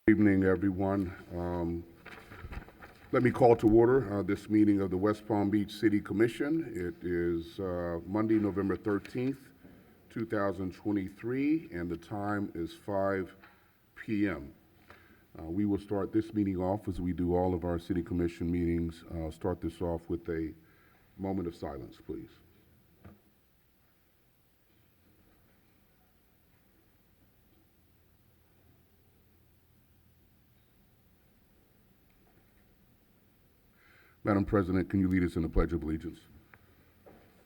Good evening, everyone. Let me call to order this meeting of the West Palm Beach City Commission. It is Monday, November 13th, 2023, and the time is 5 p.m. We will start this meeting off as we do all of our City Commission meetings. Start this off with a moment of silence, please. Madam President, can you lead us in the Pledge of Allegiance?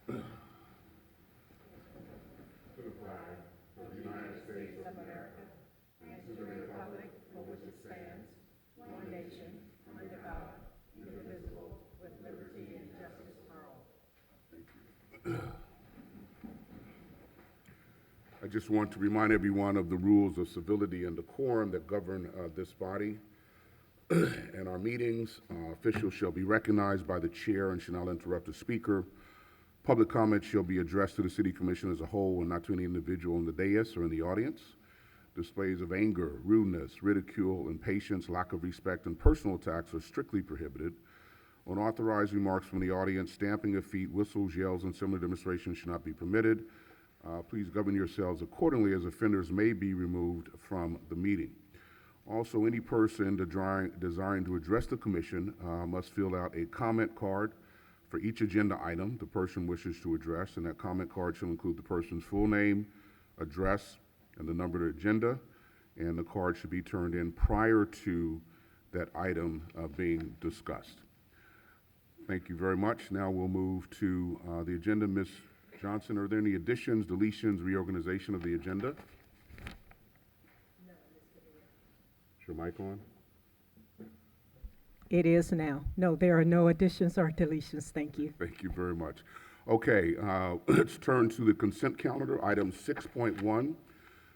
To the flag of the United States of America and to the republic for which it stands, one nation, under God, indivisible, with liberty and justice for all. Thank you. I just want to remind everyone of the rules of civility and decorum that govern this body. In our meetings, officials shall be recognized by the chair and shall not interrupt the speaker. Public comment shall be addressed to the City Commission as a whole and not to any individual in the dais or in the audience. Displays of anger, rudeness, ridicule, impatience, lack of respect, and personal attacks are strictly prohibited. Unauthorized remarks from the audience, stamping of feet, whistles, yells, and similar demonstrations should not be permitted. Please govern yourselves accordingly, as offenders may be removed from the meeting. Also, any person desiring to address the Commission must fill out a comment card for each agenda item the person wishes to address, and that comment card shall include the person's full name, address, and the number of the agenda, and the card should be turned in prior to that item being discussed. Thank you very much. Now we'll move to the agenda. Ms. Johnson, are there any additions, deletions, reorganization of the agenda? Your mic on? It is now. No, there are no additions or deletions. Thank you. Thank you very much. Okay, let's turn to the consent calendar, items 6.1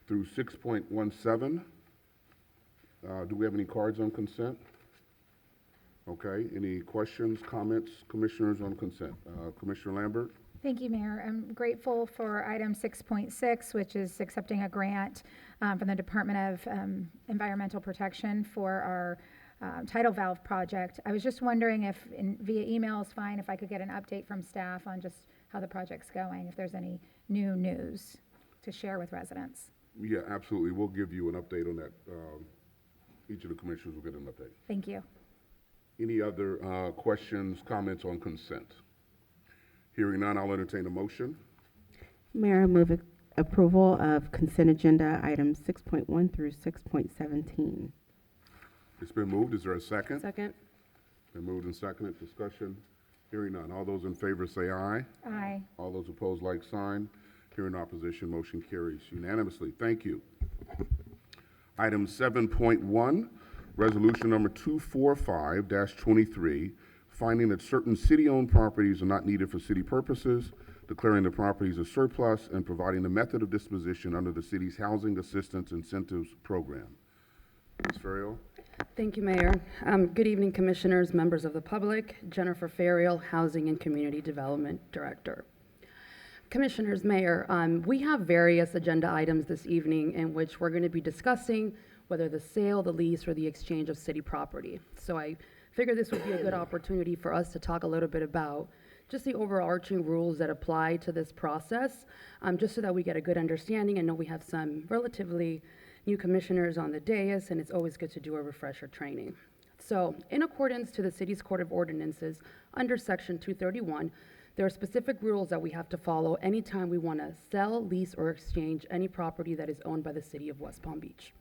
through 6.17. Do we have any cards on consent? Okay, any questions, comments, commissioners on consent? Commissioner Lambert? Thank you, Mayor. I'm grateful for item 6.6, which is accepting a grant from the Department of Environmental Protection for our tidal valve project. I was just wondering if via email is fine, if I could get an update from staff on just how the project's going, if there's any new news to share with residents. Yeah, absolutely. We'll give you an update on that. Each of the commissioners will get an update. Thank you. Any other questions, comments on consent? Hearing none, I'll entertain a motion. Mayor, I move approval of consent agenda items 6.1 through 6.17. It's been moved. Is there a second? Second. Been moved and seconded. Discussion. Hearing none. All those in favor say aye. Aye. All those opposed, like sign. Hearing opposition, motion carries unanimously. Thank you. Item 7.1, resolution number 245-23, finding that certain city-owned properties are not needed for city purposes, declaring the properties a surplus, and providing the method of disposition under the city's Housing Assistance Incentives Program. Ms. Ferriel? Thank you, Mayor. Good evening, Commissioners, members of the public. Jennifer Ferriel, Housing and Community Development Director. Commissioners, Mayor, we have various agenda items this evening in which we're going to be discussing whether the sale, the lease, or the exchange of city property. So I figured this would be a good opportunity for us to talk a little bit about just the overarching rules that apply to this process, just so that we get a good understanding. I know we have some relatively new commissioners on the dais, and it's always good to do a refresher training. So, in accordance to the city's Code of Ordinances, under Section 231, there are specific rules that we have to follow anytime we want to sell, lease, or exchange any property that is owned by the city of West Palm Beach.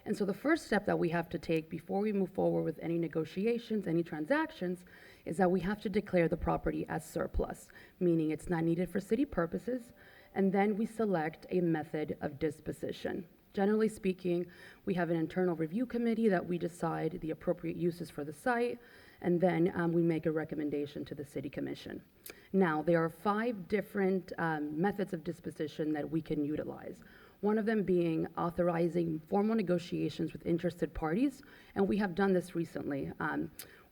And so the first step that we have to take before we move forward with any negotiations, any transactions, is that we have to declare the property as surplus, meaning it's not needed for city purposes, and then we select a method of disposition. Generally speaking, we have an internal review committee that we decide the appropriate uses for the site, and then we make a recommendation to the City Commission. Now, there are 5 different methods of disposition that we can utilize. One of them being authorizing formal negotiations with interested parties, and we have done this recently.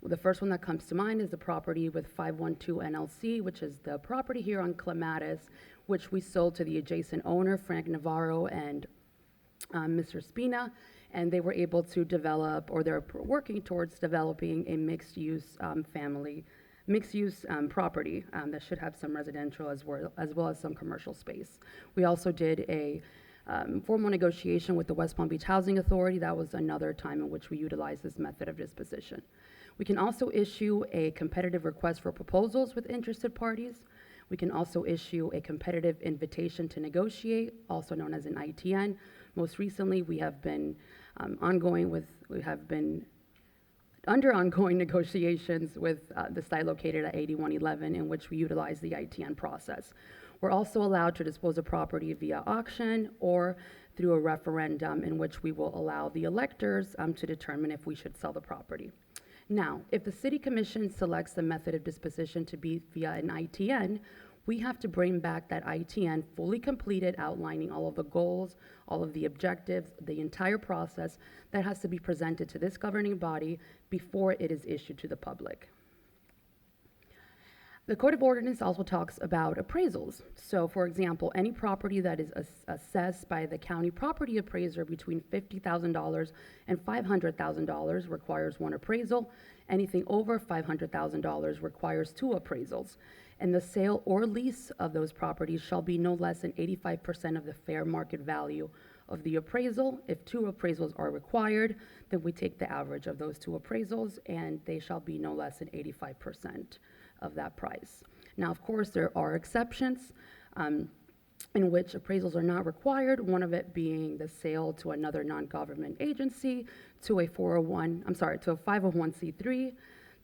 The first one that comes to mind is the property with 512 NLC, which is the property here on Clematis, which we sold to the adjacent owner, Frank Navarro, and Mr. Spina, and they were able to develop, or they're working towards developing a mixed-use property that should have some residential as well as some commercial space. We also did a formal negotiation with the West Palm Beach Housing Authority. That was another time in which we utilized this method of disposition. We can also issue a competitive request for proposals with interested parties. We can also issue a competitive invitation to negotiate, also known as an ITN. Most recently, we have been under ongoing negotiations with the site located at 8111, in which we utilize the ITN process. We're also allowed to dispose of property via auction or through a referendum, in which we will allow the electors to determine if we should sell the property. Now, if the City Commission selects the method of disposition to be via an ITN, we have to bring back that ITN fully completed, outlining all of the goals, all of the objectives, the entire process that has to be presented to this governing body before it is issued to the public. The Code of Ordinance also talks about appraisals. So, for example, any property that is assessed by the county property appraiser between $50,000 and $500,000 requires one appraisal. Anything over $500,000 requires two appraisals. And the sale or lease of those properties shall be no less than 85% of the fair market value of the appraisal. If two appraisals are required, then we take the average of those two appraisals, and they shall be no less than 85% of that price. Now, of course, there are exceptions in which appraisals are not required, one of it being the sale to another non-government agency, to a 501c3,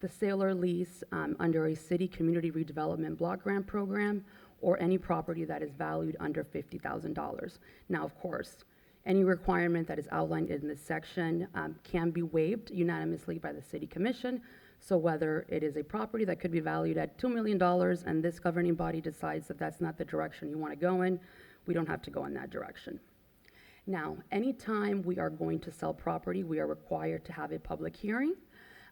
the sale or lease under a city community redevelopment block grant program, or any property that is valued under $50,000. Now, of course, any requirement that is outlined in this section can be waived unanimously by the City Commission. So whether it is a property that could be valued at $2 million and this governing body decides that that's not the direction you want to go in, we don't have to go in that direction. Now, anytime we are going to sell property, we are required to have a public hearing,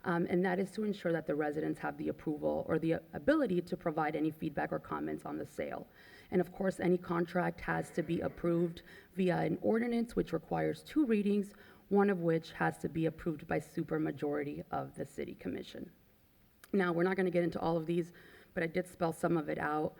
and that is to ensure that the residents have the approval or the ability to provide any feedback or comments on the sale. And of course, any contract has to be approved via an ordinance, which requires 2 readings, one of which has to be approved by supermajority of the City Commission. Now, we're not going to get into all of these, but I did spell some of it out.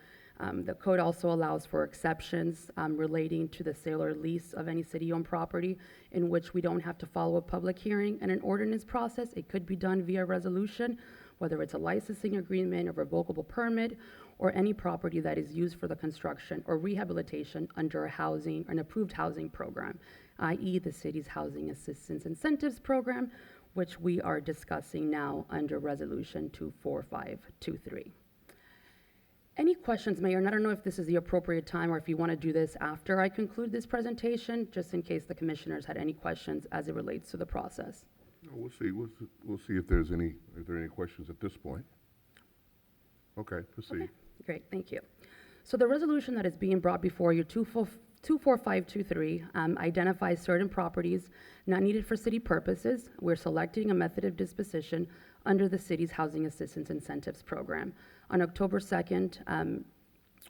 The code also allows for exceptions relating to the sale or lease of any city-owned property, in which we don't have to follow a public hearing and an ordinance process. It could be done via resolution, whether it's a licensing agreement, a revocable permit, or any property that is used for the construction or rehabilitation under an approved housing program, i.e. the city's Housing Assistance Incentives Program, which we are discussing now under Resolution 24523. Any questions, Mayor? And I don't know if this is the appropriate time or if you want to do this after I conclude this presentation, just in case the commissioners had any questions as it relates to the process. We'll see. We'll see if there are any questions at this point. Okay, proceed. Okay, great, thank you. So the resolution that is being brought before you, 24523, identifies certain properties not needed for city purposes. We're selecting a method of disposition under the city's Housing Assistance Incentives Program. On October 2nd,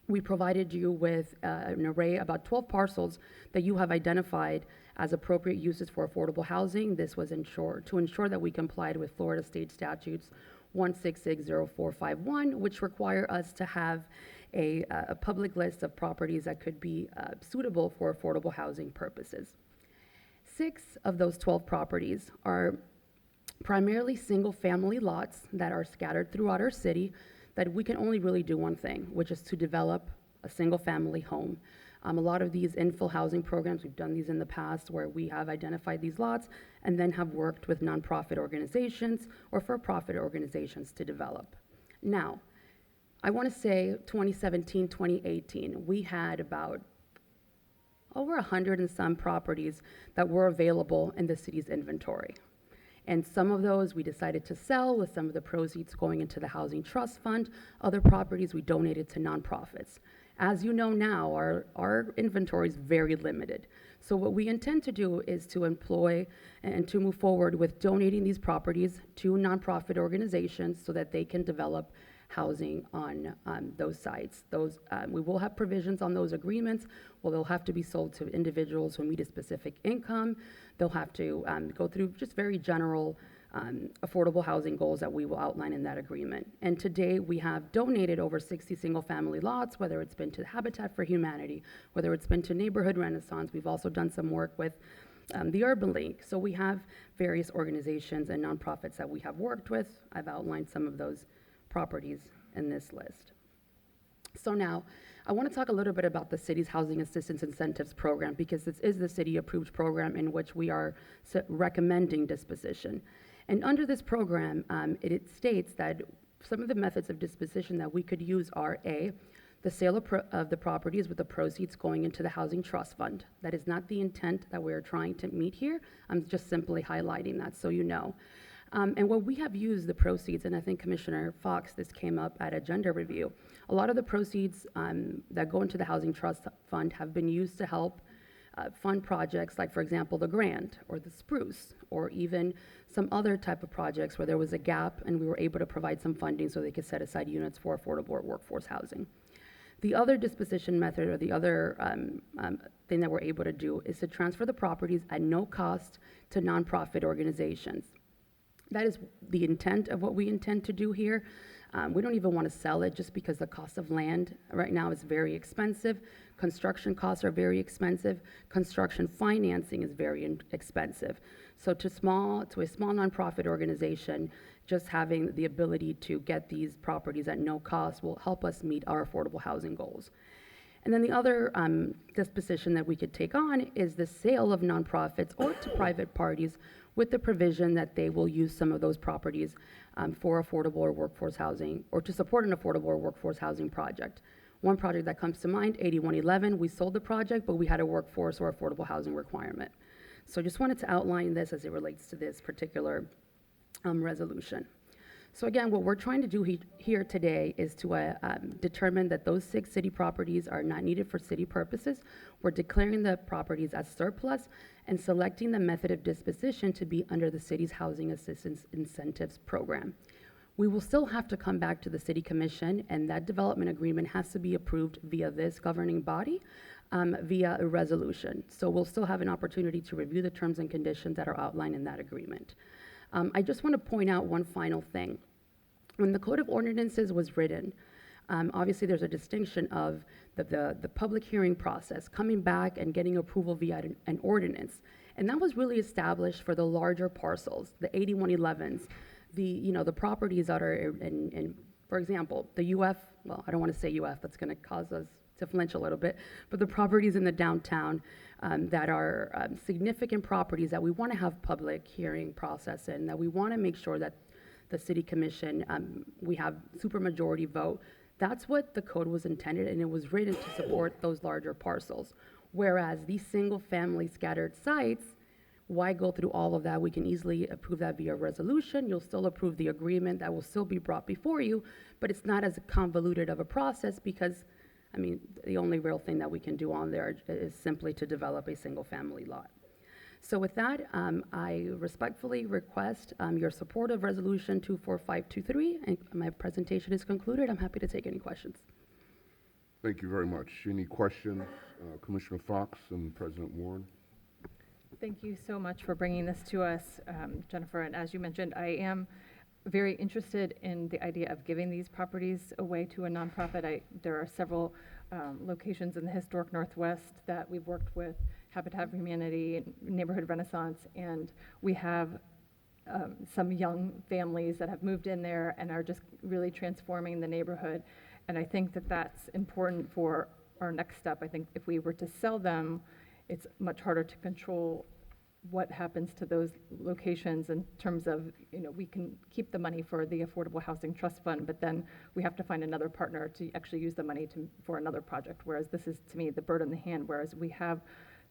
we provided you with an array, about 12 parcels that you have identified as appropriate uses for affordable housing. This was to ensure that we complied with Florida State Statutes 1660451, which require us to have a public list of properties that could be suitable for affordable housing purposes. 6 of those 12 properties are primarily single-family lots that are scattered throughout our city that we can only really do one thing, which is to develop a single-family home. A lot of these infill housing programs, we've done these in the past, where we have identified these lots and then have worked with nonprofit organizations or for-profit organizations to develop. Now, I want to say 2017, 2018, we had about over 100 and some properties that were available in the city's inventory. And some of those we decided to sell, with some of the proceeds going into the Housing Trust Fund. Other properties we donated to nonprofits. As you know now, our inventory is very limited. So what we intend to do is to employ and to move forward with donating these properties to nonprofit organizations so that they can develop housing on those sites. We will have provisions on those agreements. Well, they'll have to be sold to individuals who meet a specific income. They'll have to go through just very general affordable housing goals that we will outline in that agreement. And today we have donated over 60 single-family lots, whether it's been to Habitat for Humanity, whether it's been to Neighborhood Renaissance. We've also done some work with the Urban League. So we have various organizations and nonprofits that we have worked with. I've outlined some of those properties in this list. So now, I want to talk a little bit about the city's Housing Assistance Incentives Program, because this is the city-approved program in which we are recommending disposition. And under this program, it states that some of the methods of disposition that we could use are A, the sale of the properties with the proceeds going into the Housing Trust Fund. That is not the intent that we're trying to meet here. I'm just simply highlighting that so you know. And what we have used the proceeds, and I think Commissioner Fox, this came up at agenda review, a lot of the proceeds that go into the Housing Trust Fund have been used to help fund projects like, for example, the Grand or the Spruce, or even some other type of projects where there was a gap and we were able to provide some funding so they could set aside units for affordable or workforce housing. The other disposition method, or the other thing that we're able to do, is to transfer the properties at no cost to nonprofit organizations. That is the intent of what we intend to do here. We don't even want to sell it just because the cost of land right now is very expensive. Construction costs are very expensive. Construction financing is very expensive. So to a small nonprofit organization, just having the ability to get these properties at no cost will help us meet our affordable housing goals. And then the other disposition that we could take on is the sale of nonprofits or to private parties, with the provision that they will use some of those properties for affordable or workforce housing, or to support an affordable or workforce housing project. One project that comes to mind, 8111, we sold the project, but we had a workforce or affordable housing requirement. So just wanted to outline this as it relates to this particular resolution. So again, what we're trying to do here today is to determine that those 6 city properties are not needed for city purposes. We're declaring the properties as surplus and selecting the method of disposition to be under the city's Housing Assistance Incentives Program. We will still have to come back to the City Commission, and that development agreement has to be approved via this governing body, via a resolution. So we'll still have an opportunity to review the terms and conditions that are outlined in that agreement. I just want to point out one final thing. When the Code of Ordinances was written, obviously there's a distinction of the public hearing process, coming back and getting approval via an ordinance. And that was really established for the larger parcels, the 8111s, the properties that are in, for example, the UF, well, I don't want to say UF, that's going to cause us to flinch a little bit, but the properties in the downtown that are significant properties that we want to have public hearing process in, that we want to make sure that the City Commission, we have supermajority vote. That's what the code was intended, and it was written to support those larger parcels. Whereas these single-family scattered sites, why go through all of that? We can easily approve that via resolution. You'll still approve the agreement that will still be brought before you, but it's not as convoluted of a process because, I mean, the only real thing that we can do on there is simply to develop a single-family lot. So with that, I respectfully request your support of Resolution 24523, and my presentation is concluded. I'm happy to take any questions. Thank you very much. Any questions? Commissioner Fox and President Warren? Thank you so much for bringing this to us, Jennifer. And as you mentioned, I am very interested in the idea of giving these properties away to a nonprofit. There are several locations in the historic Northwest that we've worked with, Habitat for Humanity and Neighborhood Renaissance, and we have some young families that have moved in there and are just really transforming the neighborhood. And I think that that's important for our next step. I think if we were to sell them, it's much harder to control what happens to those locations in terms of, we can keep the money for the Affordable Housing Trust Fund, but then we have to find another partner to actually use the money for another project. Whereas this is, to me, the bird in the hand, whereas we have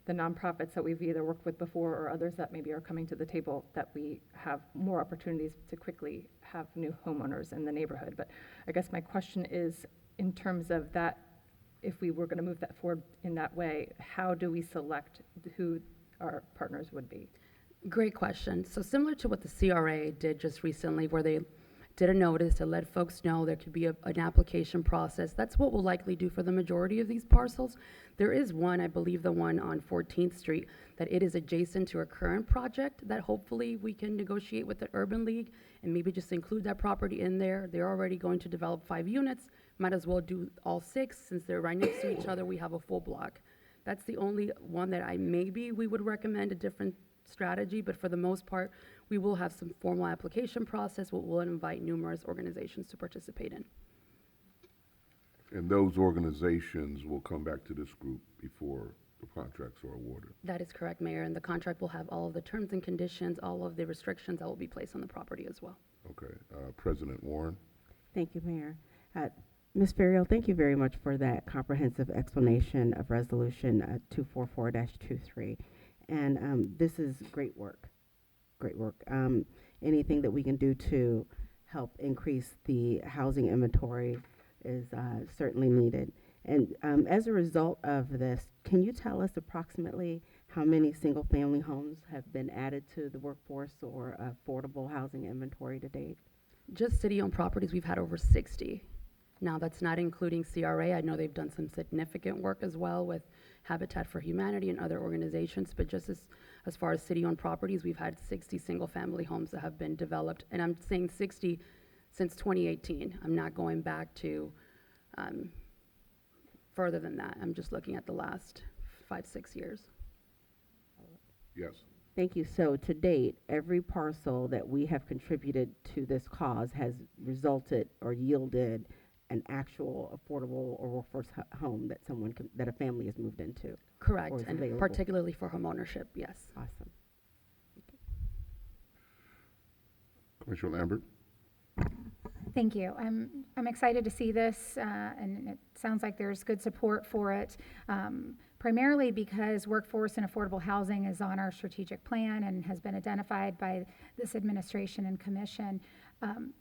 the nonprofits that we've either worked with before or others that maybe are coming to the table, that we have more opportunities to quickly have new homeowners in the neighborhood. But I guess my question is, in terms of that, if we were going to move that forward in that way, how do we select who our partners would be? Great question. So similar to what the CRA did just recently, where they did a notice to let folks know there could be an application process. That's what we'll likely do for the majority of these parcels. There is one, I believe the one on 14th Street, that it is adjacent to a current project that hopefully we can negotiate with the Urban League and maybe just include that property in there. They're already going to develop 5 units. Might as well do all 6 since they're right next to each other. We have a full block. That's the only one that maybe we would recommend a different strategy, but for the most part, we will have some formal application process. We'll invite numerous organizations to participate in. And those organizations will come back to this group before the contracts are awarded. That is correct, Mayor, and the contract will have all of the terms and conditions, all of the restrictions that will be placed on the property as well. Okay, President Warren? Thank you, Mayor. Ms. Ferriel, thank you very much for that comprehensive explanation of Resolution 244-23. And this is great work, great work. Anything that we can do to help increase the housing inventory is certainly needed. And as a result of this, can you tell us approximately how many single-family homes have been added to the workforce or affordable housing inventory to date? Just city-owned properties, we've had over 60. Now, that's not including CRA. I know they've done some significant work as well with Habitat for Humanity and other organizations, but just as far as city-owned properties, we've had 60 single-family homes that have been developed. And I'm saying 60 since 2018. I'm not going back to further than that. I'm just looking at the last 5-6 years. Yes. Thank you. So to date, every parcel that we have contributed to this cause has resulted or yielded an actual affordable or workforce home that that a family has moved into. Correct, Or is and available. particularly for homeownership, yes. Awesome. Commissioner Lambert? Thank you. I'm excited to see this, and it sounds like there's good support for it, primarily because workforce and affordable housing is on our strategic plan and has been identified by this administration and commission.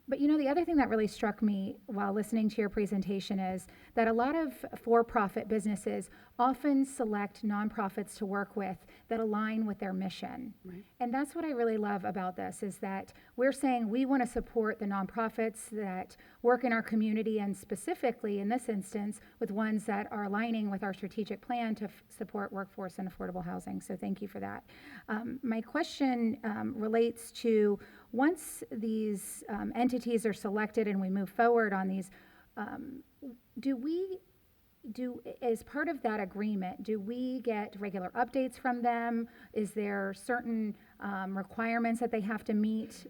But you know, the other thing that really struck me while listening to your presentation is that a lot of for-profit businesses often select nonprofits to work with that align with their mission. Right. And that's what I really love about this, is that we're saying we want to support the nonprofits that work in our community, and specifically in this instance with ones that are aligning with our strategic plan to support workforce and affordable housing. So thank you for that. My question relates to, once these entities are selected and we move forward on these, as part of that agreement, do we get regular updates from them? Is there certain requirements that they have to meet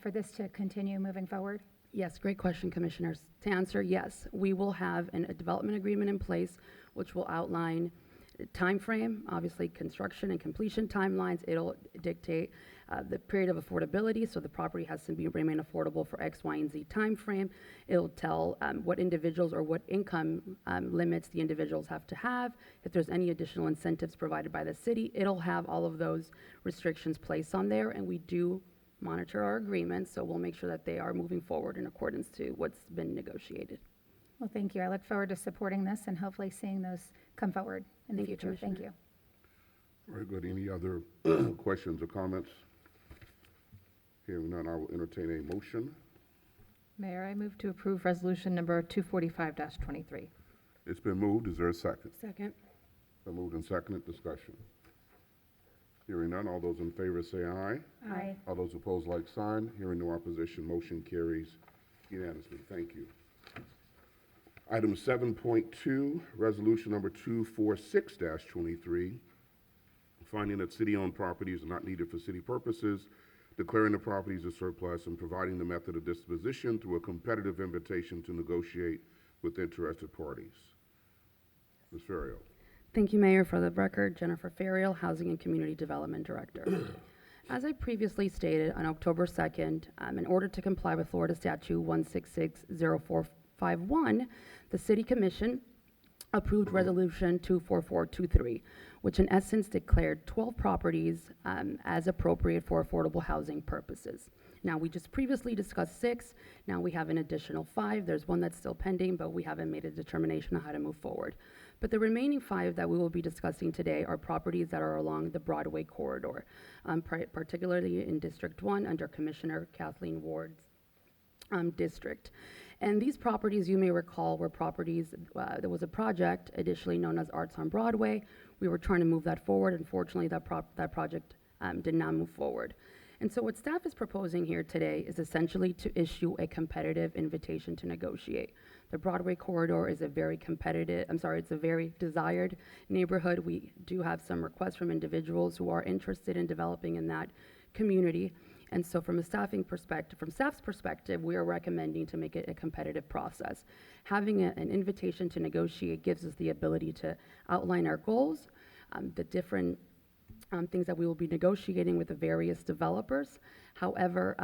for this to continue moving forward? Yes, great question, Commissioners. To answer, yes, we will have a development agreement in place, which will outline time frame, obviously construction and completion timelines. It'll dictate the period of affordability, so the property has to remain affordable for X, Y, and Z time frame. It'll tell what individuals or what income limits the individuals have to have. If there's any additional incentives provided by the city, it'll have all of those restrictions placed on there, and we do monitor our agreements, so we'll make sure that they are moving forward in accordance to what's been negotiated. Well, thank you. I look forward to supporting this and hopefully seeing those come forward in the Thank you, future. Thank Commissioner. you. Very good. Any other questions or comments? Hearing none, I will entertain a motion. Mayor, I move to approve resolution number 245-23. It's been moved. Is there a second? Second. Been moved and seconded. Discussion. Hearing none, all those in favor say aye. Aye. All those opposed, like sign. Hearing no opposition, motion carries unanimously. Thank you. Item 7.2, resolution number 246-23, finding that city-owned properties are not needed for city purposes, declaring the properties as surplus, and providing the method of disposition through a competitive invitation to negotiate with interested parties. Ms. Ferriel. Thank you, Mayor. For the record, Jennifer Ferriel, Housing and Community Development Director. As I previously stated, on October 2nd, in order to comply with Florida Statute 1660451, the City Commission approved Resolution 24423, which in essence declared 12 properties as appropriate for affordable housing purposes. Now, we just previously discussed 6. Now we have an additional 5. There's one that's still pending, but we haven't made a determination on how to move forward. But the remaining 5 that we will be discussing today are properties that are along the Broadway corridor, particularly in District 1 under Commissioner Kathleen Ward's district. And these properties, you may recall, were properties, there was a project initially known as Arts on Broadway. We were trying to move that forward. Unfortunately, that project did not move forward. And so what staff is proposing here today is essentially to issue a competitive invitation to negotiate. The Broadway corridor is a very it's a very desired neighborhood. We do have some requests from individuals who are interested in developing in that community. And so from staff's perspective, we are recommending to make it a competitive process. Having an invitation to negotiate gives us the ability to outline our goals, the different things that we will be negotiating with the various developers. However,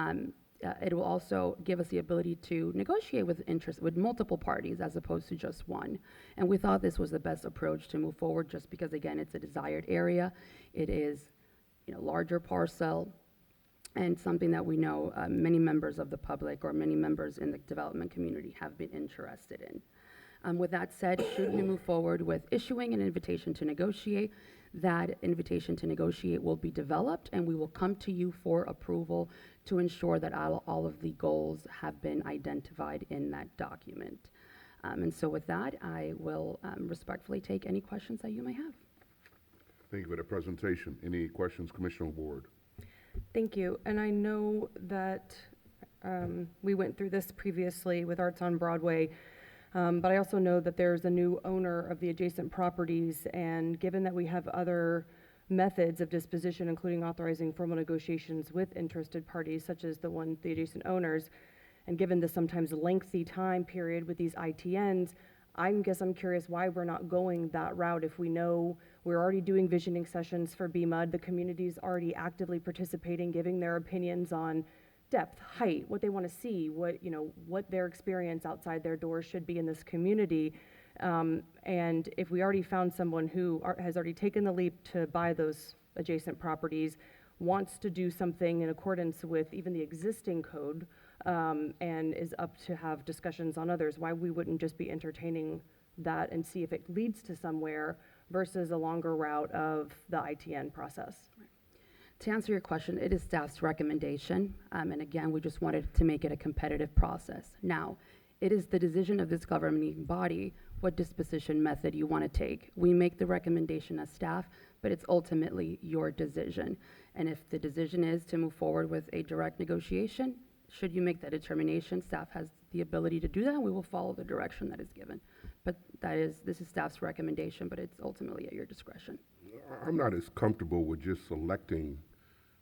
it will also give us the ability to negotiate with multiple parties as opposed to just one. And we thought this was the best approach to move forward just because, again, it's a desired area. It is, larger parcel, and something that we know many members of the public or many members in the development community have been interested in. With that said, should we move forward with issuing an invitation to negotiate, that invitation to negotiate will be developed and we will come to you for approval to ensure that all of the goals have been identified in that document. And so with that, I will respectfully take any questions that you may have. Thank you for the presentation. Any questions, Commissioner Ward? Thank you. And I know that we went through this previously with Arts on Broadway, but I also know that there's a new owner of the adjacent properties, and given that we have other methods of disposition, including authorizing formal negotiations with interested parties, such as the adjacent owners, and given the sometimes lengthy time period with these ITNs, I'm curious why we're not going that route. If we know we're already doing visioning sessions for BMUD, the community's already actively participating, giving their opinions on depth, height, what they want to see, what their experience outside their doors should be in this community. And if we already found someone who has already taken the leap to buy those adjacent properties, wants to do something in accordance with even the existing code, and is up to have discussions on others, why we wouldn't just be entertaining that and see if it leads to somewhere versus a longer route of the ITN process. To answer your question, it is staff's recommendation, and again, we just wanted to make it a competitive process. Now, it is the decision of this governing body what disposition method you want to take. We make the recommendation as staff, but it's ultimately your decision. And if the decision is to move forward with a direct negotiation, should you make that determination, staff has the ability to do that, and we will follow the direction that is given. But this is staff's recommendation, but it's ultimately at your discretion. I'm not as comfortable with just selecting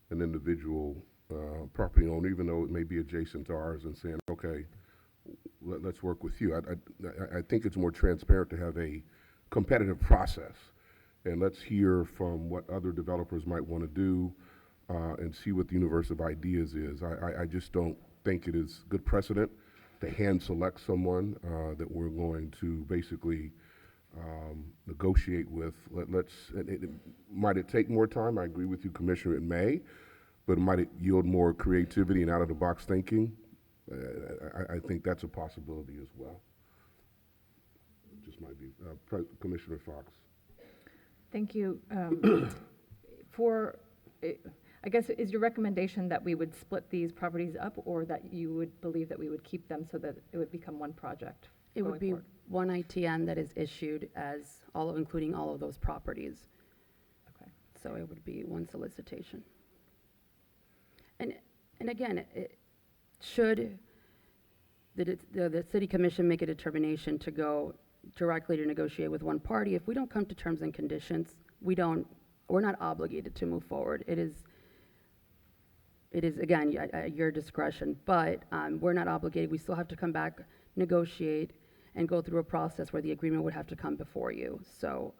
an individual property owner, even though it may be adjacent to ours, and saying, okay, let's work with you. I think it's more transparent to have a competitive process, and let's hear from what other developers might want to do and see what the universe of ideas is. I just don't think it is good precedent to hand select someone that we're going to basically negotiate with. Might it take more time? I agree with you, Commissioner, it may, but might it yield more creativity and out-of-the-box thinking? I think that's a possibility as well. Just might be. Commissioner Fox. Thank you. I guess, is your recommendation that we would split these properties up, or that you would believe that we would keep them so that it would become one project? It would be forward? one ITN that is issued as including all of those properties. Okay. So it would be one solicitation. And again, should the city commission make a determination to go directly to negotiate with one party, if we don't come to terms and conditions, we're not obligated to move forward. It is again at your discretion, but we're not obligated. We still have to come back, negotiate, and go through a process where the agreement would have to come before you. So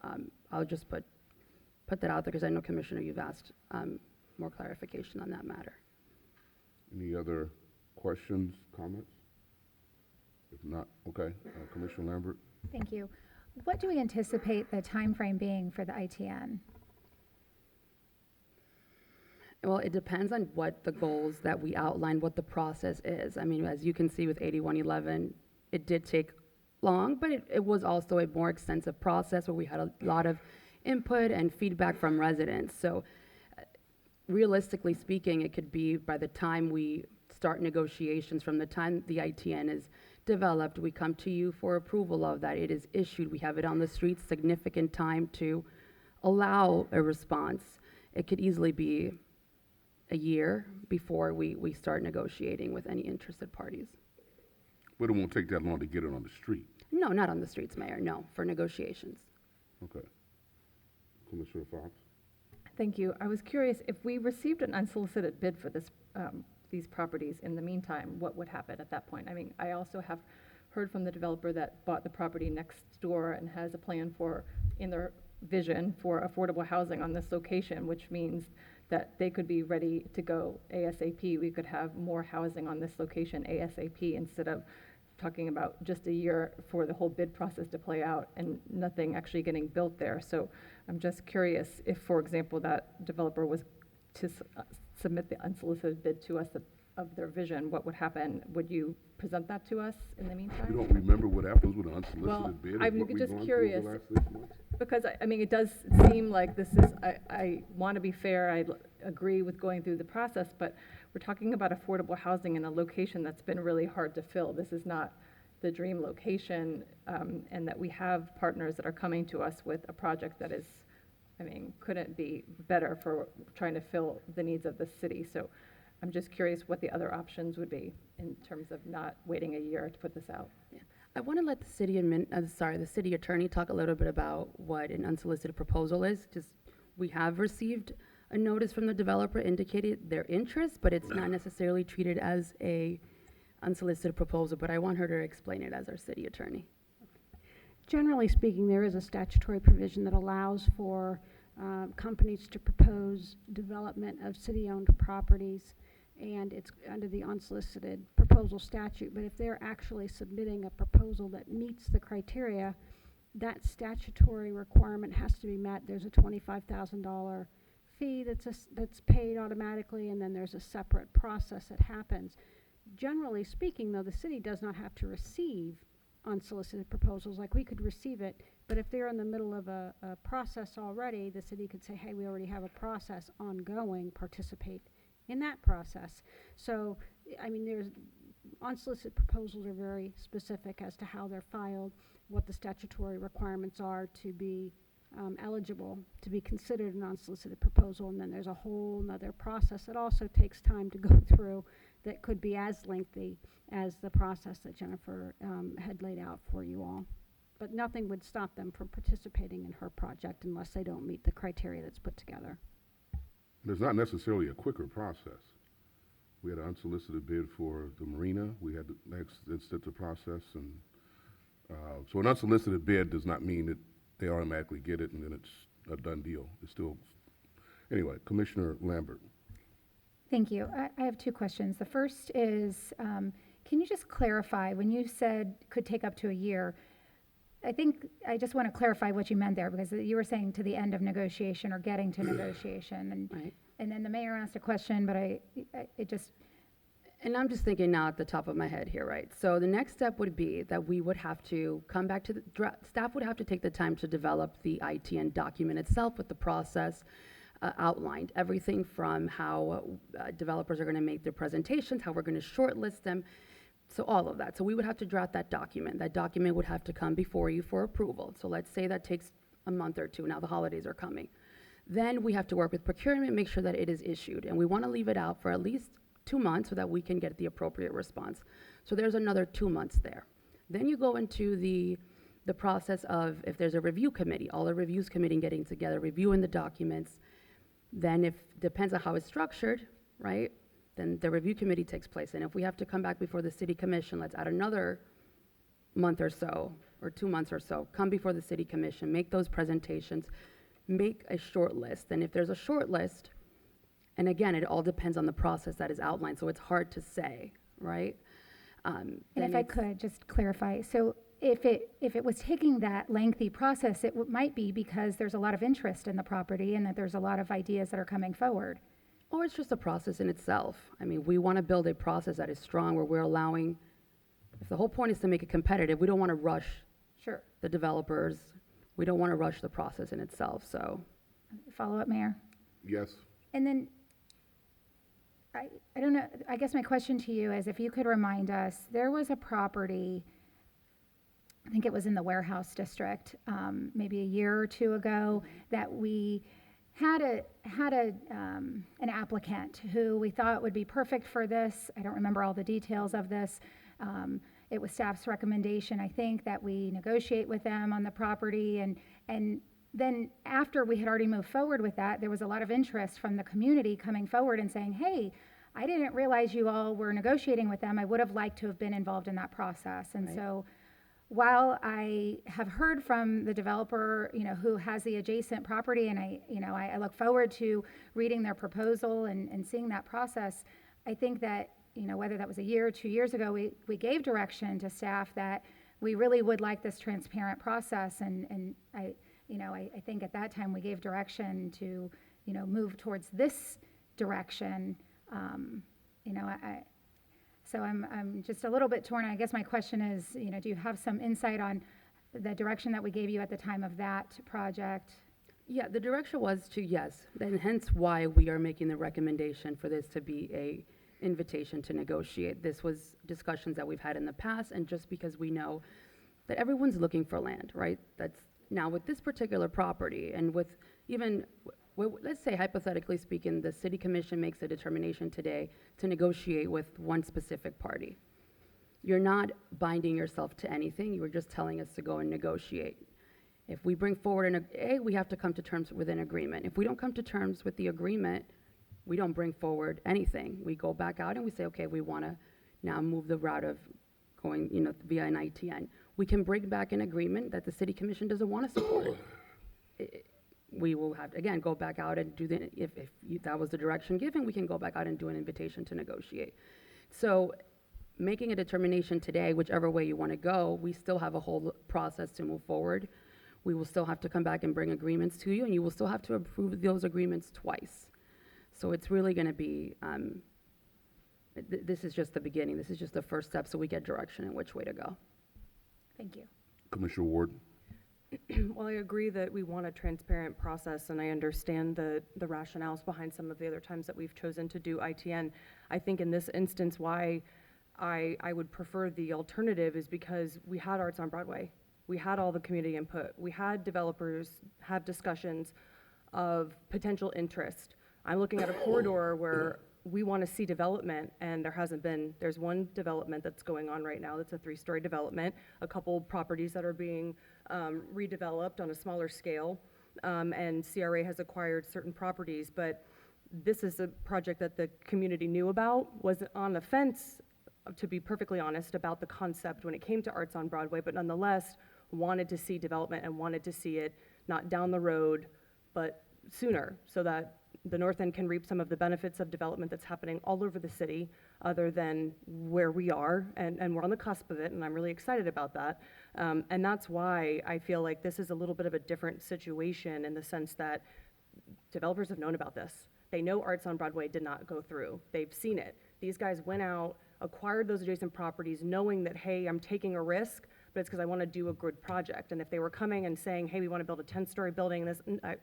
I'll just put that out there because I know, Commissioner, you've asked more clarification on that matter. Any other questions, comments? If not, okay. Commissioner Lambert. Thank you. What do we anticipate the time frame being for the ITN? Well, it depends on what the goals that we outline, what the process is. I mean, as you can see with 8111, it did take long, but it was also a more extensive process where we had a lot of input and feedback from residents. So realistically speaking, it could be by the time we start negotiations from the time the ITN is developed. We come to you for approval of that. It is issued. We have it on the street, significant time to allow a response. It could easily be a year before we start negotiating with any interested parties. But it won't take that long to get it on the street. No, not on the streets, Mayor, no, for negotiations. Okay. Commissioner Fox? Thank you. I was curious, if we received an unsolicited bid for these properties in the meantime, what would happen at that point? I mean, I also have heard from the developer that bought the property next door and has a plan for, in their vision, for affordable housing on this location, which means that they could be ready to go ASAP. We could have more housing on this location ASAP instead of talking about just a year for the whole bid process to play out and nothing actually getting built there. So I'm just curious if, for example, that developer was to submit the unsolicited bid to us of their vision, what would happen? Would you present that to us in the meantime? You don't remember what happens with an unsolicited Well, bid? Is I'm what we've just gone through curious. the last 6 months? Because, I mean, it does seem like this is, I want to be fair, I agree with going through the process, but we're talking about affordable housing in a location that's been really hard to fill. This is not the dream location, and that we have partners that are coming to us with a project that is, I mean, couldn't be better for trying to fill the needs of the city. So I'm just curious what the other options would be in terms of not waiting a year to put this out. Yeah. I want to let the the city attorney talk a little bit about what an unsolicited proposal is, because we have received a notice from the developer indicated their interest, but it's not necessarily treated as a unsolicited proposal, but I want her to explain it as our city attorney. Generally speaking, there is a statutory provision that allows for companies to propose development of city-owned properties, and it's under the unsolicited proposal statute. But if they're actually submitting a proposal that meets the criteria, that statutory requirement has to be met. There's a $25,000 fee that's paid automatically, and then there's a separate process that happens. Generally speaking, though, the city does not have to receive unsolicited proposals. Like, we could receive it, but if they're in the middle of a process already, the city could say, hey, we already have a process ongoing, participate in that process. So, I mean, there's unsolicited proposals are very specific as to how they're filed, what the statutory requirements are to be eligible to be considered an unsolicited proposal, and then there's a whole nother process that also takes time to go through that could be as lengthy as the process that Jennifer had laid out for you all. But nothing would stop them from participating in her project unless they don't meet the criteria that's put together. There's not necessarily a quicker process. We had an unsolicited bid for the marina. We had the next instance of process, and so an unsolicited bid does not mean that they automatically get it and then it's a done deal. It's still, anyway, Commissioner Lambert. Thank you. I have two questions. The first is, can you just clarify, when you said could take up to a year, I think I just want to clarify what you meant there, because you were saying to the end of negotiation or getting to negotiation. And, Right. and then the mayor asked a question, but And I'm just thinking now at the top of my head here, right? So the next step would be that we would have to come back to staff would have to take the time to develop the ITN document itself with the process outlined. Everything from how developers are going to make their presentations, how we're going to shortlist them, so all of that. So we would have to draft that document. That document would have to come before you for approval. So let's say that takes a month or two. Now the holidays are coming. Then we have to work with procurement, make sure that it is issued. And we want to leave it out for at least 2 months so that we can get the appropriate response. So there's another 2 months there. Then you go into the process of, if there's a review committee, all the reviews committee getting together, reviewing the documents. Then if, depends on how it's structured, right? Then the review committee takes place. And if we have to come back before the city commission, let's add another month or so, or 2 months or so, come before the city commission, make those presentations, make a short list. And if there's a short list, and again, it all depends on the process that is outlined, so it's hard to say, right? and if I could just clarify, so if it was taking that lengthy process, it might be because there's a lot of interest in the property and that there's a lot of ideas that are coming forward. Or it's just a process in itself. I mean, we want to build a process that is strong where we're allowing, if the whole point is to make it competitive, we don't want to rush Sure. the developers. We don't want to rush the process in itself, so. Follow up, Mayor? Yes. And then I don't know, I guess my question to you is if you could remind us, there was a property, I think it was in the warehouse district, maybe a year or two ago, that we had an applicant who we thought would be perfect for this. I don't remember all the details of this. It was staff's recommendation, I think, that we negotiate with them on the property, and then after we had already moved forward with that, there was a lot of interest from the community coming forward and saying, hey, I didn't realize you all were negotiating with them. I would have liked to have been involved in that process. And so while I have heard from the developer, who has the adjacent property, and I look forward to reading their proposal and seeing that process, I think that, whether that was a year or 2 years ago, we gave direction to staff that we really would like this transparent process. And I think at that time we gave direction to, move towards this direction. So I'm just a little bit torn. I guess my question is, do you have some insight on the direction that we gave you at the time of that project? Yeah, the direction was to yes, and hence why we are making the recommendation for this to be a invitation to negotiate. This was discussions that we've had in the past, and just because we know that everyone's looking for land, right? That's now with this particular property, and with even, let's say hypothetically speaking, the city commission makes a determination today to negotiate with one specific party. You're not binding yourself to anything. You were just telling us to go and negotiate. If we bring forward we have to come to terms with an agreement. If we don't come to terms with the agreement, we don't bring forward anything. We go back out and we say, okay, we want to now move the route of going, via an ITN. We can bring back an agreement that the city commission doesn't want to support. We will have to, again, go back out and do if that was the direction given, we can go back out and do an invitation to negotiate. So making a determination today, whichever way you want to go, we still have a whole process to move forward. We will still have to come back and bring agreements to you, and you will still have to approve those agreements twice. So it's really going to be, this is just the beginning. This is just the first step, so we get direction in which way to go. Thank you. Commissioner Ward? Well, I agree that we want a transparent process, and I understand the rationales behind some of the other times that we've chosen to do ITN. I think in this instance, why I would prefer the alternative is because we had Arts on Broadway. We had all the community input. We had developers have discussions of potential interest. I'm looking at a corridor where we want to see development, and there's one development that's going on right now that's a 3-story development, a couple properties that are being redeveloped on a smaller scale, and CRA has acquired certain properties, but this is a project that the community knew about, was on the fence, to be perfectly honest, about the concept when it came to Arts on Broadway, but nonetheless wanted to see development and wanted to see it not down the road, but sooner, so that the North End can reap some of the benefits of development that's happening all over the city, other than where we are, and we're on the cusp of it, and I'm really excited about that. And that's why I feel like this is a little bit of a different situation in the sense that developers have known about this. They know Arts on Broadway did not go through. They've seen it. These guys went out, acquired those adjacent properties, knowing that, hey, I'm taking a risk, but it's because I want to do a good project. And if they were coming and saying, hey, we want to build a 10-story building,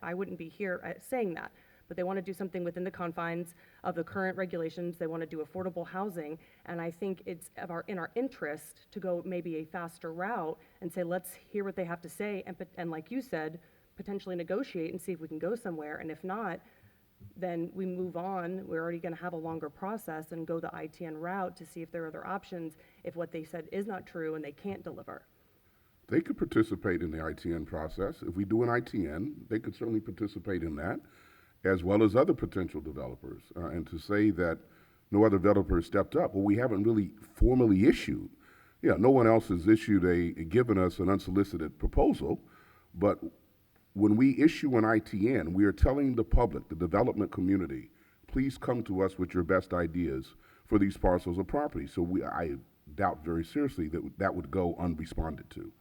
I wouldn't be here saying that. But they want to do something within the confines of the current regulations. They want to do affordable housing. And I think it's in our interest to go maybe a faster route and say, let's hear what they have to say. And like you said, potentially negotiate and see if we can go somewhere. And if not, then we move on. We're already going to have a longer process and go the ITN route to see if there are other options if what they said is not true and they can't deliver. They could participate in the ITN process. If we do an ITN, they could certainly participate in that, as well as other potential developers. And to say that no other developers stepped up, well, we haven't really formally issued. No one else has given us an unsolicited proposal, but when we issue an ITN, we are telling the public, the development community, please come to us with your best ideas for these parcels of property. So I doubt very seriously that would go unresponded to.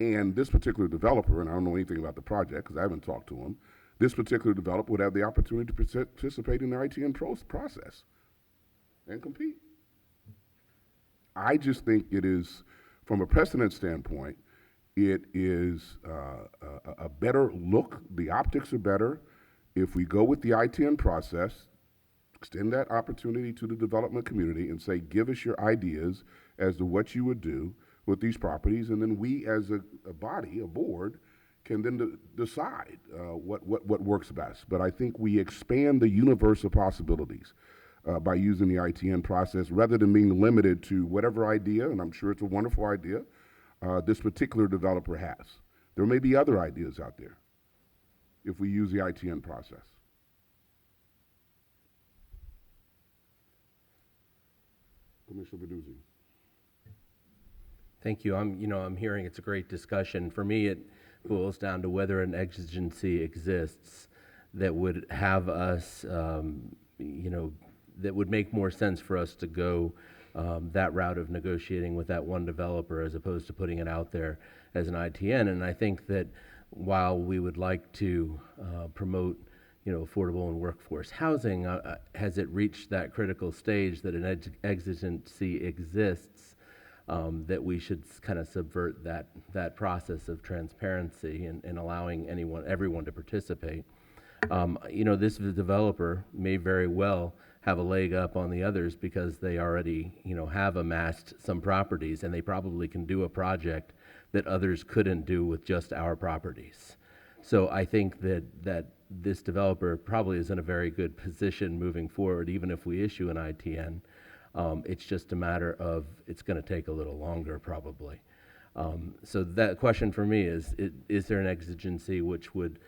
And this particular developer, and I don't know anything about the project because I haven't talked to him, this particular developer would have the opportunity to participate in the ITN process and compete. I just think it is, from a precedent standpoint, it is a better look. The optics are better if we go with the ITN process, extend that opportunity to the development community and say, give us your ideas as to what you would do with these properties, and then we as a body, a board, can then decide what works best. But I think we expand the universe of possibilities by using the ITN process rather than being limited to whatever idea, and I'm sure it's a wonderful idea, this particular developer has. There may be other ideas out there if we use the ITN process. Commissioner Baduzzi. Thank you. I'm hearing it's a great discussion. For me, it boils down to whether an exigency exists that would have us, that would make more sense for us to go that route of negotiating with that one developer as opposed to putting it out there as an ITN. And I think that while we would like to promote, affordable and workforce housing, has it reached that critical stage that an exigency exists, that we should kind of subvert that process of transparency and allowing everyone to participate. This developer may very well have a leg up on the others because they already, have amassed some properties, and they probably can do a project that others couldn't do with just our properties. So I think that this developer probably is in a very good position moving forward, even if we issue an ITN. It's just a matter of it's going to take a little longer probably. So that question for me is there an exigency which would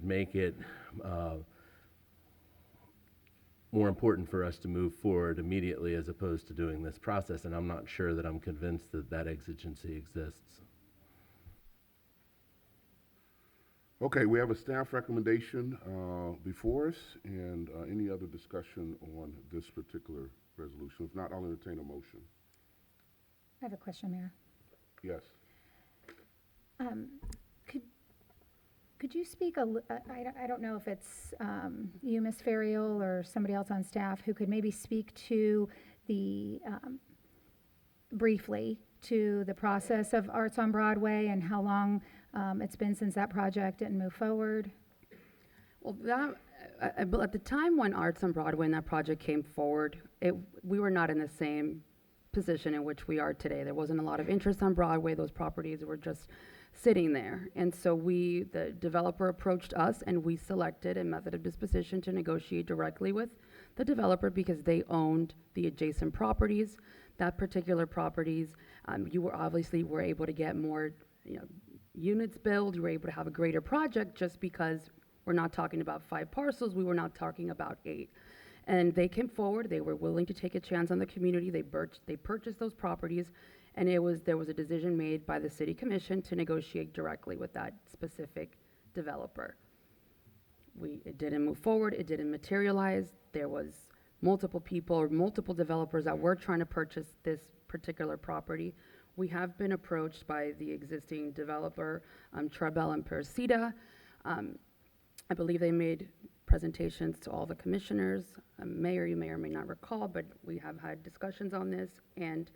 make it more important for us to move forward immediately as opposed to doing this process? And I'm not sure that I'm convinced that exigency exists. Okay, we have a staff recommendation before us, and any other discussion on this particular resolution? If not, I'll entertain a motion. I have a question, Mayor. Yes. Could you speak I don't know if it's you, Ms. Ferriel, or somebody else on staff who could maybe speak to briefly to the process of Arts on Broadway and how long it's been since that project didn't move forward? Well, at the time when Arts on Broadway and that project came forward, we were not in the same position in which we are today. There wasn't a lot of interest on Broadway. Those properties were just sitting there. And so the developer approached us, and we selected a method of disposition to negotiate directly with the developer because they owned the adjacent properties. That particular properties, you were able to get more, units built. You were able to have a greater project just because we're not talking about 5 parcels. We were not talking about 8. And they came forward. They were willing to take a chance on the community. They purchased those properties, and there was a decision made by the city commission to negotiate directly with that specific developer. It didn't move forward. It didn't materialize. There was multiple people or multiple developers that were trying to purchase this particular property. We have been approached by the existing developer, Trebell and Persida. I believe they made presentations to all the commissioners. Mayor, you may or may not recall, but we have had discussions on this, and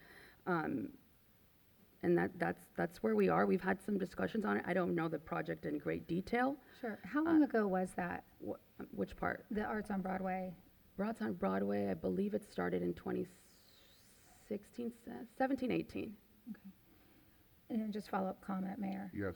that's where we are. We've had some discussions on it. I don't know the project in great detail. Sure. How long ago was that? Which part? The Arts on Broadway? Arts on Broadway, I believe it started in 2016, 17, 18. Okay. And then just follow-up comment, Mayor. Yes.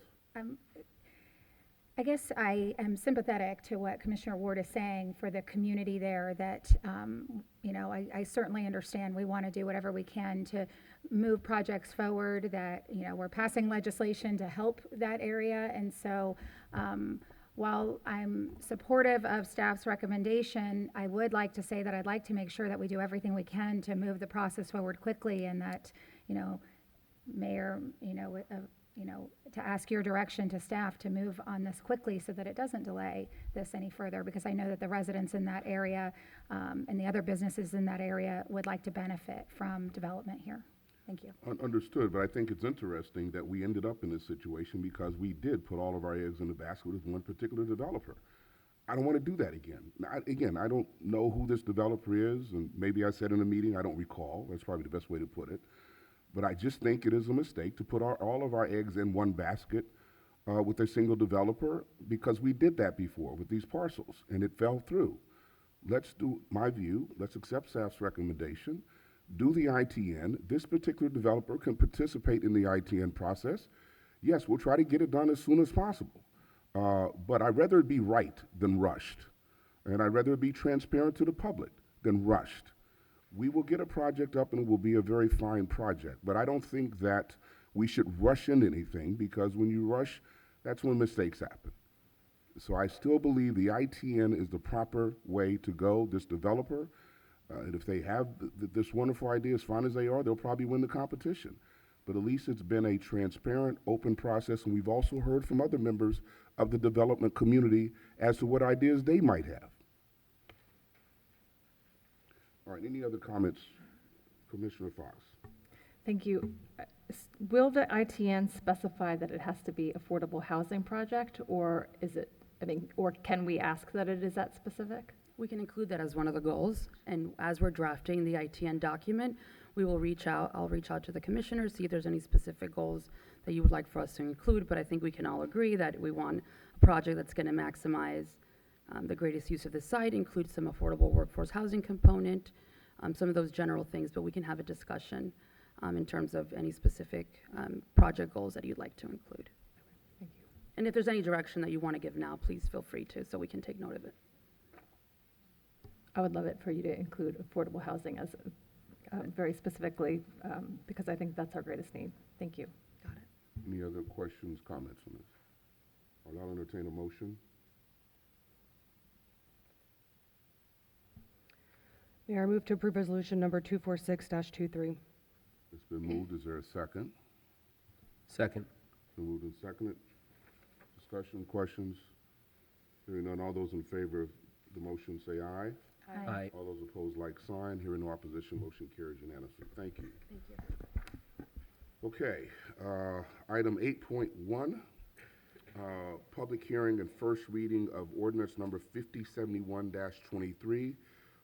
I guess I am sympathetic to what Commissioner Ward is saying for the community there that, I certainly understand we want to do whatever we can to move projects forward, that, we're passing legislation to help that area. And so while I'm supportive of staff's recommendation, I would like to say that I'd like to make sure that we do everything we can to move the process forward quickly, and that, Mayor, to ask your direction to staff to move on this quickly so that it doesn't delay this any further, because I know that the residents in that area and the other businesses in that area would like to benefit from development here. Thank you. Understood, but I think it's interesting that we ended up in this situation because we did put all of our eggs in the basket with one particular developer. I don't want to do that again. Now, I don't know who this developer is, and maybe I said in a meeting, I don't recall. That's probably the best way to put it. But I just think it is a mistake to put all of our eggs in one basket with a single developer, because we did that before with these parcels, and it fell through. let's do, my view, let's accept staff's recommendation, do the ITN. This particular developer can participate in the ITN process. Yes, we'll try to get it done as soon as possible. But I'd rather it be right than rushed. And I'd rather it be transparent to the public than rushed. We will get a project up and it will be a very fine project. But I don't think that we should rush into anything, because when you rush, that's when mistakes happen. So I still believe the ITN is the proper way to go. This developer, and if they have this wonderful idea, as fine as they are, they'll probably win the competition. But at least it's been a transparent, open process, and we've also heard from other members of the development community as to what ideas they might have. All right, any other comments? Commissioner Fox. Thank you. Will the ITN specify that it has to be affordable housing project, or is it, or can we ask that it is that specific? We can include that as one of the goals, and as we're drafting the ITN document, I'll reach out to the commissioners, see if there's any specific goals that you would like for us to include, but I think we can all agree that we want a project that's gonna maximize the greatest use of the site, include some affordable workforce housing component, some of those general things, but we can have a discussion in terms of any specific project goals that you'd like to include. Thank you. And if there's any direction that you want to give now, please feel free to, so we can take note of it. I would love it for you to include affordable housing as very specifically, because I think that's our greatest need. Thank you. Got it. Any other questions, comments on this? I'll entertain a motion. Mayor, I move to approve resolution number 246-23. It's been moved. Is there a second? Second. Been moved and seconded. Discussion, questions? Hearing none, all those in favor of the motion say aye. Aye. All those opposed, like sign. Hearing no opposition, motion carries unanimously. Thank you. Thank you. Okay, item 8.1, public hearing and first reading of ordinance number 5071-23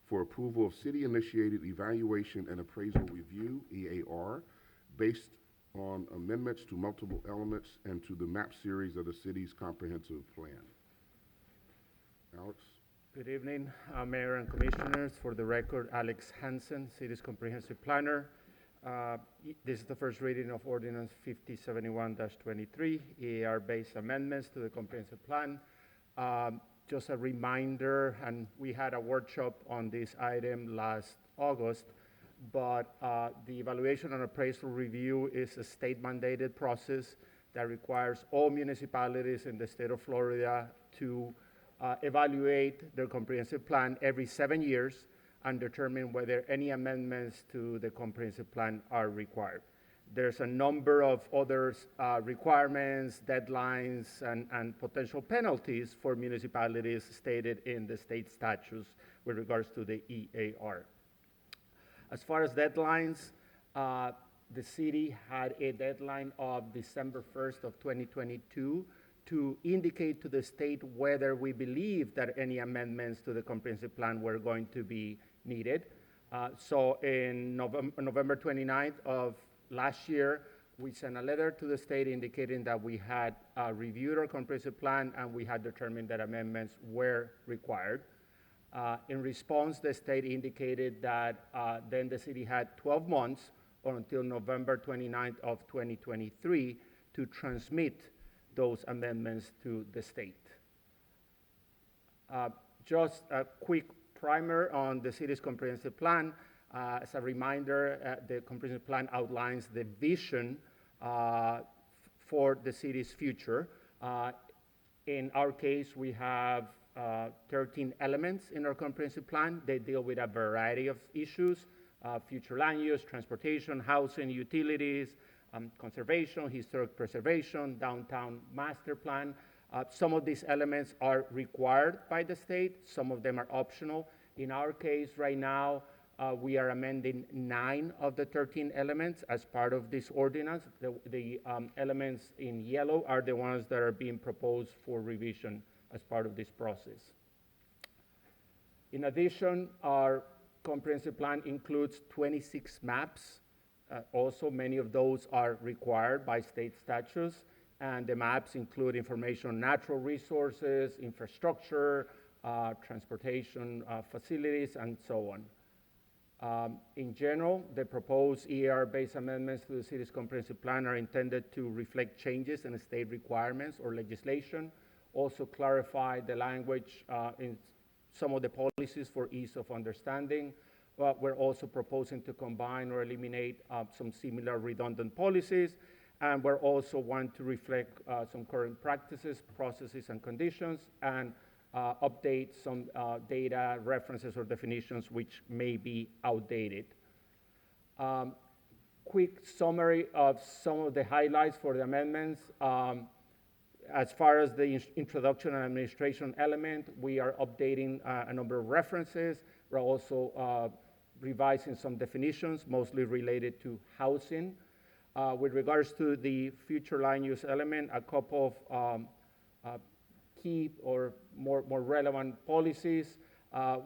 for approval of city-initiated evaluation and appraisal review, EAR, based on amendments to multiple elements and to the map series of the city's comprehensive plan. Alex? Good evening, Mayor and Commissioners. For the record, Alex Hansen, City's Comprehensive Planner. This is the first reading of Ordinance 5071-23, EAR-based amendments to the Comprehensive Plan. Just a reminder, and we had a workshop on this item last August, but the evaluation and appraisal review is a state-mandated process that requires all municipalities in the state of Florida to evaluate their comprehensive plan every 7 years and determine whether any amendments to the comprehensive plan are required. There's a number of other requirements, deadlines, and potential penalties for municipalities stated in the state statutes with regards to the EAR. As far as deadlines, the city had a deadline of December 1st of 2022 to indicate to the state whether we believe that any amendments to the comprehensive plan were going to be needed. So in November 29th of last year, we sent a letter to the state indicating that we had reviewed our comprehensive plan and we had determined that amendments were required. In response, the state indicated that then the city had 12 months or until November 29th of 2023 to transmit those amendments to the state. Just a quick primer on the city's comprehensive plan. As a reminder, the comprehensive plan outlines the vision for the city's future. In our case, we have 13 elements in our comprehensive plan. They deal with a variety of issues, future land use, transportation, housing, utilities, conservation, historic preservation, downtown master plan. Some of these elements are required by the state. Some of them are optional. In our case right now, we are amending 9 of the 13 elements as part of this ordinance. The elements in yellow are the ones that are being proposed for revision as part of this process. In addition, our comprehensive plan includes 26 maps. Also, many of those are required by state statutes, and the maps include information on natural resources, infrastructure, transportation facilities, and so on. In general, the proposed EAR-based amendments to the city's comprehensive plan are intended to reflect changes in state requirements or legislation, also clarify the language in some of the policies for ease of understanding. We're also proposing to combine or eliminate some similar redundant policies, and we're also want to reflect some current practices, processes, and conditions, and update some data, references, or definitions which may be outdated. Quick summary of some of the highlights for the amendments. As far as the introduction and administration element, we are updating a number of references. We're also revising some definitions, mostly related to housing. With regards to the future land use element, a couple of key or more relevant policies.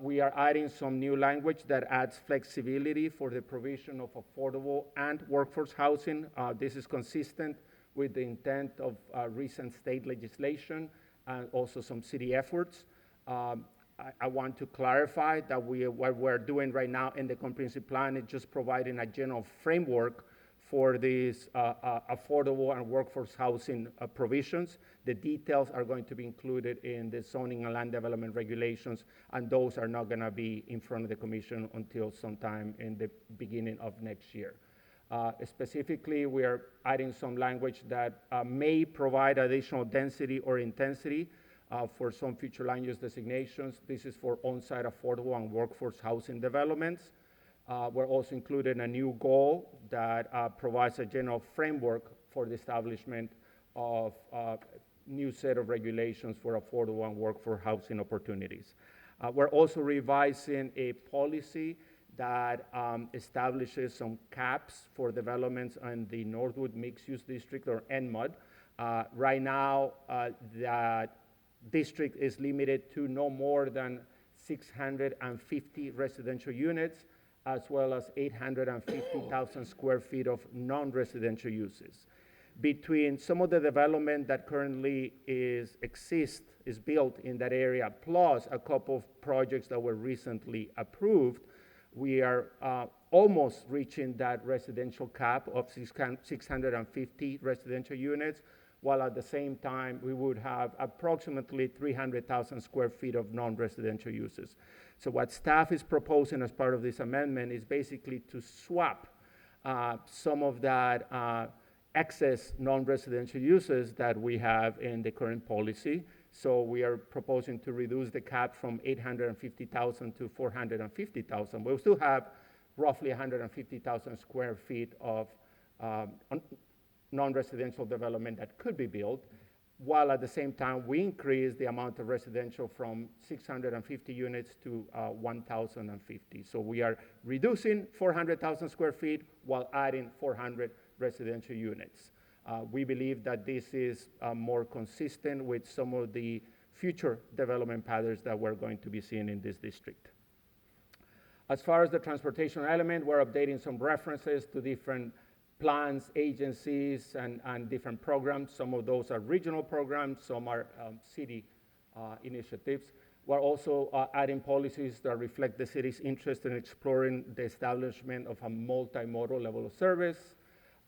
We are adding some new language that adds flexibility for the provision of affordable and workforce housing. This is consistent with the intent of recent state legislation and also some city efforts. I want to clarify that what we're doing right now in the comprehensive plan is just providing a general framework for these affordable and workforce housing provisions. The details are going to be included in the zoning and land development regulations, and those are not going to be in front of the commission until sometime in the beginning of next year. Specifically, we are adding some language that may provide additional density or intensity for some future land use designations. This is for on-site affordable and workforce housing developments. We're also including a new goal that provides a general framework for the establishment of a new set of regulations for affordable and workforce housing opportunities. We're also revising a policy that establishes some caps for developments in the Northwood Mixed-Use District, or NMUD. Right now, that district is limited to no more than 650 residential units, as well as 850,000 square feet of non-residential uses. Between some of the development that currently is built in that area, plus a couple of projects that were recently approved, we are almost reaching that residential cap of 650 residential units, while at the same time we would have approximately 300,000 square feet of non-residential uses. So what staff is proposing as part of this amendment is basically to swap some of that excess non-residential uses that we have in the current policy. So we are proposing to reduce the cap from 850,000 to 450,000. We'll still have roughly 150,000 square feet of non-residential development that could be built, while at the same time we increase the amount of residential from 650 units to 1,050. So we are reducing 400,000 square feet while adding 400 residential units. We believe that this is more consistent with some of the future development patterns that we're going to be seeing in this district. As far as the transportation element, we're updating some references to different plans, agencies, and different programs. Some of those are regional programs, some are city initiatives. We're also adding policies that reflect the city's interest in exploring the establishment of a multimodal level of service.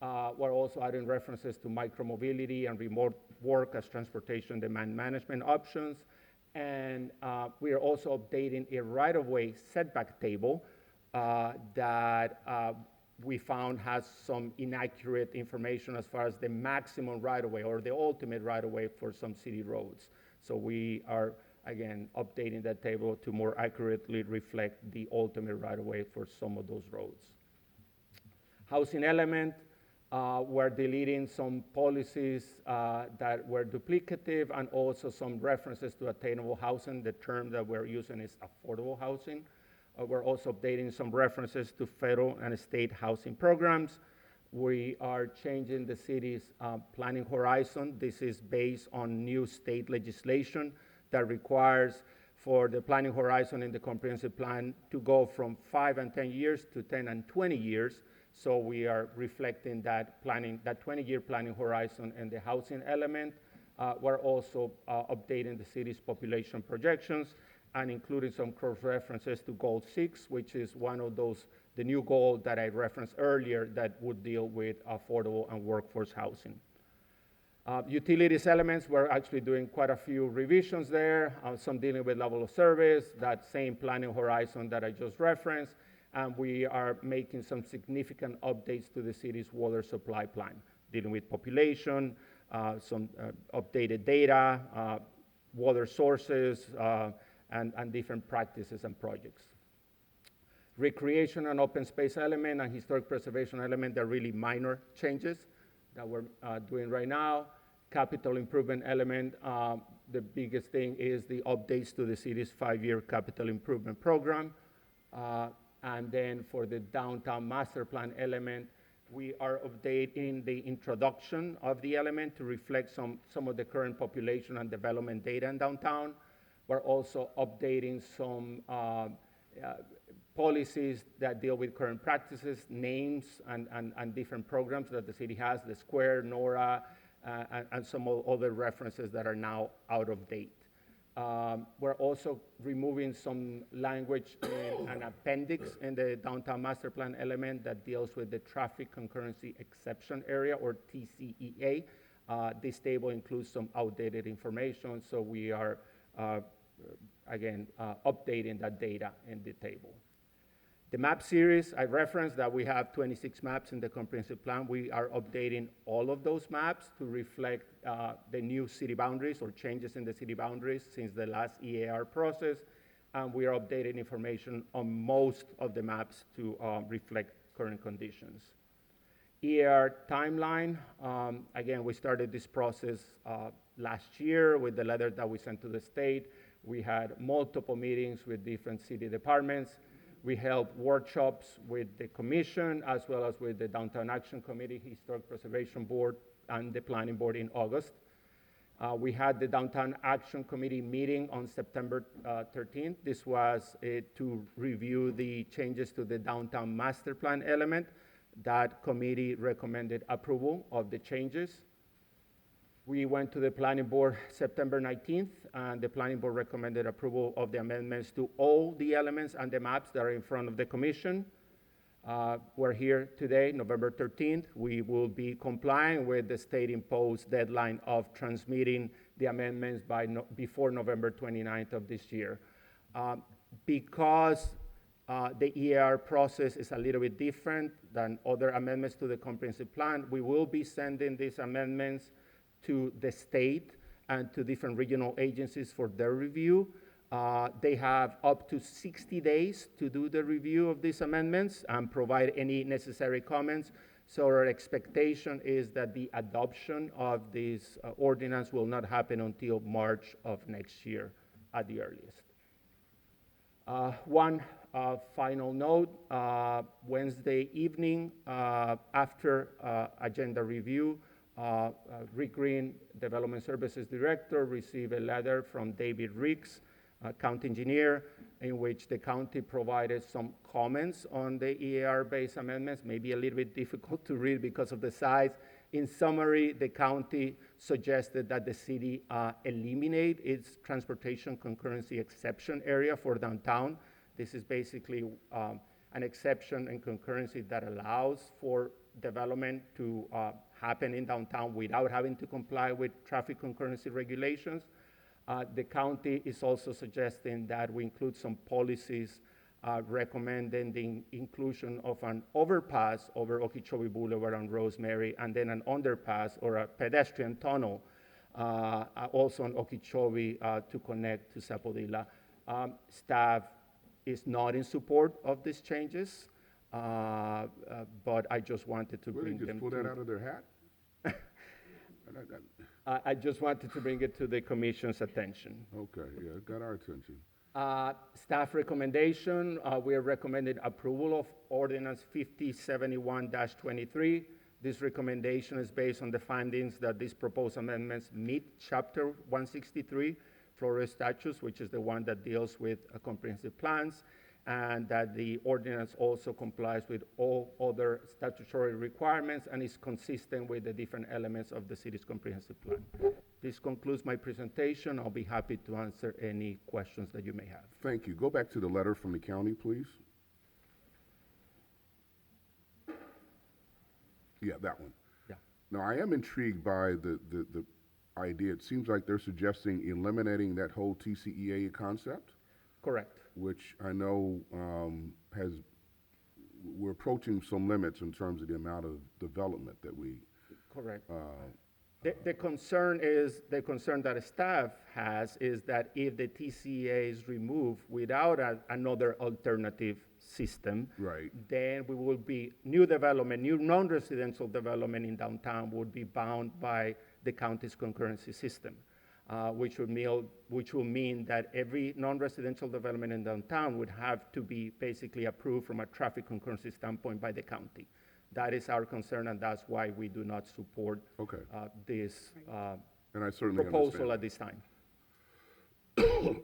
We're also adding references to micromobility and remote work as transportation demand management options. And we are also updating a right-of-way setback table that we found has some inaccurate information as far as the maximum right-of-way or the ultimate right-of-way for some city roads. So we are, again, updating that table to more accurately reflect the ultimate right-of-way for some of those roads. Housing element, we're deleting some policies that were duplicative, and also some references to attainable housing. The term that we're using is affordable housing. We're also updating some references to federal and state housing programs. We are changing the city's planning horizon. This is based on new state legislation that requires for the planning horizon in the comprehensive plan to go from 5 and 10 years to 10 and 20 years. So we are reflecting that planning, that 20-year planning horizon and the housing element. We're also updating the city's population projections and including some cross-references to Goal 6, which is one of those, the new goal that I referenced earlier that would deal with affordable and workforce housing. Utilities elements, we're actually doing quite a few revisions there, some dealing with level of service, that same planning horizon that I just referenced, and we are making some significant updates to the city's water supply plan, dealing with population, some updated data, water sources, and different practices and projects. Recreation and open space element and historic preservation element, they're really minor changes that we're doing right now. Capital improvement element, the biggest thing is the updates to the city's 5-year capital improvement program. And then for the downtown master plan element, we are updating the introduction of the element to reflect some of the current population and development data in downtown. We're also updating some policies that deal with current practices, names, and different programs that the city has, the Square, NORA, and some other references that are now out of date. We're also removing some language in an appendix in the downtown master plan element that deals with the traffic concurrency exception area, or TCEA. This table includes some outdated information, so we are, again, updating that data in the table. The map series, I referenced that we have 26 maps in the comprehensive plan. We are updating all of those maps to reflect the new city boundaries or changes in the city boundaries since the last EAR process. And we are updating information on most of the maps to reflect current conditions. EAR timeline, again, we started this process last year with the letter that we sent to the state. We had multiple meetings with different city departments. We held workshops with the commission as well as with the Downtown Action Committee, Historic Preservation Board, and the Planning Board in August. We had the Downtown Action Committee meeting on September 13th. This was to review the changes to the downtown master plan element. That committee recommended approval of the changes. We went to the Planning Board September 19th, and the Planning Board recommended approval of the amendments to all the elements and the maps that are in front of the Commission. We're here today, November 13th. We will be complying with the state-imposed deadline of transmitting the amendments before November 29th of this year. Because the EAR process is a little bit different than other amendments to the comprehensive plan, we will be sending these amendments to the state and to different regional agencies for their review. They have up to 60 days to do the review of these amendments and provide any necessary comments. So our expectation is that the adoption of this ordinance will not happen until March of next year at the earliest. One final note, Wednesday evening after agenda review, Rick Green, Development Services Director, received a letter from David Riggs, county engineer, in which the county provided some comments on the EAR-based amendments, maybe a little bit difficult to read because of the size. In summary, the county suggested that the city eliminate its transportation concurrency exception area for downtown. This is basically an exception and concurrency that allows for development to happen in downtown without having to comply with traffic concurrency regulations. The county is also suggesting that we include some policies recommending the inclusion of an overpass over Okeechobee Boulevard on Rosemary, and then an underpass or a pedestrian tunnel also on Okeechobee to connect to Sapodilla. Staff is not in support of these changes. But I just wanted to bring them. Pull that out of their hat? I just wanted to bring it to the commission's attention. Okay, yeah, it got our attention. Staff recommendation, we are recommending approval of ordinance 5071-23. This recommendation is based on the findings that these proposed amendments meet Chapter 163, Florida statutes, which is the one that deals with comprehensive plans, and that the ordinance also complies with all other statutory requirements and is consistent with the different elements of the city's comprehensive plan. This concludes my presentation. I'll be happy to answer any questions that you may have. Thank you. Go back to the letter from the county, please. Yeah, that one. Yeah. Now, I am intrigued by the idea. It seems like they're suggesting eliminating that whole TCEA concept, Correct. which I know we're approaching some limits in terms of the amount of development that we, Correct. The concern that staff has is that if the TCA is removed without another alternative system, right, then we will be, new development, new non-residential development in downtown would be bound by the county's concurrency system, which will mean that every non-residential development in downtown would have to be basically approved from a traffic concurrency standpoint by the county. That is our concern, and that's why we do not support okay. this And I certainly proposal understand. at this time.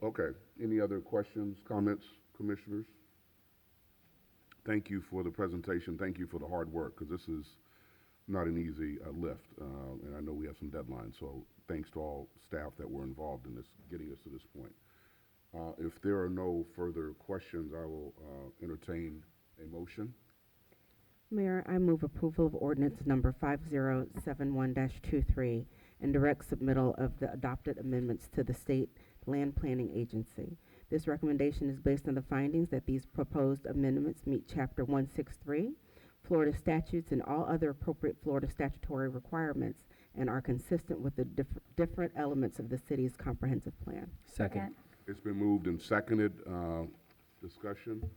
Okay. Any other questions, comments, commissioners? Thank you for the presentation. Thank you for the hard work, because this is not an easy lift, and I know we have some deadlines, so thanks to all staff that were involved in this, getting us to this point. If there are no further questions, I will entertain a motion. Mayor, I move approval of ordinance number 5071-23 and direct submittal of the adopted amendments to the State Land Planning Agency. This recommendation is based on the findings that these proposed amendments meet Chapter 163, Florida statutes, and all other appropriate Florida statutory requirements, and are consistent with the different elements of the city's comprehensive plan. Second. It's been moved and seconded. Discussion?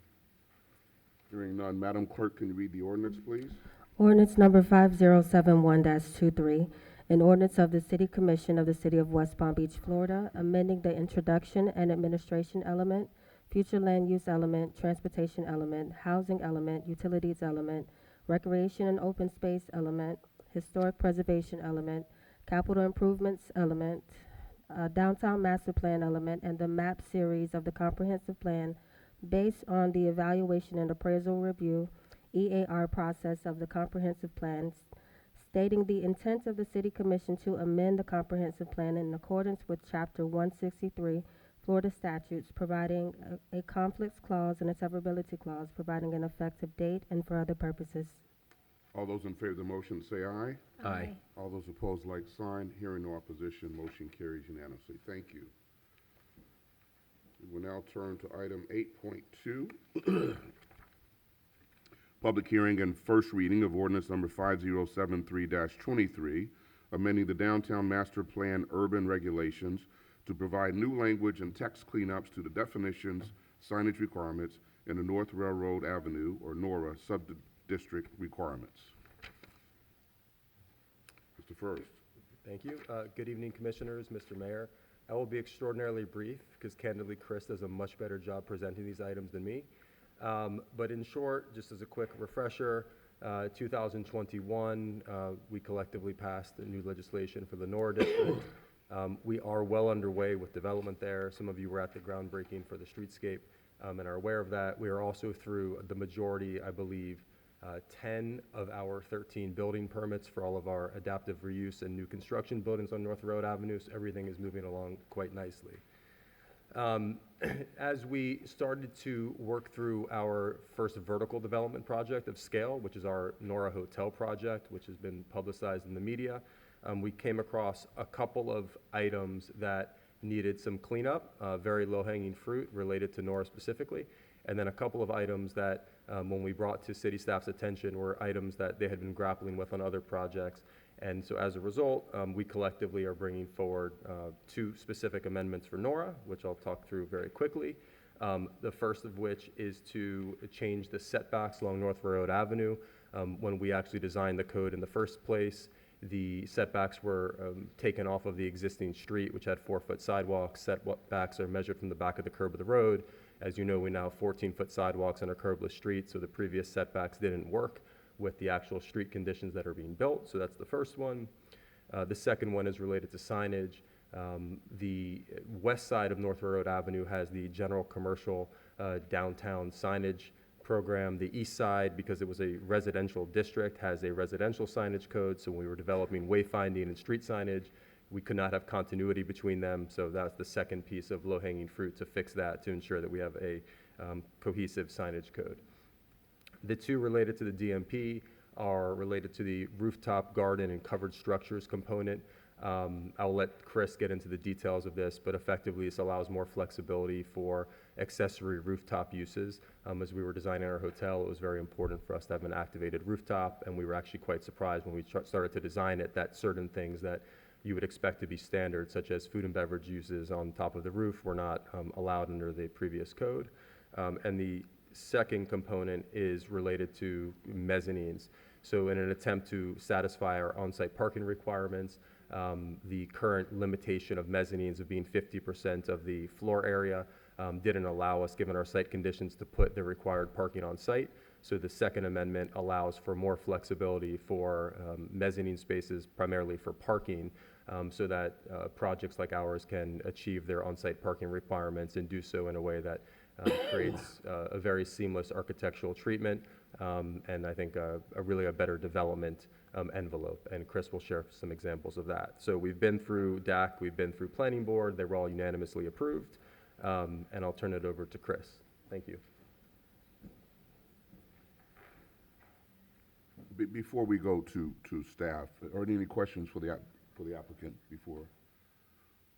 Hearing none. Madam Clerk, can you read the ordinance, please? Ordinance number 5071-23, an ordinance of the City Commission of the City of West Palm Beach, Florida, amending the introduction and administration element, future land use element, transportation element, housing element, utilities element, recreation and open space element, historic preservation element, capital improvements element, downtown master plan element, and the map series of the comprehensive plan based on the evaluation and appraisal review EAR process of the comprehensive plan, stating the intent of the City Commission to amend the comprehensive plan in accordance with Chapter 163 Florida statutes, providing a conflicts clause and a severability clause, providing an effective date, and for other purposes. All those in favor of the motion say aye. Aye. All those opposed, like sign. Hearing no opposition, motion carries unanimously. Thank you. We will now turn to item 8.2. Public hearing and first reading of ordinance number 5073-23, amending the downtown master plan urban regulations to provide new language and text cleanups to the definitions, signage requirements, in the North Railroad Avenue, or NORA, sub-district requirements. Mr. First. Thank you. Good evening, Commissioners, Mr. Mayor. I will be extraordinarily brief because candidly, Chris does a much better job presenting these items than me. But in short, just as a quick refresher, 2021, we collectively passed the new legislation for the NORA district. We are well underway with development there. Some of you were at the groundbreaking for the streetscape and are aware of that. We are also through the majority, I believe, 10 of our 13 building permits for all of our adaptive reuse and new construction buildings on North Road Avenue, so everything is moving along quite nicely. As we started to work through our first vertical development project of scale, which is our Nora Hotel project, which has been publicized in the media, we came across a couple of items that needed some cleanup, very low-hanging fruit related to Nora specifically, and then a couple of items that when we brought to city staff's attention were items that they had been grappling with on other projects. And so as a result, we collectively are bringing forward two specific amendments for NORA, which I'll talk through very quickly. The first of which is to change the setbacks along North Railroad Avenue. When we actually designed the code in the first place, the setbacks were taken off of the existing street, which had 4-foot sidewalks. Setbacks are measured from the back of the curb of the road. As you know, we now have 14-foot sidewalks on a curbless street, so the previous setbacks didn't work with the actual street conditions that are being built. So that's the first one. The second one is related to signage. The west side of North Railroad Avenue has the general commercial downtown signage program. The east side, because it was a residential district, has a residential signage code. So when we were developing wayfinding and street signage, we could not have continuity between them, so that's the second piece of low-hanging fruit to fix that, to ensure that we have a cohesive signage code. The two related to the DMP are related to the rooftop garden and covered structures component. I'll let Chris get into the details of this, but effectively this allows more flexibility for accessory rooftop uses. As we were designing our hotel, it was very important for us to have an activated rooftop, and we were actually quite surprised when we started to design it that certain things that you would expect to be standard, such as food and beverage uses on top of the roof, were not allowed under the previous code. And the second component is related to mezzanines. So in an attempt to satisfy our on-site parking requirements, the current limitation of mezzanines of being 50% of the floor area didn't allow us, given our site conditions, to put the required parking on site. So the second amendment allows for more flexibility for mezzanine spaces, primarily for parking, so that projects like ours can achieve their on-site parking requirements and do so in a way that creates a very seamless architectural treatment, and I think really a better development envelope. And Chris will share some examples of that. So we've been through DAC, we've been through Planning Board, they were all unanimously approved, and I'll turn it over to Chris. Thank you. Before we go to staff, are there any questions for the applicant before?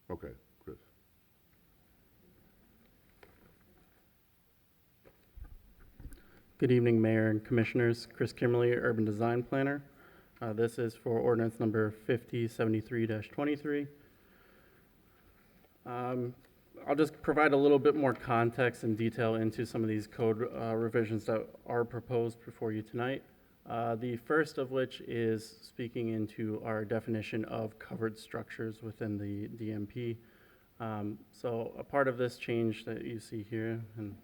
Okay, Chris. Good evening, Mayor and Commissioners. Chris Kimmerly, Urban Design Planner. This is for ordinance number 5073-23. I'll just provide a little bit more context and detail into some of these code revisions that are proposed before you tonight. The first of which is speaking into our definition of covered structures within the DMP. So a part of this change that you see here, and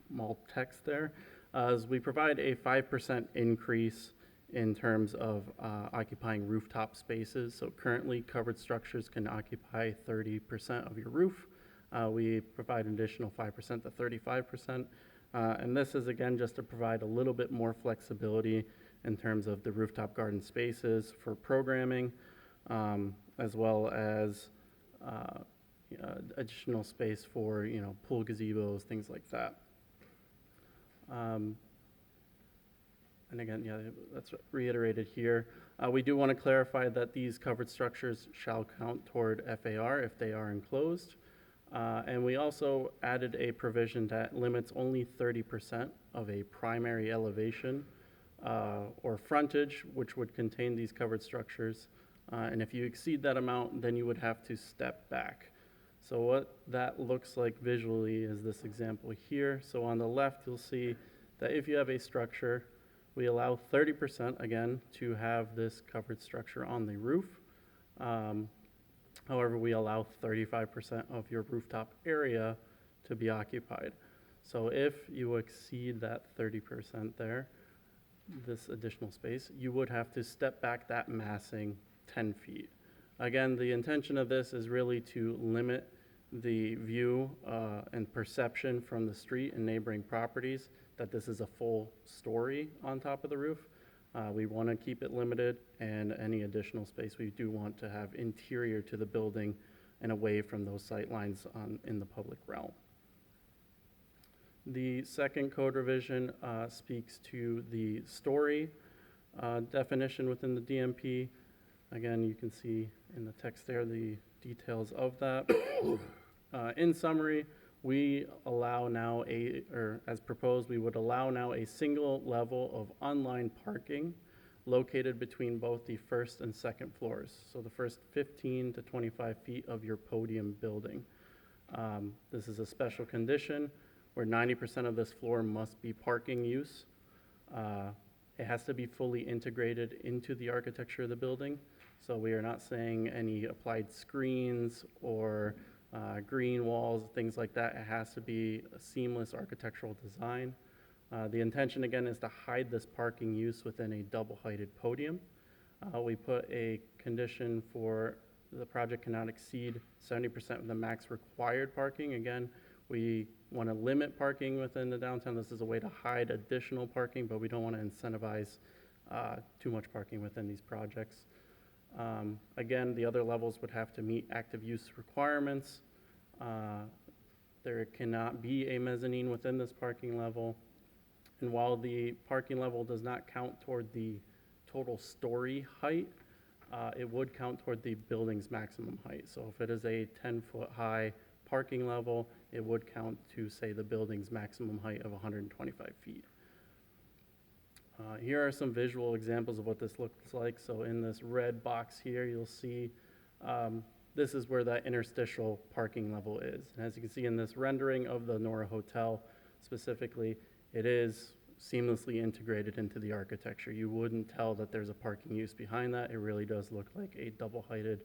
small text there, is we provide a 5% increase in terms of occupying rooftop spaces. So currently covered structures can occupy 30% of your roof. We provide an additional 5% to 35%. And this is again just to provide a little bit more flexibility in terms of the rooftop garden spaces for programming, as well as additional space for pool gazebos, things like that. And again, that's reiterated here. We do want to clarify that these covered structures shall count toward FAR if they are enclosed. And we also added a provision that limits only 30% of a primary elevation or frontage, which would contain these covered structures. And if you exceed that amount, then you would have to step back. So what that looks like visually is this example here. So on the left, you'll see that if you have a structure, we allow 30% again to have this covered structure on the roof. However, we allow 35% of your rooftop area to be occupied. So if you exceed that 30% there, this additional space, you would have to step back that massing 10 feet. Again, the intention of this is really to limit the view and perception from the street and neighboring properties that this is a full story on top of the roof. We want to keep it limited, and any additional space we do want to have interior to the building and away from those sight lines in the public realm. The second code revision speaks to the story definition within the DMP. Again, you can see in the text there the details of that. In summary, we allow now as proposed, we would allow now a single level of online parking located between both the first and second floors. So the first 15 to 25 feet of your podium building. This is a special condition where 90% of this floor must be parking use. It has to be fully integrated into the architecture of the building. So we are not saying any applied screens or green walls, things like that. It has to be a seamless architectural design. The intention, again, is to hide this parking use within a double-heighted podium. We put a condition for the project cannot exceed 70% of the max required parking. Again, we want to limit parking within the downtown. This is a way to hide additional parking, but we don't want to incentivize too much parking within these projects. Again, the other levels would have to meet active use requirements. There cannot be a mezzanine within this parking level. And while the parking level does not count toward the total story height, it would count toward the building's maximum height. So if it is a 10-foot high parking level, it would count to, say, the building's maximum height of 125 feet. Here are some visual examples of what this looks like. So in this red box here, you'll see this is where that interstitial parking level is. And as you can see in this rendering of the Nora Hotel specifically, it is seamlessly integrated into the architecture. You wouldn't tell that there's a parking use behind that. It really does look like a double-heighted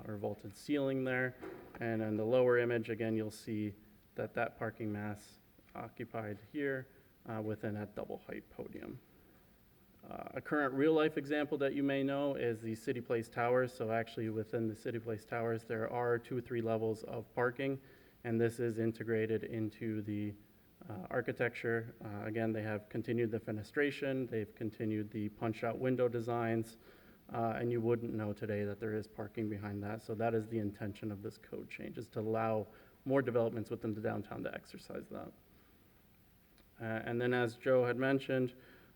or vaulted ceiling there. And in the lower image, again, you'll see that that parking mass occupied here within that double-height podium. A current real-life example that you may know is the City Place Towers. So actually within the City Place Towers, there are 2 or 3 levels of parking, and this is integrated into the architecture. Again, they have continued the fenestration, they've continued the punch-out window designs, and you wouldn't know today that there is parking behind that. So that is the intention of this code change, is to allow more developments within the downtown to exercise that. And then as Joe had mentioned,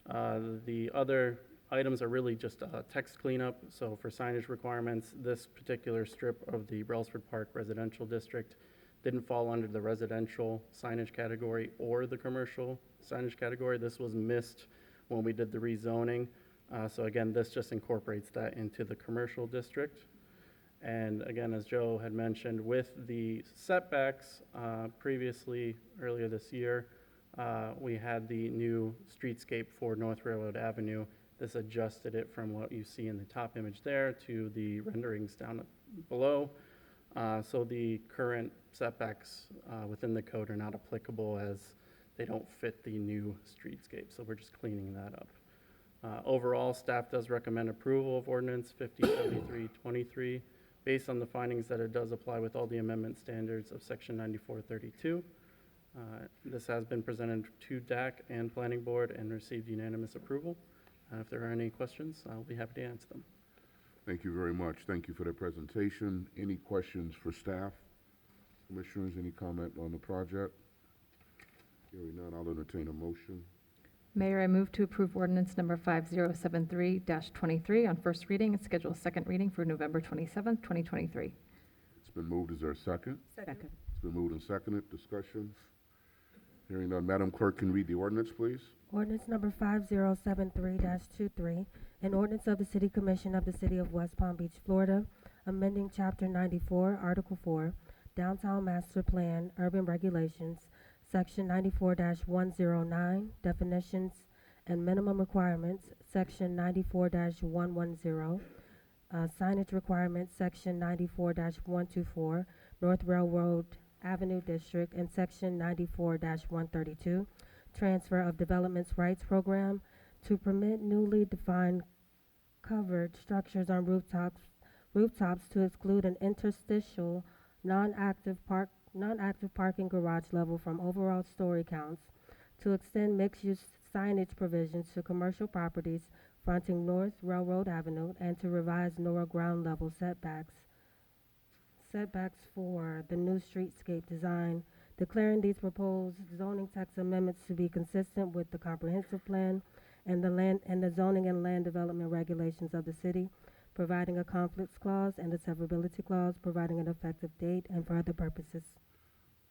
the other items are really just text cleanup. So for signage requirements, this particular strip of the Brailsford Park Residential District didn't fall under the residential signage category or the commercial signage category. This was missed when we did the rezoning. So again, this just incorporates that into the commercial district. And again, as Joe had mentioned, with the setbacks previously, earlier this year, we had the new streetscape for North Railroad Avenue. This adjusted it from what you see in the top image there to the renderings down below. So the current setbacks within the code are not applicable as they don't fit the new streetscape. So we're just cleaning that up. Overall, staff does recommend approval of ordinance 5073-23 based on the findings that it does apply with all the amendment standards of section 9432. This has been presented to DAC and Planning Board and received unanimous approval. If there are any questions, I'll be happy to answer them. Thank you very much. Thank you for the presentation. Any questions for staff? Commissioners, any comment on the project? Hearing none, I'll entertain a motion. Mayor, I move to approve ordinance number 5073-23 on first reading and schedule a second reading for November 27th, 2023. It's been moved. Is there a second? Second. It's been moved and seconded. Discussion? Hearing none, Madam Clerk, can you read the ordinance, please? Ordinance number 5073-23, an ordinance of the City Commission of the City of West Palm Beach, Florida, amending Chapter 94, Article 4, Downtown Master Plan, Urban Regulations, Section 94-109, Definitions and Minimum Requirements, Section 94-110, Signage Requirements, Section 94-124, North Railroad Avenue District, and Section 94-132, Transfer of Development's Rights Program to permit newly defined covered structures on rooftops to exclude an interstitial non-active parking garage level from overall story counts, to extend mixed-use signage provisions to commercial properties fronting North Railroad Avenue, and to revise Nora ground level setbacks for the new streetscape design, declaring these proposed zoning text amendments to be consistent with the comprehensive plan and the zoning and land development regulations of the city, providing a conflicts clause and a severability clause, providing an effective date, and for other purposes.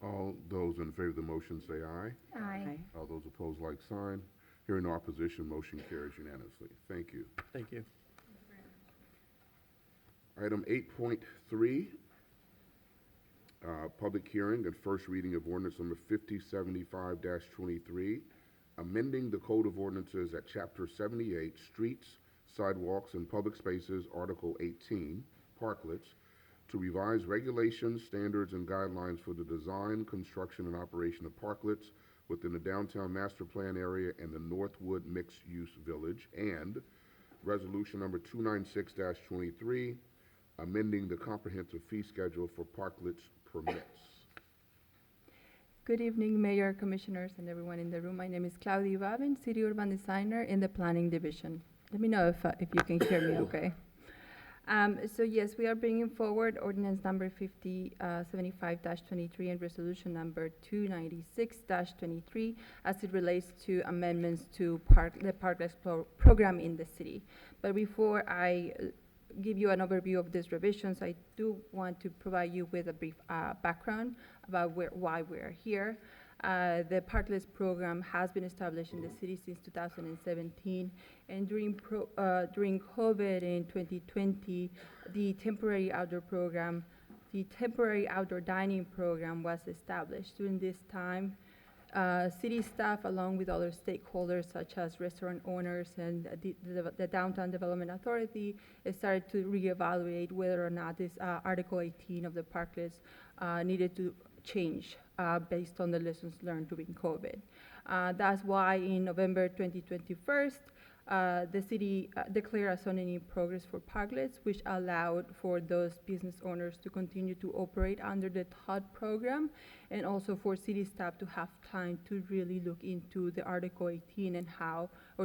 All those in favor of the motion say aye. Aye. All those opposed, like sign. Hearing no opposition, motion carries unanimously. Thank you. Thank you. Item 8.3, public hearing and first reading of ordinance number 5075-23, amending the Code of Ordinances at Chapter 78, Streets, Sidewalks, and Public Spaces, Article 18, Parklets, to revise regulations, standards, and guidelines for the design, construction, and operation of parklets within the downtown master plan area and the Northwood Mixed-Use Village, and resolution number 296-23, amending the comprehensive fee schedule for parklets permits. Good evening, Mayor, Commissioners, and everyone in the room. My name is Claudia Babin, City Urban Designer in the Planning Division. Let me know if you can hear me okay. So yes, we are bringing forward ordinance number 5075-23 and resolution number 296-23 as it relates to amendments to the Parklets program in the city. But before I give you an overview of these revisions, I do want to provide you with a brief background about why we're here. The Parklets program has been established in the city since 2017, and during COVID in 2020, the temporary outdoor dining program was established. During this time, city staff, along with other stakeholders such as restaurant owners and the Downtown Development Authority, started to reevaluate whether or not this Article 18 of the Parklets needed to change based on the lessons learned during COVID. That's why in November 2021, the city declared a zoning in progress for parklets, which allowed for those business owners to continue to operate under the TOD program, and also for city staff to have time to really look into the Article 18 and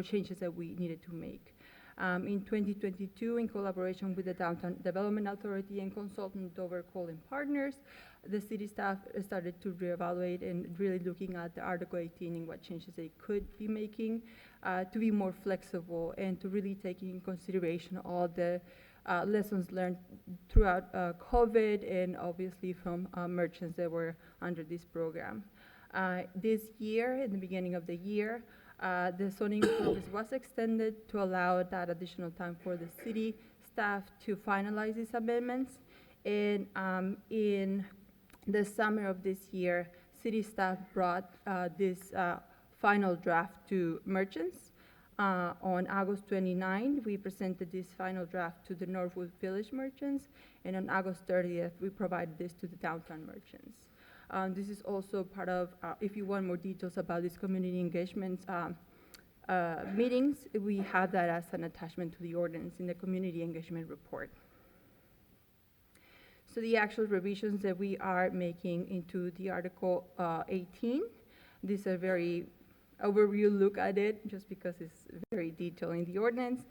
changes that we needed to make. In 2022, in collaboration with the Downtown Development Authority and consultant Dover Cole & Partners, the city staff started to reevaluate and really looking at the Article 18 and what changes they could be making to be more flexible and to really take in consideration all the lessons learned throughout COVID and obviously from merchants that were under this program. This year, in the beginning of the year, the zoning progress was extended to allow that additional time for the city staff to finalize these amendments. And in the summer of this year, city staff brought this final draft to merchants. On August 29, we presented this final draft to the Northwood Village merchants, and on August 30th, we provided this to the downtown merchants. This is also part of, if you want more details about these community engagement meetings, we have that as an attachment to the ordinance in the community engagement report. So the actual revisions that we are making into the Article 18, these are very overview look at it just because it's very detailed in the ordinance.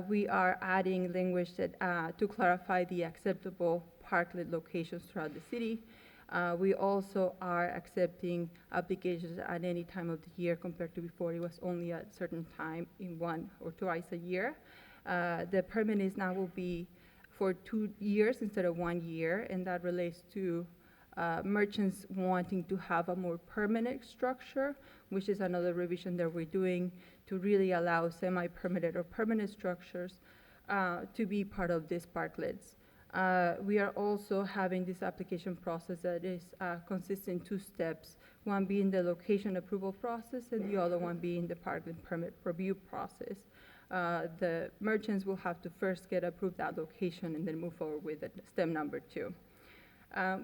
We are adding language that to clarify the acceptable parklet locations throughout the city. We also are accepting applications at any time of the year compared to before. It was only at a certain time in 1 or twice a year. The permit is now will be for 2 years instead of 1 year, and that relates to merchants wanting to have a more permanent structure, which is another revision that we're doing to really allow semi-permanent or permanent structures to be part of these parklets. We are also having this application process that is consists in 2 steps, one being the location approval process and the other one being the parklet permit review process. The merchants will have to first get approved that location and then move forward with step number 2.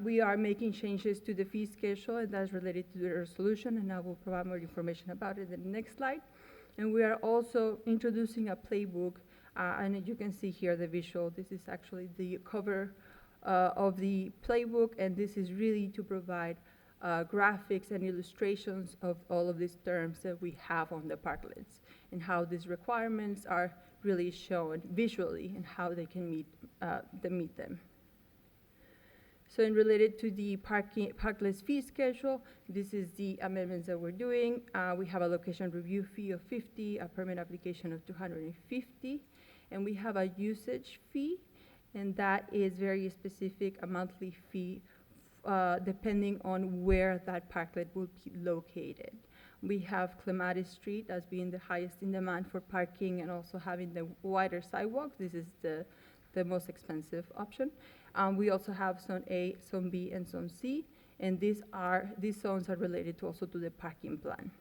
We are making changes to the fee schedule, and that's related to the resolution, and I will provide more information about it in the next slide. And we are also introducing a playbook, and you can see here the visual. This is actually the cover of the playbook, and this is really to provide graphics and illustrations of all of these terms that we have on the parklets and how these requirements are really shown visually and how they can meet them. So in related to the parklets fee schedule, this is the amendments that we're doing. We have a location review fee of $50, a permit application of $250, and we have a usage fee, and that is very specific, a monthly fee depending on where that parklet will be located. We have Clematis Street as being the highest in demand for parking and also having the wider sidewalks. This is the most expensive option. We also have Zone A, Zone B, and Zone C, and these zones are related also to the parking plan.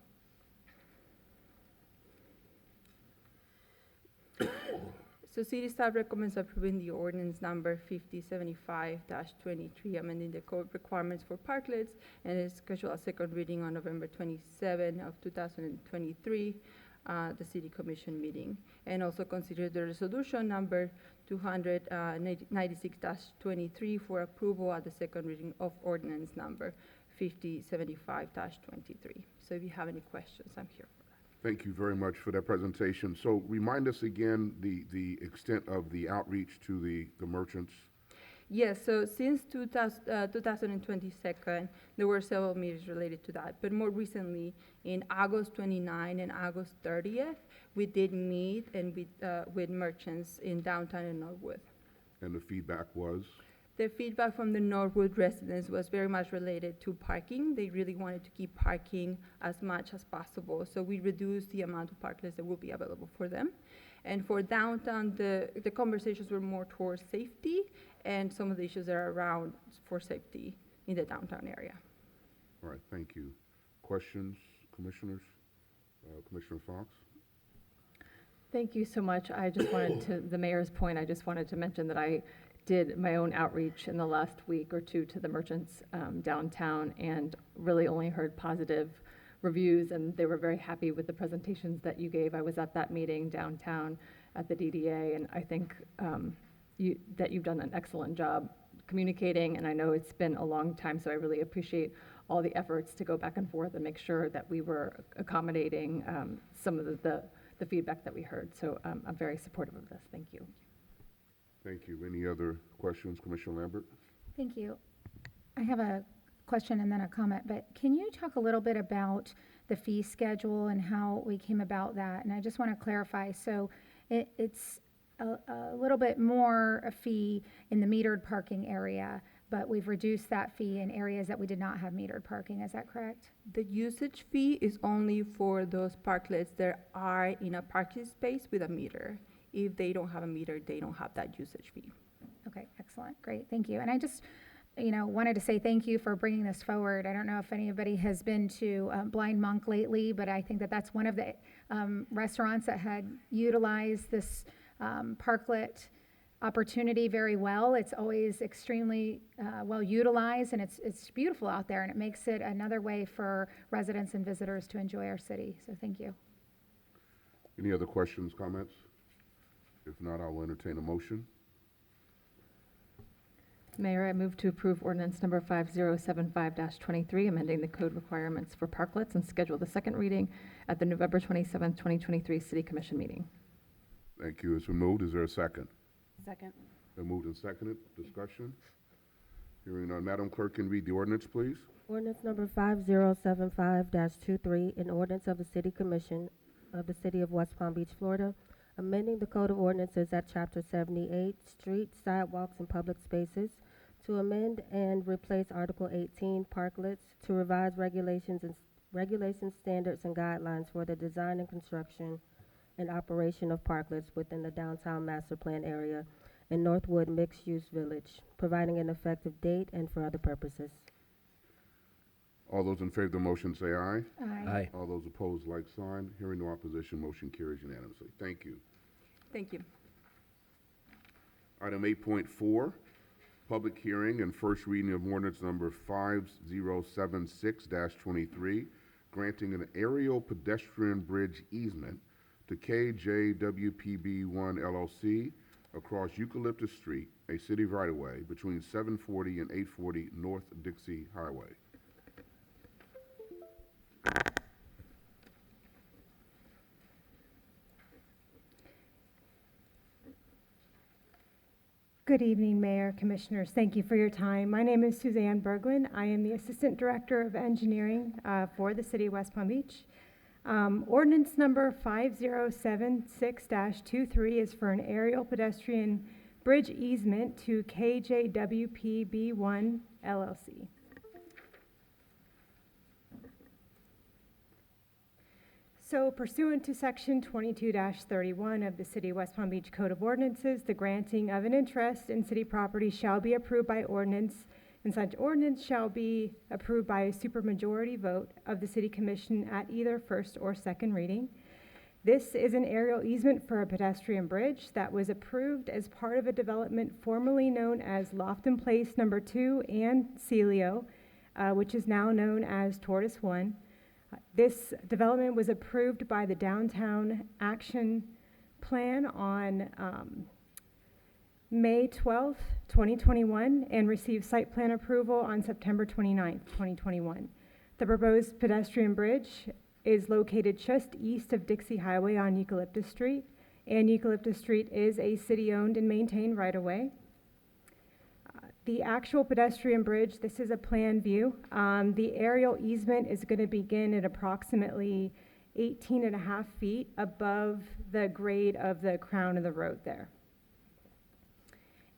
So city staff recommends approving the ordinance number 5075-23, amending the code requirements for parklets, and is scheduled a second reading on November 27 of 2023, the city commission meeting. And also consider the resolution number 296-23 for approval at the second reading of ordinance number 5075-23. So if you have any questions, I'm here for that. Thank you very much for that presentation. So remind us again the extent of the outreach to the merchants. Yes, so since 2022, there were several meetings related to that. But more recently, in August 29 and August 30th, we did meet and with merchants in downtown and Norwood. And the feedback was? The feedback from the Norwood residents was very much related to parking. They really wanted to keep parking as much as possible. So we reduced the amount of parklets that will be available for them. And for downtown, the conversations were more towards safety and some of the issues that are around for safety in the downtown area. All right, thank you. Questions, commissioners? Commissioner Fox? Thank you so much. I just wanted to, the mayor's point, I just wanted to mention that I did my own outreach in the last week or two to the merchants downtown and really only heard positive reviews, and they were very happy with the presentations that you gave. I was at that meeting downtown at the DDA, and I think that you've done an excellent job communicating, and I know it's been a long time, so I really appreciate all the efforts to go back and forth and make sure that we were accommodating some of the feedback that we heard. So I'm very supportive of this. Thank you. Thank you. Any other questions, Commissioner Lambert? Thank you. I have a question and then a comment, but can you talk a little bit about the fee schedule and how we came about that? And I just want to clarify. So it's a little bit more a fee in the metered parking area, but we've reduced that fee in areas that we did not have metered parking. Is that correct? The usage fee is only for those parklets that are in a parking space with a meter. If they don't have a meter, they don't have that usage fee. Okay, excellent. Great. Thank you. And I just, wanted to say thank you for bringing this forward. I don't know if anybody has been to Blind Monk lately, but I think that that's one of the restaurants that had utilized this parklet opportunity very well. It's always extremely well utilized, and it's beautiful out there, and it makes it another way for residents and visitors to enjoy our city. So thank you. Any other questions, comments? If not, I'll entertain a motion. Mayor, I move to approve ordinance number 5075-23, amending the code requirements for parklets, and schedule the second reading at the November 27th, 2023 City Commission meeting. Thank you. It's been moved. Is there a second? Second. Been moved and seconded. Discussion? Hearing none. Madam Clerk, can you read the ordinance, please? Ordinance number 5075-23, an ordinance of the City Commission of the City of West Palm Beach, Florida, amending the Code of Ordinances at Chapter 78, Streets, Sidewalks, and Public Spaces, to amend and replace Article 18, Parklets, to revise regulations, standards, and guidelines for the design and construction and operation of parklets within the downtown master plan area in Northwood Mixed-Use Village, providing an effective date and for other purposes. All those in favor of the motion say aye. Aye. Aye. All those opposed, like sign. Hearing no opposition, motion carries unanimously. Thank you. Thank you. Item 8.4, public hearing and first reading of ordinance number 5076-23, granting an aerial pedestrian bridge easement to KJWPB1 LLC across Eucalyptus Street, a city right-of-way between 740 and 840 North Dixie Highway. Good evening, Mayor, Commissioners. Thank you for your time. My name is Suzanne Berglund. I am the Assistant Director of Engineering for the City of West Palm Beach. Ordinance number 5076-23 is for an aerial pedestrian bridge easement to KJWPB1 LLC. So pursuant to Section 22-31 of the City of West Palm Beach Code of Ordinances, the granting of an interest in city property shall be approved by ordinance, and such ordinance shall be approved by a supermajority vote of the City Commission at either first or second reading. This is an aerial easement for a pedestrian bridge that was approved as part of a development formerly known as Lofton Place Number 2 and Celio, which is now known as Tortoise 1. This development was approved by the Downtown Action Plan on May 12th, 2021, and received site plan approval on September 29th, 2021. The proposed pedestrian bridge is located just east of Dixie Highway on Eucalyptus Street, and Eucalyptus Street is a city-owned and maintained right-of-way. The actual pedestrian bridge, this is a plan view. The aerial easement is going to begin at approximately 18.5 feet above the grade of the crown of the road there.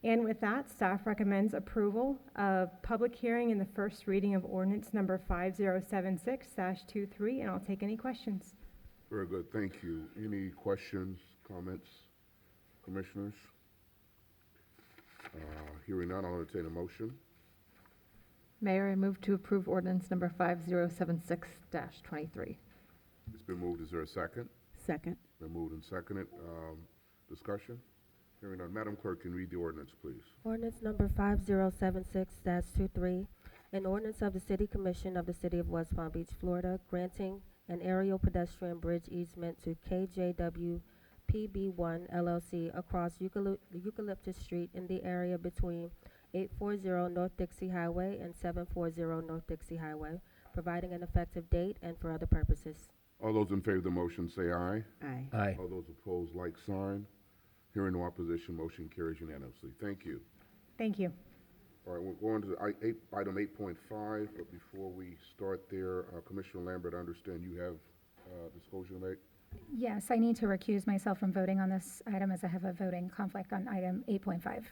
And with that, staff recommends approval of public hearing in the first reading of ordinance number 5076-23, and I'll take any questions. Very good, thank you. Any questions, comments, commissioners? Hearing none, I'll entertain a motion. Mayor, I move to approve ordinance number 5076-23. It's been moved. Is there a second? Second. Been moved and seconded. Discussion? Hearing none. Madam Clerk, can you read the ordinance, please? Ordinance number 5076-23, an ordinance of the City Commission of the City of West Palm Beach, Florida, granting an aerial pedestrian bridge easement to WPB-1 LLC across Eucalyptus Street in the area between 840 North Dixie Highway and 740 North Dixie Highway, providing an effective date and for other purposes. All those in favor of the motion say aye. Aye. Aye. All those opposed, like sign. Hearing no opposition, motion carries unanimously. Thank you. Thank you. All right, we're going to item 8.5, but before we start there, Commissioner Lambert, I understand you have disclosure to make? Yes, I need to recuse myself from voting on this item as I have a voting conflict on item 8.5.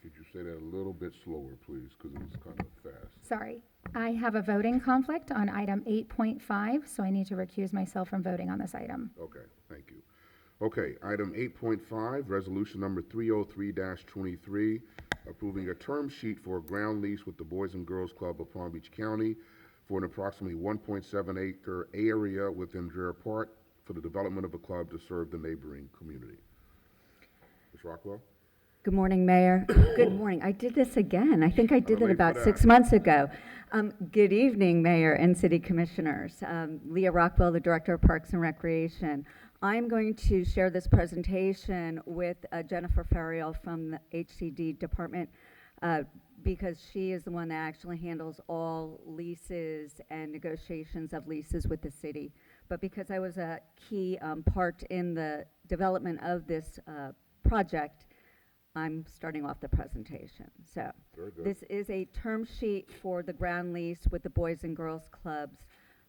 Could you say that a little bit slower, please, because it was kind of fast. Sorry. I have a voting conflict on item 8.5, so I need to recuse myself from voting on this item. Okay, thank you. Okay, item 8.5, resolution number 303-23, approving a term sheet for a ground lease with the Boys and Girls Club of Palm Beach County for an approximately 1.7 acre area within Dreher Park for the development of a club to serve the neighboring community. Ms. Rockwell? Good morning, Mayor. Good morning. I did this again. I think I did it late about for 6 that. months ago. Good evening, Mayor and City Commissioners. Leah Rockwell, the Director of Parks and Recreation. I'm going to share this presentation with Jennifer Ferriel from the HCD Department because she is the one that actually handles all leases and negotiations of leases with the city. But because I was a key part in the development of this project, I'm starting off the presentation. So this is a term sheet for the ground lease with the Boys and Girls Clubs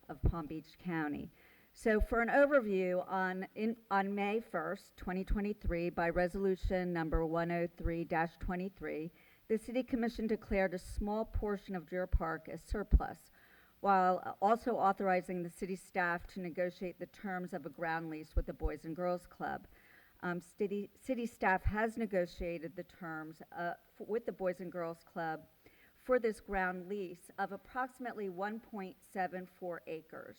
of Palm Beach County. So for an overview, on May 1st, 2023, by resolution number 103-23, the City Commission declared a small portion of Dreher Park as surplus, while also authorizing the city staff to negotiate the terms of a ground lease with the Boys and Girls Club. City staff has negotiated the terms with the Boys and Girls Club for this ground lease of approximately 1.74 acres.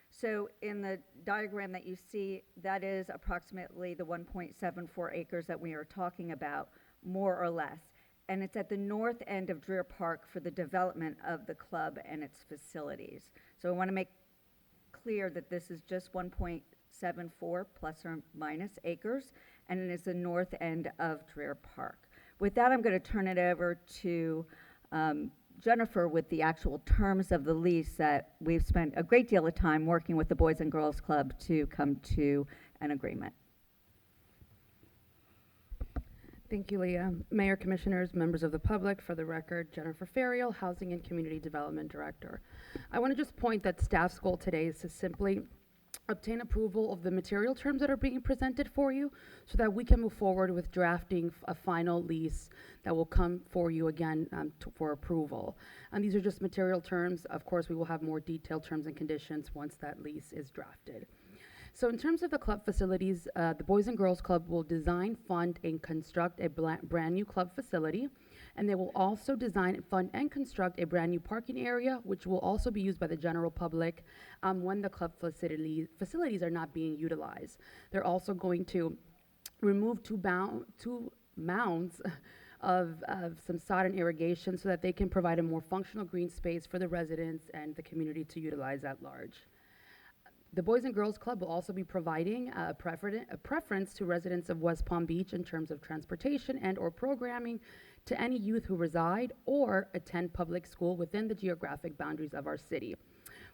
So in the diagram that you see, that is approximately the 1.74 acres that we are talking about, more or less. And it's at the north end of Dreher Park for the development of the club and its facilities. So I want to make clear that this is just 1.74 plus or minus acres, and it is the north end of Dreher Park. With that, I'm going to turn it over to Jennifer with the actual terms of the lease that we've spent a great deal of time working with the Boys and Girls Club to come to an agreement. Thank you, Leah. Mayor, Commissioners, members of the public, for the record, Jennifer Ferriel, Housing and Community Development Director. I want to just point that staff's goal today is to simply obtain approval of the material terms that are being presented for you so that we can move forward with drafting a final lease that will come for you again for approval. And these are just material terms. Of course, we will have more detailed terms and conditions once that lease is drafted. So in terms of the club facilities, the Boys and Girls Club will design, fund, and construct a brand new club facility. And they will also design, fund, and construct a brand new parking area, which will also be used by the general public when the club facilities are not being utilized. They're also going to remove two mounds of some sod and irrigation so that they can provide a more functional green space for the residents and the community to utilize at large. The Boys and Girls Club will also be providing a preference to residents of West Palm Beach in terms of transportation and or programming to any youth who reside or attend public school within the geographic boundaries of our city.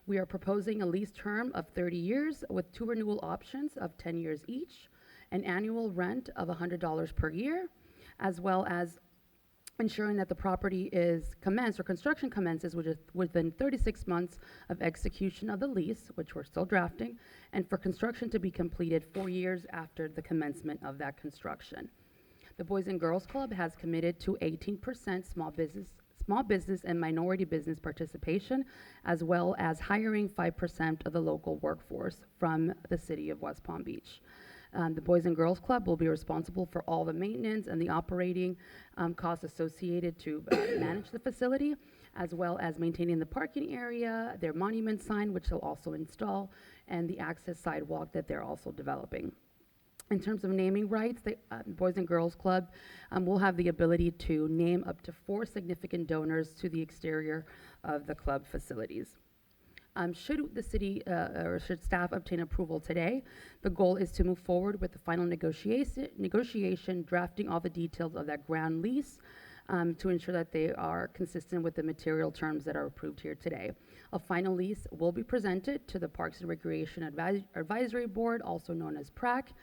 We are proposing a lease term of 30 years with 2 renewal options of 10 years each, an annual rent of $100 per year, as well as ensuring that the property is commenced or construction commences within 36 months of execution of the lease, which we're still drafting, and for construction to be completed 4 years after the commencement of that construction. The Boys and Girls Club has committed to 18% small business and minority business participation, as well as hiring 5% of the local workforce from the city of West Palm Beach. The Boys and Girls Club will be responsible for all the maintenance and the operating costs associated to manage the facility, as well as maintaining the parking area, their monument sign, which they'll also install, and the access sidewalk that they're also developing. In terms of naming rights, the Boys and Girls Club will have the ability to name up to 4 significant donors to the exterior of the club facilities. Should the city or should staff obtain approval today, the goal is to move forward with the final negotiation, drafting all the details of that ground lease to ensure that they are consistent with the material terms that are approved here today. A final lease will be presented to the Parks and Recreation Advisory Board, also known as PRAC,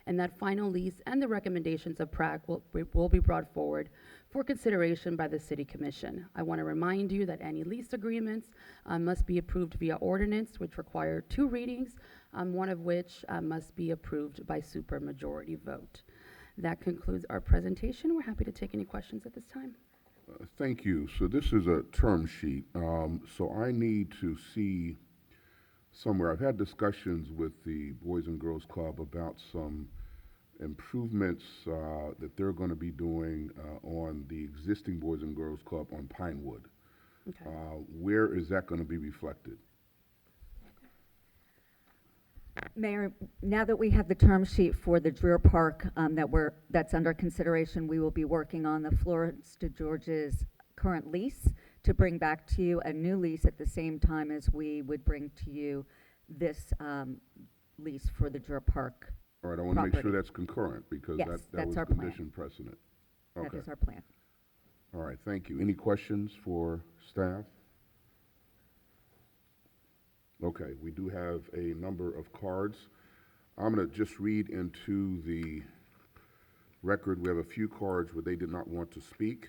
and that final lease and the recommendations of PRAC will be brought forward for consideration by the City Commission. I want to remind you that any lease agreements must be approved via ordinance, which require 2 readings, one of which must be approved by supermajority vote. That concludes our presentation. We're happy to take any questions at this time. Thank you. So this is a term sheet. So I need to see somewhere, I've had discussions with the Boys and Girls Club about some improvements that they're going to be doing on the existing Boys and Girls Club on Pinewood. Okay. Where is that going to be reflected? Mayor, now that we have the term sheet for the Dreer Park that's under consideration, we will be working on the Florence to George's current lease to bring back to you a new lease at the same time as we would bring to you this lease for the Dreer Park. All right, I want to make sure that's concurrent because Yes, that that's was our plan. condition precedent. That Okay. is our plan. All right, thank you. Any questions for staff? Okay, we do have a number of cards. I'm going to just read into the record. We have a few cards where they did not want to speak.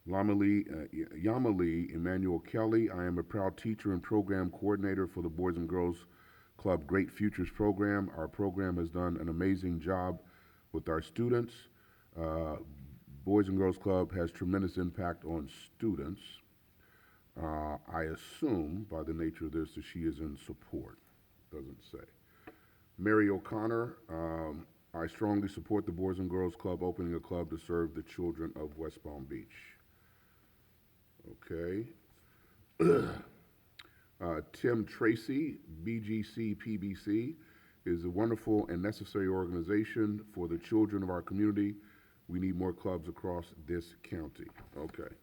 Yamali Emmanuel Kelly, I am a proud teacher and program coordinator for the Boys and Girls Club Great Futures program. Our program has done an amazing job with our students. Boys and Girls Club has tremendous impact on students. I assume by the nature of this that she is in support. Doesn't say. Mary O'Connor, I strongly support the Boys and Girls Club opening a club to serve the children of West Palm Beach. Okay. Tim Tracy, BGC PBC, is a wonderful and necessary organization for the children of our community. We need more clubs across this county. Okay.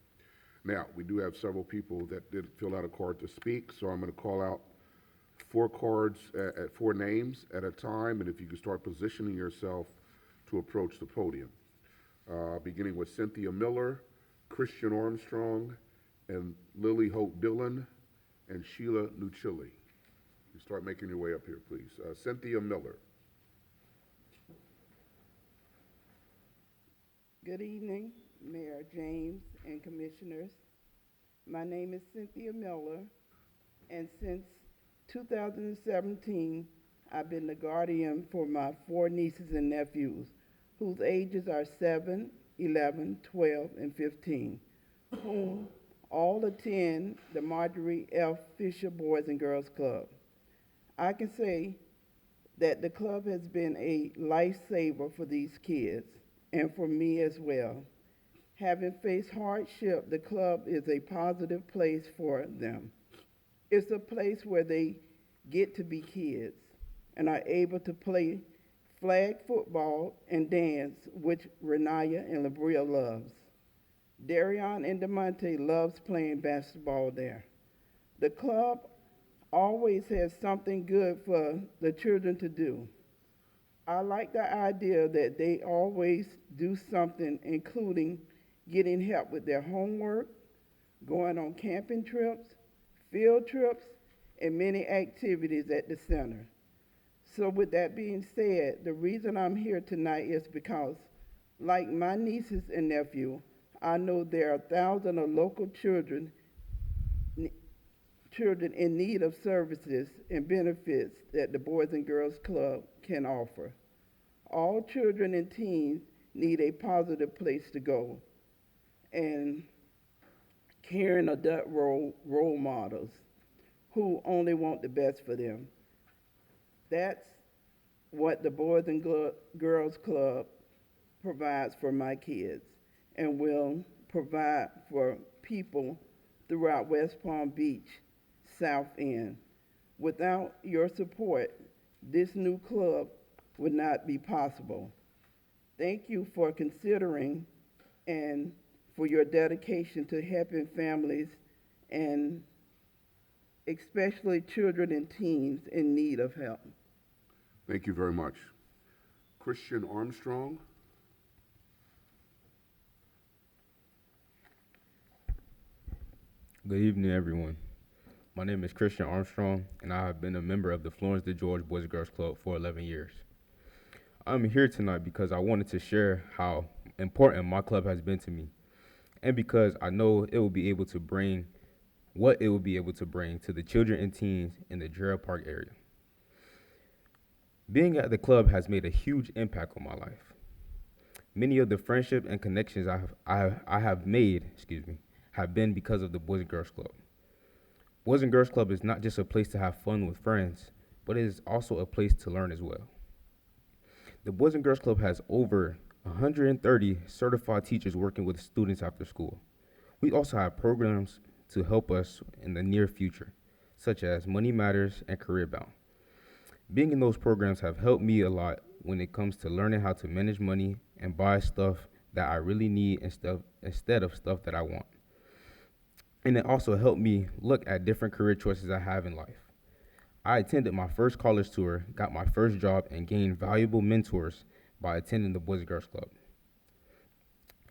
Now, we do have several people that did fill out a card to speak, so I'm going to call out 4 cards at 4 names at a time, and if you could start positioning yourself to approach the podium. Beginning with Cynthia Miller, Christian Armstrong, and Lily Hope Dillon, and Sheila Nuchili. You start making your way up here, please. Cynthia Miller. Good evening, Mayor James and Commissioners. My name is Cynthia Miller, and since 2017, I've been the guardian for my 4 nieces and nephews, whose ages are 7, 11, 12, and 15, whom all attend the Marjorie F. Fisher Boys and Girls Club. I can say that the club has been a lifesaver for these kids and for me as well. Having faced hardship, the club is a positive place for them. It's a place where they get to be kids and are able to play flag football and dance, which Renaya and Labria loves. Darion and DeMonte loves playing basketball there. The club always has something good for the children to do. I like the idea that they always do something, including getting help with their homework, going on camping trips, field trips, and many activities at the center. So with that being said, the reason I'm here tonight is because, like my nieces and nephew, I know there are thousands of local children in need of services and benefits that the Boys and Girls Club can offer. All children and teens need a positive place to go and caring adult role models who only want the best for them. That's what the Boys and Girls Club provides for my kids and will provide for people throughout West Palm Beach, South End. Without your support, this new club would not be possible. Thank you for considering and for your dedication to helping families and especially children and teens in need of help. Thank you very much. Christian Armstrong. Good evening, everyone. My name is Christian Armstrong, and I have been a member of the Florence DeGeorge Boys and Girls Club for 11 years. I'm here tonight because I wanted to share how important my club has been to me, and because I know it will be able to bring what it will be able to bring to the children and teens in the Gerald Park area. Being at the club has made a huge impact on my life. Many of the friendships and connections I have made, have been because of the Boys and Girls Club. Boys and Girls Club is not just a place to have fun with friends, but it is also a place to learn as well. The Boys and Girls Club has over 130 certified teachers working with students after school. We also have programs to help us in the near future, such as Money Matters and Career Bound. Being in those programs have helped me a lot when it comes to learning how to manage money and buy stuff that I really need instead of stuff that I want. And it also helped me look at different career choices I have in life. I attended my first college tour, got my first job, and gained valuable mentors by attending the Boys and Girls Club.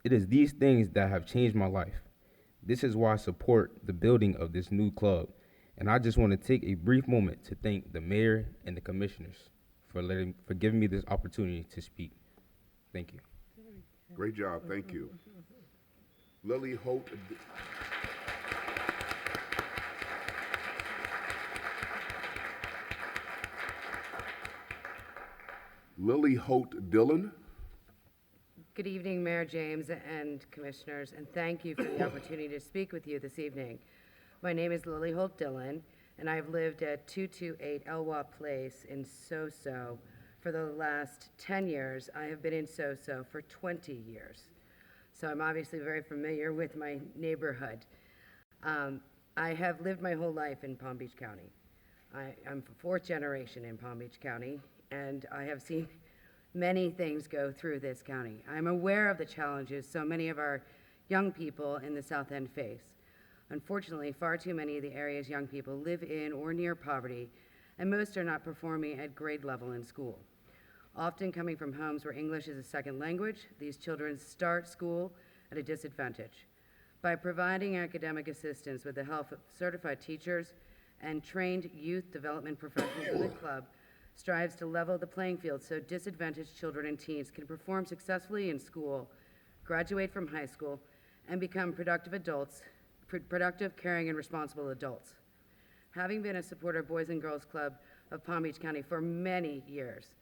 It is these things that have changed my life. This is why I support the building of this new club, and I just want to take a brief moment to thank the mayor and the commissioners for giving me this opportunity to speak. Thank you. Great job, thank you. Lily Holt. Lily Holt Dillon. Good evening, Mayor James and Commissioners, and thank you for the opportunity to speak with you this evening. My name is Lily Holt Dillon, and I have lived at 228 Elwha Place in Soso for the last 10 years. I have been in Soso for 20 years, so I'm obviously very familiar with my neighborhood. I have lived my whole life in Palm Beach County. I'm fourth generation in Palm Beach County, and I have seen many things go through this county. I'm aware of the challenges so many of our young people in the South End face. Unfortunately, far too many of the area's young people live in or near poverty, and most are not performing at grade level in school. Often coming from homes where English is a second language, these children start school at a disadvantage. By providing academic assistance with the help of certified teachers and trained youth development professionals in the club, strives to level the playing field so disadvantaged children and teens can perform successfully in school, graduate from high school, and become productive adults, productive, caring, and responsible adults. Having been a supporter of Boys and Girls Club of Palm Beach County for many years,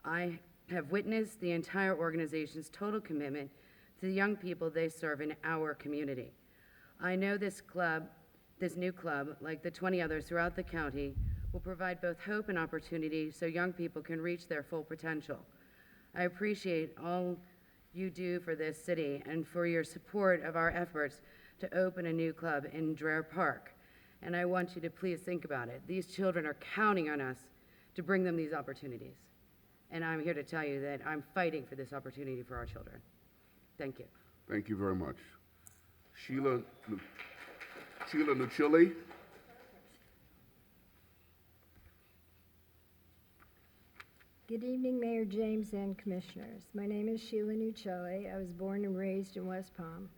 I have witnessed the entire organization's total commitment to the young people they serve in our community. I know this new club, like the 20 others throughout the county, will provide both hope and opportunity so young people can reach their full potential. I appreciate all you do for this city and for your support of our efforts to open a new club in Dreher Park. And I want you to please think about it. These children are counting on us to bring them these opportunities. And I'm here to tell you that I'm fighting for this opportunity for our children. Thank you. Thank you very much. Sheila Nucilli. Good evening, Mayor James and Commissioners. My name is Sheila Nuccelli. I was born and raised in West Palm.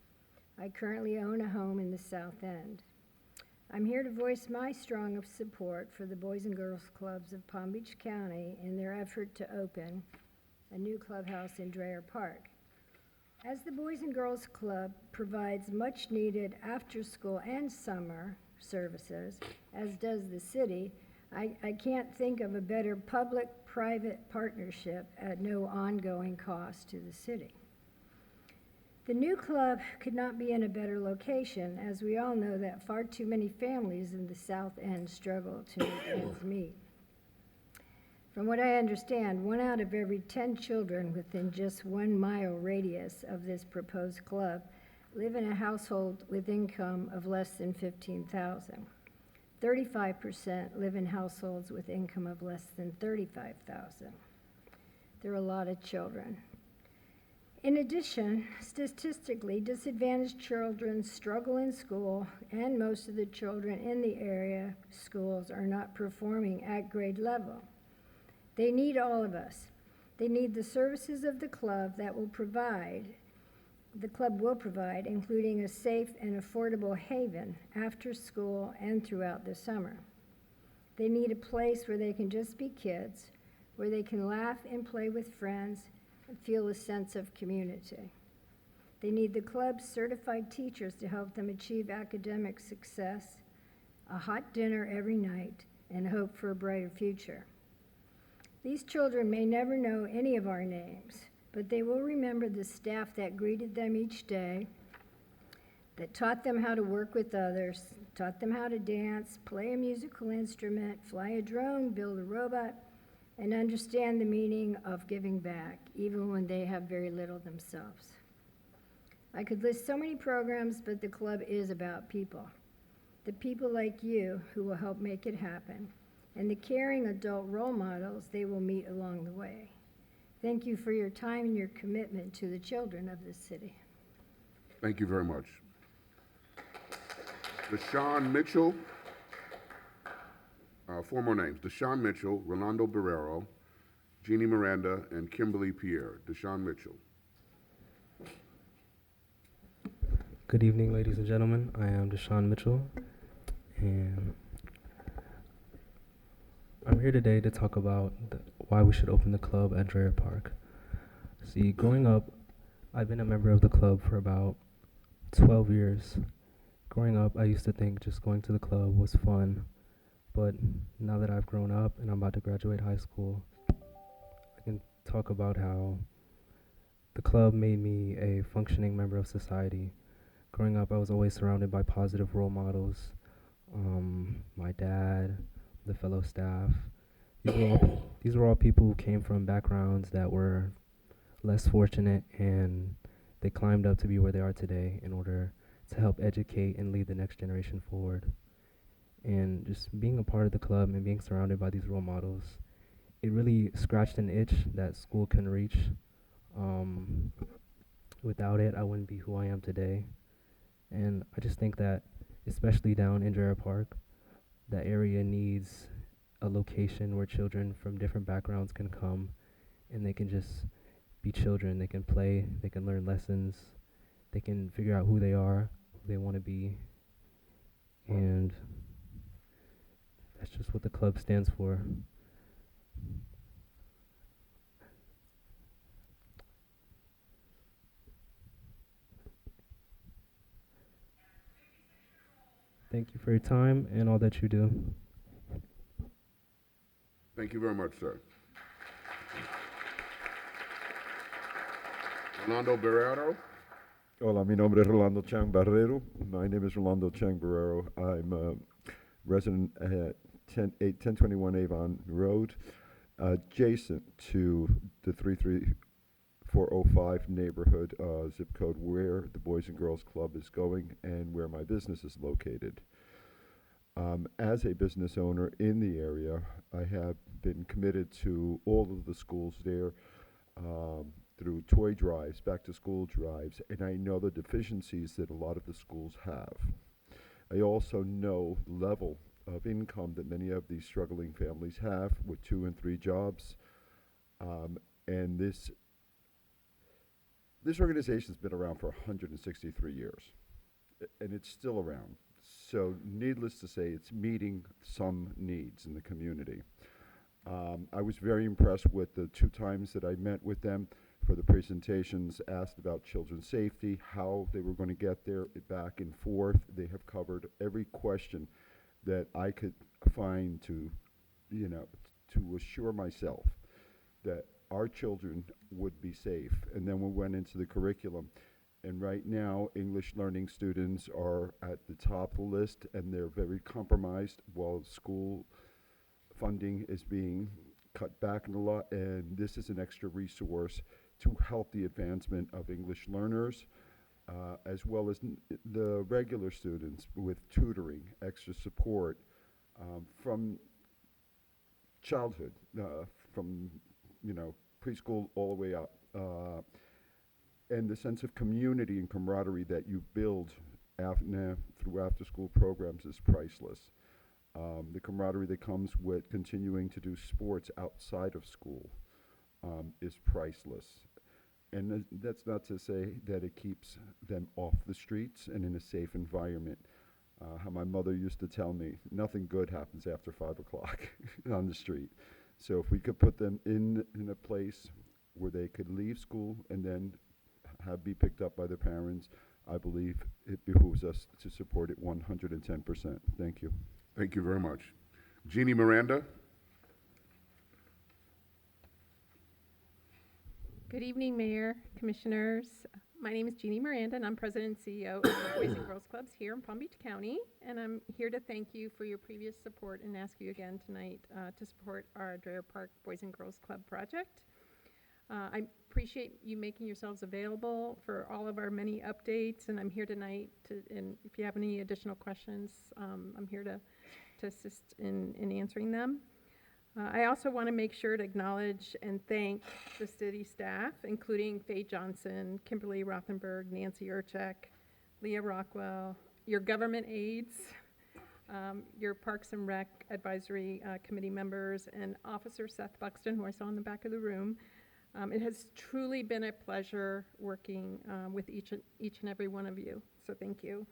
I currently own a home in the South End. I'm here to voice my strong support for the Boys and Girls Clubs of Palm Beach County in their effort to open a new clubhouse in Dreher Park. As the Boys and Girls Club provides much needed after-school and summer services, as does the city, I can't think of a better public-private partnership at no ongoing cost to the city. The new club could not be in a better location, as we all know that far too many families in the South End struggle to make ends meet. From what I understand, 1 out of every 10 children within just 1 mile radius of this proposed club live in a household with income of less than $15,000. 35% live in households with income of less than $35,000. There are a lot of children. In addition, statistically, disadvantaged children struggle in school, and most of the children in the area schools are not performing at grade level. They need all of us. They need the services of the club will provide, including a safe and affordable haven after school and throughout the summer. They need a place where they can just be kids, where they can laugh and play with friends and feel a sense of community. They need the club's certified teachers to help them achieve academic success, a hot dinner every night, and hope for a brighter future. These children may never know any of our names, but they will remember the staff that greeted them each day, that taught them how to work with others, taught them how to dance, play a musical instrument, fly a drone, build a robot, and understand the meaning of giving back, even when they have very little themselves. I could list so many programs, but the club is about people. The people like you who will help make it happen, and the caring adult role models they will meet along the way. Thank you for your time and your commitment to the children of this city. Thank you very much. Deshaun Mitchell, 4 more names. Deshaun Mitchell, Rolando Barrero, Jeannie Miranda, and Kimberly Pierre. Deshaun Mitchell. Good evening, ladies and gentlemen. I am Deshaun Mitchell, and I'm here today to talk about why we should open the club at Dreher Park. See, growing up, I've been a member of the club for about 12 years. Growing up, I used to think just going to the club was fun, but now that I've grown up and I'm about to graduate high school, I can talk about how the club made me a functioning member of society. Growing up, I was always surrounded by positive role models. My dad, the fellow staff. These were all people who came from backgrounds that were less fortunate, and they climbed up to be where they are today in order to help educate and lead the next generation forward. And just being a part of the club and being surrounded by these role models, it really scratched an itch that school can reach. Without it, I wouldn't be who I am today. And I just think that, especially down in Dreher Park, that area needs a location where children from different backgrounds can come and they can just be children. They can play, they can learn lessons, they can figure out who they are, who they want to be. And that's just what the club stands for. Thank you for your time and all that you do. Thank you very much, sir. Rolando Barrero. Hola, mi nombre es Rolando Chang Barrero. My name is Rolando Chang Barrero. I'm a resident at 1021 Avon Road, adjacent to the 33405 neighborhood zip code where the Boys and Girls Club is going and where my business is located. As a business owner in the area, I have been committed to all of the schools there through toy drives, back to school drives, and I know the deficiencies that a lot of the schools have. I also know the level of income that many of these struggling families have with 2 and 3 jobs. And this organization's been around for 163 years, and it's still around. So needless to say, it's meeting some needs in the community. I was very impressed with the 2 times that I met with them for the presentations, asked about children's safety, how they were going to get there, back and forth. They have covered every question that I could find to, to assure myself that our children would be safe. And then we went into the curriculum. And right now, English learning students are at the top of the list, and they're very compromised while school funding is being cut back a lot. And this is an extra resource to help the advancement of English learners, as well as the regular students with tutoring, extra support from childhood, from preschool all the way up. And the sense of community and camaraderie that you build through after-school programs is priceless. The camaraderie that comes with continuing to do sports outside of school is priceless. And that's not to say that it keeps them off the streets and in a safe environment. How my mother used to tell me, nothing good happens after 5 o'clock on the street. So if we could put them in a place where they could leave school and then be picked up by their parents, I believe it behooves us to support it 110%. Thank you. Thank you very much. Jeannie Miranda. Good evening, Mayor, Commissioners. My name is Jeannie Miranda, and I'm President and CEO of the Boys and Girls Clubs here in Palm Beach County. And I'm here to thank you for your previous support and ask you again tonight to support our Dreher Park Boys and Girls Club project. I appreciate you making yourselves available for all of our many updates, and I'm here tonight and if you have any additional questions, I'm here to assist in answering them. I also want to make sure to acknowledge and thank the city staff, including Faye Johnson, Kimberly Rothenberg, Nancy Urchek, Leah Rockwell, your government aides, your Parks and Rec Advisory Committee members, and Officer Seth Buxton, who I saw in the back of the room. It has truly been a pleasure working with each and every one of you, so thank you.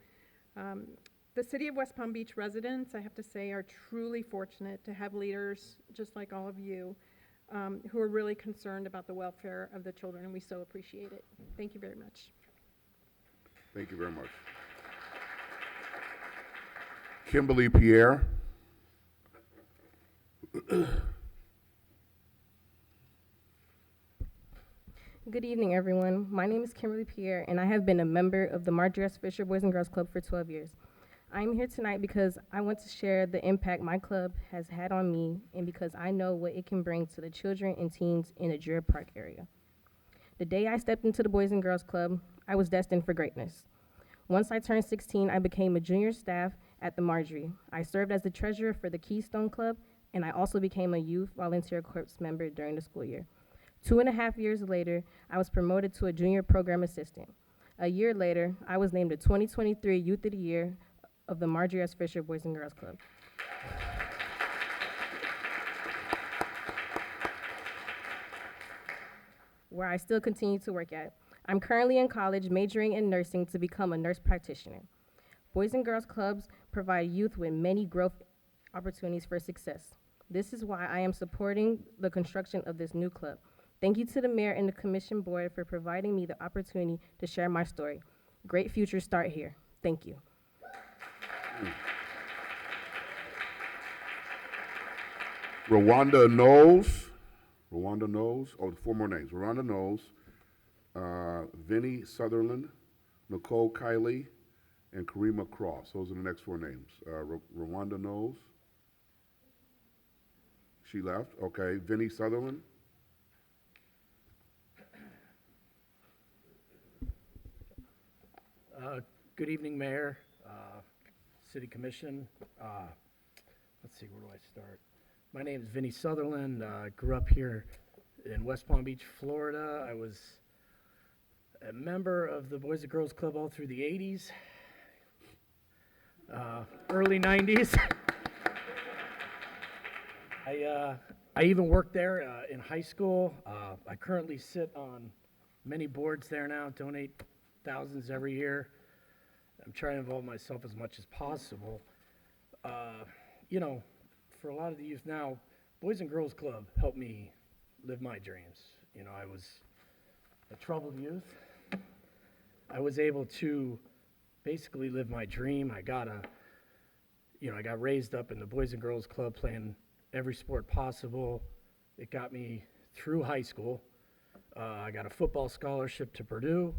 The City of West Palm Beach residents, I have to say, are truly fortunate to have leaders just like all of you who are really concerned about the welfare of the children, and we so appreciate it. Thank you very much. Thank you very much. Kimberly Pierre. Good evening, everyone. My name is Kimberly Pierre, and I have been a member of the Marjorie S. Fisher Boys and Girls Club for 12 years. I'm here tonight because I want to share the impact my club has had on me, and because I know what it can bring to the children and teens in the Dreher Park area. The day I stepped into the Boys and Girls Club, I was destined for greatness. Once I turned 16, I became a junior staff at the Marjorie. I served as the treasurer for the Keystone Club, and I also became a youth volunteer corps member during the school year. 2.5 years later, I was promoted to a junior program assistant. A year later, I was named the 2023 Youth of the Year of the Marjorie S. Fisher Boys and Girls Club. Where I still continue to work at. I'm currently in college majoring in nursing to become a nurse practitioner. Boys and Girls Clubs provide youth with many growth opportunities for success. This is why I am supporting the construction of this new club. Thank you to the mayor and the commission board for providing me the opportunity to share my story. Great futures start here. Thank you. Rwanda Knowles. Rwanda Knowles. Oh, 4 more names. Rwanda Knowles, Vinnie Sutherland, Nicole Kiley, and Karima Cross. Those are the next 4 names. Rwanda Knowles. She left. Okay. Vinnie Sutherland. Good evening, Mayor, City Commission. Let's see, where do I start? My name is Vinnie Sutherland. Grew up here in West Palm Beach, Florida. I was a member of the Boys and Girls Club all through the 80s, early 90s. I even worked there in high school. I currently sit on many boards there now, donate thousands every year. I'm trying to involve myself as much as possible. You know, for a lot of the youth now, Boys and Girls Club helped me live my dreams. You know, I was a troubled youth. I was able to basically live my dream. I got raised up in the Boys and Girls Club playing every sport possible. It got me through high school. I got a football scholarship to Purdue.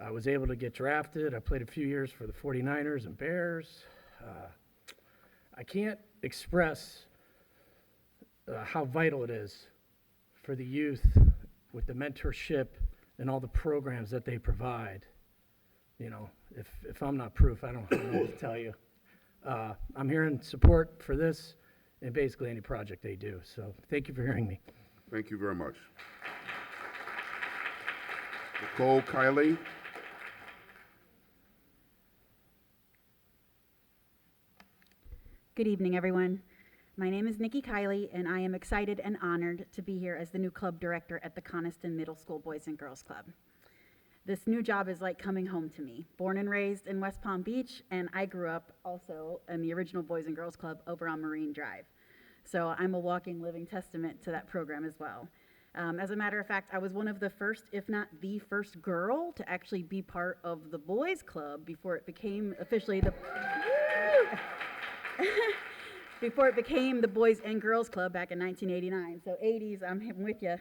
I was able to get drafted. I played a few years for the 49ers and Bears. I can't express how vital it is for the youth with the mentorship and all the programs that they provide. You know, if I'm not proof, I don't know what to tell you. I'm here in support for this and basically any project they do. So thank you for hearing me. Thank you very much. Nicole Kiley. Good evening, everyone. My name is Nikki Kiley, and I am excited and honored to be here as the new club director at the Coniston Middle School Boys and Girls Club. This new job is like coming home to me. Born and raised in West Palm Beach, and I grew up also in the original Boys and Girls Club over on Marine Drive. So I'm a walking, living testament to that program as well. As a matter of fact, I was one of the first, if not the first girl to actually be part of the Boys Club before it became officially the... before it became the Boys and Girls Club back in 1989. So 80s, I'm with you.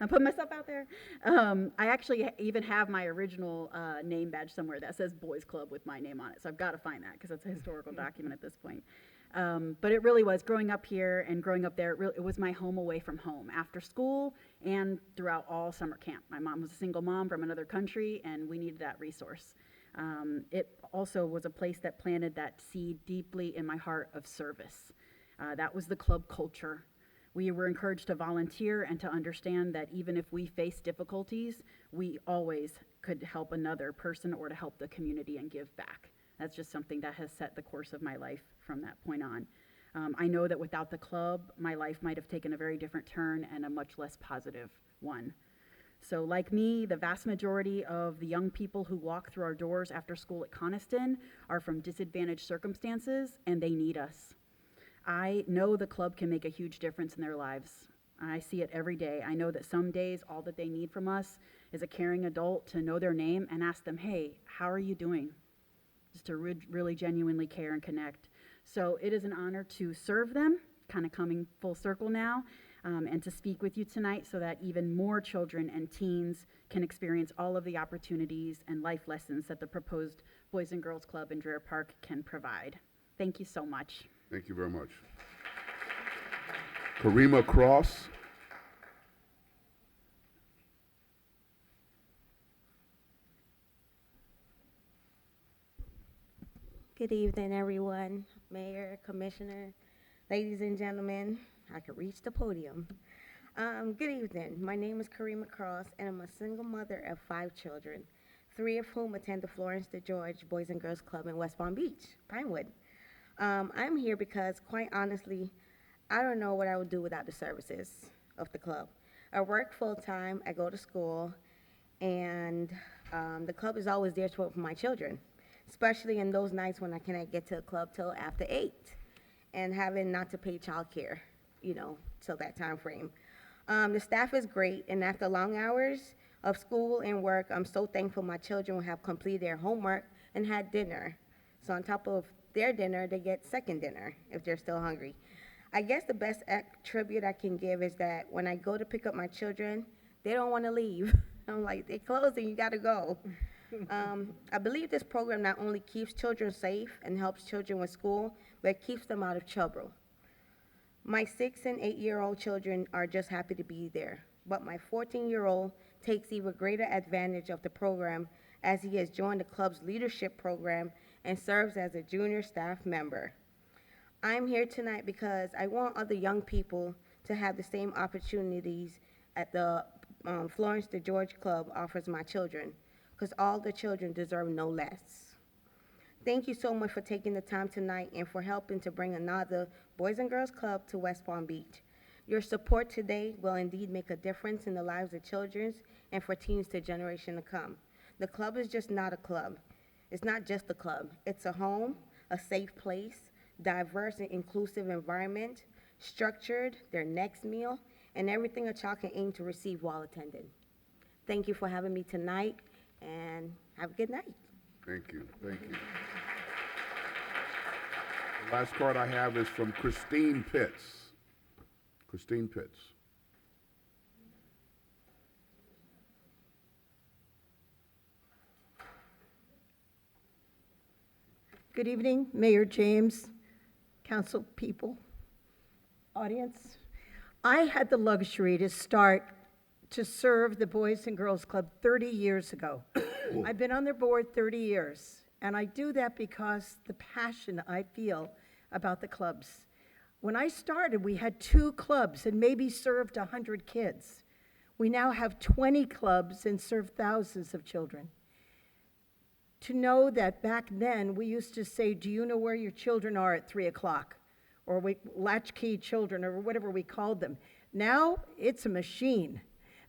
I'm putting myself out there. I actually even have my original name badge somewhere that says Boys Club with my name on it. So I've got to find that because it's a historical document at this point. But it really was, growing up here and growing up there, it was my home away from home, after school and throughout all summer camp. My mom was a single mom from another country, and we needed that resource. It also was a place that planted that seed deeply in my heart of service. That was the club culture. We were encouraged to volunteer and to understand that even if we faced difficulties, we always could help another person or to help the community and give back. That's just something that has set the course of my life from that point on. I know that without the club, my life might have taken a very different turn and a much less positive one. So like me, the vast majority of the young people who walk through our doors after school at Coniston are from disadvantaged circumstances, and they need us. I know the club can make a huge difference in their lives. I see it every day. I know that some days all that they need from us is a caring adult to know their name and ask them, hey, how are you doing? Just to really genuinely care and connect. So it is an honor to serve them, kind of coming full circle now, and to speak with you tonight so that even more children and teens can experience all of the opportunities and life lessons that the proposed Boys and Girls Club in Dreher Park can provide. Thank you so much. Thank you very much. Karima Cross. Good evening, everyone. Mayor, Commissioner, ladies and gentlemen. I could reach the podium. Good evening. My name is Karima Cross, and I'm a single mother of 5 children, 3 of whom attend the Florence DeGeorge Boys and Girls Club in West Palm Beach, Pinewood. I'm here because, quite honestly, I don't know what I would do without the services of the club. I work full-time, I go to school, and the club is always there to help my children, especially in those nights when I cannot get to the club till after 8, and having not to pay childcare, till that time frame. The staff is great, and after long hours of school and work, I'm so thankful my children will have completed their homework and had dinner. So on top of their dinner, they get second dinner if they're still hungry. I guess the best tribute I can give is that when I go to pick up my children, they don't want to leave. I'm like, they're closing, you gotta go. I believe this program not only keeps children safe and helps children with school, but it keeps them out of trouble. My 6 and 8-year-old children are just happy to be there, but my 14-year-old takes even greater advantage of the program as he has joined the club's leadership program and serves as a junior staff member. I'm here tonight because I want other young people to have the same opportunities at the Florence DeGeorge Club offers my children, because all the children deserve no less. Thank you so much for taking the time tonight and for helping to bring another Boys and Girls Club to West Palm Beach. Your support today will indeed make a difference in the lives of children and for teens to generation to come. The club is just not a club. It's not just a club. It's a home, a safe place, diverse and inclusive environment, structured, their next meal, and everything a child can aim to receive while attending. Thank you for having me tonight, and have a good night. Thank you, thank you. The last card I have is from Christine Pitts. Christine Pitts. Good evening, Mayor James, council people, audience. I had the luxury to start to serve the Boys and Girls Club 30 years ago. I've been on their board 30 years, and I do that because the passion I feel about the clubs. When I started, we had 2 clubs and maybe served 100 kids. We now have 20 clubs and serve thousands of children. To know that back then we used to say, do you know where your children are at 3 o'clock? Or we latchkey children, or whatever we called them. Now it's a machine.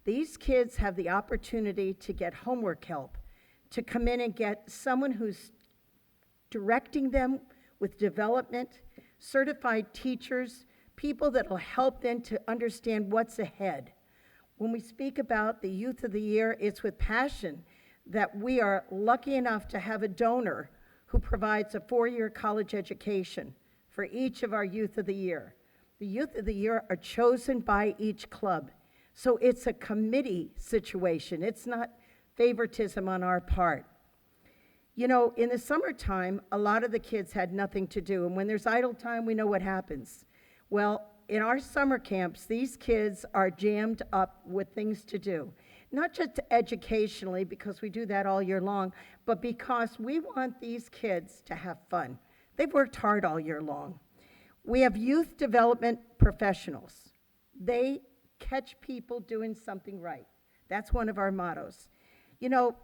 These kids have the opportunity to get homework help, to come in and get someone who's directing them with development, certified teachers, people that will help them to understand what's ahead. When we speak about the Youth of the Year, it's with passion that we are lucky enough to have a donor who provides a 4-year college education for each of our Youth of the Year. The Youth of the Year are chosen by each club. So it's a committee situation. It's not favoritism on our part. You know, in the summertime, a lot of the kids had nothing to do. And when there's idle time, we know what happens. Well, in our summer camps, these kids are jammed up with things to do. Not just educationally, because we do that all year long, but because we want these kids to have fun. They've worked hard all year long. We have youth development professionals. They catch people doing something right. That's one of our mottos. You know,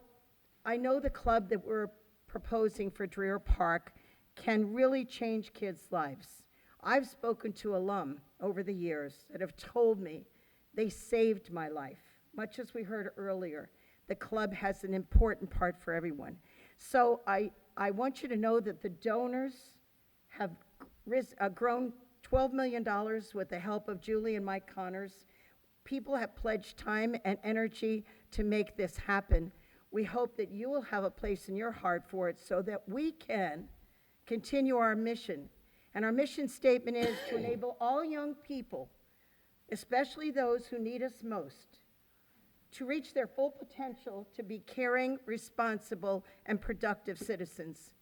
I know the club that we're proposing for Dreher Park can really change kids' lives. I've spoken to alum over the years that have told me they saved my life. Much as we heard earlier, the club has an important part for everyone. So I want you to know that the donors have grown $12 million with the help of Julie and Mike Connors. People have pledged time and energy to make this happen. We hope that you will have a place in your heart for it so that we can continue our mission. And our mission statement is to enable all young people, especially those who need us most, to reach their full potential to be caring, responsible, and productive citizens.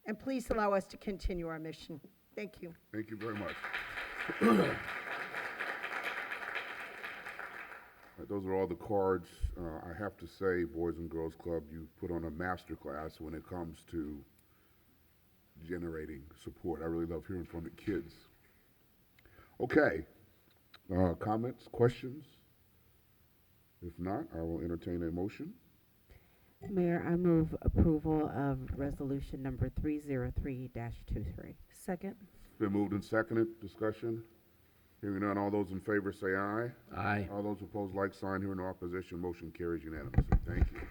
And please allow us to continue our mission. Thank you. Thank you very much. Those are all the cards. I have to say, Boys and Girls Club, you put on a master class when it comes to generating support. I really love hearing from the kids. Okay, comments, questions? If not, I will entertain a motion. Mayor, I move approval of resolution number 303-23. Second. It's been moved and seconded. Discussion? Hearing none, all those in favor say aye. Aye. All those opposed, like sign. Hearing no opposition, motion carries unanimously. Thank you.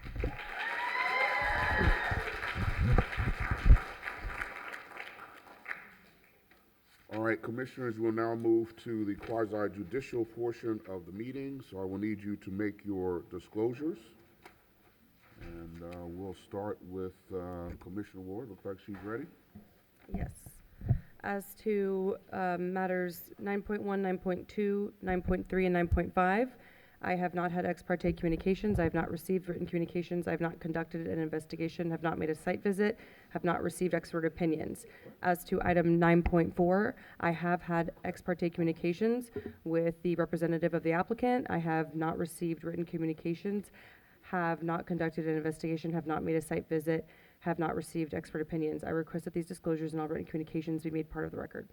All right, commissioners, we'll now move to the quasi-judicial portion of the meeting, so I will need you to make your disclosures. And we'll start with Commissioner Ward. Looks like she's ready. Yes. As to matters 9.1, 9.2, 9.3, and 9.5, I have not had ex parte communications. I have not received written communications. I have not conducted an investigation, have not made a site visit, have not received expert opinions. As to item 9.4, I have had ex parte communications with the representative of the applicant. I have not received written communications, have not conducted an investigation, have not made a site visit, have not received expert opinions. I request that these disclosures and all written communications be made part of the record.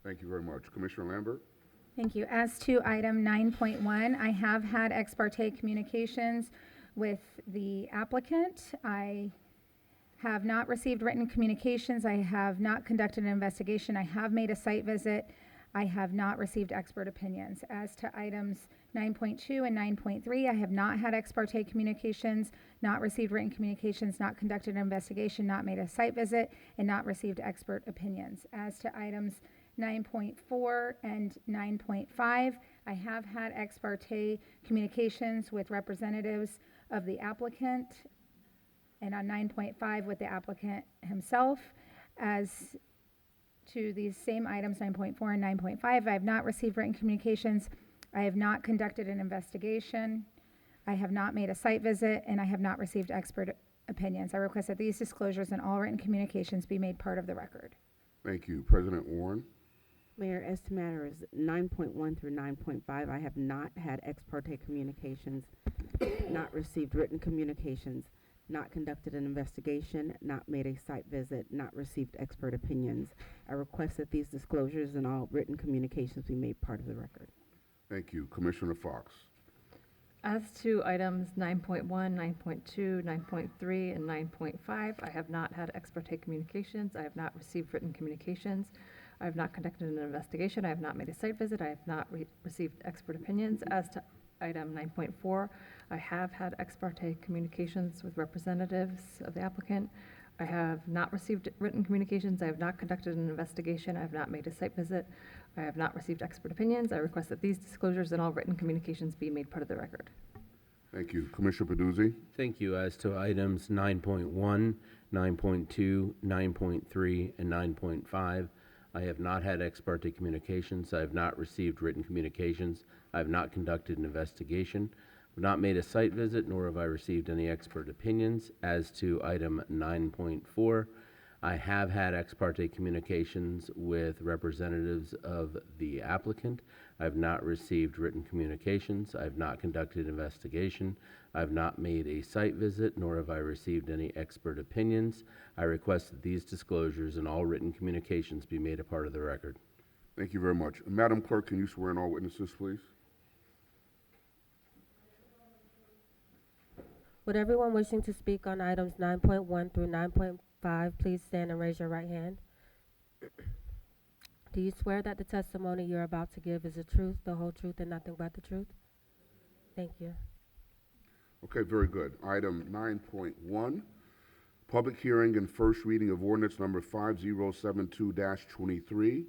Thank you very much. Commissioner Lambert? Thank you. As to item 9.1, I have had ex parte communications with the applicant. I have not received written communications. I have not conducted an investigation. I have made a site visit. I have not received expert opinions. As to items 9.2 and 9.3, I have not had ex parte communications, not received written communications, not conducted an investigation, not made a site visit, and not received expert opinions. As to items 9.4 and 9.5, I have had ex parte communications with representatives of the applicant, and on 9.5 with the applicant himself. As to these same items, 9.4 and 9.5, I have not received written communications. I have not conducted an investigation. I have not made a site visit, and I have not received expert opinions. I request that these disclosures and all written communications be made part of the record. Thank you. President Warren. Mayor, as to matters 9.1 through 9.5, I have not had ex parte communications, not received written communications, not conducted an investigation, not made a site visit, not received expert opinions. I request that these disclosures and all written communications be made part of the record. Thank you. Commissioner Fox. As to items 9.1, 9.2, 9.3, and 9.5, I have not had ex parte communications. I have not received written communications. I have not conducted an investigation. I have not made a site visit. I have not received expert opinions. As to item 9.4, I have had ex parte communications with representatives of the applicant. I have not received written communications. I have not conducted an investigation. I have not made a site visit. I have not received expert opinions. I request that these disclosures and all written communications be made part of the record. Thank you. Commissioner Peduzzi. Thank you. As to items 9.1, 9.2, 9.3, and 9.5, I have not had ex parte communications. I have not received written communications. I have not conducted an investigation. I have not made a site visit, nor have I received any expert opinions. As to item 9.4, I have had ex parte communications with representatives of the applicant. I have not received written communications. I have not conducted an investigation. I have not made a site visit, nor have I received any expert opinions. I request that these disclosures and all written communications be made a part of the record. Thank you very much. Madam Clerk, can you swear in all witnesses, please? Would everyone wishing to speak on items 9.1 through 9.5 please stand and raise your right hand? Do you swear that the testimony you're about to give is the truth, the whole truth, and nothing but the truth? Thank you. Okay, very good. Item 9.1, public hearing and first reading of ordinance number 5072-23,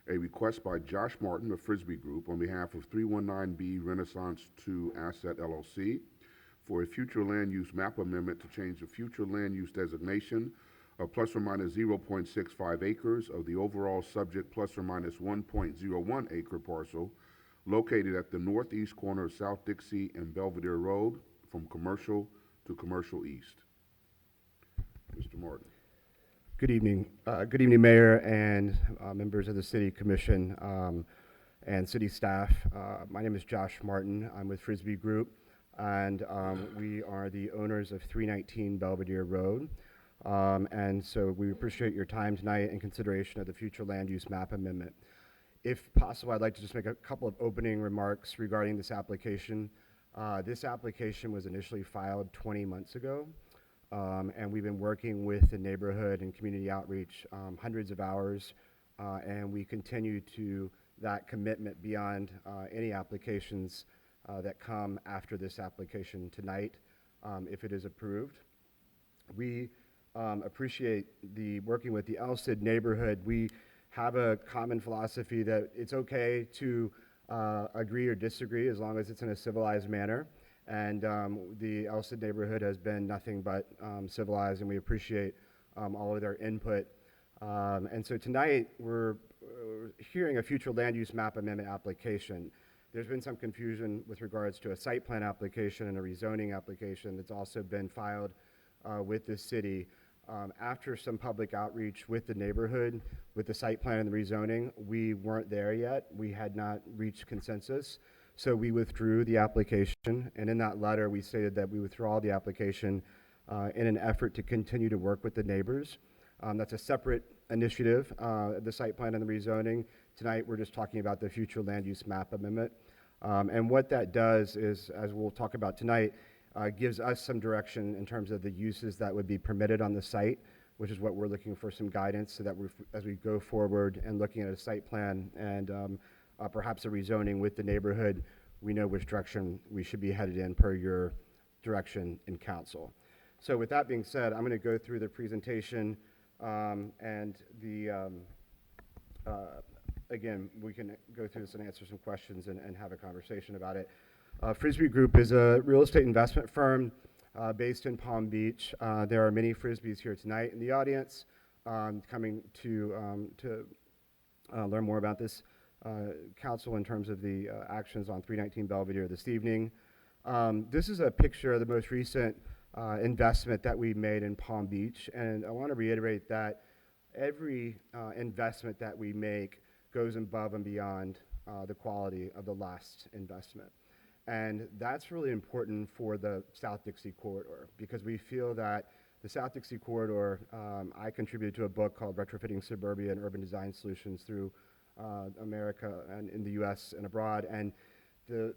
a request by Josh Martin of Frisbee Group on behalf of 319B Renaissance 2 Asset LLC for a future land use map amendment to change the future land use designation of plus or minus 0.65 acres of the overall subject plus or minus 1.01 acre parcel located at the northeast corner of South Dixie and Belvedere Road from commercial to commercial east. Mr. Martin. Good evening. Good evening, Mayor and members of the City Commission and city staff. My name is Josh Martin. I'm with Frisbee Group, and we are the owners of 319 Belvedere Road. And so we appreciate your time tonight in consideration of the future land use map amendment. If possible, I'd like to just make a couple of opening remarks regarding this application. This application was initially filed 20 months ago, and we've been working with the neighborhood and community outreach hundreds of hours, and we continue to that commitment beyond any applications that come after this application tonight, if it is approved. We appreciate the working with the Elstead neighborhood. We have a common philosophy that it's okay to agree or disagree as long as it's in a civilized manner. And the Elstead neighborhood has been nothing but civilized, and we appreciate all of their input. And so tonight we're hearing a future land use map amendment application. There's been some confusion with regards to a site plan application and a rezoning application that's also been filed with the city. After some public outreach with the neighborhood, with the site plan and the rezoning, we weren't there yet. We had not reached consensus. So we withdrew the application. And in that letter, we stated that we withdraw the application in an effort to continue to work with the neighbors. That's a separate initiative, the site plan and the rezoning. Tonight, we're just talking about the future land use map amendment. And what that does is, as we'll talk about tonight, gives us some direction in terms of the uses that would be permitted on the site which is what we're looking for some guidance so that as we go forward and looking at a site plan and perhaps a rezoning with the neighborhood, we know which direction we should be headed in per your direction in council. So with that being said, I'm going to go through the presentation and again, we can go through this and answer some questions and have a conversation about it. Frisbee Group is a real estate investment firm based in Palm Beach. There are many Frisbees here tonight in the audience coming to learn more about this council in terms of the actions on 319 Belvedere this evening. This is a picture of the most recent investment that we made in Palm Beach, and I want to reiterate that every investment that we make goes above and beyond the quality of the last investment. And that's really important for the South Dixie Corridor because we feel that the South Dixie Corridor, I contributed to a book called Retrofitting Suburbia and Urban Design Solutions through America and in the US and abroad. And the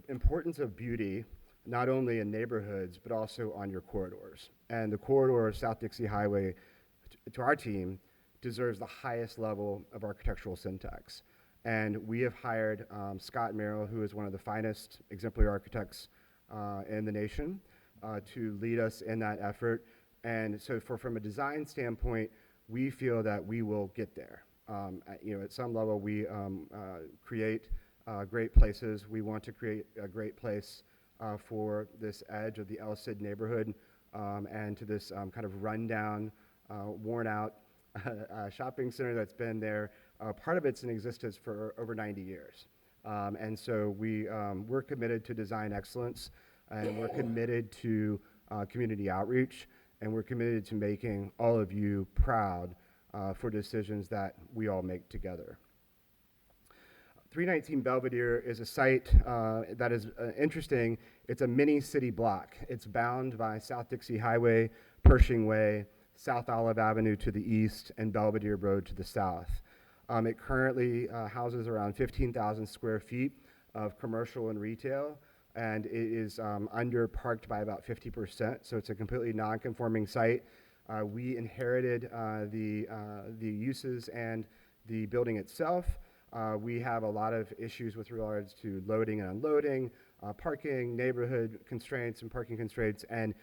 importance of beauty, not only in neighborhoods, but also on your corridors. And the corridor of South Dixie Highway, to our team, deserves the highest level of architectural syntax. And we have hired Scott Merrill, who is one of the finest exemplary architects in the nation, to lead us in that effort. And so from a design standpoint, we feel that we will get there. At some level, we create great places. We want to create a great place for this edge of the El Cid neighborhood and to this kind of rundown, worn out shopping center that's been there. Part of it's in existence for over 90 years. And so we're committed to design excellence, and we're committed to community outreach, and we're committed to making all of you proud for decisions that we all make together. 319 Belvedere is a site that is interesting. It's a mini city block. It's bound by South Dixie Highway, Pershing Way, South Olive Avenue to the east, and Belvedere Road to the south. It currently houses around 15,000 square feet of commercial and retail, and it is under-parked by about 50%, so it's a completely non-conforming site. We inherited the uses and the building itself. We have a lot of issues with regards to loading and unloading, parking, neighborhood constraints, and parking constraints, and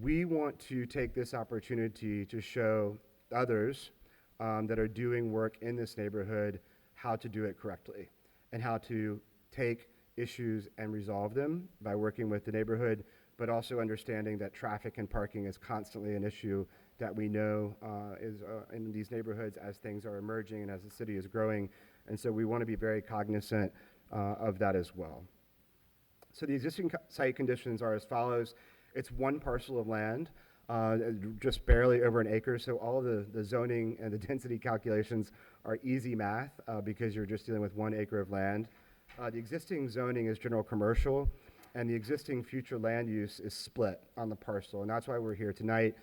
we want to take this opportunity to show others that are doing work in this neighborhood how to do it correctly and how to take issues and resolve them by working with the neighborhood, but also understanding that traffic and parking is constantly an issue that we know is in these neighborhoods as things are emerging and as the city is growing. And so we want to be very cognizant of that as well. So the existing site conditions are as follows. It's one parcel of land, just barely over an acre, so all of the zoning and the density calculations are easy math because you're just dealing with 1 acre of land. The existing zoning is general commercial, and the existing future land use is split on the parcel, and that's why we're here tonight.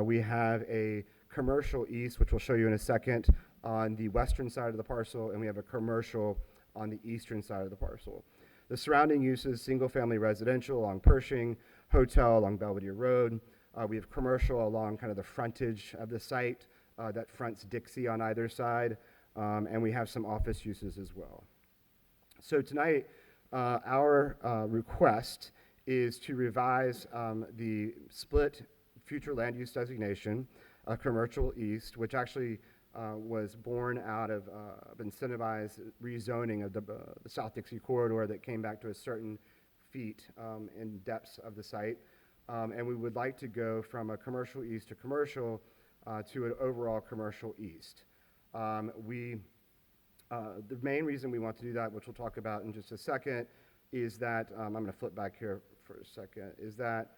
We have a commercial east, which we'll show you in a second, on the western side of the parcel, and we have a commercial on the eastern side of the parcel. The surrounding uses, single-family residential along Pershing, hotel along Belvedere Road. We have commercial along kind of the frontage of the site that fronts Dixie on either side, and we have some office uses as well. So tonight, our request is to revise the split future land use designation, commercial east, which actually was born out of incentivized rezoning of the South Dixie corridor that came back to a certain feet in depths of the site. And we would like to go from a commercial east to commercial to an overall commercial east. The main reason we want to do that, which we'll talk about in just a second, is that, I'm going to flip back here for a second, is that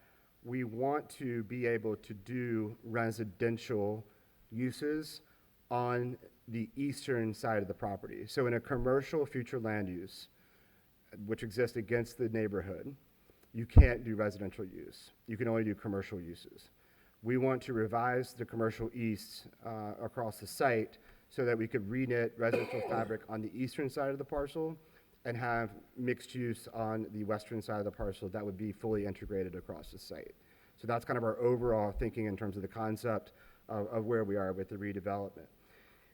we want to be able to do residential uses on the eastern side of the property. So in a commercial future land use, which exists against the neighborhood, you can't do residential use. You can only do commercial uses. We want to revise the commercial east across the site so that we could reknit residential fabric on the eastern side of the parcel and have mixed use on the western side of the parcel that would be fully integrated across the site. So that's kind of our overall thinking in terms of the concept of where we are with the redevelopment.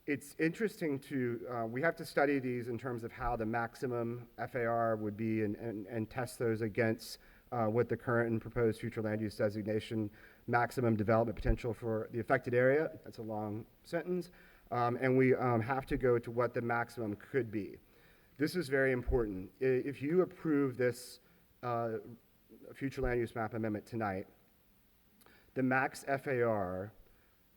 It's interesting to, we have to study these in terms of how the maximum FAR would be and test those against what the current and proposed future land use designation maximum development potential for the affected area. That's a long sentence. And we have to go to what the maximum could be. This is very important. If you approve this future land use map amendment tonight, the max FAR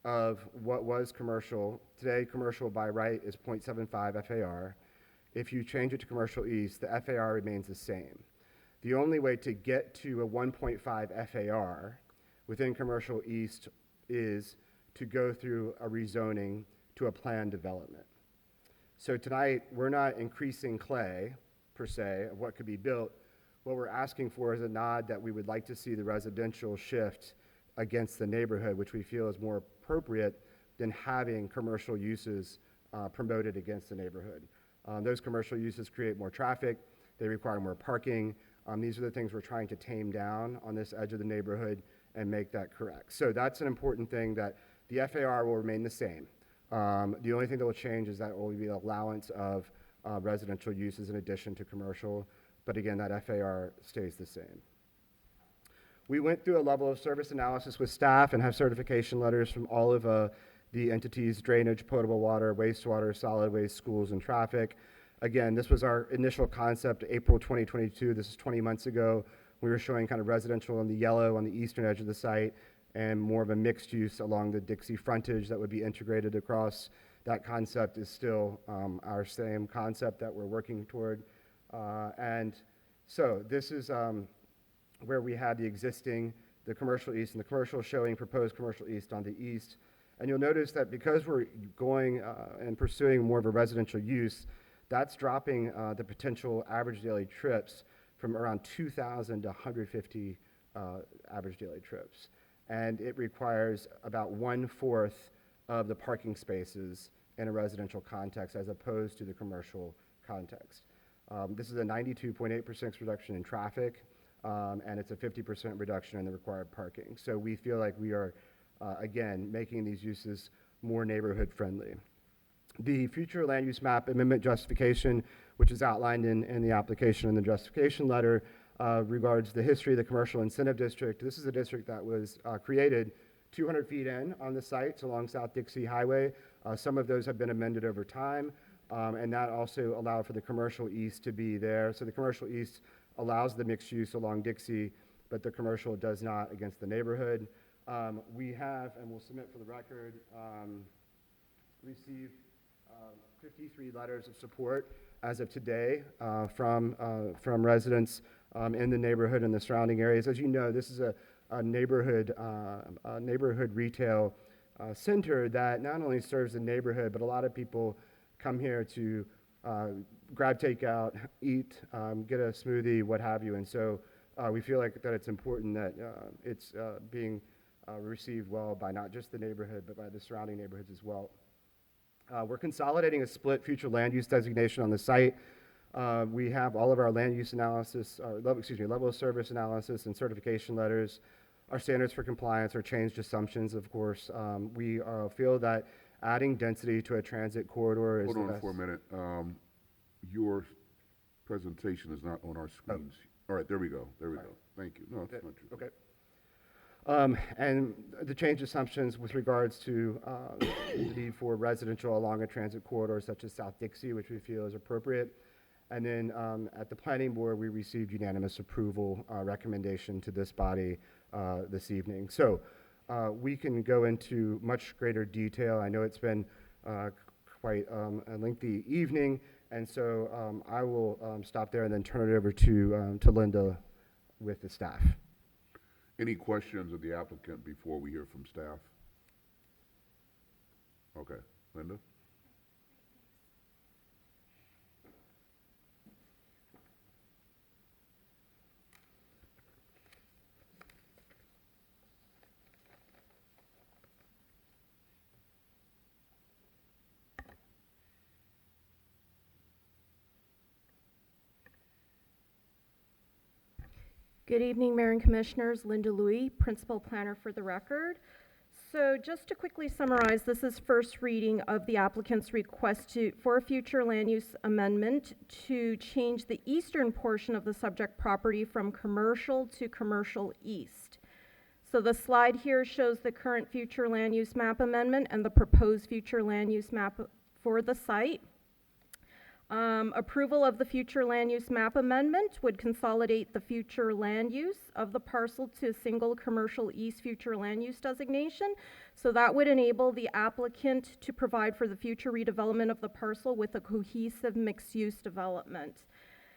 of what was commercial, today commercial by right is 0.75 FAR. If you change it to commercial east, the FAR remains the same. The only way to get to a 1.5 FAR within commercial east is to go through a rezoning to a planned development. So tonight, we're not increasing clay, per se, of what could be built. What we're asking for is a nod that we would like to see the residential shift against the neighborhood, which we feel is more appropriate than having commercial uses promoted against the neighborhood. Those commercial uses create more traffic, they require more parking. These are the things we're trying to tame down on this edge of the neighborhood and make that correct. So that's an important thing, that the FAR will remain the same. The only thing that will change is that will be an allowance of residential uses in addition to commercial, but again, that FAR stays the same. We went through a level of service analysis with staff and have certification letters from all of the entities: drainage, potable water, wastewater, solid waste, schools, and traffic. Again, this was our initial concept, April 2022. This is 20 months ago. We were showing kind of residential on the yellow on the eastern edge of the site and more of a mixed use along the Dixie frontage that would be integrated across. That concept is still our same concept that we're working toward. And so this is where we have the existing, the commercial east, and the commercial showing proposed commercial east on the east. And you'll notice that because we're going and pursuing more of a residential use, that's dropping the potential average daily trips from around 2,000 to 150 average daily trips. And it requires about 1/4 of the parking spaces in a residential context as opposed to the commercial context. This is a 92.8% reduction in traffic, and it's a 50% reduction in the required parking. So we feel like we are, again, making these uses more neighborhood friendly. The future land use map amendment justification, which is outlined in the application and the justification letter, regards the history of the commercial incentive district. This is a district that was created 200 feet in on the sites along South Dixie Highway. Some of those have been amended over time, and that also allowed for the commercial east to be there. So the commercial east allows the mixed use along Dixie, but the commercial does not against the neighborhood. We have, and we'll submit for the record, received 53 letters of support as of today from residents in the neighborhood and the surrounding areas. As you know, this is a neighborhood retail center that not only serves the neighborhood, but a lot of people come here to grab takeout, eat, get a smoothie, what have you. And so we feel like that it's important that it's being received well by not just the neighborhood, but by the surrounding neighborhoods as well. We're consolidating a split future land use designation on the site. We have all of our land use analysis, level of service analysis and certification letters, our standards for compliance, our changed assumptions, of course. We feel that adding density to a transit corridor is the best. Hold on for a minute. Your presentation is not on our screens. All right, there we go. There we go. Thank you. No, that's not true. Okay. And the change assumptions with regards to the need for residential along a transit corridor such as South Dixie, which we feel is appropriate. And then at the planning board, we received unanimous approval recommendation to this body this evening. So we can go into much greater detail. I know it's been quite a lengthy evening, and so I will stop there and then turn it over to Linda with the staff. Any questions of the applicant before we hear from staff? Okay, Linda? Good evening, Mayor and Commissioners. Linda Louie, Principal Planner for the record. So just to quickly summarize, this is first reading of the applicant's request for a future land use amendment to change the eastern portion of the subject property from commercial to commercial east. So the slide here shows the current future land use map amendment and the proposed future land use map for the site. Approval of the future land use map amendment would consolidate the future land use of the parcel to a single commercial east future land use designation. So that would enable the applicant to provide for the future redevelopment of the parcel with a cohesive mixed-use development.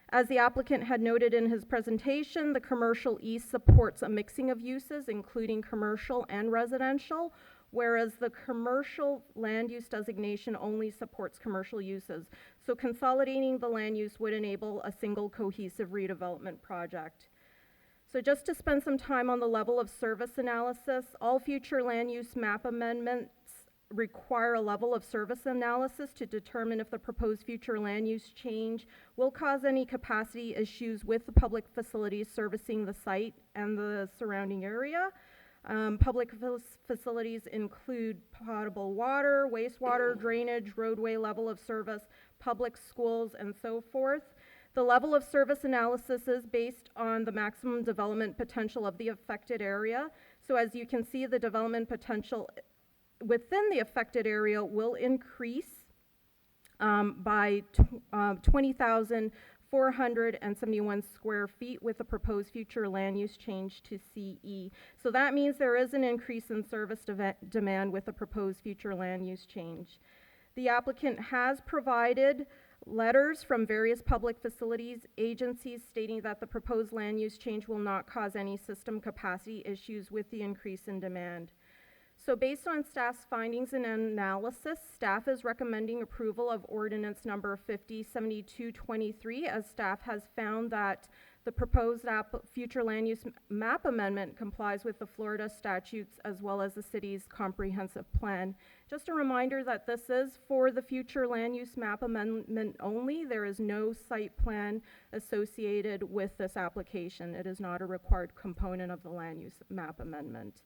As the applicant had noted in his presentation, the commercial east supports a mixing of uses, including commercial and residential, whereas the commercial land use designation only supports commercial uses. So consolidating the land use would enable a single cohesive redevelopment project. So just to spend some time on the level of service analysis, all future land use map amendments require a level of service analysis to determine if the proposed future land use change will cause any capacity issues with the public facilities servicing the site and the surrounding area. Public facilities include potable water, wastewater, drainage, roadway level of service, public schools, and so forth. The level of service analysis is based on the maximum development potential of the affected area. So as you can see, the development potential within the affected area will increase by 20,471 square feet with the proposed future land use change to CE. So that means there is an increase in service demand with the proposed future land use change. The applicant has provided letters from various public facilities agencies stating that the proposed land use change will not cause any system capacity issues with the increase in demand. So based on staff's findings and analysis, staff is recommending approval of ordinance number 507223, as staff has found that the proposed future land use map amendment complies with the Florida statutes as well as the city's comprehensive plan. Just a reminder that this is for the future land use map amendment only. There is no site plan associated with this application. It is not a required component of the land use map amendment.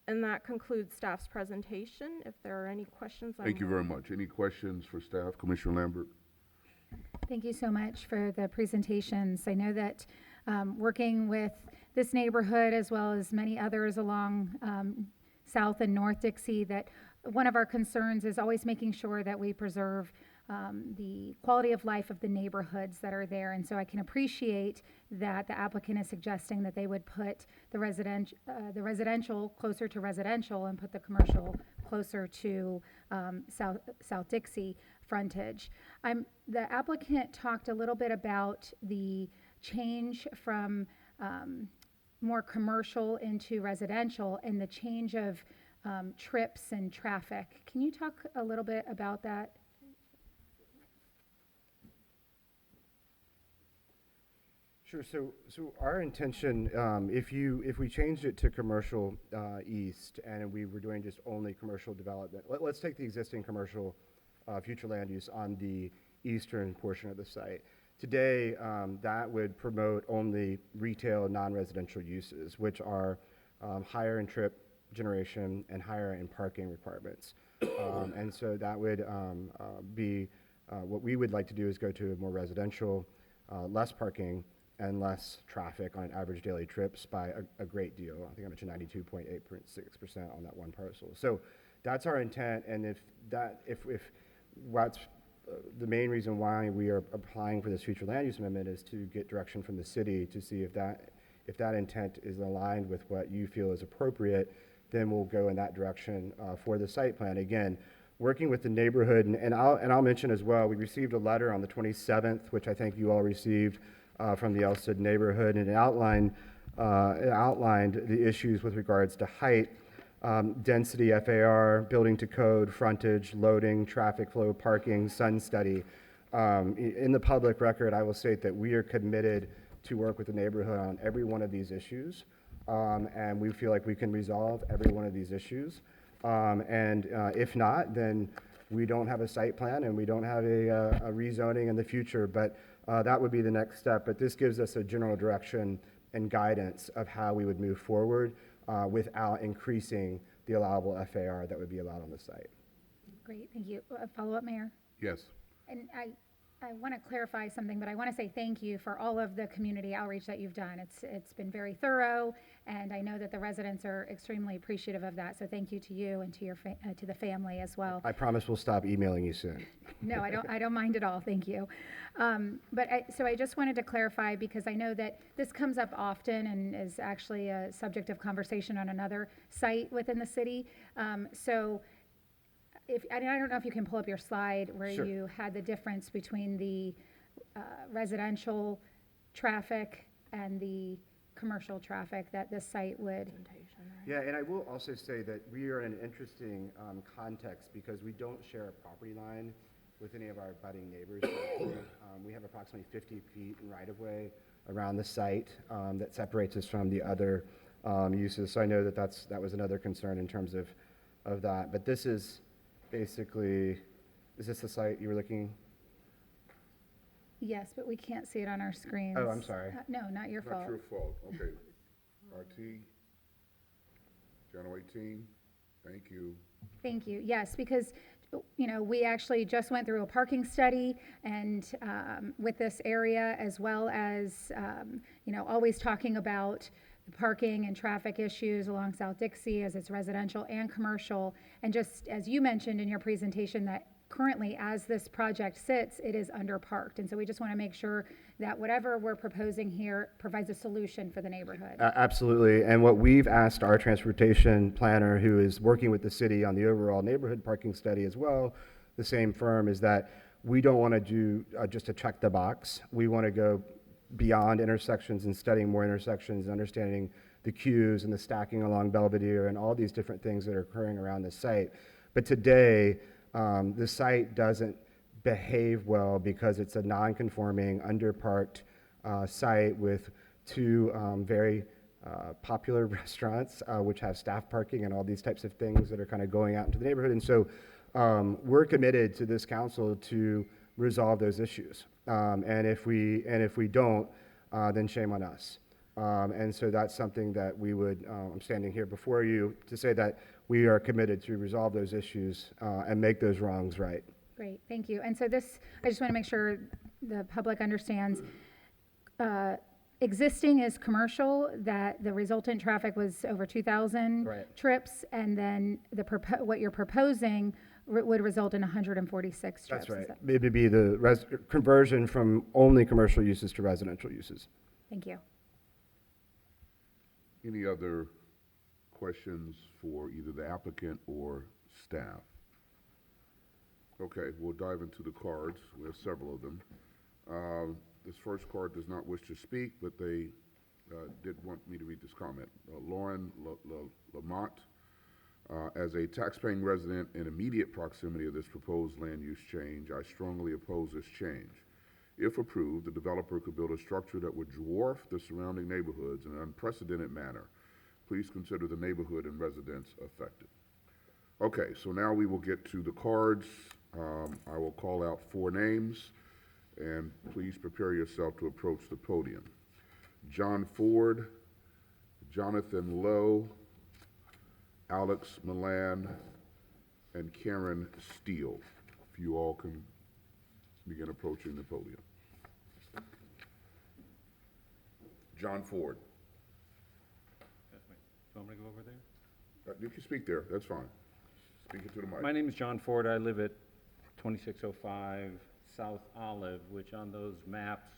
And that concludes staff's presentation. If there are any questions, Thank you very much. Any questions for staff? Commissioner Lambert? Thank you so much for the presentations. I know that working with this neighborhood as well as many others along South and North Dixie, that one of our concerns is always making sure that we preserve the quality of life of the neighborhoods that are there. And so I can appreciate that the applicant is suggesting that they would put the residential closer to residential and put the commercial closer to South Dixie frontage. The applicant talked a little bit about the change from more commercial into residential and the change of trips and traffic. Can you talk a little bit about that? Sure. So our intention, if we changed it to commercial east and we were doing just only commercial development, let's take the existing commercial future land use on the eastern portion of the site. Today, that would promote only retail and non-residential uses, which are higher in trip generation and higher in parking requirements. And so that would be what we would like to do is go to more residential, less parking, and less traffic on average daily trips by a great deal. I think I mentioned 92.86% on that one parcel. So that's our intent, and if what's the main reason why we are applying for this future land use amendment is to get direction from the city to see if that intent is aligned with what you feel is appropriate, then we'll go in that direction for the site plan. Again, working with the neighborhood, and I'll mention as well, we received a letter on the 27th, which I think you all received from the Elsted neighborhood, and it outlined the issues with regards to height, density, FAR, building to code, frontage, loading, traffic flow, parking, sun study. In the public record, I will state that we are committed to work with the neighborhood on every one of these issues, and we feel like we can resolve every one of these issues. If not, then we don't have a site plan and we don't have a rezoning in the future, but that would be the next step. But this gives us a general direction and guidance of how we would move forward without increasing the allowable FAR that would be allowed on the site. Great, thank you. Follow-up, Mayor? Yes. And I want to clarify something, but I want to say thank you for all of the community outreach that you've done. It's been very thorough, and I know that the residents are extremely appreciative of that. So thank you to you and to your to the family as well. I promise we'll stop emailing you soon. No, I don't mind at all. Thank you. So I just wanted to clarify because I know that this comes up often and is actually a subject of conversation on another site within the city. I don't know if you can pull up your slide where Sure. you had the difference between the residential traffic and the commercial traffic that this site would. Yeah, and I will also say that we are in an interesting context because we don't share a property line with any of our budding neighbors. We have approximately 50 feet in right-of-way around the site that separates us from the other uses. So I know that that was another concern in terms of that. But this is basically, is this the site you were looking? Yes, but we can't see it on our screens. Oh, I'm sorry. No, not your fault. Not your fault, okay. RT, Channel 18, thank you. Thank you. Yes, because, we actually just went through a parking study and with this area as well as, always talking about the parking and traffic issues along South Dixie as it's residential and commercial. And just as you mentioned in your presentation that currently as this project sits, it is underparked. And so we just want to make sure that whatever we're proposing here provides a solution for the neighborhood. Absolutely. And what we've asked our transportation planner, who is working with the city on the overall neighborhood parking study as well, the same firm, is that we don't want to do just a check the box. We want to go beyond intersections and studying more intersections, understanding the queues and the stacking along Belvedere and all these different things that are occurring around the site. But today, the site doesn't behave well because it's a non-conforming, underparked site with two very popular restaurants, which have staff parking and all these types of things that are kind of going out into the neighborhood. And so we're committed to this council to resolve those issues. And if we don't, then shame on us. And so that's something that we would, I'm standing here before you to say that we are committed to resolve those issues and make those wrongs right. Great, thank you. And so this, I just want to make sure the public understands, existing is commercial, that the resultant traffic was over 2,000 Right. trips, and then what you're proposing would result in 146 trips. That's right. Is that- It would be the conversion from only commercial uses to residential uses. Thank you. Any other questions for either the applicant or staff? Okay, we'll dive into the cards. We have several of them. This first card does not wish to speak, but they did want me to read this comment. Lauren Lamont, as a taxpaying resident in immediate proximity of this proposed land use change, I strongly oppose this change. If approved, the developer could build a structure that would dwarf the surrounding neighborhoods in an unprecedented manner. Please consider the neighborhood and residents affected. Okay, so now we will get to the cards. I will call out 4 names, and please prepare yourself to approach the podium. John Ford, Jonathan Lowe, Alex Milan, and Karen Steele. If you all can begin approaching the podium. John Ford. Do you want me to go over there? You can speak there, that's fine. Speak into the mic. My name is John Ford. I live at 2605 South Olive, which on those maps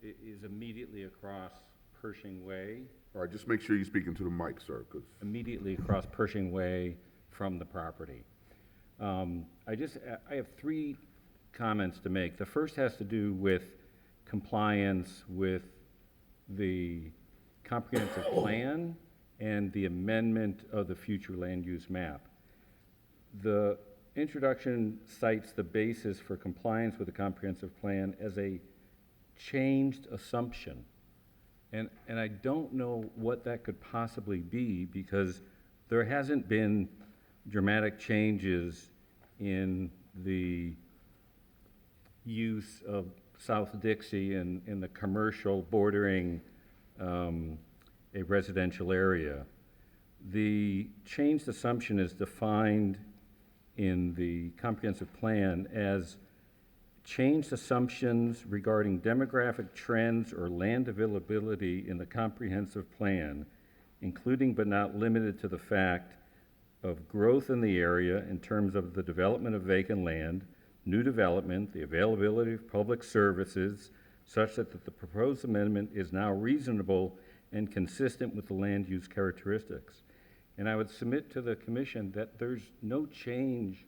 is immediately across Pershing Way. All right, just make sure you speak into the mic, sir. Immediately across Pershing Way from the property. I have 3 comments to make. The first has to do with compliance with the comprehensive plan and the amendment of the future land use map. The introduction cites the basis for compliance with the comprehensive plan as a changed assumption. And I don't know what that could possibly be because there hasn't been dramatic changes in the use of South Dixie and in the commercial bordering a residential area. The changed assumption is defined in the comprehensive plan as changed assumptions regarding demographic trends or land availability in the comprehensive plan, including but not limited to the fact of growth in the area in terms of the development of vacant land, new development, the availability of public services, such that the proposed amendment is now reasonable and consistent with the land use characteristics. And I would submit to the commission that there's no change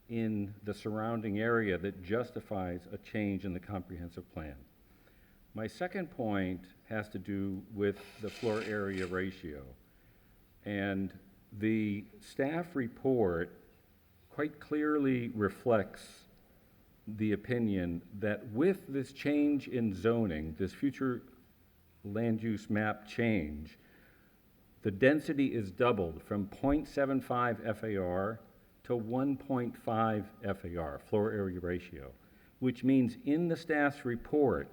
in the surrounding area that justifies a change in the comprehensive plan. My second point has to do with the floor area ratio. And the staff report quite clearly reflects the opinion that with this change in zoning, this future land use map change, the density is doubled from 0.75 FAR to 1.5 FAR, floor area ratio, which means in the staff's report,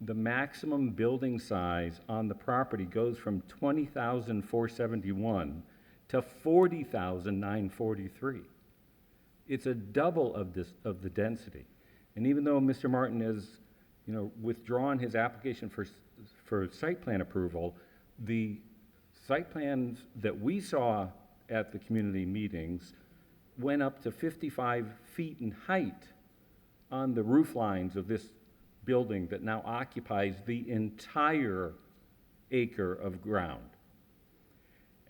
the maximum building size on the property goes from 20,471 to 40,943. It's a double of the density. And even though Mr. Martin has, withdrawn his application for site plan approval, the site plans that we saw at the community meetings went up to 55 feet in height on the roof lines of this building that now occupies the entire acre of ground.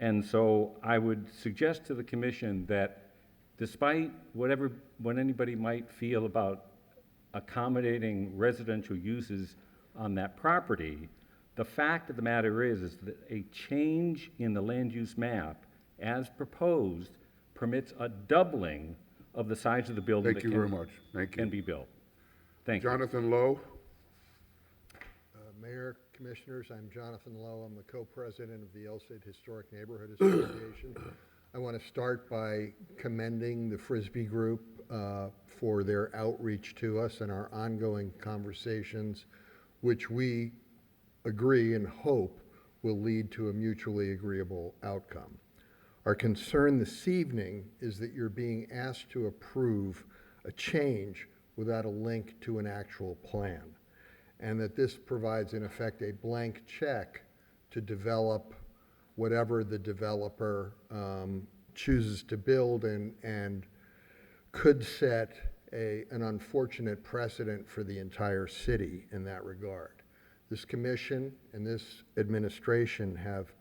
And so I would suggest to the commission that despite what anybody might feel about accommodating residential uses on that property, the fact of the matter is that a change in the land use map as proposed permits a doubling of the size of the building Thank you very much. Thank you. can be built. Thank you. Jonathan Lowe. Mayor, Commissioners, I'm Jonathan Lowe. I'm the co-president of the El-Cid Historic Neighborhood Association. I want to start by commending the Frisbee Group for their outreach to us and our ongoing conversations, which we agree and hope will lead to a mutually agreeable outcome. Our concern this evening is that you're being asked to approve a change without a link to an actual plan, and that this provides, in effect, a blank check to develop whatever the developer chooses to build, and could set an unfortunate precedent for the entire city in that regard. This commission and this administration have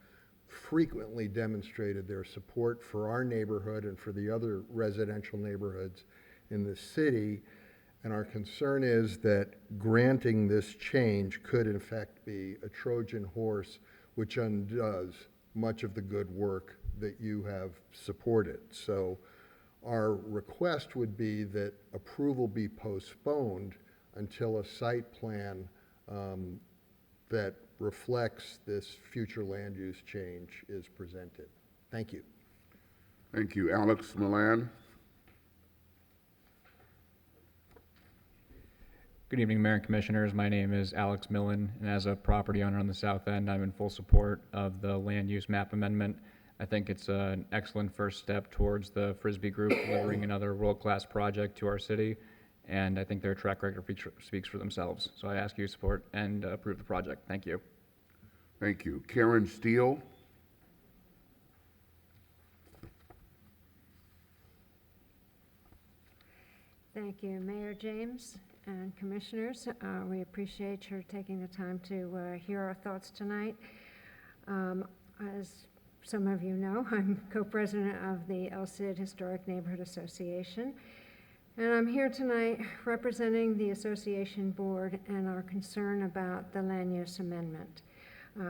frequently demonstrated their support for our neighborhood and for the other residential neighborhoods in the city, and our concern is that granting this change could in fact be a Trojan horse which undoes much of the good work that you have supported. So our request would be that approval be postponed until a site plan that reflects this future land use change is presented. Thank you. Thank you. Alex Milan. Good evening, Mayor and Commissioners. My name is Alex Millen, and as a property owner on the south end, I'm in full support of the land use map amendment. I think it's an excellent first step towards the Frisbee Group delivering another world-class project to our city, and I think their track record speaks for themselves. So I ask you to support and approve the project. Thank you. Thank you. Karen Steele. Thank you, Mayor James and Commissioners. We appreciate your taking the time to hear our thoughts tonight. As some of you know, I'm co-president of the El-Cid Historic Neighborhood Association, and I'm here tonight representing the association board and our concern about the land use amendment,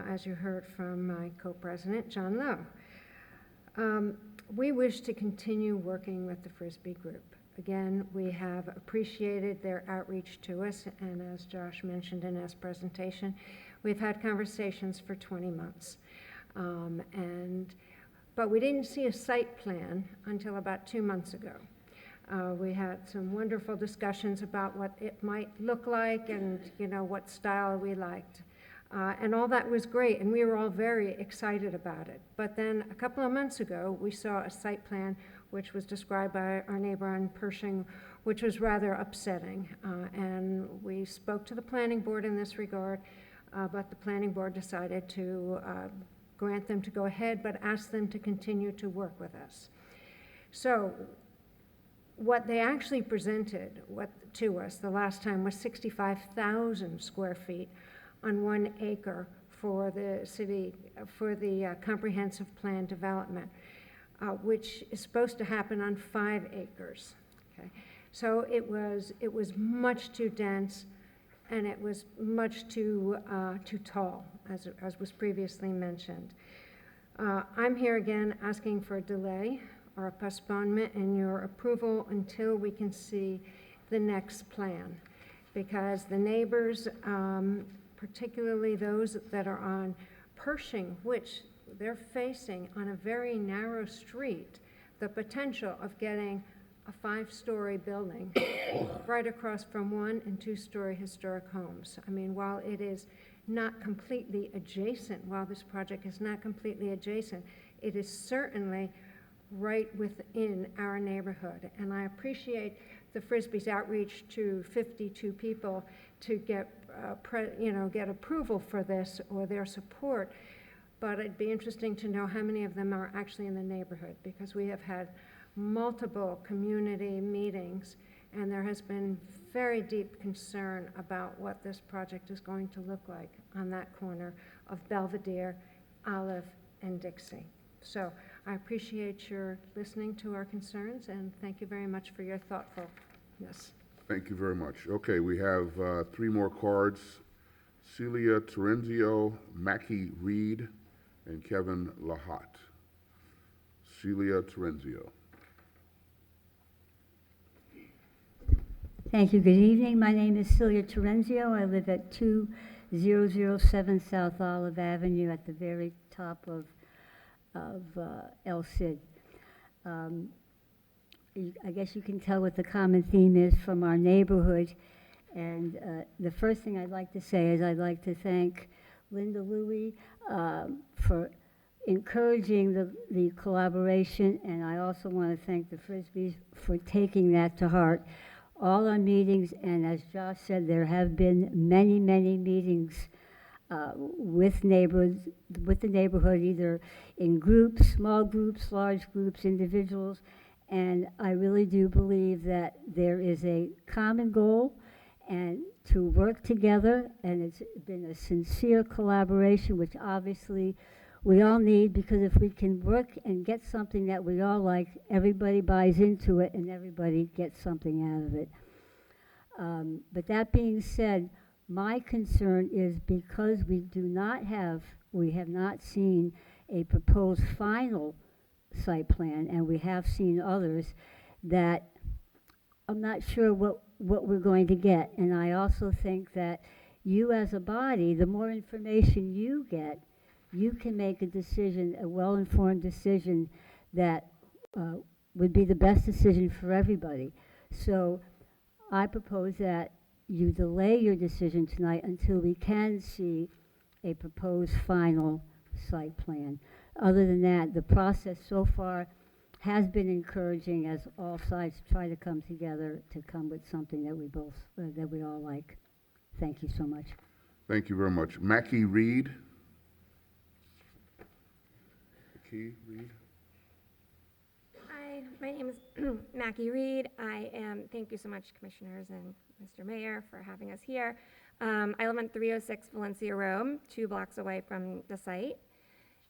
as you heard from my co-president, John Lowe. We wish to continue working with the Frisbee Group. Again, we have appreciated their outreach to us, and as Josh mentioned in his presentation, we've had conversations for 20 months. But we didn't see a site plan until about 2 months ago. We had some wonderful discussions about what it might look like and what style we liked. And all that was great, and we were all very excited about it. But then a couple of months ago, we saw a site plan which was described by our neighbor on Pershing, which was rather upsetting. And we spoke to the planning board in this regard, but the planning board decided to grant them to go ahead, but ask them to continue to work with us. So what they actually presented to us the last time was 65,000 square feet on 1 acre for the city, for the comprehensive plan development, which is supposed to happen on 5 acres. Okay? So it was much too dense, and it was much too tall, as was previously mentioned. I'm here again asking for a delay or a postponement in your approval until we can see the next plan, because the neighbors, particularly those that are on Pershing, which they're facing on a very narrow street, the potential of getting a 5-story building right across from 1- and 2-story historic homes. I mean, while it is not completely adjacent, while this project is not completely adjacent, it is certainly right within our neighborhood. And I appreciate the Frisbee's outreach to 52 people to get, get approval for this or their support. But it'd be interesting to know how many of them are actually in the neighborhood, because we have had multiple community meetings, and there has been very deep concern about what this project is going to look like on that corner of Belvedere, Olive, and Dixie. So I appreciate your listening to our concerns, and thank you very much for your thoughtfulness. Thank you very much. Okay, we have 3 more cards. Celia Terenzio, Mackie Reed, and Kevin Lahat. Celia Terenzio. Thank you. Good evening. My name is Celia Terenzio. I live at 2007 South Olive Avenue at the very top of El Cid. I guess you can tell what the common theme is from our neighborhood. And the first thing I'd like to say is I'd like to thank Linda Louie for encouraging the collaboration, and I also want to thank the Frisbees for taking that to heart. All our meetings, and as Josh said, there have been many, many meetings with neighbors, with the neighborhood, either in groups, small groups, large groups, individuals, and I really do believe that there is a common goal and to work together, and it's been a sincere collaboration, which obviously we all need, because if we can work and get something that we all like, everybody buys into it and everybody gets something out of it. But that being said, my concern is because we have not seen a proposed final site plan, and we have seen others, that I'm not sure what we're going to get. And I also think that you as a body, the more information you get, you can make a decision, a well-informed decision that would be the best decision for everybody. So I propose that you delay your decision tonight until we can see a proposed final site plan. Other than that, the process so far has been encouraging as all sides try to come together to come with something that we all like. Thank you so much. Thank you very much. Mackie Reed. Mackie Reed. Hi, my name is Mackie Reed. Thank you so much, Commissioners and Mr. Mayor, for having us here. I live on 306 Valencia Road, 2 blocks away from the site,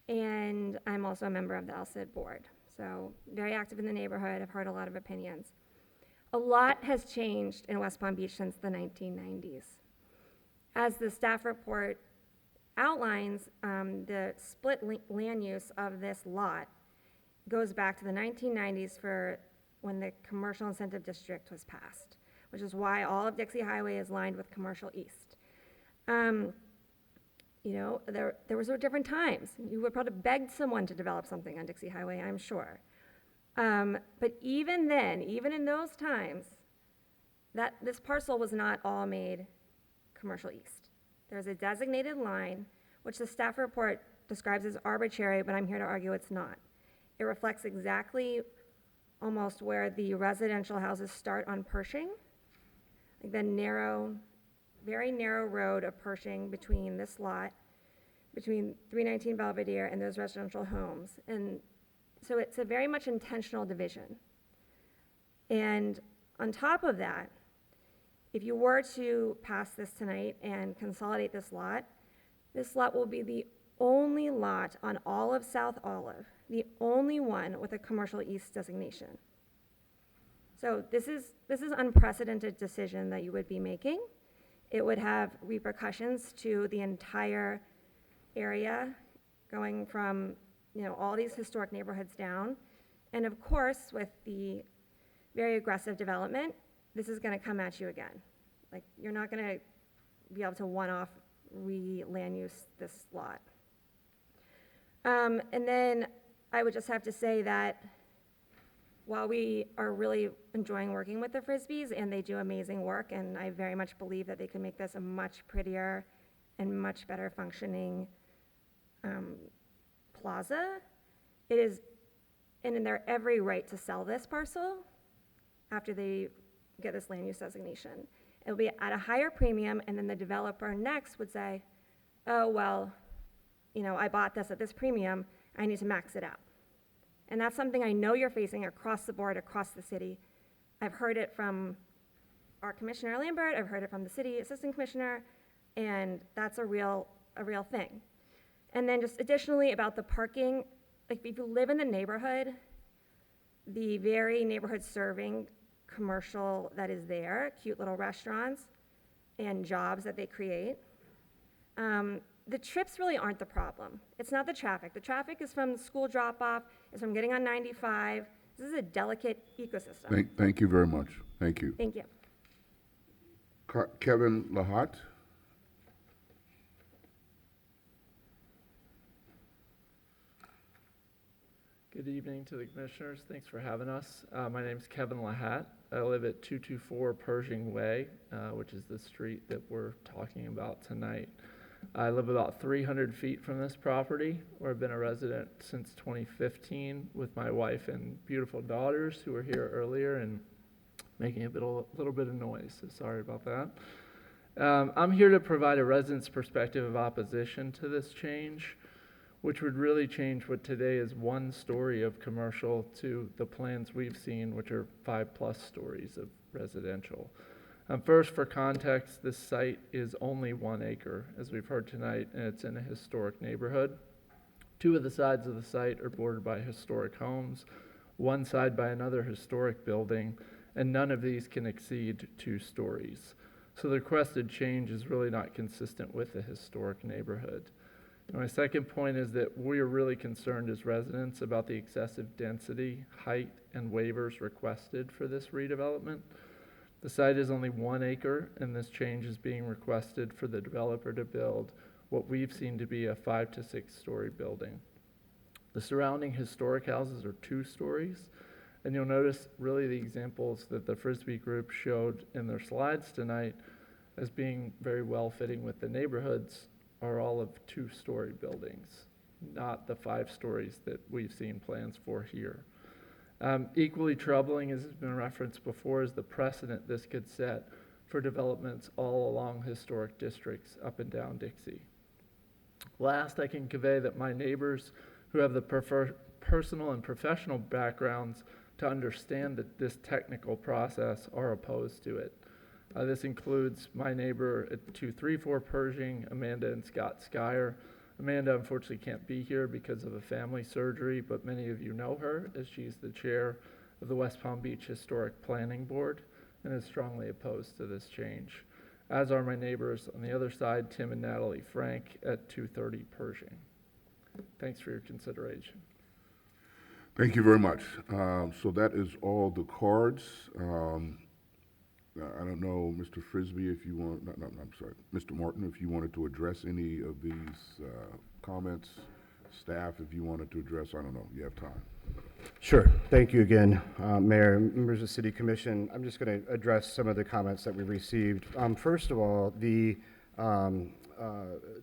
and I'm also a member of the LCID board. So very active in the neighborhood. I've heard a lot of opinions. A lot has changed in West Palm Beach since the 1990s. As the staff report outlines, the split land use of this lot goes back to the 1990s for when the commercial incentive district was passed, which is why all of Dixie Highway is lined with commercial east. There was different times. You would probably beg someone to develop something on Dixie Highway, I'm sure. But even then, even in those times, this parcel was not all made commercial east. there's a designated line, which the staff report describes as arbitrary, but I'm here to argue it's not. It reflects exactly almost where the residential houses start on Pershing, like the narrow, very narrow road of Pershing between this lot, between 319 Belvedere and those residential homes. And so it's a very much intentional division. And on top of that, if you were to pass this tonight and consolidate this lot will be the only lot on all of South Olive, the only one with a commercial east designation. So this is unprecedented decision that you would be making. It would have repercussions to the entire area, going from, you know, all these historic neighborhoods down. And of course, with the very aggressive development, this is gonna come at you again. Like, you're not gonna be able to one-off re-land use this lot. And then I would just have to say that while we are really enjoying working with the Frisbees, and they do amazing work, and I very much believe that they can make this a much prettier and much better functioning plaza, it is in their every right to sell this parcel after they get this land use designation. It'll be at a higher premium, and then the developer next would say, oh, well, you know, I bought this at this premium, I need to max it out. And that's something I know you're facing across the board, across the city. I've heard it from our Commissioner Lambert, I've heard it from the city assistant commissioner, and that's a real thing. And then just additionally about the parking, like if you live in the neighborhood, the very neighborhood serving commercial that is there, cute little restaurants and jobs that they create, the trips really aren't the problem. It's not the traffic. The traffic is from school drop-off, it's from getting on 95. This is a delicate ecosystem. Thank you very much. Thank you. Thank you. Kevin Lahat. Good evening to the commissioners. Thanks for having us. My name is Kevin Lahat. I live at 224 Pershing Way, which is the street that we're talking about tonight. I live about 300 feet from this property, where I've been a resident since 2015 with my wife and beautiful daughters who were here earlier and making a little bit of noise, so sorry about that. I'm here to provide a resident's perspective of opposition to this change, which would really change what today is one story of commercial to the plans we've seen, which are 5+ stories of residential. First, for context, this site is only 1 acre, as we've heard tonight, and it's in a historic neighborhood. 2 of the sides of the site are bordered by historic homes, 1 side by another historic building, and none of these can exceed 2 stories. So the requested change is really not consistent with a historic neighborhood. And my second point is that we are really concerned as residents about the excessive density, height, and waivers requested for this redevelopment. The site is only 1 acre, and this change is being requested for the developer to build what we've seen to be a 5 to 6 story building. The surrounding historic houses are 2 stories, and you'll notice really the examples that the Frisbee group showed in their slides tonight as being very well fitting with the neighborhoods are all of 2-story buildings, not the 5 stories that we've seen plans for here. Equally troubling, as has been referenced before, is the precedent this could set for developments all along historic districts up and down Dixie. Last, I can convey that my neighbors who have the personal and professional backgrounds to understand that this technical process are opposed to it. This includes my neighbor at 234 Pershing, Amanda and Scott Skyer. Amanda unfortunately can't be here because of a family surgery, but many of you know her as she's the chair of the West Palm Beach Historic Planning Board and is strongly opposed to this change, as are my neighbors on the other side, Tim and Natalie Frank at 230 Pershing. Thanks for your consideration. Thank you very much. So that is all the cards. I don't know, Mr. Frisbee, if you want, I'm sorry, Mr. Martin, if you wanted to address any of these comments. Staff, if you wanted to address, I don't know, you have time. Sure. Thank you again, Mayor, members of the City Commission. I'm just going to address some of the comments that we received. First of all, the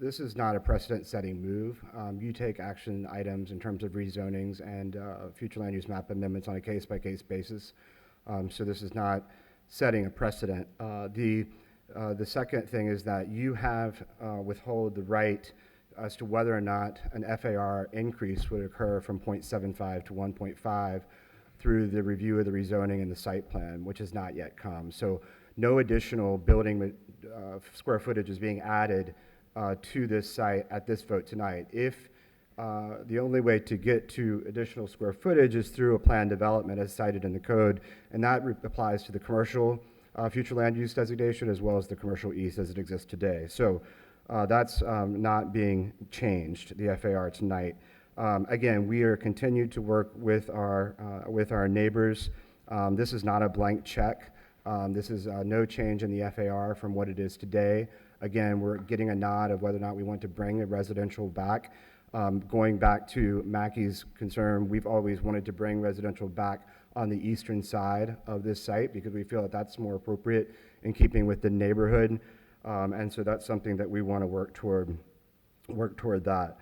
this is not a precedent-setting move. You take action items in terms of rezonings and future land use map amendments on a case-by-case basis. So this is not setting a precedent. The second thing is that you have withhold the right as to whether or not an FAR increase would occur from 0.75 to 1.5 through the review of the rezoning and the site plan, which has not yet come. So no additional building square footage is being added to this site at this vote tonight. If the only way to get to additional square footage is through a planned development as cited in the code, and that applies to the commercial future land use designation as well as the commercial east as it exists today. So that's not being changed, the FAR tonight. Again, we are continued to work with our neighbors. This is not a blank check. This is no change in the FAR from what it is today. Again, we're getting a nod of whether or not we want to bring a residential back. Going back to Mackey's concern, we've always wanted to bring residential back on the eastern side of this site because we feel that that's more appropriate in keeping with the neighborhood. And so that's something that we want to work toward that.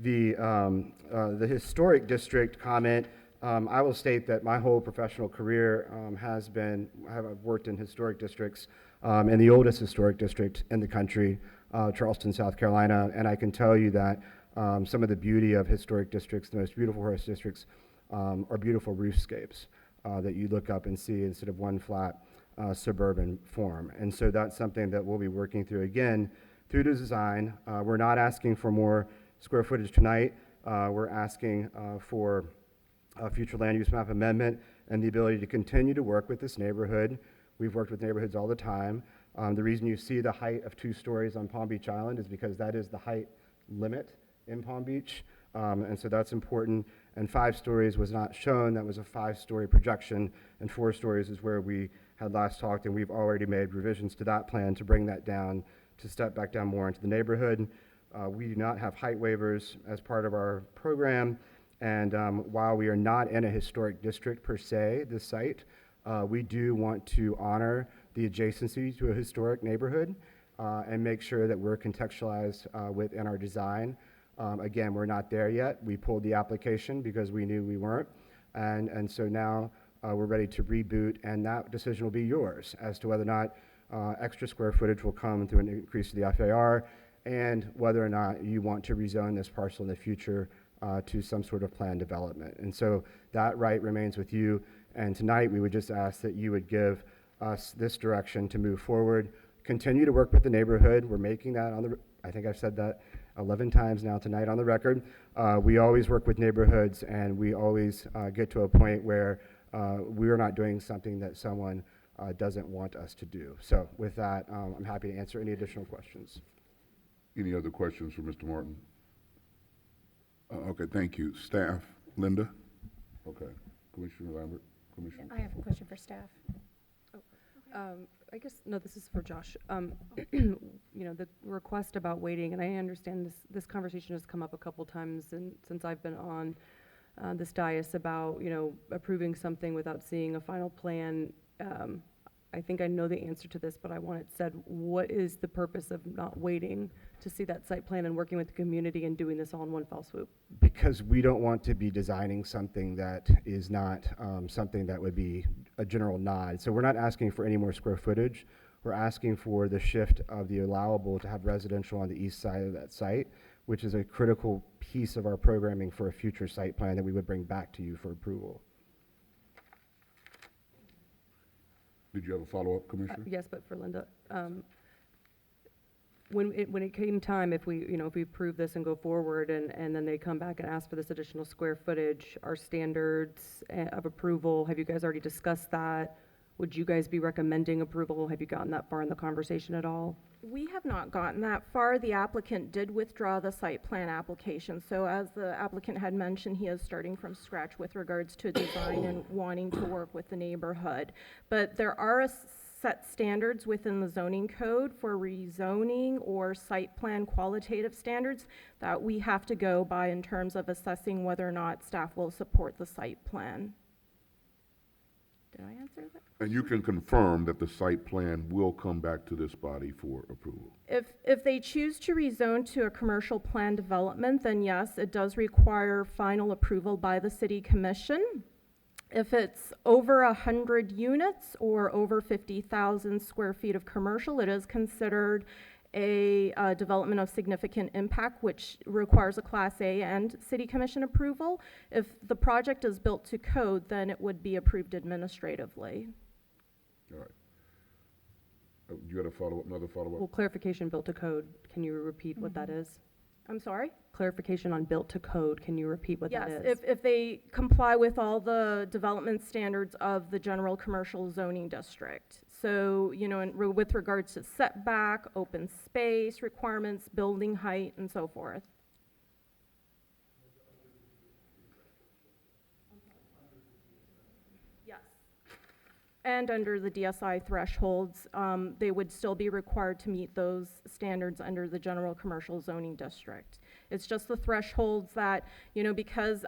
The historic district comment, I will state that my whole professional career I've worked in historic districts, in the oldest historic district in the country, Charleston, South Carolina, and I can tell you that some of the beauty of historic districts, the most beautiful historic districts, are beautiful roofscapes that you look up and see instead of one flat suburban form. And so that's something that we'll be working through again through the design. We're not asking for more square footage tonight. We're asking for a future land use map amendment and the ability to continue to work with this neighborhood. We've worked with neighborhoods all the time. The reason you see the height of 2 stories on Palm Beach Island is because that is the height limit in Palm Beach. And so that's important. And 5 stories was not shown. That was a 5-story projection, and 4 stories is where we had last talked, and we've already made revisions to that plan to bring that down, to step back down more into the neighborhood. We do not have height waivers as part of our program, and while we are not in a historic district per se, this site, we do want to honor the adjacency to a historic neighborhood and make sure that we're contextualized within our design. Again, we're not there yet. We pulled the application because we knew we weren't, and so now we're ready to reboot, and that decision will be yours as to whether or not extra square footage will come through an increase to the FAR, and whether or not you want to rezone this parcel in the future to some sort of planned development. And so that right remains with you, and tonight we would just ask that you would give us this direction to move forward, continue to work with the neighborhood. We're making that I think I've said that 11 times now tonight on the record. We always work with neighborhoods, and we always get to a point where we are not doing something that someone doesn't want us to do. So with that, I'm happy to answer any additional questions. Any other questions for Mr. Martin? Okay, thank you. Staff, Linda? Okay. Commissioner Lambert? Commissioner? I have a question for staff. I guess, no, this is for Josh. You know, the request about waiting, and I understand this conversation has come up a couple times since I've been on this dais about, you know, approving something without seeing a final plan. I think I know the answer to this, but I want it said, what is the purpose of not waiting to see that site plan and working with the community and doing this all in one fell swoop? Because we don't want to be designing something that is not something that would be a general nod. So we're not asking for any more square footage. We're asking for the shift of the allowable to have residential on the east side of that site, which is a critical piece of our programming for a future site plan that we would bring back to you for approval. Did you have a follow-up, Commissioner? Yes, but for Linda. When it came time, if we approve this and go forward and then they come back and ask for this additional square footage, our standards of approval, have you guys already discussed that? Would you guys be recommending approval? Have you gotten that far in the conversation at all? We have not gotten that far. The applicant did withdraw the site plan application. So as the applicant had mentioned, he is starting from scratch with regards to design and wanting to work with the neighborhood. But there are set standards within the zoning code for rezoning or site plan qualitative standards that we have to go by in terms of assessing whether or not staff will support the site plan. Did I answer that? And you can confirm that the site plan will come back to this body for approval. If they choose to rezone to a commercial plan development, then yes, it does require final approval by the city commission. If it's over 100 units or over 50,000 square feet of commercial, it is considered a development of significant impact, which requires a Class A and city commission approval. If the project is built to code, then it would be approved administratively. All right. You got a follow-up, another follow-up? Well, clarification, built to code, can you repeat what that is? I'm sorry? Clarification on built to code, can you repeat what that is? Yes, if they comply with all the development standards of the general commercial zoning district. So, you know, with regards to setback, open space requirements, building height, and so forth. Yes. And under the DSI thresholds, they would still be required to meet those standards under the general commercial zoning district. It's just the thresholds that, you know, because,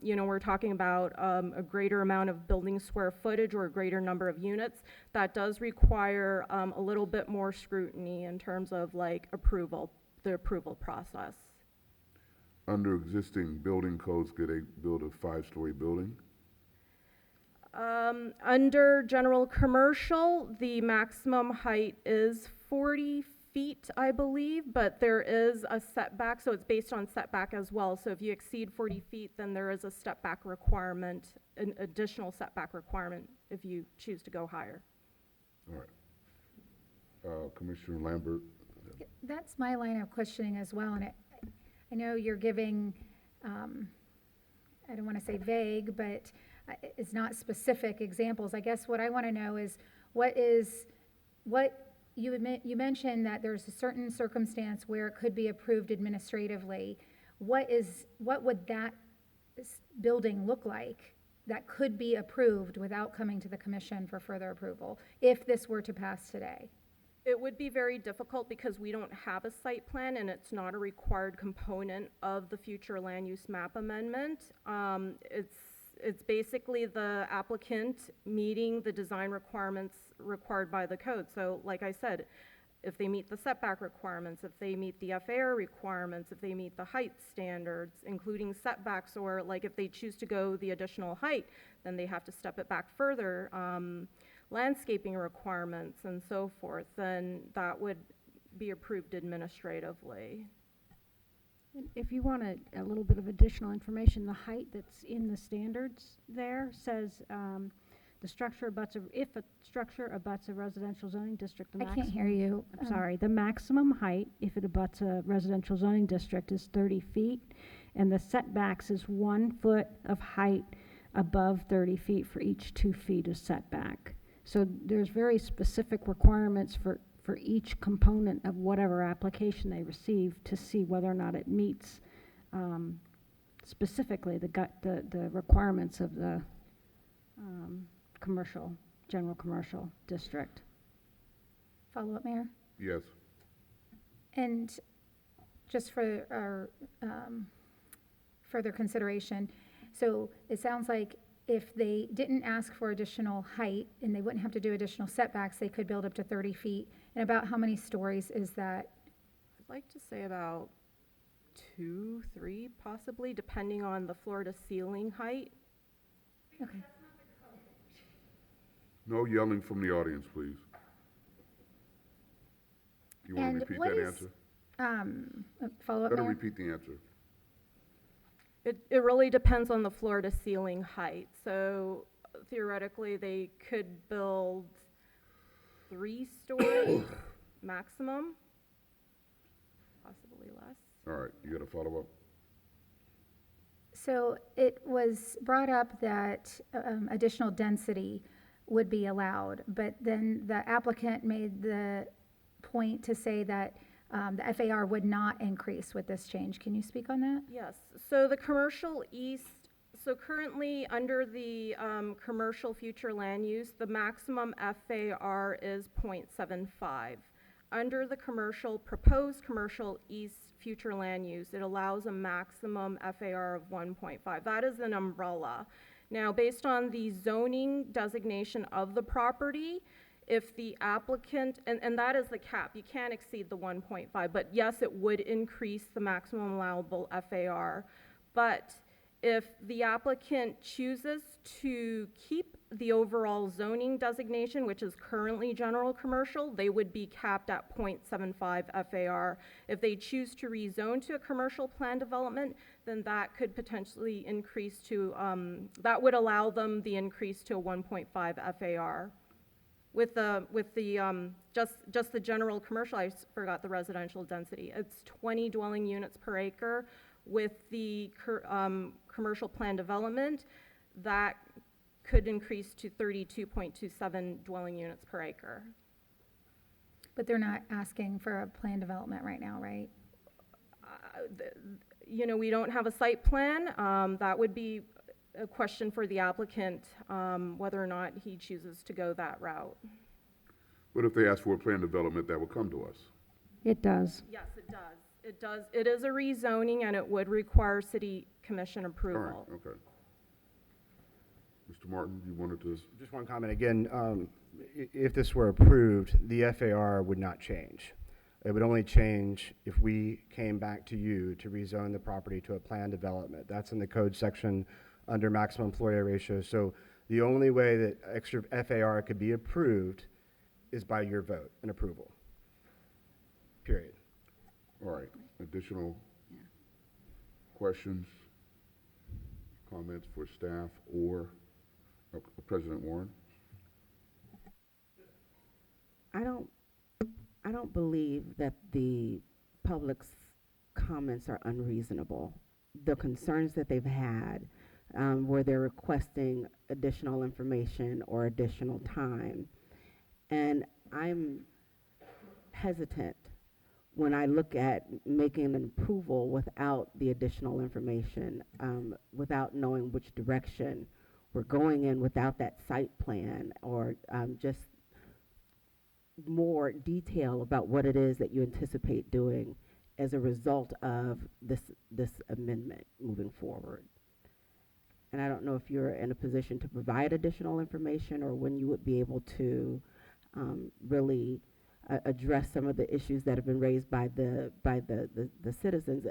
you know, we're talking about a greater amount of building square footage or a greater number of units, that does require a little bit more scrutiny in terms of like approval, the approval process. Under existing building codes, could they build a 5-story building? Under general commercial, the maximum height is 40 feet, I believe, but there is a setback, so it's based on setback as well. So if you exceed 40 feet, then there is a step back requirement, an additional setback requirement if you choose to go higher. All right. Commissioner Lambert? That's my line of questioning as well, and I know you're giving, I don't want to say vague, but it's not specific examples. I guess what I want to know is what you mentioned that there's a certain circumstance where it could be approved administratively. What would that building look like that could be approved without coming to the commission for further approval if this were to pass today? It would be very difficult because we don't have a site plan and it's not a required component of the future land use map amendment. It's basically the applicant meeting the design requirements required by the code. So like I said, if they meet the setback requirements, if they meet the FAR requirements, if they meet the height standards, including setbacks, or like if they choose to go the additional height, then they have to step it back further, landscaping requirements and so forth, then that would be approved administratively. If you want a little bit of additional information, the height that's in the standards there says the structure abuts if a structure abuts a residential zoning district, the I maximum. can't hear you. I'm sorry. The maximum height, if it abuts a residential zoning district, is 30 feet, and the setbacks is 1 foot of height above 30 feet for each 2 feet of setback. So there's very specific requirements for each component of whatever application they receive to see whether or not it meets specifically the requirements of the general commercial district. Follow up, Mayor? Yes. And just for our further consideration, so it sounds like if they didn't ask for additional height and they wouldn't have to do additional setbacks, they could build up to 30 feet. And about how many stories is that? I'd like to say about 2, 3 possibly, depending on the floor to ceiling height. Okay. No yelling from the audience, please. You want to repeat that answer? Follow up, Better Mayor? repeat the answer. It really depends on the floor to ceiling height. So theoretically, they could build 3 stories maximum, possibly less. All right, you got a follow-up? So it was brought up that additional density would be allowed, but then the applicant made the point to say that the FAR would not increase with this change. Can you speak on that? Yes, so the commercial east, so currently under the commercial future land use, the maximum FAR is 0.75. Under the proposed commercial east future land use, it allows a maximum FAR of 1.5. That is an umbrella. Now, based on the zoning designation of the property, if the applicant, and that is the cap, you can't exceed the 1.5, but yes, it would increase the maximum allowable FAR. But if the applicant chooses to keep the overall zoning designation, which is currently general commercial, they would be capped at 0.75 FAR. If they choose to rezone to a commercial plan development, then that could potentially increase to, that would allow them the increase to a 1.5 FAR. With the just the general commercial, I forgot the residential density. It's 20 dwelling units per acre. With the commercial plan development, that could increase to 32.27 dwelling units per acre. But they're not asking for a plan development right now, right? You know, we don't have a site plan. That would be a question for the applicant, whether or not he chooses to go that route. But if they ask for a plan development, that will come to us. It does. Yes, it does. It does. It is a rezoning, and it would require city commission All approval. right, okay. Mr. Martin, you wanted to? Just one comment again. If this were approved, the FAR would not change. It would only change if we came back to you to rezone the property to a planned development. That's in the code section under maximum floor area ratio. So the only way that extra FAR could be approved is by your vote and approval. Period. All right, additional questions, comments for staff or President Warren? I don't believe that the public's comments are unreasonable. The concerns that they've had, where they're requesting additional information or additional time. And I'm hesitant when I look at making an approval without the additional information, without knowing which direction we're going in, without that site plan, or just more detail about what it is that you anticipate doing as a result of this amendment moving forward. And I don't know if you're in a position to provide additional information or when you would be able to really address some of the issues that have been raised by the citizens.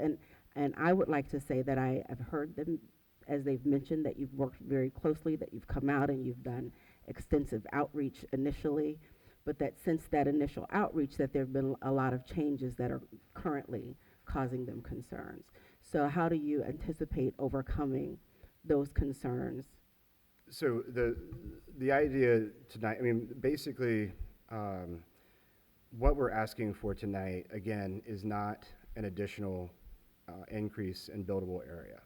And I would like to say that I have heard them, as they've mentioned, that you've worked very closely, that you've come out and you've done extensive outreach initially, but that since that initial outreach that there have been a lot of changes that are currently causing them concerns. So how do you anticipate overcoming those concerns? So the idea tonight, I mean, basically, what we're asking for tonight, again, is not an additional increase in buildable area.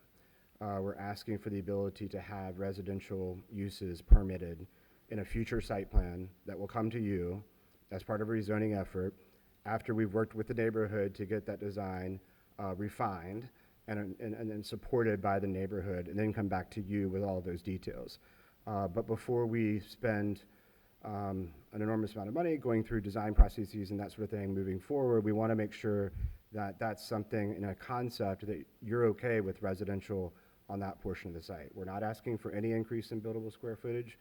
We're asking for the ability to have residential uses permitted in a future site plan that will come to you as part of a rezoning effort after we've worked with the neighborhood to get that design refined and supported by the neighborhood, and then come back to you with all of those details. But before we spend an enormous amount of money going through design processes and that sort of thing moving forward, we want to make sure that that's something in a concept that you're okay with residential on that portion of the site. We're not asking for any increase in buildable square footage.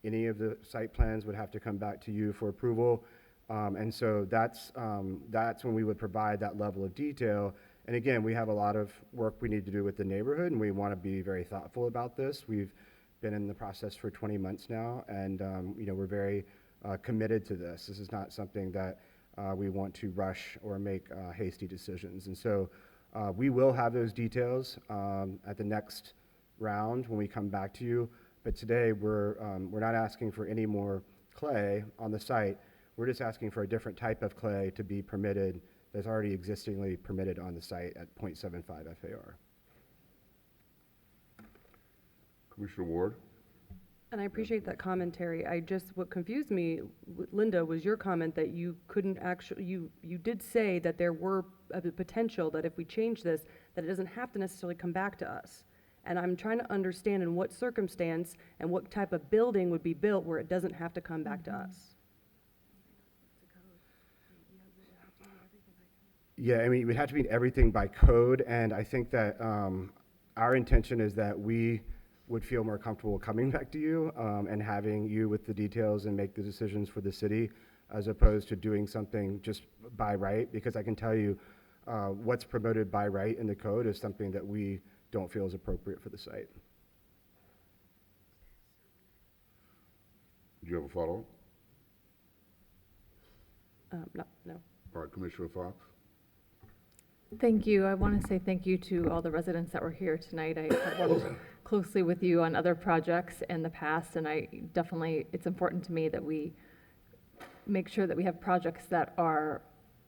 Any of the site plans would have to come back to you for approval. And so that's when we would provide that level of detail. And again, we have a lot of work we need to do with the neighborhood, and we want to be very thoughtful about this. We've been in the process for 20 months now, and we're very committed to this. This is not something that we want to rush or make hasty decisions. And so we will have those details at the next round when we come back to you. But today we're not asking for any more clay on the site. We're just asking for a different type of clay to be permitted that's already existingly permitted on the site at 0.75 FAR. Commissioner Ward? And I appreciate that commentary. What confused me, Linda, was your comment that you couldn't actually, you did say that there were a potential that if we change this, that it doesn't have to necessarily come back to us. And I'm trying to understand in what circumstance and what type of building would be built where it doesn't have to come back to us. Yeah, I mean, we'd have to meet everything by code, and I think that our intention is that we would feel more comfortable coming back to you and having you with the details and make the decisions for the city, as opposed to doing something just by right, because I can tell you what's promoted by right in the code is something that we don't feel is appropriate for the site. Do you have a follow-up? No. All right, Commissioner Fox? Thank you. I want to say thank you to all the residents that were here tonight. I have worked closely with you on other projects in the past, and it's important to me that we make sure that we have projects that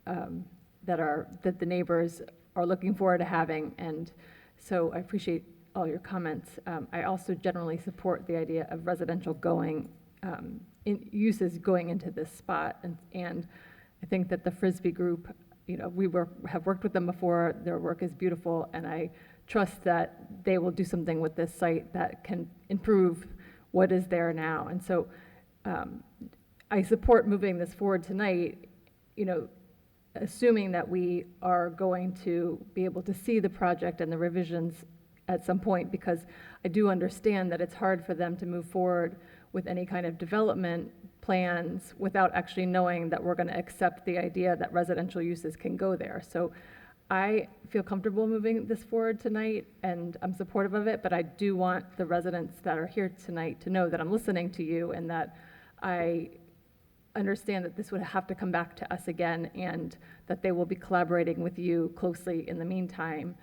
that the neighbors are looking forward to having. And so I appreciate all your comments. I also generally support the idea of residential uses going into this spot. And I think that the Frisbee group, we have worked with them before. Their work is beautiful, and I trust that they will do something with this site that can improve what is there now. And so I support moving this forward tonight, assuming that we are going to be able to see the project and the revisions at some point, because I do understand that it's hard for them to move forward with any kind of development plans without actually knowing that we're going to accept the idea that residential uses can go there. So I feel comfortable moving this forward tonight, and I'm supportive of it, but I do want the residents that are here tonight to know that I'm listening to you and that I understand that this would have to come back to us again, and that they will be collaborating with you closely in the meantime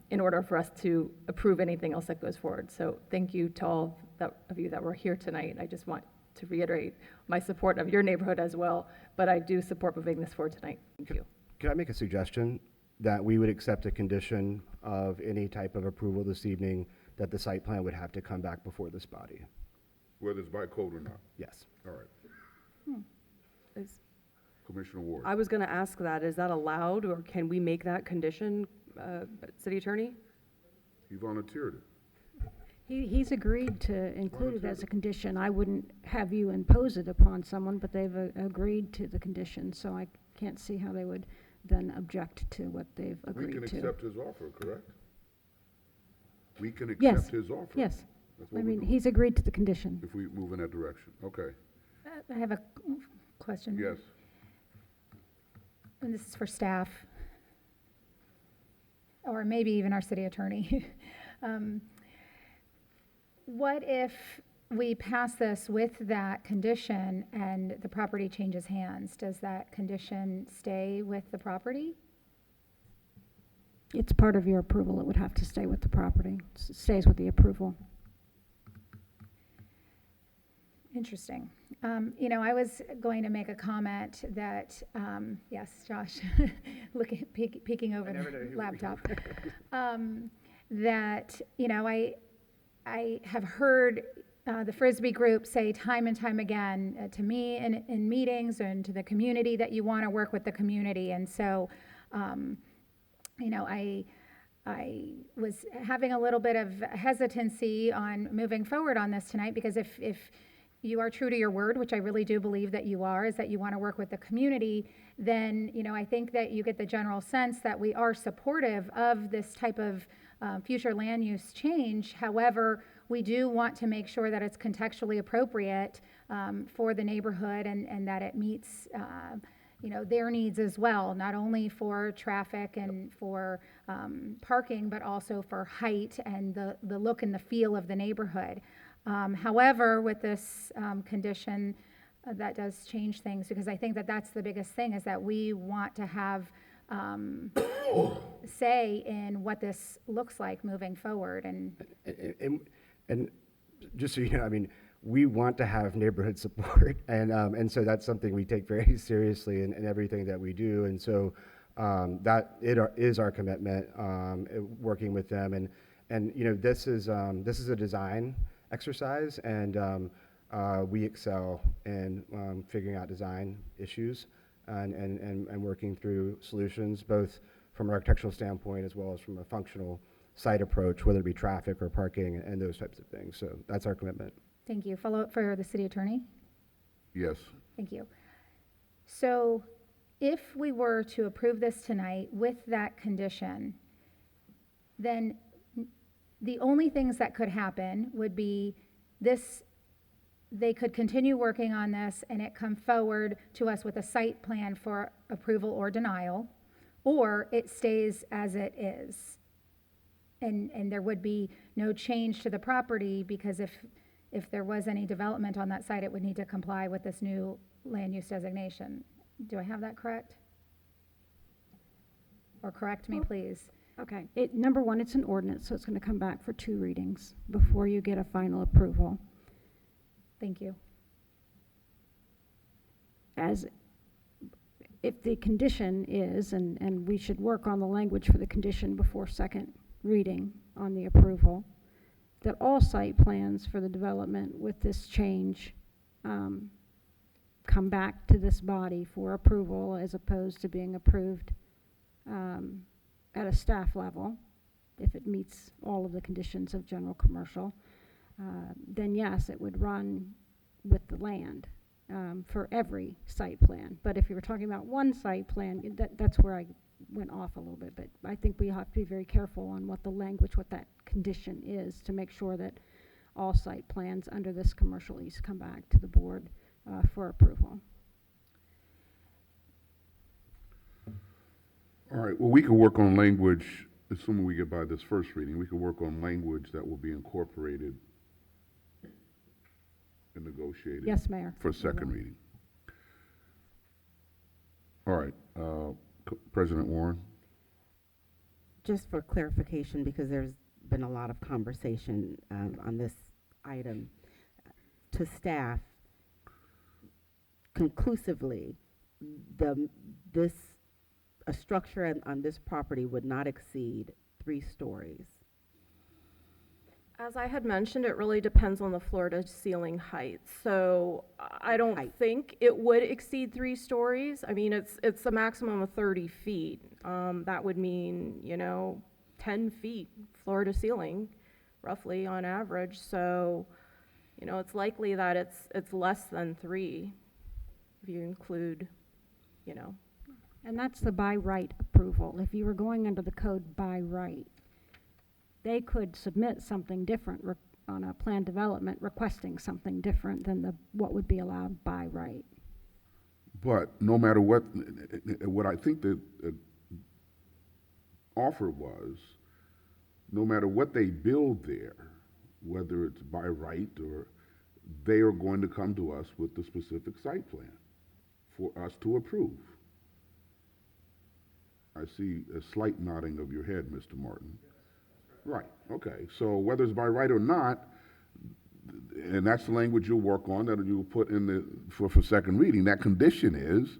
in order for us to approve anything else that goes forward. So thank you to all of you that were here tonight. I just want to reiterate my support of your neighborhood as well, but I do support moving this forward tonight. Thank you. Can I make a suggestion that we would accept a condition of any type of approval this evening that the site plan would have to come back before this body? Whether it's by code or not? Yes. All right. Commissioner Ward? I was going to ask that. Is that allowed, or can we make that condition, City Attorney? He volunteered it. He's agreed to include it as a condition. I wouldn't have you impose it upon someone, but they've agreed to the condition, so I can't see how they would then object to what they've agreed to. We can accept his offer, correct? We can Yes. accept his offer. Yes. That's what I we're mean, doing. he's agreed to the condition. If we move in that direction, okay. I have a question. Yes. And this is for staff, or maybe even our city attorney. What if we pass this with that condition and the property changes hands? Does that condition stay with the property? It's part of your approval. It would have to stay with the property. Stays with the approval. Interesting. I was going to make a comment that, yes, Josh, peeking over the laptop, that, I have heard the Frisbee group say time and time again to me in meetings and to the community that you want to work with the community. And so, I was having a little bit of hesitancy on moving forward on this tonight, because if you are true to your word, which I really do believe that you are, is that you want to work with the community, then, I think that you get the general sense that we are supportive of this type of future land use change. However, we do want to make sure that it's contextually appropriate for the neighborhood, and that it meets their needs as well, not only for traffic and for parking, but also for height and the look and the feel of the neighborhood. However, with this condition, that does change things, because I think that that's the biggest thing, is that we want to have say in what this looks like moving forward. And just so you know, I mean, we want to have neighborhood support, and so that's something we take very seriously in everything that we do. And so that is our commitment, working with them. And this is a design exercise, and we excel in figuring out design issues and working through solutions, both from an architectural standpoint as well as from a functional site approach, whether it be traffic or parking and those types of things. So that's our commitment. Thank you. Follow up for the city attorney? Yes. Thank you. So if we were to approve this tonight with that condition, then The only things that could happen would be this, they could continue working on this and it come forward to us with a site plan for approval or denial, or it stays as it is. And there would be no change to the property, because if there was any development on that site, it would need to comply with this new land use designation. Do I have that correct? Or correct me, please. Okay, number one, it's an ordinance, so it's gonna come back for 2 readings before you get a final approval. Thank you. As if the condition is, and we should work on the language for the condition before second reading on the approval, that all site plans for the development with this change come back to this body for approval, as opposed to being approved at a staff level, if it meets all of the conditions of general commercial, then yes, it would run with the land for every site plan. But if you were talking about one site plan, that's where I went off a little bit. But I think we have to be very careful on what the language, what that condition is, to make sure that all site plans under this commercial use come back to the board for approval. All right, well, we can work on language, assuming we get by this first reading, we can work on language that will be incorporated and negotiated. Yes, Mayor. For second reading. All right, President Warren. Just for clarification, because there's been a lot of conversation on this item, to staff, conclusively, a structure on this property would not exceed 3 stories. As I had mentioned, it really depends on the floor to ceiling height. So I don't think it would exceed 3 stories. I mean, it's a maximum of 30 feet. That would mean, 10 feet floor to ceiling, roughly on average. So, it's likely that it's less than 3 if you include, And that's the by right approval. If you were going under the code by right, they could submit something different on a plan development, requesting something different than what would be allowed by right. But no matter what I think the offer was, no matter what they build there, whether it's by right or, they are going to come to us with the specific site plan for us to approve. I see a slight nodding of your head, Mr. Martin. Right, okay. So whether it's by right or not, and that's the language you'll work on, that you'll put in for second reading, that condition is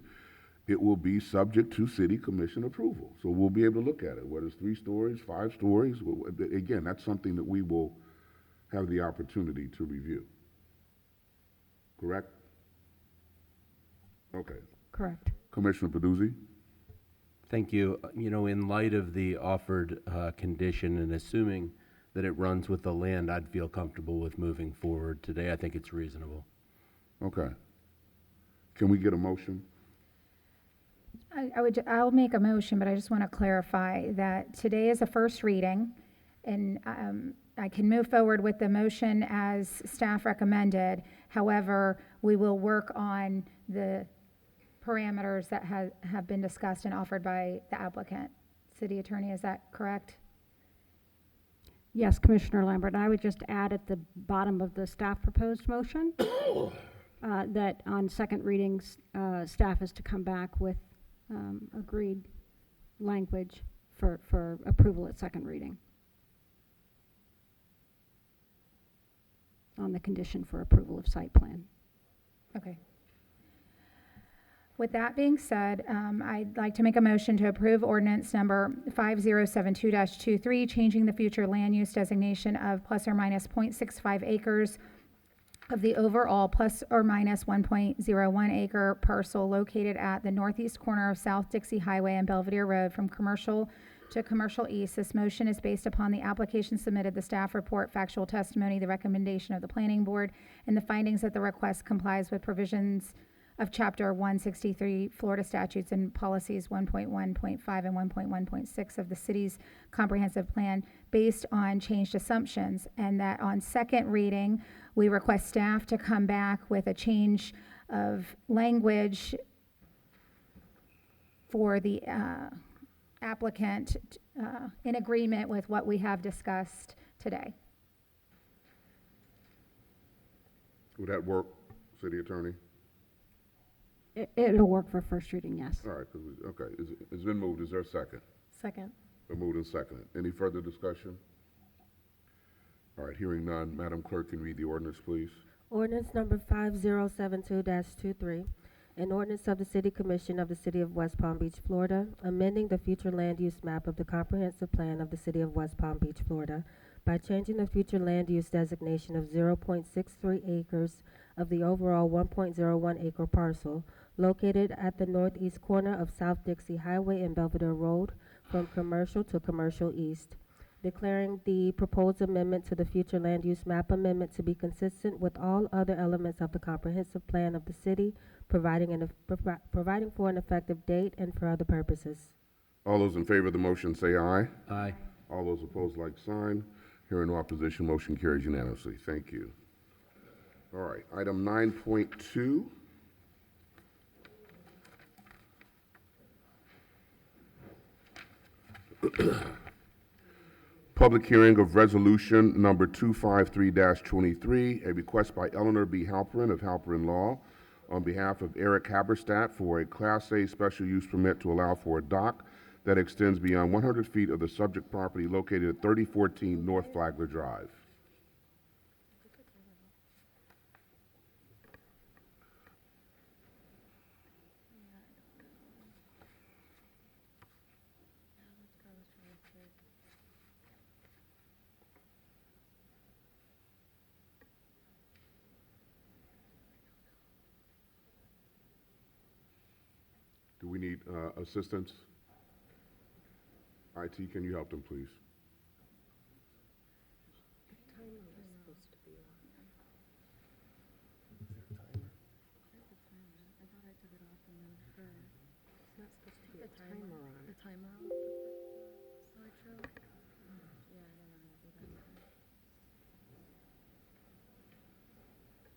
it will be subject to city commission approval. So we'll be able to look at it, whether it's 3 stories, 5 stories. Again, that's something that we will have the opportunity to review. Correct? Okay. Correct. Commissioner Peduzzi? Thank you. In light of the offered condition and assuming that it runs with the land, I'd feel comfortable with moving forward today. I think it's reasonable. Okay. Can we get a motion? I'll make a motion, but I just want to clarify that today is a first reading, and I can move forward with the motion as staff recommended. However, we will work on the parameters that have been discussed and offered by the applicant. City Attorney, is that correct? Yes, Commissioner Lambert. I would just add at the bottom of the staff proposed motion that on second readings, staff is to come back with agreed language for approval at second reading on the condition for approval of site plan. Okay. With that being said, I'd like to make a motion to approve ordinance number 5072-23, changing the future land use designation of plus or minus 0.65 acres of the overall plus or minus 1.01 acre parcel located at the northeast corner of South Dixie Highway and Belvedere Road from commercial to commercial east. This motion is based upon the application submitted, the staff report, factual testimony, the recommendation of the planning board, and the findings that the request complies with provisions of Chapter 163 Florida statutes and policies 1.1.5 and 1.1.6 of the city's comprehensive plan. based on changed assumptions, and that on second reading, we request staff to come back with a change of language for the applicant in agreement with what we have discussed today. Would that work, City Attorney? It'll work for first reading, yes. All right, okay, it's been moved. Is there a second? Second. Been moved and seconded. Any further discussion? All right, hearing none, Madam Clerk, can you read the ordinance, please? Ordinance number 5072-23, an ordinance of the City Commission of the City of West Palm Beach, Florida, amending the future land use map of the comprehensive plan of the City of West Palm Beach, Florida, by changing the future land use designation of 0.63 acres of the overall 1.01 acre parcel located at the northeast corner of South Dixie Highway and Belvedere Road from commercial to commercial east, declaring the proposed amendment to the future land use map amendment to be consistent with all other elements of the comprehensive plan of the city, providing for an effective date and for other purposes. All those in favor of the motion say aye. Aye. All those opposed, like sign. Hearing no opposition, motion carries unanimously. Thank you. All right, item 9.2. Public hearing of resolution number 253-23, a request by Eleanor B. Halperin of Halperin Law on behalf of Eric Haberstadt for a Class A special use permit to allow for a dock that extends beyond 100 feet of the subject property located at 3014 North Flagler Drive. Do we need assistance? IT, can you help them, please?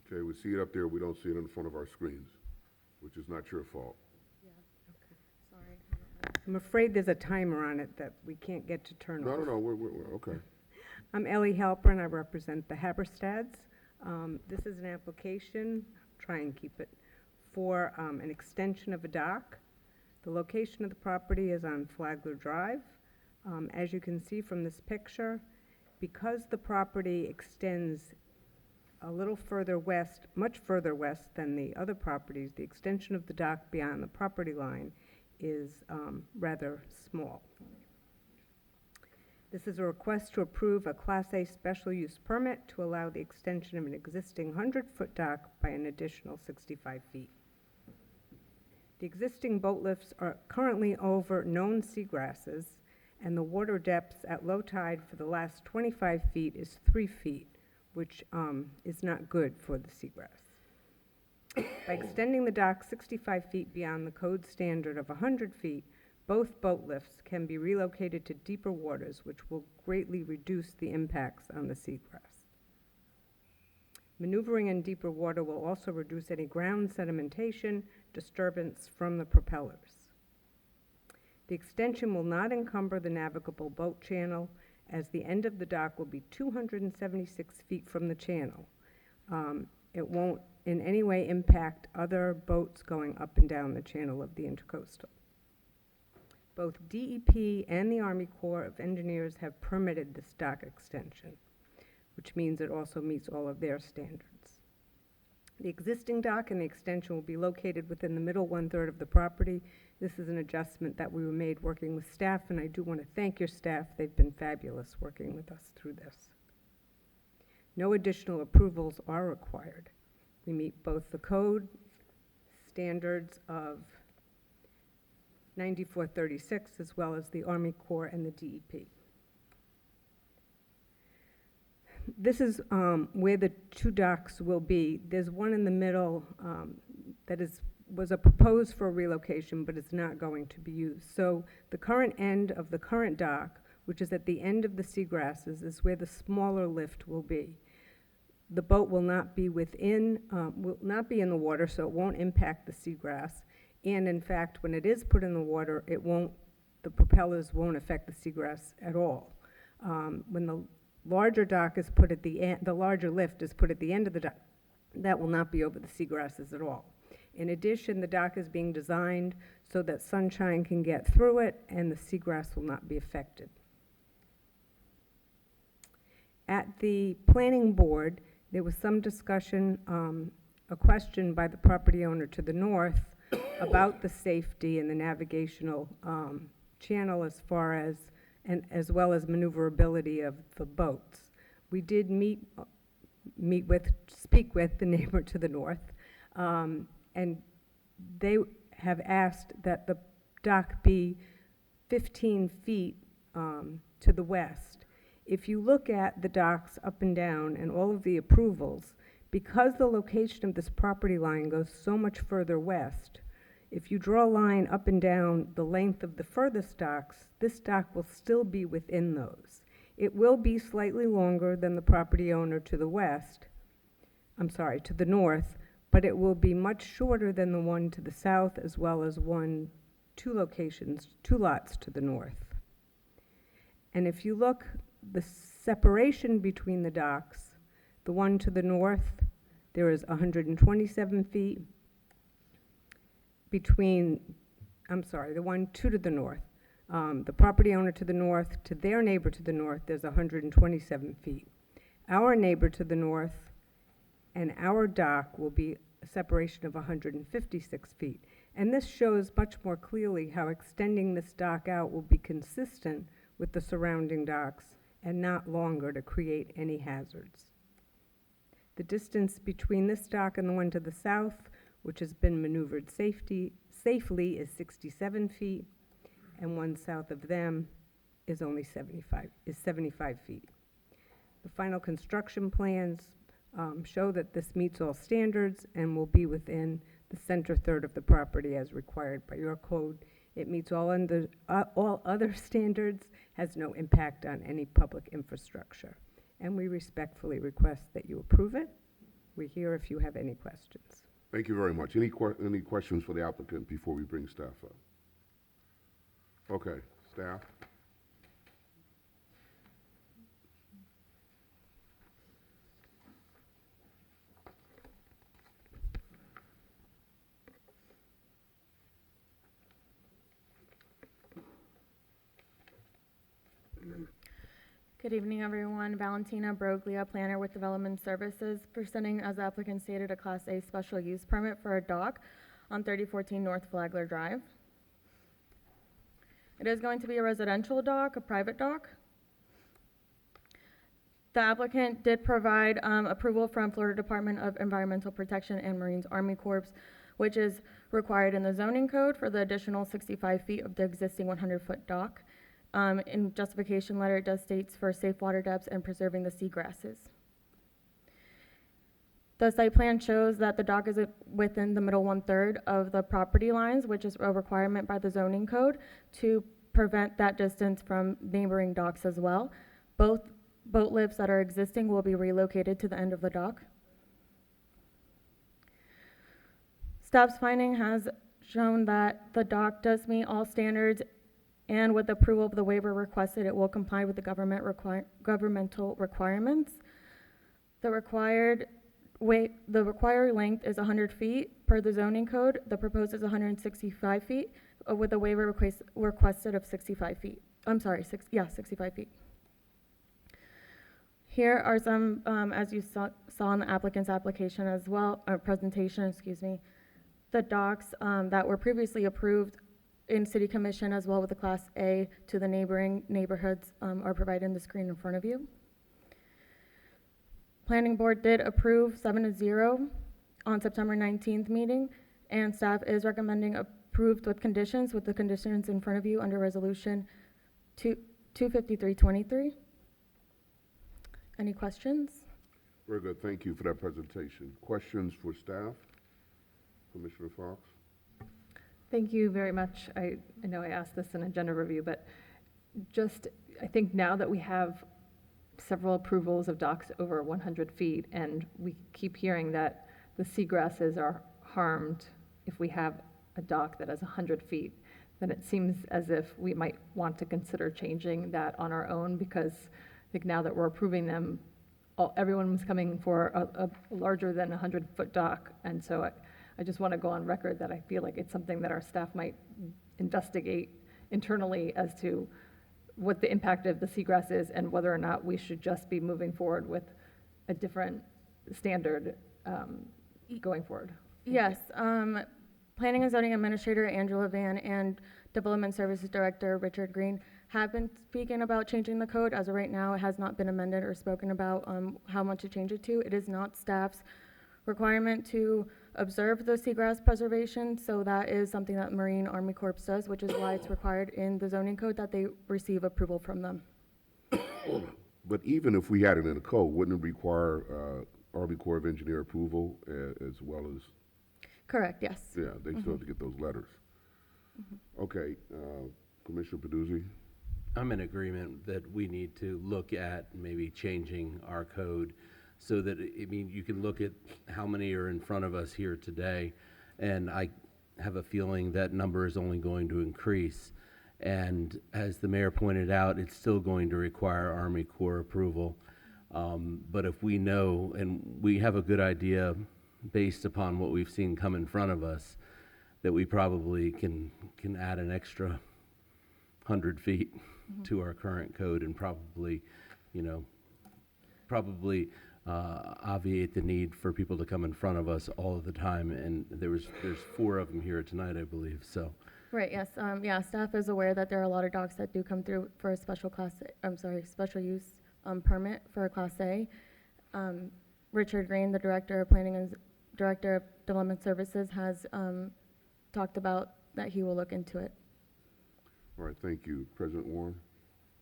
Okay, we see it up there. We don't see it in front of our screens, which is not your fault. I'm afraid there's a timer on it that we can't get to turn off. No, we're okay. I'm Ellie Halper, and I represent the Haberstads. This is an application, try and keep it, for an extension of a dock. The location of the property is on Flagler Drive. As you can see from this picture, because the property extends a little further west, much further west than the other properties, the extension of the dock beyond the property line is rather small. This is a request to approve a Class A special use permit to allow the extension of an existing 100-foot dock by an additional 65 feet. The existing boat lifts are currently over known seagrasses, and the water depth at low tide for the last 25 feet is 3 feet, which is not good for the seagrass. By extending the dock 65 feet beyond the code standard of 100 feet, both boat lifts can be relocated to deeper waters, which will greatly reduce the impacts on the seagrass. Maneuvering in deeper water will also reduce any ground sedimentation disturbance from the propellers. The extension will not encumber the navigable boat channel, as the end of the dock will be 276 feet from the channel. It won't in any way impact other boats going up and down the channel of the Intercoastal. Both DEP and the Army Corps of Engineers have permitted this dock extension, which means it also meets all of their standards. The existing dock and the extension will be located within the middle 1/3 of the property. This is an adjustment that we made working with staff, and I do want to thank your staff. They've been fabulous working with us through this. No additional approvals are required. We meet both the code standards of 9436 as well as the Army Corps and the DEP. This is where the two docks will be. There's one in the middle that was proposed for a relocation, but it's not going to be used. So the current end of the current dock which is at the end of the seagrasses, is where the smaller lift will be. The boat will not be in the water, so it won't impact the seagrass. And in fact, when it is put in the water, the propellers won't affect the seagrass at all. When the larger dock is put at the end, the larger lift is put at the end of the dock, that will not be over the seagrasses at all. In addition, the dock is being designed so that sunshine can get through it and the seagrass will not be affected. At the planning board, there was some discussion, a question by the property owner to the north about the safety and the navigational channel as well as maneuverability of the boats. We did speak with the neighbor to the north, and they have asked that the dock be 15 feet to the west. If you look at the docks up and down and all of the approvals, because the location of this property line goes so much further west, if you draw a line up and down the length of the furthest docks, this dock will still be within those. It will be slightly longer than the property owner to the to the north, but it will be much shorter than the one to the south, as well as two lots to the north. And if you look, the separation between the docks, the one to the north, there is 127 feet. The one to the north, the property owner to the north, to their neighbor to the north, there's 127 feet. Our neighbor to the north and our dock will be a separation of 156 feet. And this shows much more clearly how extending this dock out will be consistent with the surrounding docks and not longer to create any hazards. The distance between this dock and the one to the south, which has been maneuvered safely, is 67 feet, and one south of them is only 75 feet. The final construction plans show that this meets all standards and will be within the center third of the property as required by your code. It meets all other standards, has no impact on any public infrastructure. And we respectfully request that you approve it. We're here if you have any questions. Thank you very much. Any questions for the applicant before we bring staff up? Okay, staff. Good evening, everyone. Valentina Broglia, planner with Development Services, presenting as applicant stated a Class A special use permit for a dock on 3014 North Flagler Drive. It is going to be a residential dock, a private dock. The applicant did provide approval from Florida Department of Environmental Protection and Marines Army Corps, which is required in the zoning code for the additional 65 feet of the existing 100-foot dock. In justification letter, it does states for safe water depths and preserving the seagrasses. The site plan shows that the dock is within the middle 1/3 of the property lines, which is a requirement by the zoning code to prevent that distance from neighboring docks as well. Both boat lifts that are existing will be relocated to the end of the dock. Staff's finding has shown that the dock does meet all standards, and with approval of the waiver requested, it will comply with the governmental requirements. The required length is 100 feet per the zoning code. The proposed is 165 feet with a waiver requested of 65 feet. 65 feet. Here are some, as you saw in the applicant's application as well, presentation, excuse me, the docks that were previously approved in City Commission as well with the Class A to the neighboring neighborhoods are provided in the screen in front of you. Planning Board did approve 7-0 on September 19th meeting, and staff is recommending approved with the conditions in front of you under Resolution 25323. Any questions? Very good. Thank you for that presentation. Questions for staff? Commissioner Fox? Thank you very much. I know I asked this in agenda review, but just I think now that we have several approvals of docks over 100 feet, and we keep hearing that the seagrasses are harmed if we have a dock that is 100 feet, then it seems as if we might want to consider changing that on our own, because I think now that we're approving them, everyone was coming for a larger than 100-foot dock, and so I just want to go on record that I feel like it's something that our staff might investigate internally as to what the impact of the seagrass is and whether or not we should just be moving forward with a different standard going forward. Yes, Planning and Zoning Administrator Angela Van and Development Services Director Richard Green have been speaking about changing the code. As of right now, it has not been amended or spoken about how much to change it to. It is not staff's requirement to observe the seagrass preservation, so that is something that Marine Army Corps does, which is why it's required in the zoning code that they receive approval from them. But even if we had it in the code, wouldn't it require Army Corps of Engineer approval as well as? Correct, yes. Yeah, they still have to get those letters. Okay, Commissioner Peduzzi? I'm in agreement that we need to look at maybe changing our code so that, I mean, you can look at how many are in front of us here today, and I have a feeling that number is only going to increase. And as the mayor pointed out, it's still going to require Army Corps approval. But if we know, and we have a good idea based upon what we've seen come in front of us, that we probably can add an extra 100 feet to our current code and probably, obviate the need for people to come in front of us all of the time. And there's 4 of them here tonight, I believe, so. Right, yes, yeah, staff is aware that there are a lot of docks that do come through for a special special use permit for a Class A. Richard Green, the Director of Planning and Director of Development Services, has talked about that he will look into it. All right, thank you. President Warren?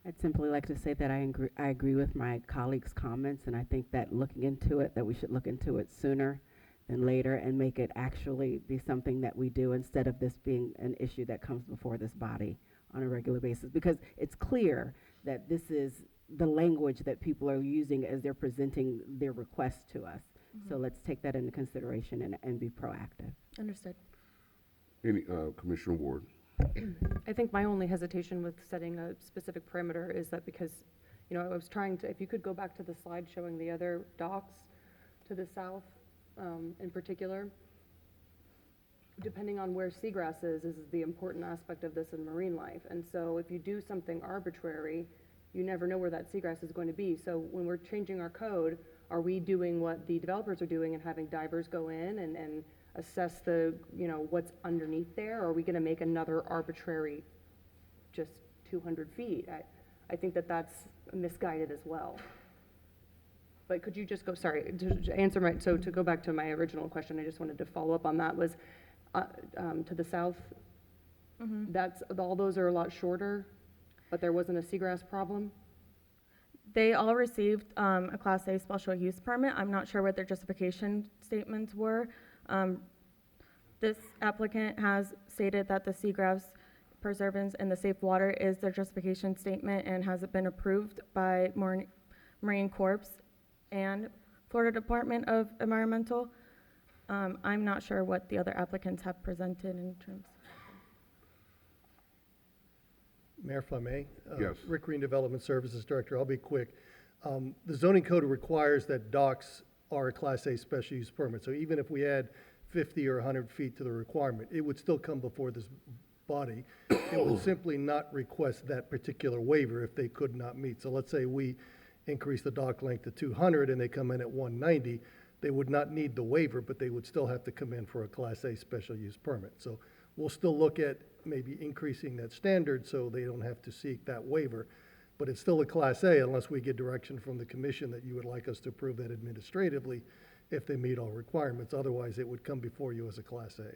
I'd simply like to say that I agree with my colleagues' comments, and I think that looking into it, that we should look into it sooner than later and make it actually be something that we do instead of this being an issue that comes before this body on a regular basis, because it's clear that this is the language that people are using as they're presenting their requests to us. So let's take that into consideration and be proactive. Understood. Any, Commissioner Ward? I think my only hesitation with setting a specific parameter is that because, I was trying to, if you could go back to the slide showing the other docks to the south in particular, depending on where seagrass is the important aspect of this in marine life. And so if you do something arbitrary, you never know where that seagrass is going to be. So when we're changing our code, are we doing what the developers are doing and having divers go in and assess the, what's underneath there? Or are we going to make another arbitrary, just 200 feet? I think that that's misguided as well. But could you just go, sorry, to answer so to go back to my original question, I just wanted to follow up on that, was to the south, all those are a lot shorter, but there wasn't a seagrass problem? They all received a Class A special use permit. I'm not sure what their justification statements were. This applicant has stated that the seagrass preservance and the safe water is their justification statement and has been approved by Marine Corps and Florida Department of Environmental. I'm not sure what the other applicants have presented in terms. Mayor, if I may? Yes. Rick Green, Development Services Director. I'll be quick. The zoning code requires that docks are a Class A special use permit. So even if we add 50 or 100 feet to the requirement, it would still come before this body. It would simply not request that particular waiver if they could not meet. So let's say we increase the dock length to 200 and they come in at 190, they would not need the waiver, but they would still have to come in for a Class A special use permit. So we'll still look at maybe increasing that standard so they don't have to seek that waiver. But it's still a Class A unless we get direction from the commission that you would like us to approve that administratively if they meet all requirements. Otherwise, it would come before you as a Class A.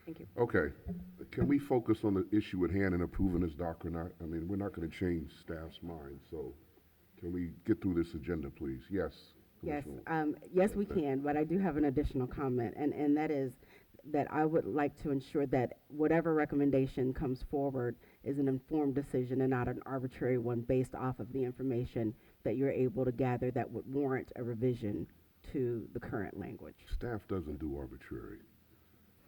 Thank you. Okay. Can we focus on the issue at hand and approving this doc or not? I mean, we're not going to change staff's mind, so can we get through this agenda, please? Yes. Yes, yes, we can, but I do have an additional comment, and that is, that I would like to ensure that whatever recommendation comes forward is an informed decision and not an arbitrary one based off of the information that you're able to gather that would warrant a revision to the current language. Staff doesn't do arbitrary.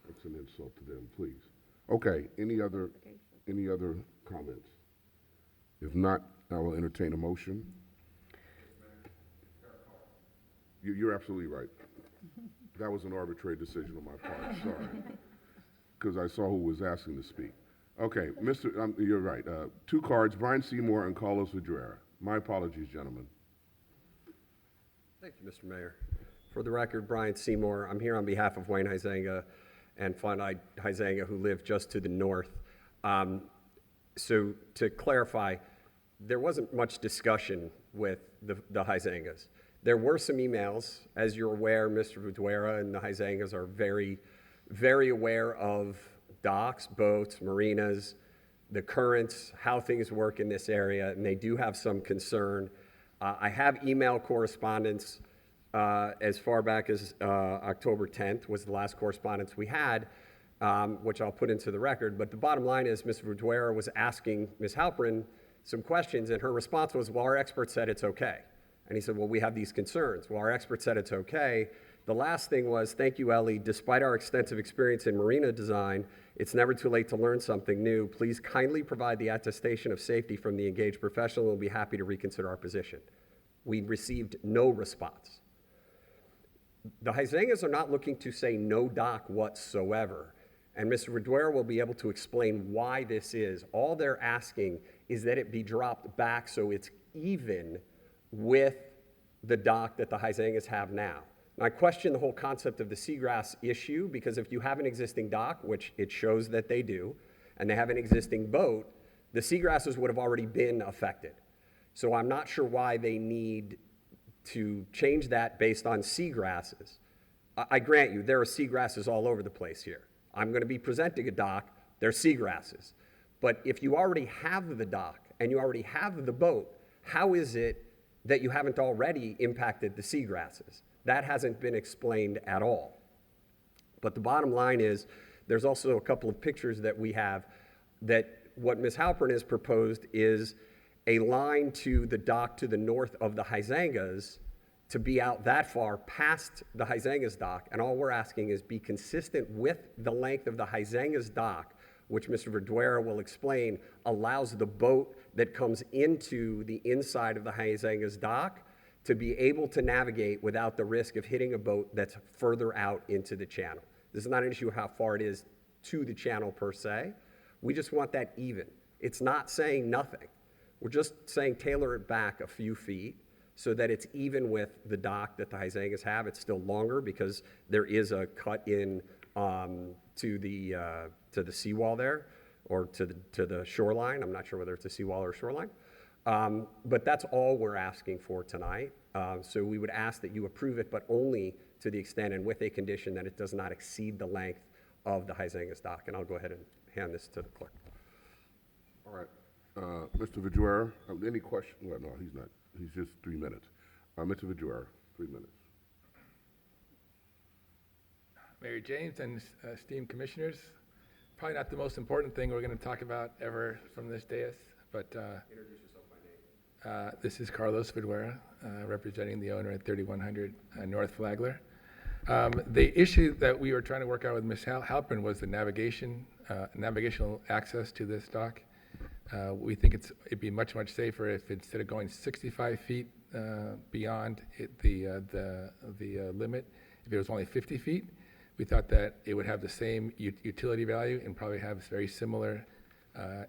That's an insult to them, please. Okay, any other comments? If not, I will entertain a motion. You're absolutely right. That was an arbitrary decision on my part, sorry. Because I saw who was asking to speak. Okay, you're right. 2 cards, Brian Seymour and Carlos Vidrera. My apologies, gentlemen. Thank you, Mr. Mayor. For the record, Brian Seymour. I'm here on behalf of Wayne Huizenga and Fawn Huizenga, who live just to the north. So to clarify, there wasn't much discussion with the Huizengas. There were some emails. As you're aware, Mr. Vidrera and the Huizengas are very, very aware of docks, boats, marinas, the currents, how things work in this area, and they do have some concern. I have email correspondence as far back as October 10th was the last correspondence we had, which I'll put into the record. But the bottom line is Mr. Vidrera was asking Ms. Halpern some questions, and her response was, well, our expert said it's okay. And he said, well, we have these concerns. Well, our expert said it's okay. The last thing was, thank you, Ellie. Despite our extensive experience in marina design, it's never too late to learn something new. Please kindly provide the attestation of safety from the engaged professional, and we'll be happy to reconsider our position. We received no response. The Huizengas are not looking to say no dock whatsoever, and Mr. Vidrera will be able to explain why this is. All they're asking is that it be dropped back so it's even with the dock that the Huizengas have now. And I question the whole concept of the seagrass issue, because if you have an existing dock, which it shows that they do, and they have an existing boat, the seagrasses would have already been affected. So I'm not sure why they need to change that based on seagrasses. I grant you, there are seagrasses all over the place here. I'm going to be presenting a dock, there's seagrasses. But if you already have the dock and you already have the boat, how is it that you haven't already impacted the seagrasses? That hasn't been explained at all. But the bottom line is, there's also a couple of pictures that we have that what Ms. Halpern has proposed is a line to the dock to the north of the Huizengas to be out that far past the Huizengas dock. And all we're asking is be consistent with the length of the Huizengas dock, which Mr. Vidrera will explain, allows the boat that comes into the inside of the Huizengas dock to be able to navigate without the risk of hitting a boat that's further out into the channel. This is not an issue of how far it is to the channel per se. We just want that even. It's not saying nothing. We're just saying tailor it back a few feet so that it's even with the dock that the Huizengas have. It's still longer because there is a cut in to the seawall there, or to the shoreline. I'm not sure whether it's a seawall or shoreline. But that's all we're asking for tonight. So we would ask that you approve it, but only to the extent and with a condition that it does not exceed the length of the Huizengas dock. And I'll go ahead and hand this to the clerk. All right. Mr. Vidrera, any question? Well, no, he's not. He's just 3 minutes. Mr. Vidrera, 3 minutes. Mayor James and esteemed commissioners, probably not the most important thing we're going to talk about ever from this dais, but Introduce yourself by name. This is Carlos Vidrera, representing the owner at 3100 North Flagler. The issue that we were trying to work out with Ms. Halpern was the navigational access to this dock. We think it'd be much, much safer if instead of going 65 feet beyond the limit, if it was only 50 feet. We thought that it would have the same utility value and probably have very similar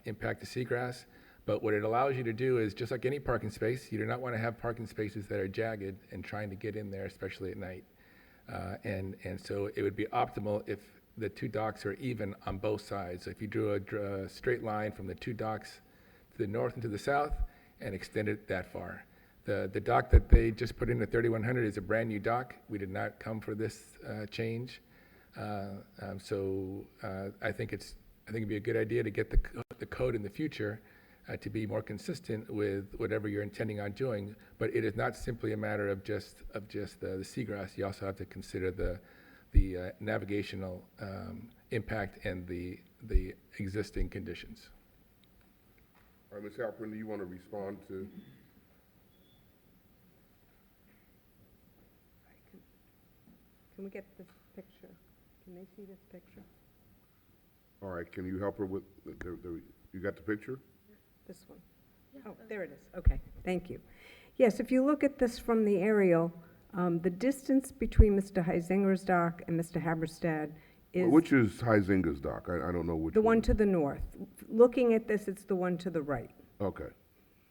impact to seagrass. But what it allows you to do is, just like any parking space, you do not want to have parking spaces that are jagged and trying to get in there, especially at night. And so it would be optimal if the two docks are even on both sides. So if you drew a straight line from the two docks to the north and to the south and extend it that far. The dock that they just put in at 3100 is a brand new dock. We did not come for this change. So I think it'd be a good idea to get the code in the future to be more consistent with whatever you're intending on doing. But it is not simply a matter of just the seagrass. You also have to consider the navigational impact and the existing conditions. All right, Ms. Halpern, do you want to respond to? Can we get this picture? Can they see this picture? All right, can you help her with, you got the picture? This one? Oh, there it is. Okay, thank you. Yes, if you look at this from the aerial, the distance between Mr. Heisinger's dock and Mr. Haberstad is Which is Heisinger's dock? I don't know which the one to the north. Looking at this, it's the one to the right. Okay.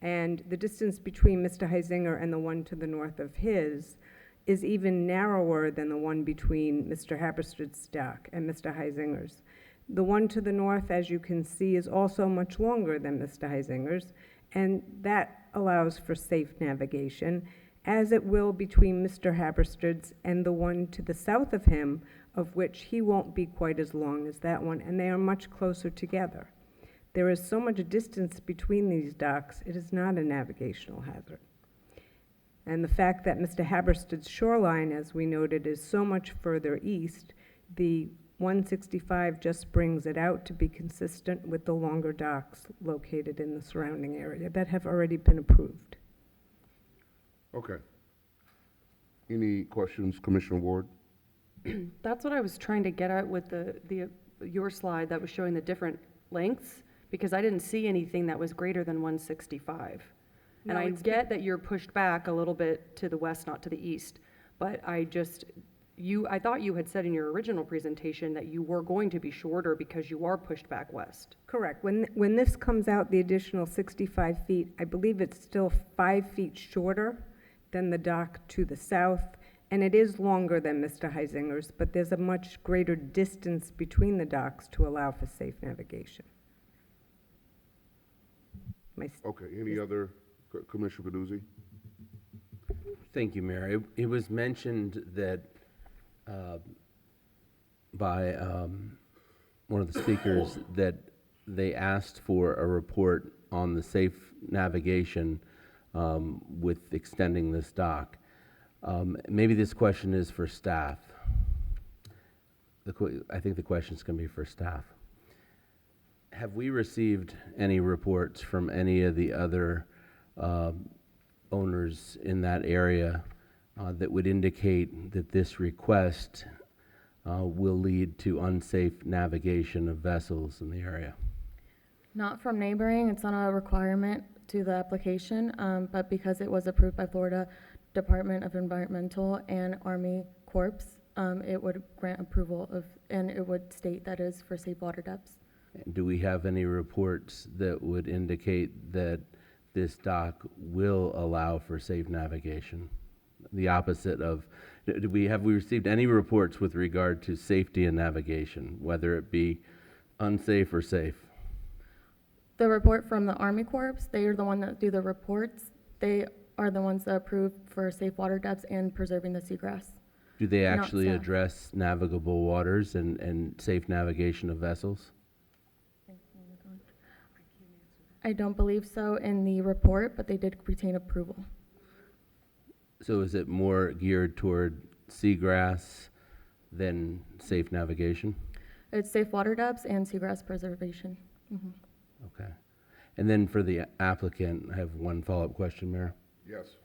And the distance between Mr. Heisinger and the one to the north of his is even narrower than the one between Mr. Haberstad's dock and Mr. Heisinger's. The one to the north, as you can see, is also much longer than Mr. Heisinger's, and that allows for safe navigation, as it will between Mr. Haberstad's and the one to the south of him, of which he won't be quite as long as that one, and they are much closer together. There is so much distance between these docks, it is not a navigational hazard. And the fact that Mr. Haberstad's shoreline, as we noted, is so much further east, the 165 just brings it out to be consistent with the longer docks located in the surrounding area that have already been approved. Okay. Any questions, Commissioner Ward? That's what I was trying to get at with your slide that was showing the different lengths, because I didn't see anything that was greater than 165. And No, I get that you're pushed back a little bit to the west, not to the east, but I thought you had said in your original presentation that you were going to be shorter because you are pushed back west. Correct. When this comes out, the additional 65 feet, I believe it's still 5 feet shorter than the dock to the south, and it is longer than Mr. Heisinger's, but there's a much greater distance between the docks to allow for safe navigation. Okay, any other, Commissioner Peduzzi? Thank you, Mayor. It was mentioned that by one of the speakers that they asked for a report on the safe navigation with extending this dock. Maybe this question is for staff. I think the question is going to be for staff. Have we received any reports from any of the other owners in that area that would indicate that this request will lead to unsafe navigation of vessels in the area? Not from neighboring, it's not a requirement to the application, but because it was approved by Florida Department of Environmental and Army Corps, it would grant approval of, and it would state that is for safe water depths. Do we have any reports that would indicate that this dock will allow for safe navigation? The opposite of, have we received any reports with regard to safety and navigation, whether it be unsafe or safe? The report from the Army Corps, they are the one that do the reports. They are the ones that approve for safe water depths and preserving the seagrass. Do they Not actually staff. address navigable waters and safe navigation of vessels? I don't believe so in the report, but they did retain approval. So is it more geared toward seagrass than safe navigation? It's safe water depths and seagrass preservation. Mhm. Okay. And then for the applicant, I have one follow-up question, Mayor. Yes.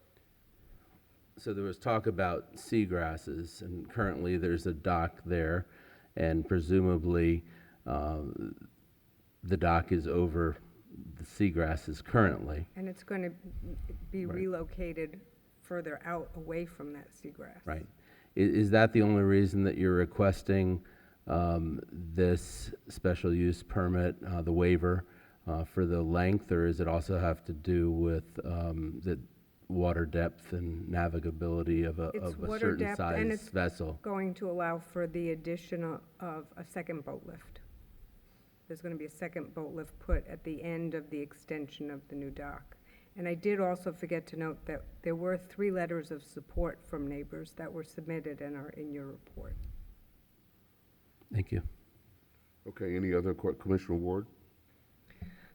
So there was talk about seagrasses, and currently there's a dock there, and presumably the dock is over the seagrasses currently. And it's going to be Right. relocated further out away from that seagrass. Right. Is that the only reason that you're requesting this special use permit, the waiver, for the length, or does it also have to do with the water depth and navigability of a water certain depth, and size it's vessel? going to allow for the addition of a second boat lift. There's going to be a second boat lift put at the end of the extension of the new dock. And I did also forget to note that there were 3 letters of support from neighbors that were submitted and are in your report. Thank you. Okay, any other, Commissioner Ward?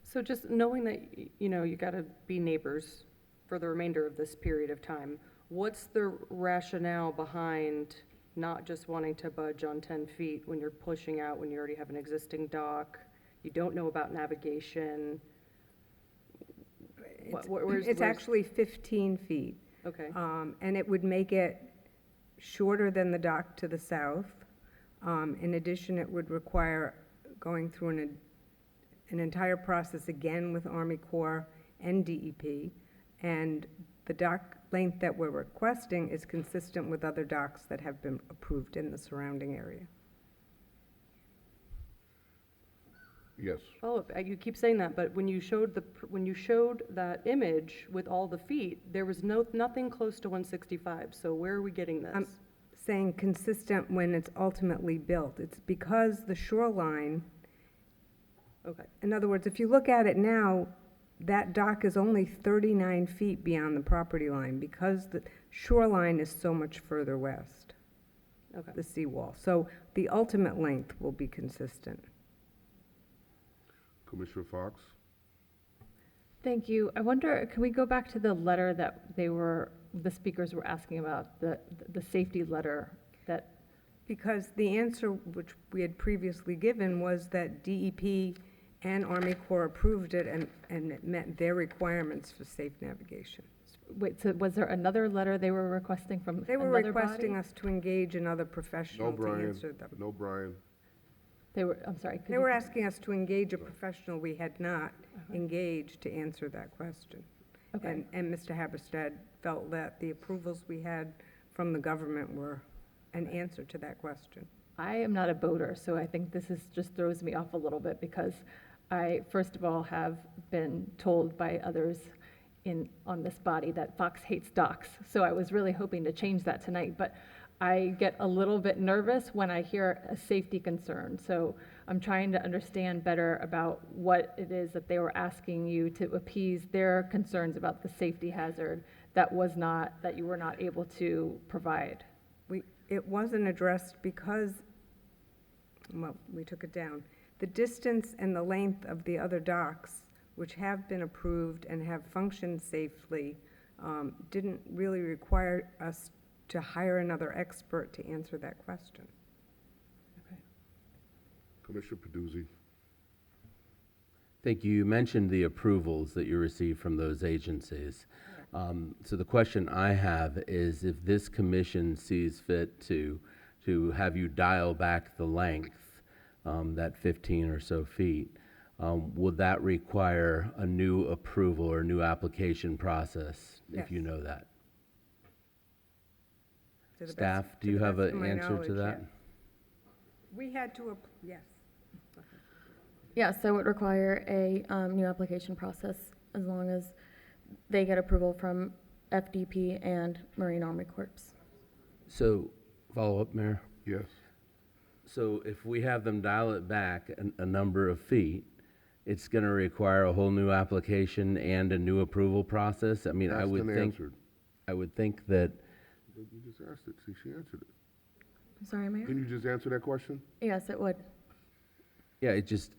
So just knowing that, you got to be neighbors for the remainder of this period of time, what's the rationale behind not just wanting to budge on 10 feet when you're pushing out, when you already have an existing dock, you don't know about navigation. It's actually 15 feet. Okay. And it would make it shorter than the dock to the south. In addition, it would require going through an entire process again with Army Corps and DEP. And the dock length that we're requesting is consistent with other docks that have been approved in the surrounding area. Yes. Follow-up, you keep saying that, but when you showed that image with all the feet, there was nothing close to 165, so where are we getting this? I'm saying consistent when it's ultimately built. It's because the shoreline, Okay. in other words, if you look at it now, that dock is only 39 feet beyond the property line because the shoreline is so much further west, Okay. the seawall. So the ultimate length will be consistent. Commissioner Fox? Thank you. I wonder, can we go back to the letter that the speakers were asking about, the safety letter that? Because the answer which we had previously given was that DEP and Army Corps approved it and it met their requirements for safe navigation. Wait, so was there another letter they were requesting from They were another requesting body? us to engage another professional No, to Brian. answer them. No, Brian. I'm sorry. They were asking us to engage a professional we had not engaged to answer that question. Okay. And Mr. Haberstad felt that the approvals we had from the government were an answer to that question. I am not a boater, so I think just throws me off a little bit because I, first of all, have been told by others on this body that Fox hates docks. So I was really hoping to change that tonight, but I get a little bit nervous when I hear a safety concern. So I'm trying to understand better about what it is that they were asking you to appease their concerns about the safety hazard that you were not able to provide. It wasn't addressed because, well, we took it down. The distance and the length of the other docks, which have been approved and have functioned safely, didn't really require us to hire another expert to answer that question. Okay. Commissioner Peduzzi? Thank you. You mentioned the approvals that you received from those agencies. So the question I have is if this commission sees fit to have you dial back the length, that 15 or so feet, would that require a new approval or a new application process, if you know that? Staff, do you have an answer to that? We had to, yes. Yes, that would require a new application process as long as they get approval from FDP and Marine Army Corps. So, follow up, Mayor? Yes. So if we have them dial it back a number of feet, it's going to require a whole new application and a new approval process? I mean, I would think that. You just asked it. See, she answered it. I'm sorry, Mayor? Can you just answer that question? Yes, it would. Yeah, it just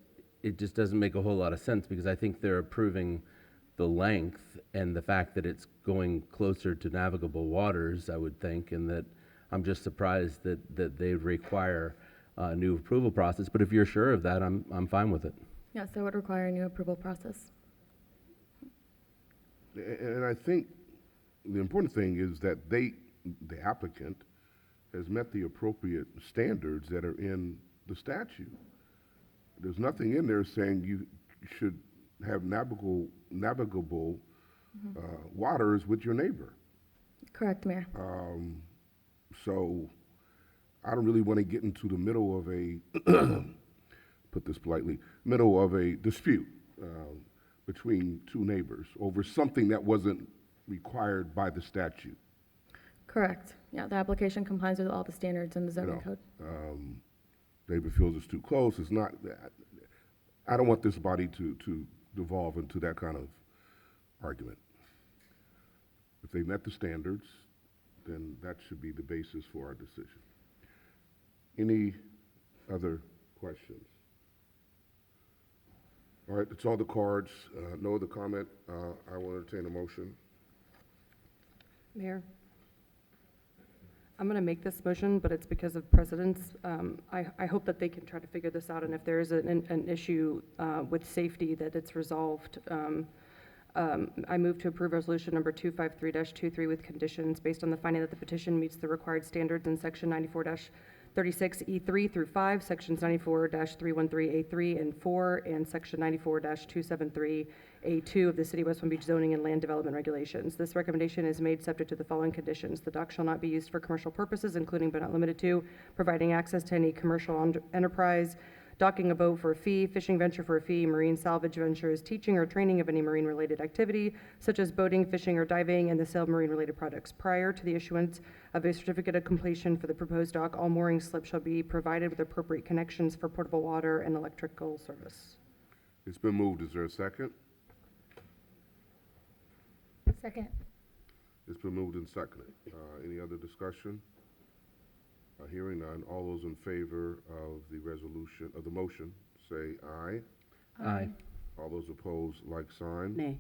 doesn't make a whole lot of sense because I think they're approving the length and the fact that it's going closer to navigable waters, I would think, and that I'm just surprised that they require a new approval process. But if you're sure of that, I'm fine with it. Yes, that would require a new approval process. And I think the important thing is that the applicant has met the appropriate standards that are in the statute. There's nothing in there saying you should have navigable waters with your neighbor. Correct, Mayor. So I don't really want to get into the middle of a, put this politely, middle of a dispute between two neighbors over something that wasn't required by the statute. Correct. Yeah, the application complies with all the standards in the zoning code. Neighbor feels it's too close. It's not. I don't want this body to devolve into that kind of argument. If they met the standards, then that should be the basis for our decision. Any other questions? All right, it's all the cards. No other comment. I will entertain a motion. Mayor? I'm going to make this motion, but it's because of precedence. I hope that they can try to figure this out, and if there is an issue with safety, that it's resolved. I move to approve resolution number 253-23 with conditions based on the finding that the petition meets the required standards in section 94-36E3 through 5, sections 94-313A3 and 4, and section 94-273A2 of the City of West Palm Beach zoning and land development regulations. This recommendation is made subject to the following conditions. The dock shall not be used for commercial purposes, including but not limited to providing access to any commercial enterprise, docking a boat for a fee, fishing venture for a fee, marine salvage ventures, teaching or training of any marine-related activity, such as boating, fishing, or diving, and the sale of marine-related products. Prior to the issuance of a certificate of completion for the proposed dock, all mooring slips shall be provided with appropriate connections for portable water and electrical service. It's been moved. Is there a second? Second. It's been moved and seconded. Any other discussion? Hearing none. All those in favor of the resolution, of the motion, say aye. Aye. All those opposed, like sign. Nay.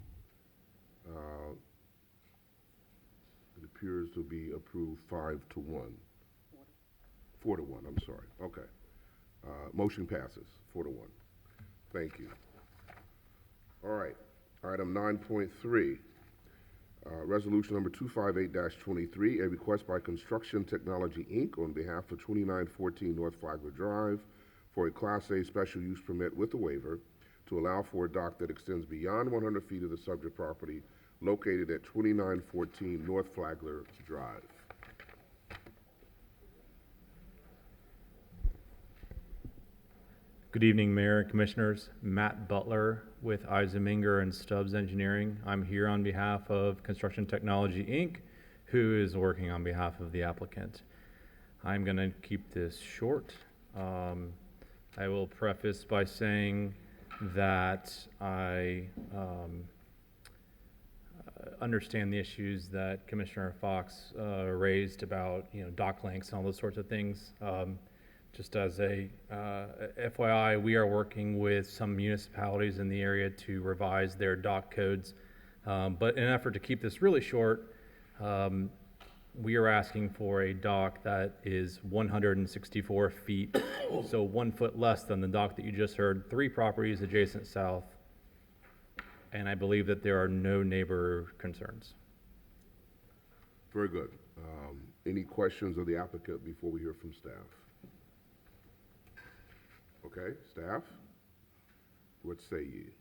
It appears to be approved 5-1. 4-1, I'm sorry. Okay. Motion passes 4-1. Thank you. All right. Item 9.3. Resolution number 258-23, a request by Construction Technology, Inc. on behalf of 2914 North Flagler Drive for a Class A special use permit with a waiver to allow for a dock that extends beyond 100 feet of the subject property located at 2914 North Flagler Drive. Good evening, Mayor and Commissioners. Matt Butler with Eiseminger and Stubbs Engineering. I'm here on behalf of Construction Technology, Inc., who is working on behalf of the applicant. I'm going to keep this short. I will preface by saying that I understand the issues that Commissioner Fox raised about, dock lengths and all those sorts of things. Just as a FYI, we are working with some municipalities in the area to revise their dock codes. But in an effort to keep this really short, we are asking for a dock that is 164 feet, so 1 foot less than the dock that you just heard, 3 properties adjacent south, and I believe that there are no neighbor concerns. Very good. Any questions of the applicant before we hear from staff? Okay, staff, what say ye?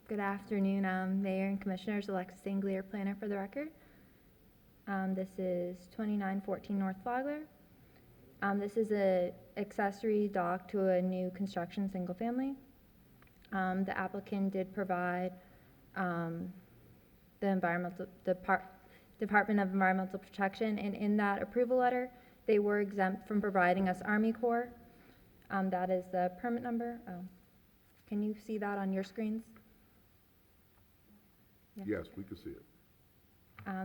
Good afternoon, Mayor and Commissioners. Alexis Anglier, planner for the record. This is 2914 North Flagler. This is a accessory dock to a new construction single family. The applicant did provide the Department of Environmental Protection, and in that approval letter, they were exempt from providing us Army Corps. That is the permit number. Can you see that on your screens? Yeah. Yes, we can see it.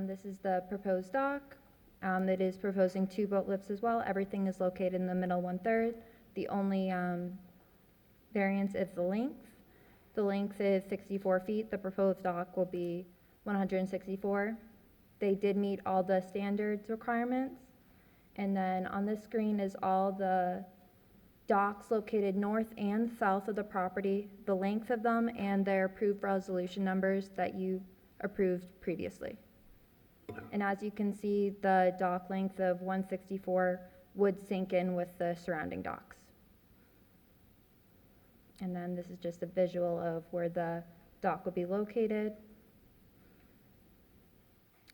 This is the proposed dock. It is proposing 2 boat lifts as well. Everything is located in the middle 1/3. The only variance is the length. The length is 64 feet. The proposed dock will be 164. They did meet all the standards requirements. And then on this screen is all the docks located north and south of the property, the length of them, and their approved resolution numbers that you approved previously. And as you can see, the dock length of 164 would sink in with the surrounding docks. And then this is just a visual of where the dock will be located.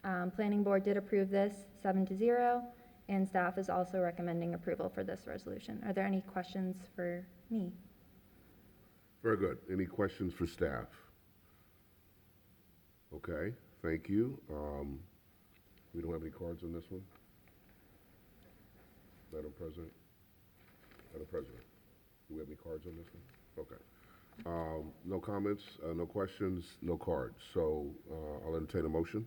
Planning Board did approve this 7-0, and staff is also recommending approval for this resolution. Are there any questions for me? Very good. Any questions for staff? Okay, thank you. We don't have any cards on this one? Madam President? Madam President, do we have any cards on this one? Okay. No comments, no questions, no cards. So I'll entertain a motion.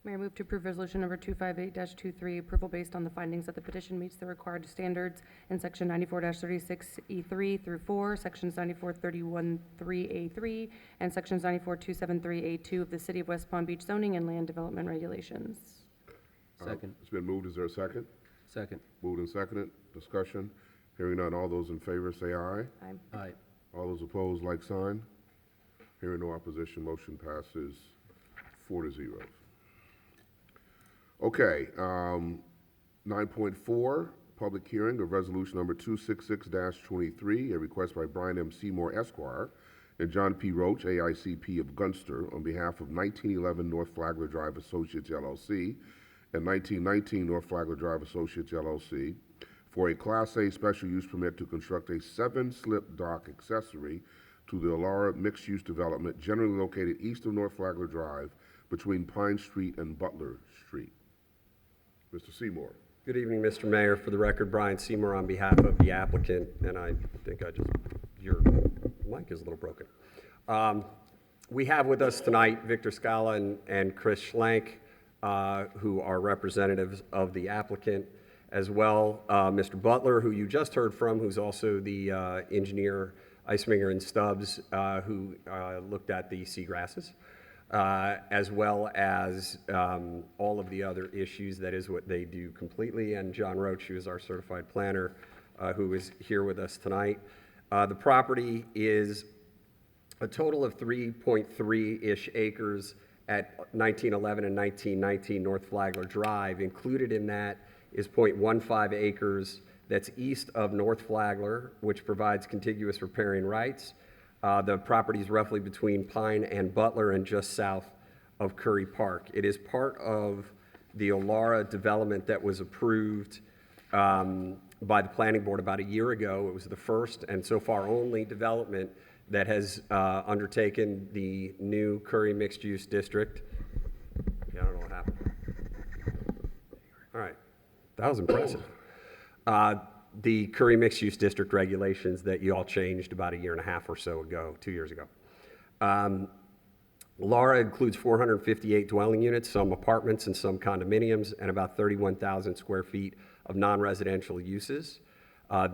Mayor, move to approve resolution number 258-23, approval based on the findings that the petition meets the required standards in section 94-36E3 through 4, sections 94-31-3A3, and sections 94-273A2 of the City of West Palm Beach zoning and land development regulations. Second. It's been moved. Is there a second? Second. Moved and seconded. Discussion. Hearing none. All those in favor say aye. Aye. Aye. All those opposed, like sign. Hearing no opposition, motion passes 4-0. Okay, 9.4, public hearing of resolution number 266-23, a request by Brian M. Seymour Esquire and John P. Roach, AICP of Gunster, on behalf of 1911 North Flagler Drive Associates LLC and 1919 North Flagler Drive Associates LLC for a Class A special use permit to construct a 7-slip dock accessory to the Alara mixed-use development generally located east of North Flagler Drive between Pine Street and Butler Street. Mr. Seymour. Good evening, Mr. Mayor. For the record, Brian Seymour on behalf of the applicant, and I think your mic is a little broken. We have with us tonight Victor Scala and Chris Schlank, who are representatives of the applicant, as well Mr. Butler, who you just heard from, who's also the engineer, Eisminger and Stubbs, who looked at the seagrasses. As well as all of the other issues. That is what they do completely. And John Roach, who is our certified planner, who is here with us tonight. The property is a total of 3.3-ish acres at 1911 and 1919 North Flagler Drive. Included in that is 0.15 acres that's east of North Flagler, which provides contiguous riparian rights. The property is roughly between Pine and Butler and just south of Curry Park. It is part of the Alara development that was approved by the planning board about a year ago. It was the first and so far only development that has undertaken the new Curry mixed-use district. Yeah, I don't know what happened. All right, that was impressive. The Curry mixed-use district regulations that you all changed about a year and a half or so ago, 2 years ago. Alara includes 458 dwelling units, some apartments and some condominiums, and about 31,000 square feet of non-residential uses.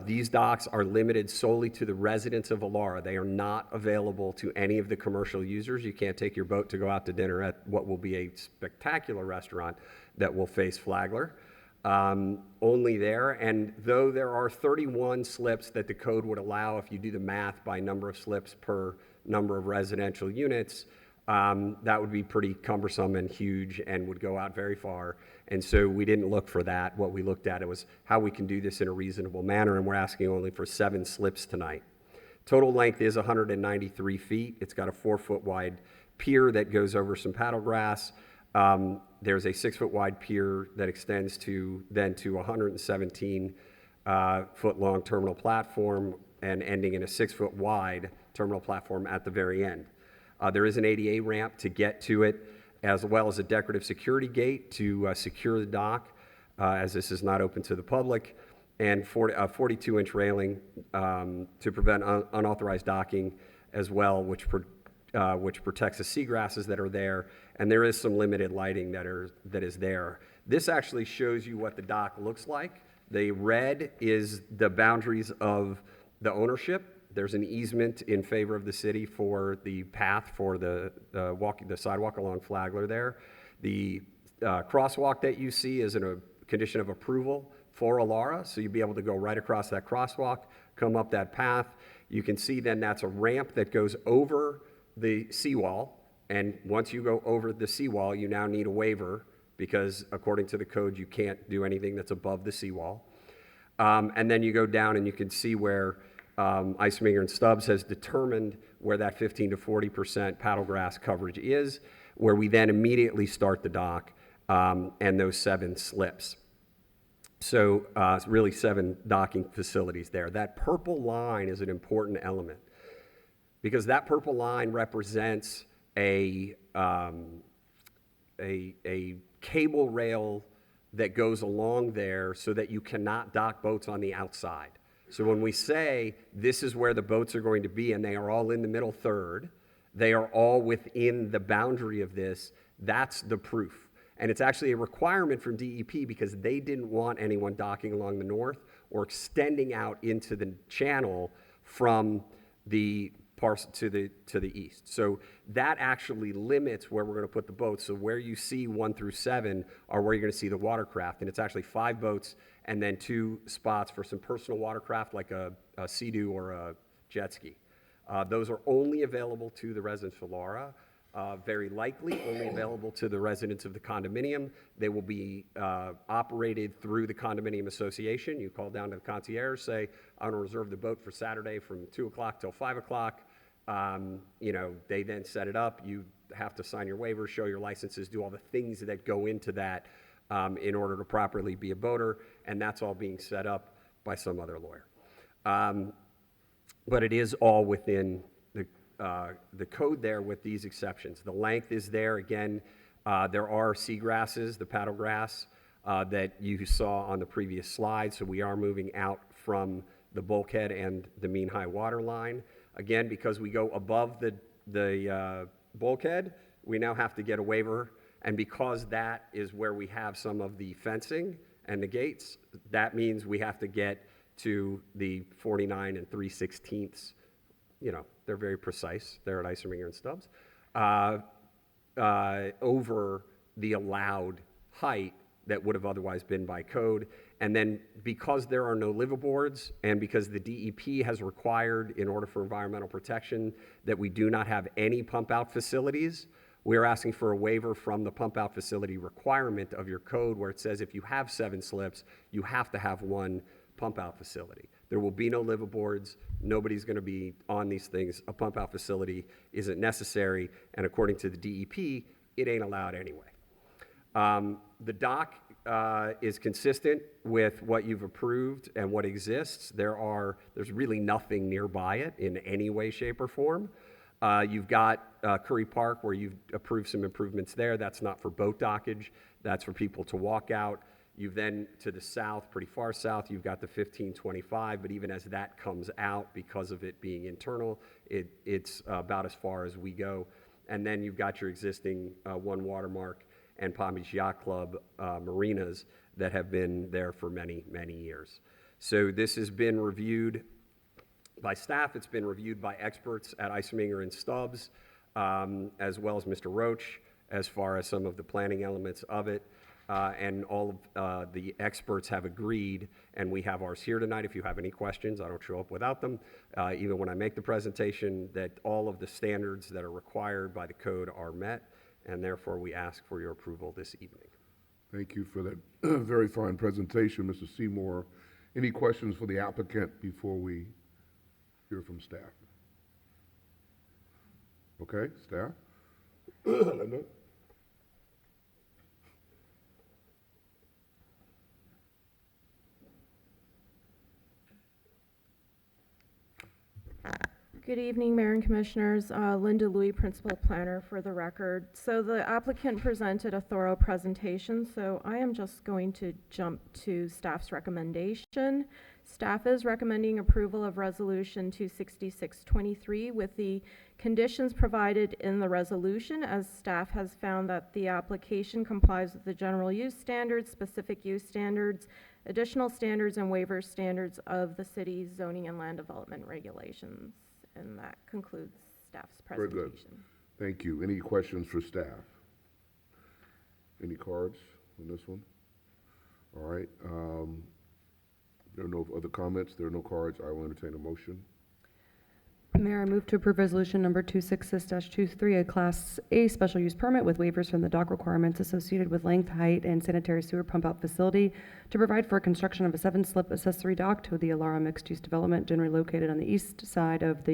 These docks are limited solely to the residents of Alara. They are not available to any of the commercial users. You can't take your boat to go out to dinner at what will be a spectacular restaurant that will face Flagler. Only there, and though there are 31 slips that the code would allow if you do the math by number of slips per number of residential units, that would be pretty cumbersome and huge and would go out very far. And so we didn't look for that. What we looked at was how we can do this in a reasonable manner, and we're asking only for 7 slips tonight. Total length is 193 feet. It's got a 4-foot wide pier that goes over some paddle grass. There's a 6-foot wide pier that extends to 117 foot long terminal platform and ending in a 6-foot wide terminal platform at the very end. There is an ADA ramp to get to it, as well as a decorative security gate to secure the dock, as this is not open to the public, and a 42-inch railing to prevent unauthorized docking as well, which protects the seagrasses that are there, and there is some limited lighting that is there. This actually shows you what the dock looks like. The red is the boundaries of the ownership. There's an easement in favor of the city for the path for the sidewalk along Flagler there. The crosswalk that you see is in a condition of approval for Alara, so you'll be able to go right across that crosswalk, come up that path. You can see then that's a ramp that goes over the seawall, and once you go over the seawall, you now need a waiver because according to the code, you can't do anything that's above the seawall. And then you go down and you can see where Eisminger and Stubbs has determined where that 15 to 40% paddle grass coverage is, where we then immediately start the dock and those 7 slips. So it's really 7 docking facilities there. That purple line is an important element because that purple line represents a cable rail that goes along there so that you cannot dock boats on the outside. So when we say this is where the boats are going to be and they are all in the middle third, they are all within the boundary of this, that's the proof. And it's actually a requirement from DEP because they didn't want anyone docking along the north or extending out into the channel from the parcel to the east. So that actually limits where we're going to put the boats. So where you see 1 through 7 are where you're going to see the watercraft. And it's actually 5 boats and then 2 spots for some personal watercraft like a Sea-Doo or a jet ski. Those are only available to the residents of Laura. Very likely only available to the residents of the condominium. They will be operated through the condominium association. You call down to the concierge, say, I want to reserve the boat for Saturday from 2 o'clock till 5 o'clock. You know, they then set it up. You have to sign your waiver, show your licenses, do all the things that go into that in order to properly be a boater, and that's all being set up by some other lawyer. But it is all within the code there with these exceptions. The length is there. Again, there are seagrasses, the paddle grass that you saw on the previous slide. So we are moving out from the bulkhead and the mean high water line. Again, because we go above the bulkhead, we now have to get a waiver. And because that is where we have some of the fencing and the gates, that means we have to get to the 49 and 3/16. You know, they're very precise. They're at Isomringer and Stubbs. Over the allowed height that would have otherwise been by code. And then because there are no liveaboards and because the DEP has required in order for environmental protection that we do not have any pump out facilities, we are asking for a waiver from the pump out facility requirement of your code where it says if you have 7 slips, you have to have 1 pump out facility. There will be no liveaboards. Nobody's going to be on these things. A pump out facility isn't necessary. And according to the DEP, it ain't allowed anyway. The dock is consistent with what you've approved and what exists. There's really nothing nearby it in any way, shape, or form. You've got Curry Park where you've approved some improvements there. That's not for boat dockage. That's for people to walk out. You've then, to the south, pretty far south, you've got the 1525, but even as that comes out, because of it being internal, it's about as far as we go. And then you've got your existing One Watermark and Palm Beach Yacht Club marinas that have been there for many, many years. So this has been reviewed by staff. It's been reviewed by experts at Isomringer and Stubbs, as well as Mr. Roach, as far as some of the planning elements of it. And all of the experts have agreed, and we have ours here tonight. If you have any questions, I don't show up without them, even when I make the presentation, that all of the standards that are required by the code are met, and therefore we ask for your approval this evening. Thank you for that very fine presentation, Mr. Seymour. Any questions for the applicant before we hear from staff? Okay, staff? Linda? Good evening, Mayor and Commissioners. Linda Louie, Principal Planner for the record. So the applicant presented a thorough presentation, so I am just going to jump to staff's recommendation. Staff is recommending approval of Resolution 26623 with the conditions provided in the resolution, as staff has found that the application complies with the general use standards, specific use standards, additional standards, and waiver standards of the city's zoning and land development regulations. And that concludes staff's presentation. Very good. Thank you. Any questions for staff? Any cards on this one? All right. There are no other comments. There are no cards. I will entertain a motion. Mayor, I move to approve resolution number 266-23, a Class A special use permit with waivers from the dock requirements associated with length, height, and sanitary sewer pump-out facility to provide for construction of a 7-slip accessory dock to the Alara mixed-use development generally located on the east side of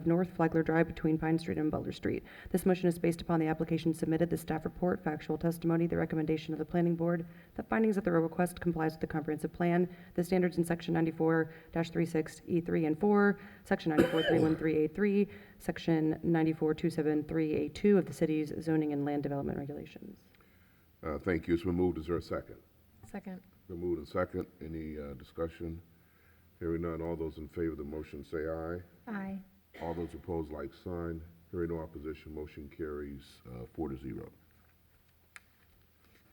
North Flagler Drive between Pine Street and Butler Street. This motion is based upon the application submitted, the staff report, factual testimony, the recommendation of the planning board, the findings that the request complies with the comprehensive plan, the standards in section 94-36E3 and 4, section 94-313A3, section 94-273A2 of the city's zoning and land development regulations. Thank you. It's been moved. Is there a second? Second. Been moved and second. Any discussion? Hearing none. All those in favor of the motion say aye. Aye. All those opposed, like sign. Hearing no opposition, motion carries 4-0.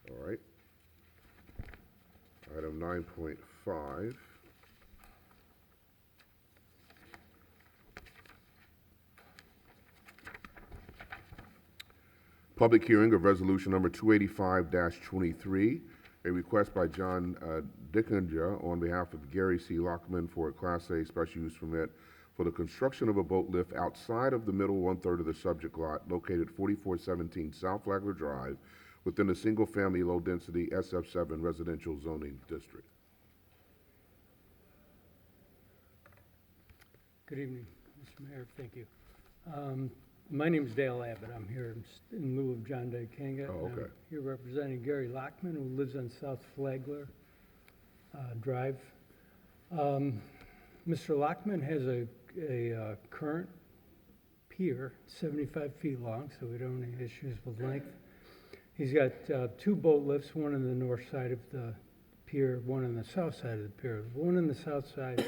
All right. Item 9.5. Public hearing of resolution number 285-23, a request by John Dickinger on behalf of Gary C. Lockman for a Class A special use permit for the construction of a boat lift outside of the middle one-third of the subject lot located 4417 South Flagler Drive within the single-family low-density SF7 residential zoning district. Good evening, Mr. Mayor. Thank you. My name is Dale Abbott. I'm here in lieu of John Dickinger. Oh, okay. I'm here representing Gary Lockman, who lives on South Flagler Drive. Mr. Lockman has a current pier, 75 feet long, so we don't have any issues with length. He's got two boat lifts, one on the north side of the pier, one on the south side of the pier. The one on the south side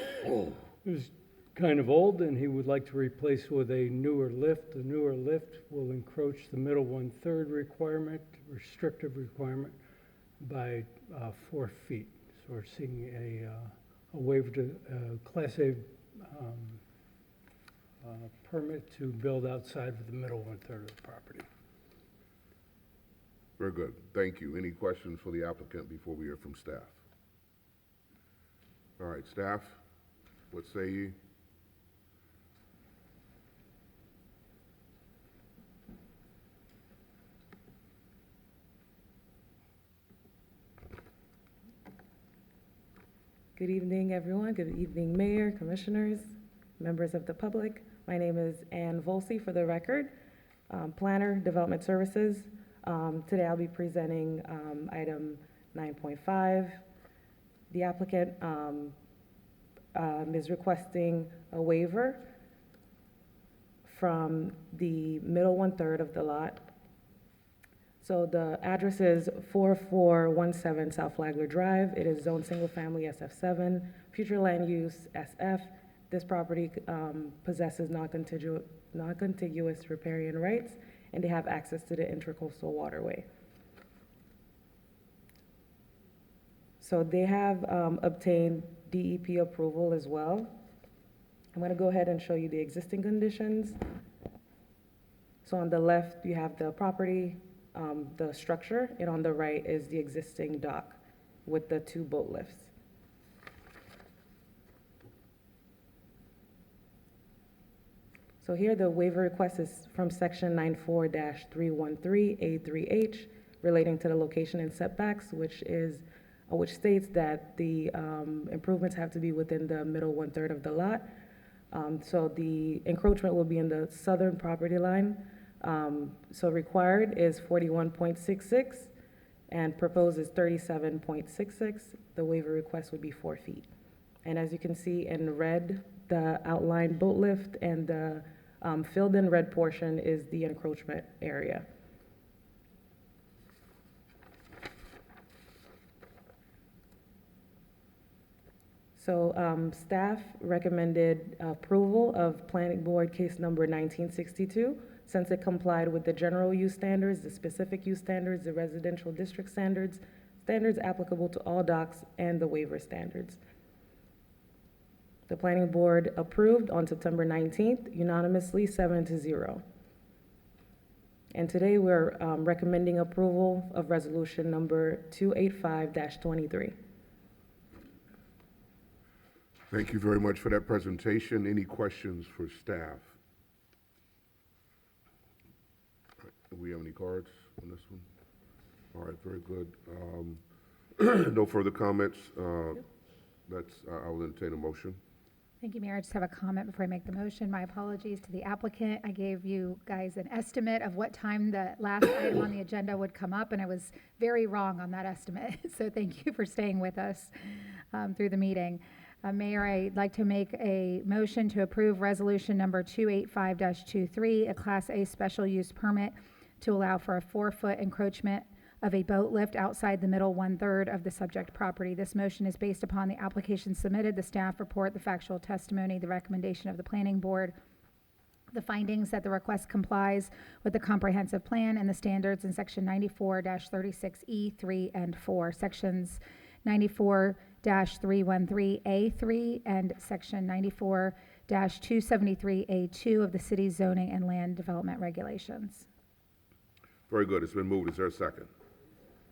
is kind of old, and he would like to replace with a newer lift. The newer lift will encroach the middle one-third requirement, restrictive requirement, by 4 feet. So we're seeking a waiver to Class A permit to build outside of the middle one-third of the property. Very good. Thank you. Any questions for the applicant before we hear from staff? All right, staff, what say ye? Good evening, everyone. Good evening, Mayor, Commissioners, members of the public. My name is Ann Volsey, for the record, Planner, Development Services. Today I'll be presenting item 9.5. The applicant is requesting a waiver from the middle one-third of the lot. So the address is 4417 South Flagler Drive. It is zone single-family SF7, future land use SF. This property possesses non-contiguous riparian rights, and they have access to the Intracoastal Waterway. So they have obtained DEP approval as well. I'm going to go ahead and show you the existing conditions. So on the left, you have the property, the structure, and on the right is the existing dock with the two boat lifts. So here the waiver request is from section 94-313A3H relating to the location and setbacks, which states that the improvements have to be within the middle one-third of the lot. So the encroachment will be in the southern property line. So required is 41.66 and proposed is 37.66. The waiver request would be 4 feet. And as you can see in red, the outlined boat lift and the filled in red portion is the encroachment area. So staff recommended approval of Planning Board case number 1962 since it complied with the general use standards, the specific use standards, the residential district standards, standards applicable to all docks, and the waiver standards. The Planning Board approved on September 19th, unanimously 7-0. And today we're recommending approval of resolution number 285-23. Thank you very much for that presentation. Any questions for staff? Do we have any cards on this one? All right, very good. No further comments. I'll entertain a motion. Thank you, Mayor. I just have a comment before I make the motion. My apologies to the applicant. I gave you guys an estimate of what time the last item on the agenda would come up, and I was very wrong on that estimate. So thank you for staying with us through the meeting. Mayor, I'd like to make a motion to approve resolution number 285-23, a Class A special use permit to allow for a 4-foot encroachment of a boat lift outside the middle one-third of the subject property. This motion is based upon the application submitted, the staff report, the factual testimony, the recommendation of the Planning Board, The findings that the request complies with the comprehensive plan and the standards in section 94-36E, 3 and 4, sections 94-313A3 and section 94-273A2 of the city's zoning and land development regulations. Very good. It's been moved. Is there a second?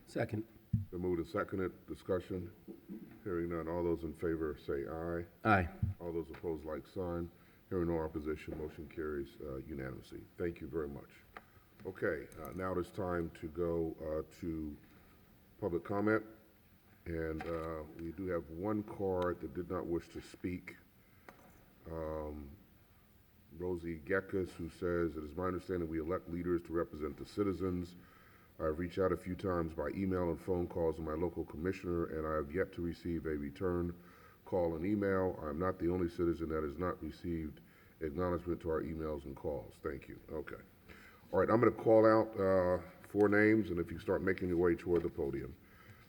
Second. Been moved and seconded. Discussion. Hearing none. All those in favor say aye. Aye. All those opposed, like sign. Hearing no opposition, motion carries unanimously. Thank you very much. Okay, now it's time to go to public comment. And we do have one card that did not wish to speak. Rosie Gekas, who says, "It is my understanding we elect leaders to represent the citizens. I've reached out a few times by email and phone calls to my local commissioner, and I have yet to receive a return call and email. I'm not the only citizen that has not received acknowledgement to our emails and calls." Thank you. Okay. All right, I'm going to call out 4 names, and if you start making your way toward the podium.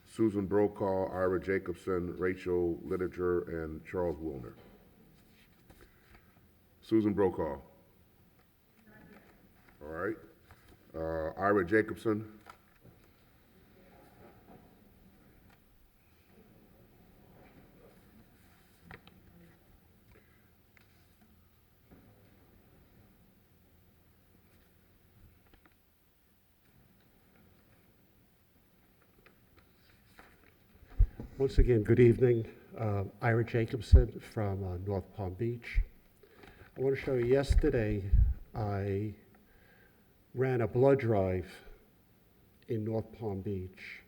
Susan Brokaw, Ira Jacobson, Rachel Littiger, and Charles Wilner. Susan Brokaw. All right. Ira Jacobson. Once again, good evening. Ira Jacobson from North Palm Beach. I want to show you, yesterday I ran a blood drive in North Palm Beach,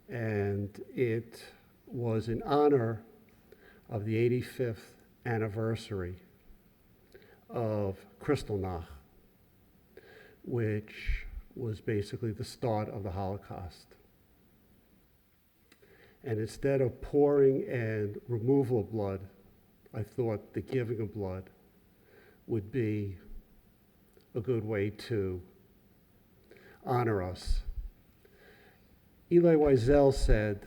and it was in honor of the 85th anniversary of Kristallnacht, which was basically the start of the Holocaust. And instead of pouring and removal of blood, I thought the giving of blood would be a good way to honor us. Elie Wiesel said,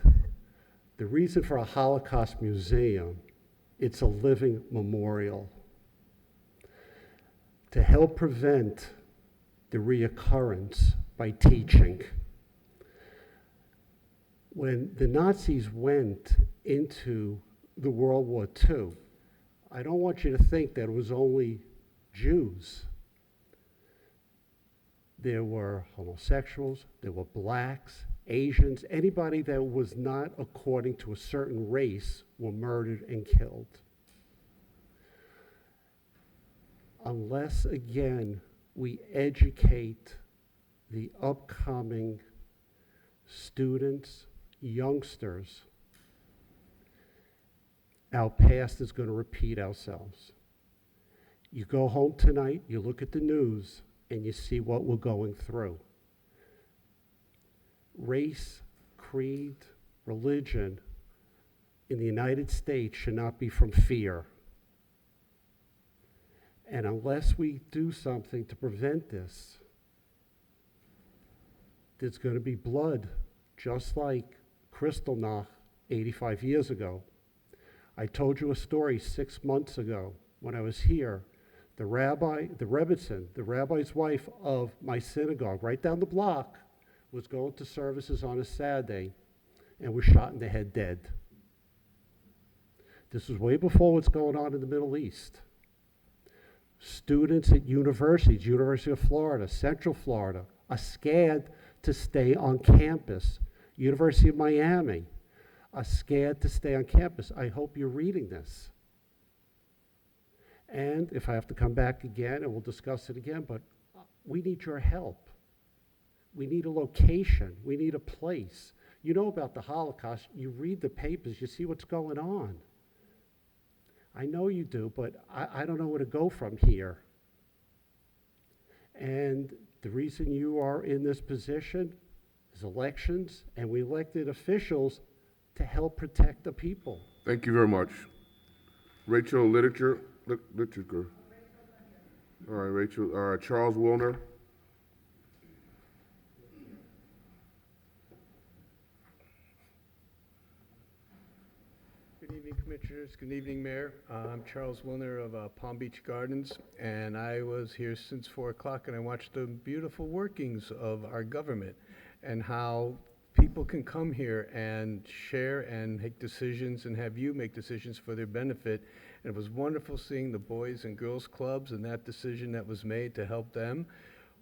"The reason for a Holocaust museum, it's a living memorial to help prevent the reoccurrence by teaching." When the Nazis went into the World War II, I don't want you to think that it was only Jews. There were homosexuals, there were blacks, Asians, anybody that was not according to a certain race were murdered and killed. Unless, again, we educate the upcoming students, youngsters, our past is going to repeat ourselves. You go home tonight, you look at the news, and you see what we're going through. Race, creed, religion in the United States should not be from fear. And unless we do something to prevent this, there's going to be blood, just like Kristallnacht 85 years ago. I told you a story 6 months ago when I was here. The Rebbitzin, the rabbi's wife of my synagogue, right down the block, was going to services on a Saturday and was shot in the head dead. This was way before what's going on in the Middle East. Students at universities, University of Florida, Central Florida, are scared to stay on campus. University of Miami are scared to stay on campus. I hope you're reading this. And if I have to come back again, and we'll discuss it again, but we need your help. We need a location. We need a place. You know about the Holocaust. You read the papers. You see what's going on. I know you do, but I don't know where to go from here. And the reason you are in this position is elections, and we elected officials to help protect the people. Thank you very much. Rachel Littiger. All right, Rachel. Charles Wilner. Good evening, Commissioner. Commissioners. Good evening, Mayor. I'm Charles Wilner of Palm Beach Gardens, and I was here since 4 o'clock, and I watched the beautiful workings of our government and how people can come here and share and make decisions and have you make decisions for their benefit. And it was wonderful seeing the Boys and Girls Clubs and that decision that was made to help them.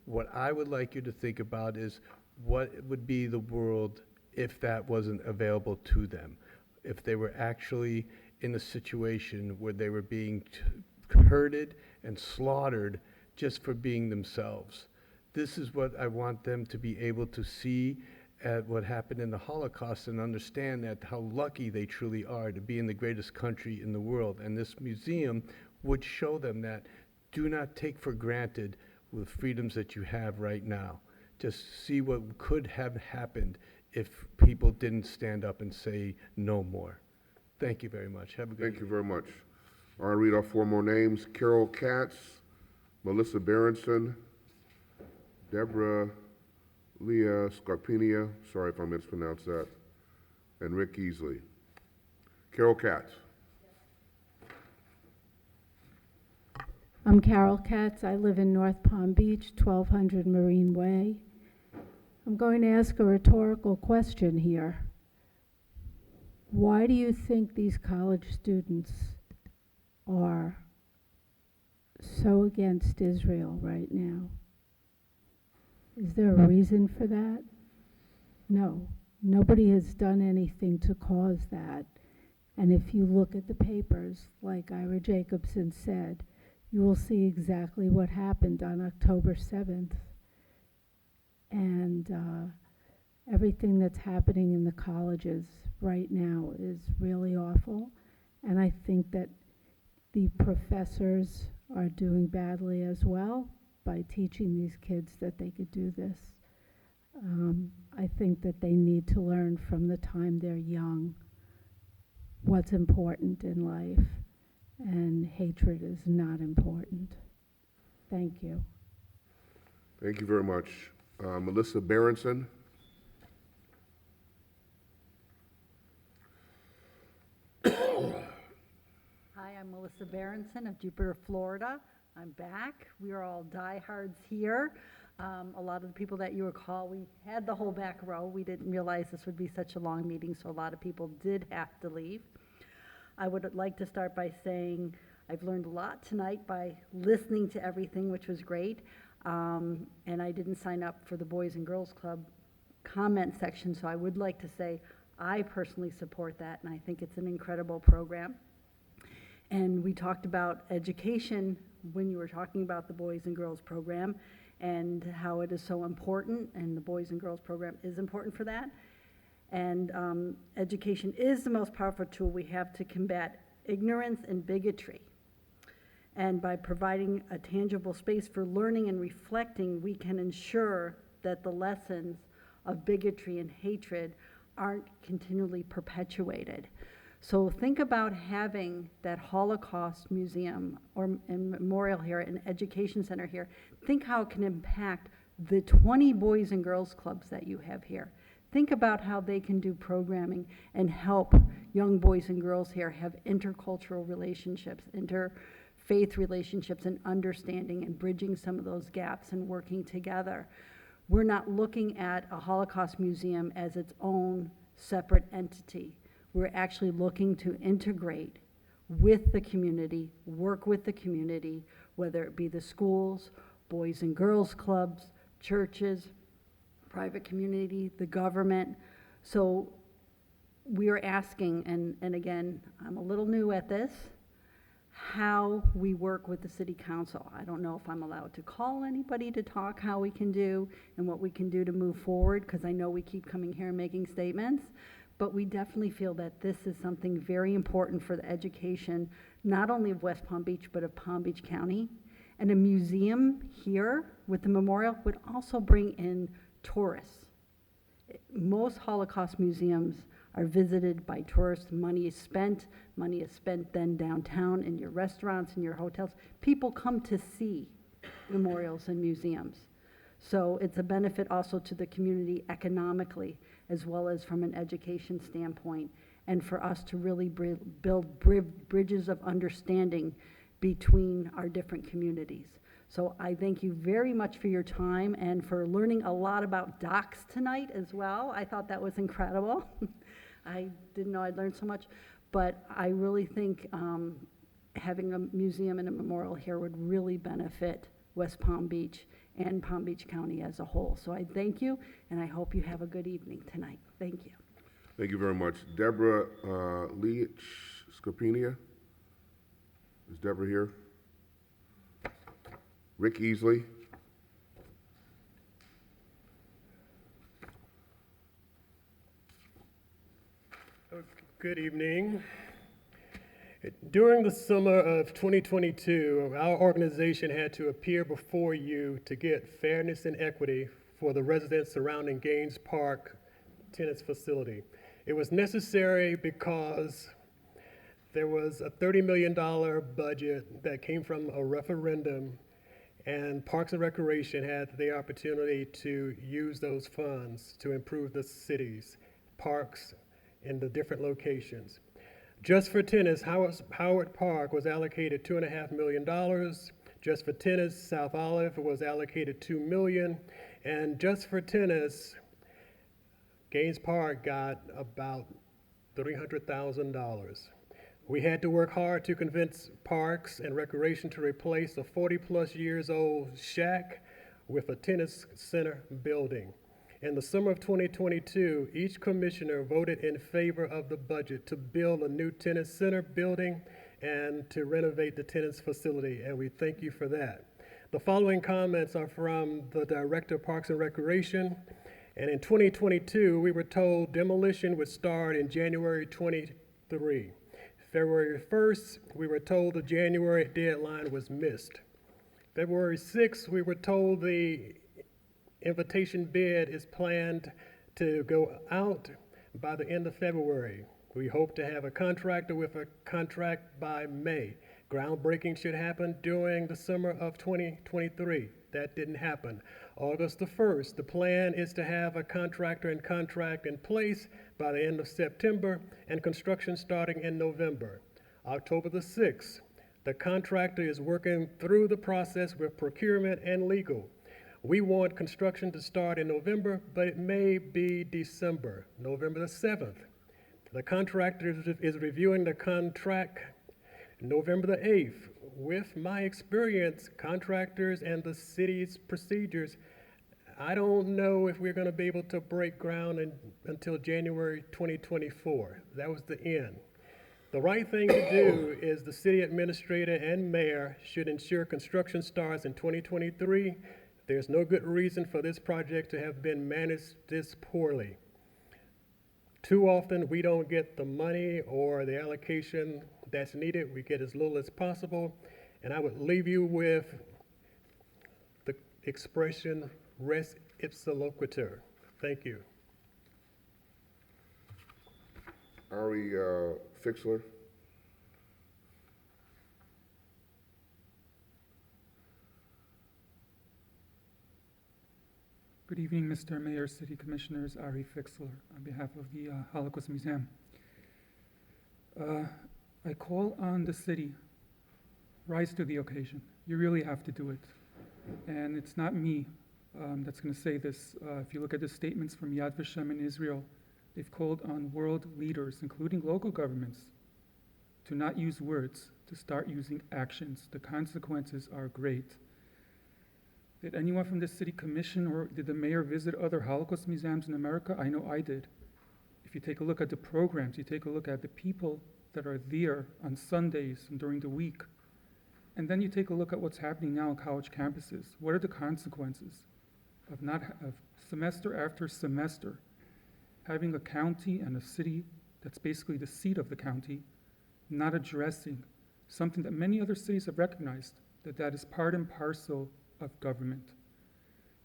What I would like you to think about is what would be the world if that wasn't available to them, if they were actually in a situation where they were being herded and slaughtered just for being themselves. This is what I want them to be able to see at what happened in the Holocaust and understand that how lucky they truly are to be in the greatest country in the world. And this museum would show them that. Do not take for granted the freedoms that you have right now. Just see what could have happened if people didn't stand up and say no more. Thank you very much. Have a good Thank you very much. I'll read off 4 more names. Carol Katz, Melissa Berenson, Deborah Leah Scarpinia, sorry if I mispronounced that, and Rick Easley. Carol Katz. I'm Carol Katz. I live in North Palm Beach, 1200 Marine Way. I'm going to ask a rhetorical question here. Why do you think these college students are so against Israel right now? Is there a reason for that? No. Nobody has done anything to cause that. And if you look at the papers, like Ira Jacobson said, you will see exactly what happened on October 7th. And everything that's happening in the colleges right now is really awful. And I think that the professors are doing badly as well by teaching these kids that they could do this. I think that they need to learn from the time they're young what's important in life, and hatred is not important. Thank you. Thank you very much. Melissa Berenson. Hi, I'm Melissa Berenson of Jupiter, Florida. I'm back. We are all diehards here. A lot of the people that you recall, we had the whole back row. We didn't realize this would be such a long meeting, so a lot of people did have to leave. I would like to start by saying I've learned a lot tonight by listening to everything, which was great. And I didn't sign up for the Boys and Girls Club comment section, so I would like to say I personally support that, and I think it's an incredible program. And we talked about education when you were talking about the Boys and Girls program and how it is so important, and the Boys and Girls program is important for that. And education is the most powerful tool we have to combat ignorance and bigotry. And by providing a tangible space for learning and reflecting, we can ensure that the lessons of bigotry and hatred aren't continually perpetuated. So think about having that Holocaust museum or memorial here, an education center here. Think how it can impact the 20 Boys and Girls Clubs that you have here. Think about how they can do programming and help young boys and girls here have intercultural relationships, interfaith relationships, and understanding and bridging some of those gaps and working together. We're not looking at a Holocaust museum as its own separate entity. We're actually looking to integrate with the community, work with the community, whether it be the schools, Boys and Girls Clubs, churches, private community, the government. So we are asking, and again, I'm a little new at this, how we work with the city council. I don't know if I'm allowed to call anybody to talk how we can do and what we can do to move forward, because I know we keep coming here and making statements, but we definitely feel that this is something very important for the education, not only of West Palm Beach, but of Palm Beach County. And a museum here with the memorial would also bring in tourists. Most Holocaust museums are visited by tourists. Money is spent then downtown in your restaurants and your hotels. People come to see memorials and museums. So it's a benefit also to the community economically, as well as from an education standpoint. and for us to really build bridges of understanding between our different communities. So I thank you very much for your time and for learning a lot about docks tonight as well. I thought that was incredible. I didn't know I'd learn so much, but I really think having a museum and a memorial here would really benefit West Palm Beach and Palm Beach County as a whole. So I thank you, and I hope you have a good evening tonight. Thank you. Thank you very much. Deborah Leach Scopinia. Is Deborah here? Rick Easley. Good evening. During the summer of 2022, our organization had to appear before you to get fairness and equity for the residents surrounding Gaines Park tennis facility. It was necessary because there was a $30 million budget that came from a referendum, and Parks and Recreation had the opportunity to use those funds to improve the city's parks in the different locations. Just for tennis, Howard Park was allocated $2.5 million. Just for tennis, South Olive was allocated $2 million. And just for tennis, Gaines Park got about $300,000. We had to work hard to convince Parks and Recreation to replace a 40-plus years old shack with a tennis center building. In the summer of 2022, each commissioner voted in favor of the budget to build a new tennis center building and to renovate the tennis facility, and we thank you for that. The following comments are from the Director of Parks and Recreation, and in 2022, we were told demolition would start in January 23. February 1st, we were told the January deadline was missed. February 6th, we were told the invitation bid is planned to go out by the end of February. We hope to have a contractor with a contract by May. Groundbreaking should happen during the summer of 2023. That didn't happen. August the 1st, the plan is to have a contractor and contract in place by the end of September and construction starting in November. October the 6th, the contractor is working through the process with procurement and legal. We want construction to start in November, but it may be December, November the 7th. The contractor is reviewing the contract November the 8th. With my experience, contractors and the city's procedures, I don't know if we're going to be able to break ground until January 2024. That was the end. The right thing to do is the city administrator and mayor should ensure construction starts in 2023. There's no good reason for this project to have been managed this poorly. Too often, we don't get the money or the allocation that's needed. We get as little as possible. And I would leave you with the expression, res ipsa loquitur. Thank you. Ari Fixler. Good evening, Mr. Mayor, City Commissioners, Ari Fixler, on behalf of the Holocaust Museum. I call on the city, rise to the occasion. You really have to do it. And it's not me that's going to say this. If you look at the statements from Yad Vashem in Israel, they've called on world leaders, including local governments, to not use words, to start using actions. The consequences are great. Did anyone from the city commission or did the mayor visit other Holocaust museums in America? I know I did. If you take a look at the programs, you take a look at the people that are there on Sundays and during the week, and then you take a look at what's happening now on college campuses. What are the consequences of semester after semester having a county and a city that's basically the seat of the county not addressing something that many other cities have recognized, that is part and parcel of government.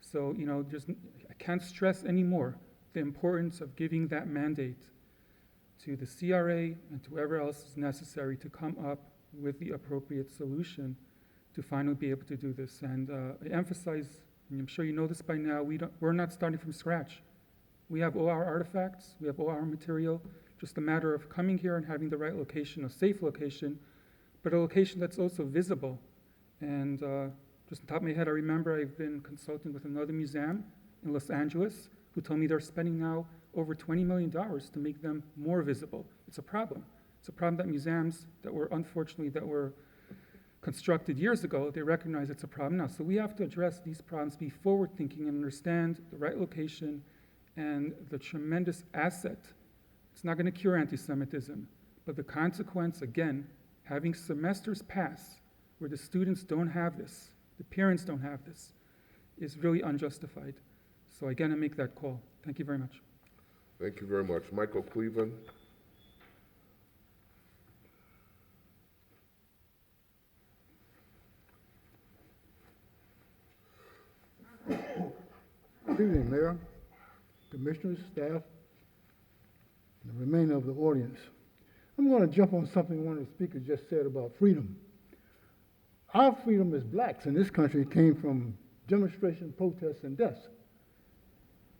So, I can't stress anymore the importance of giving that mandate to the CRA and to whoever else is necessary to come up with the appropriate solution to finally be able to do this. And I emphasize, and I'm sure you know this by now, we're not starting from scratch. We have all our artifacts, we have all our material just a matter of coming here and having the right location, a safe location, but a location that's also visible. And just on top of my head, I remember I've been consulting with another museum in Los Angeles who told me they're spending now over $20 million to make them more visible. It's a problem. It's a problem that museums that were constructed years ago, they recognize it's a problem now. So we have to address these problems, be forward-thinking, and understand the right location and the tremendous asset. It's not going to cure anti-Semitism, but the consequence, again, having semesters pass where the students don't have this, the parents don't have this, is really unjustified. So again, I make that call. Thank you very much. Thank you very much. Michael Cleveland. Good evening, Mayor, Commissioners, staff, and the remainder of the audience. I'm going to jump on something one of the speakers just said about freedom. Our freedom as blacks in this country came from demonstration, protests, and deaths.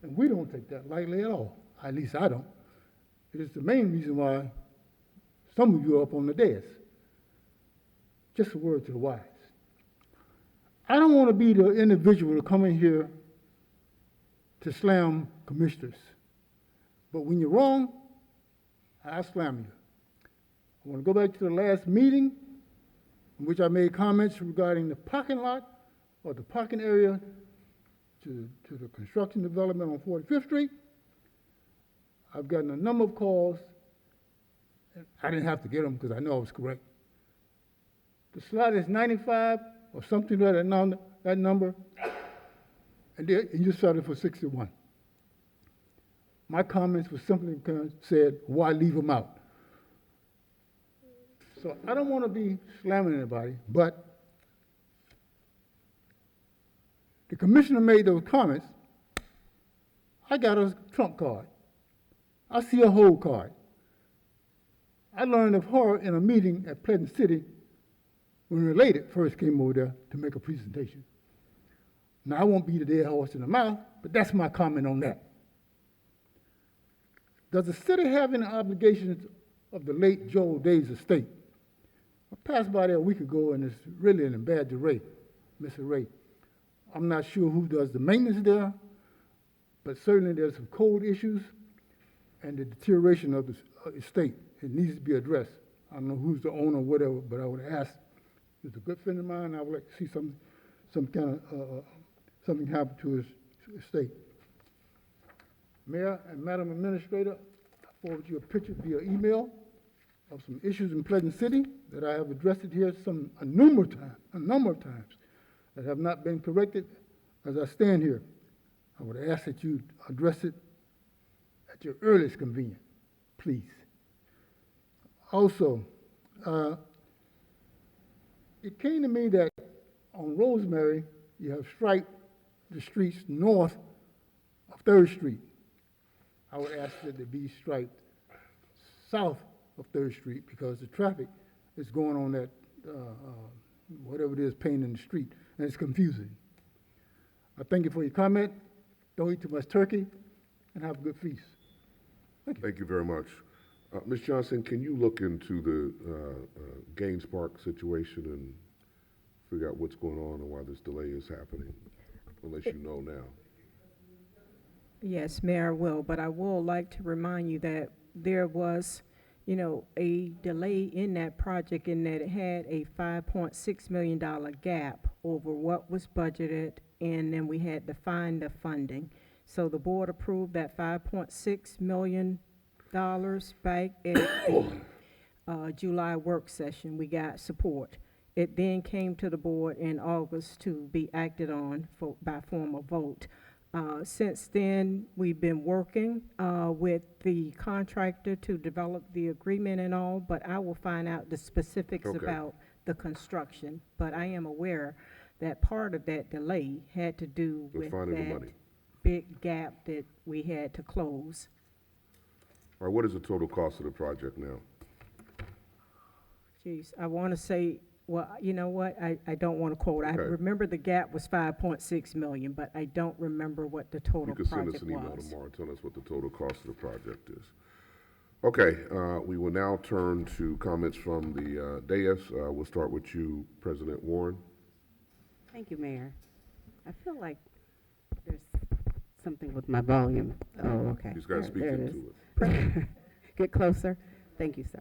And we don't take that lightly at all. At least I don't. It is the main reason why some of you are up on the dais. Just a word to the wise. I don't want to be the individual to come in here to slam commissioners. But when you're wrong, I slam you. I want to go back to the last meeting in which I made comments regarding the parking lot or the parking area to the construction development on 45th Street. I've gotten a number of calls, and I didn't have to get them because I know I was correct. The slot is 95 or something like that number, and you started for 61. My comments were simply said, why leave them out? So I don't want to be slamming anybody, but the commissioner made those comments. I got a trump card. I see a hold card. I learned of her in a meeting at Pleasant City when Related first came over there to make a presentation. Now, I won't beat a dead horse in the mouth, but that's my comment on that. Does the city have any obligations of the late Joel Day's estate? I passed by there a week ago, and it's really in a bad array, disarray. I'm not sure who does the maintenance there, but certainly there's some code issues and the deterioration of the estate. It needs to be addressed. I don't know who's the owner or whatever, but I would ask, he's a good friend of mine, I would like to see some kind of, something happen to his estate. Mayor and Madam Administrator, I forward you a picture via email of some issues in Pleasant City that I have addressed it here a number of times that have not been corrected. As I stand here, I would ask that you address it at your earliest convenience, please. Also, it came to me that on Rosemary, you have striped the streets north of 3rd Street. I would ask that they be striped south of 3rd Street because the traffic is going on that, whatever it is, painting in the street, and it's confusing. I thank you for your comment. Don't eat too much turkey, and have a good feast. Thank you. Thank you very much. Ms. Johnson, can you look into the Gaines Park situation and figure out what's going on and why this delay is happening, unless you know now? Yes, Mayor, I will, but I will like to remind you that there was, a delay in that project in that it had a $5.6 million gap over what was budgeted, and then we had to find the funding. So the board approved that $5.6 million back at the July work session. We got support. It then came to the board in August to be acted on by form of vote. Since then, we've been working with the contractor to develop the agreement and all, but I will find out the specifics about the construction. But I am aware that part of that delay had to do with that big gap that we had to close. All right, what is the total cost of the project now? Geez, I want to say, well, you know what? I don't want to quote. I remember the gap was 5.6 million, but I don't remember what the total project was. You can send us an email tomorrow and tell us what the total cost of the project is. Okay, we will now turn to comments from the dais. We'll start with you, President Warren. Thank you, Mayor. I feel like there's something with my volume. Oh, okay. He's got to speak There it into is. it. Get closer. Thank you, sir.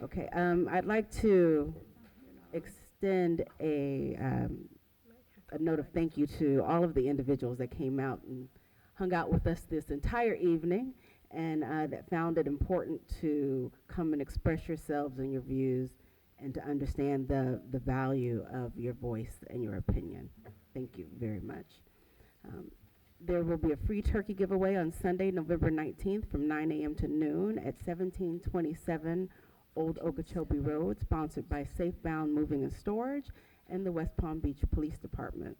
Okay, I'd like to extend a note of thank you to all of the individuals that came out and hung out with us this entire evening and that found it important to come and express yourselves and your views and to understand the value of your voice and your opinion. Thank you very much. There will be a free turkey giveaway on Sunday, November 19th from 9 a.m. to noon at 1727 Old Okeechobee Road, sponsored by Safebound Moving and Storage and the West Palm Beach Police Department.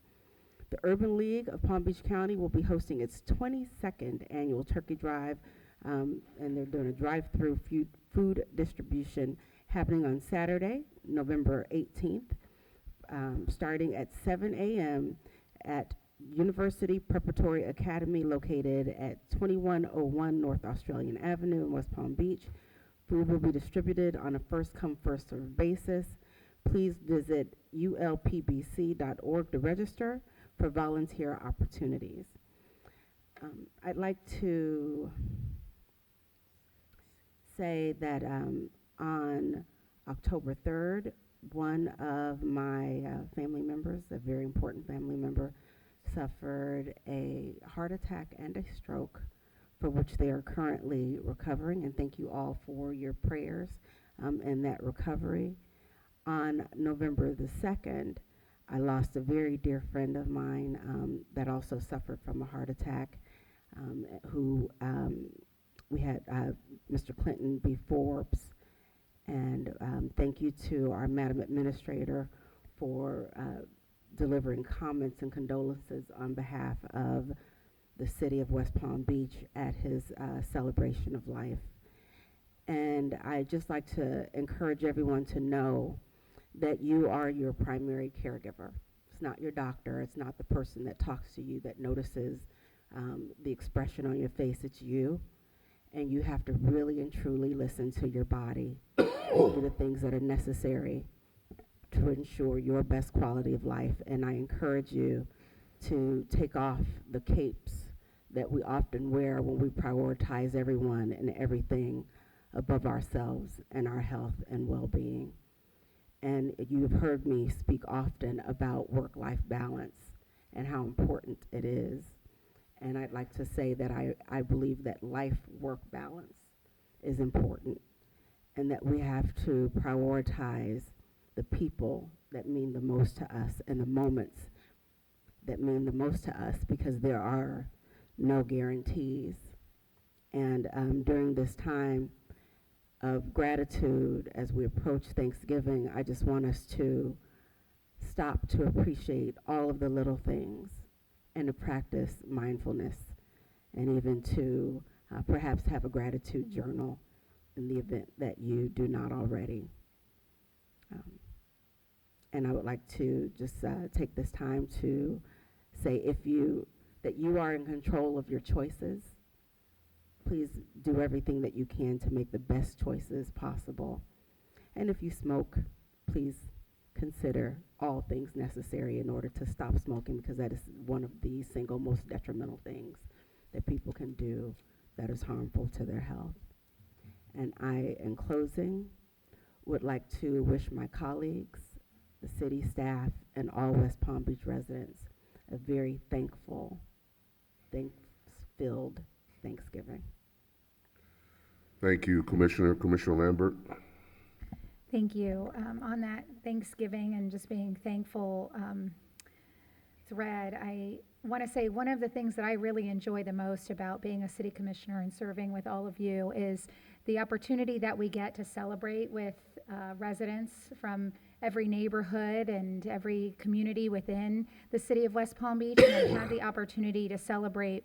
The Urban League of Palm Beach County will be hosting its 22nd annual turkey drive, and they're doing a drive-through food distribution happening on Saturday, November 18th, starting at 7 a.m. at University Preparatory Academy located at 2101 North Australian Avenue in West Palm Beach. Food will be distributed on a first-come, first-served basis. Please visit ulpbc.org to register for volunteer opportunities. I'd like to say that on October 3rd, one of my family members, a very important family member, suffered a heart attack and a stroke for which they are currently recovering, and thank you all for your prayers in that recovery. On November the 2nd, I lost a very dear friend of mine that also suffered from a heart attack, who we had Mr. Clinton B. Forbes, and thank you to our Madam Administrator for delivering comments and condolences on behalf of the city of West Palm Beach at his celebration of life. And I'd just like to encourage everyone to know that you are your primary caregiver. It's not your doctor, it's not the person that talks to you that notices the expression on your face, it's you. And you have to really and truly listen to your body and do the things that are necessary to ensure your best quality of life. And I encourage you to take off the capes that we often wear when we prioritize everyone and everything above ourselves and our health and well-being. And you've heard me speak often about work-life balance and how important it is. And I'd like to say that I believe that life-work balance is important and that we have to prioritize the people that mean the most to us and the moments that mean the most to us, because there are no guarantees. And during this time of gratitude, as we approach Thanksgiving, I just want us to stop to appreciate all of the little things and to practice mindfulness, and even to perhaps have a gratitude journal in the event that you do not already. And I would like to just take this time to say that you are in control of your choices. Please do everything that you can to make the best choices possible. And if you smoke, please consider all things necessary in order to stop smoking, because that is one of the single most detrimental things that people can do that is harmful to their health. And I, in closing, would like to wish my colleagues, the city staff, and all West Palm Beach residents a very thankful, thanks-filled Thanksgiving. Thank you, Commissioner. Commissioner Lambert. Thank you. On that Thanksgiving and just being thankful thread, I want to say one of the things that I really enjoy the most about being a city commissioner and serving with all of you is the opportunity that we get to celebrate with residents from every neighborhood and every community within the city of West Palm Beach. And I've had the opportunity to celebrate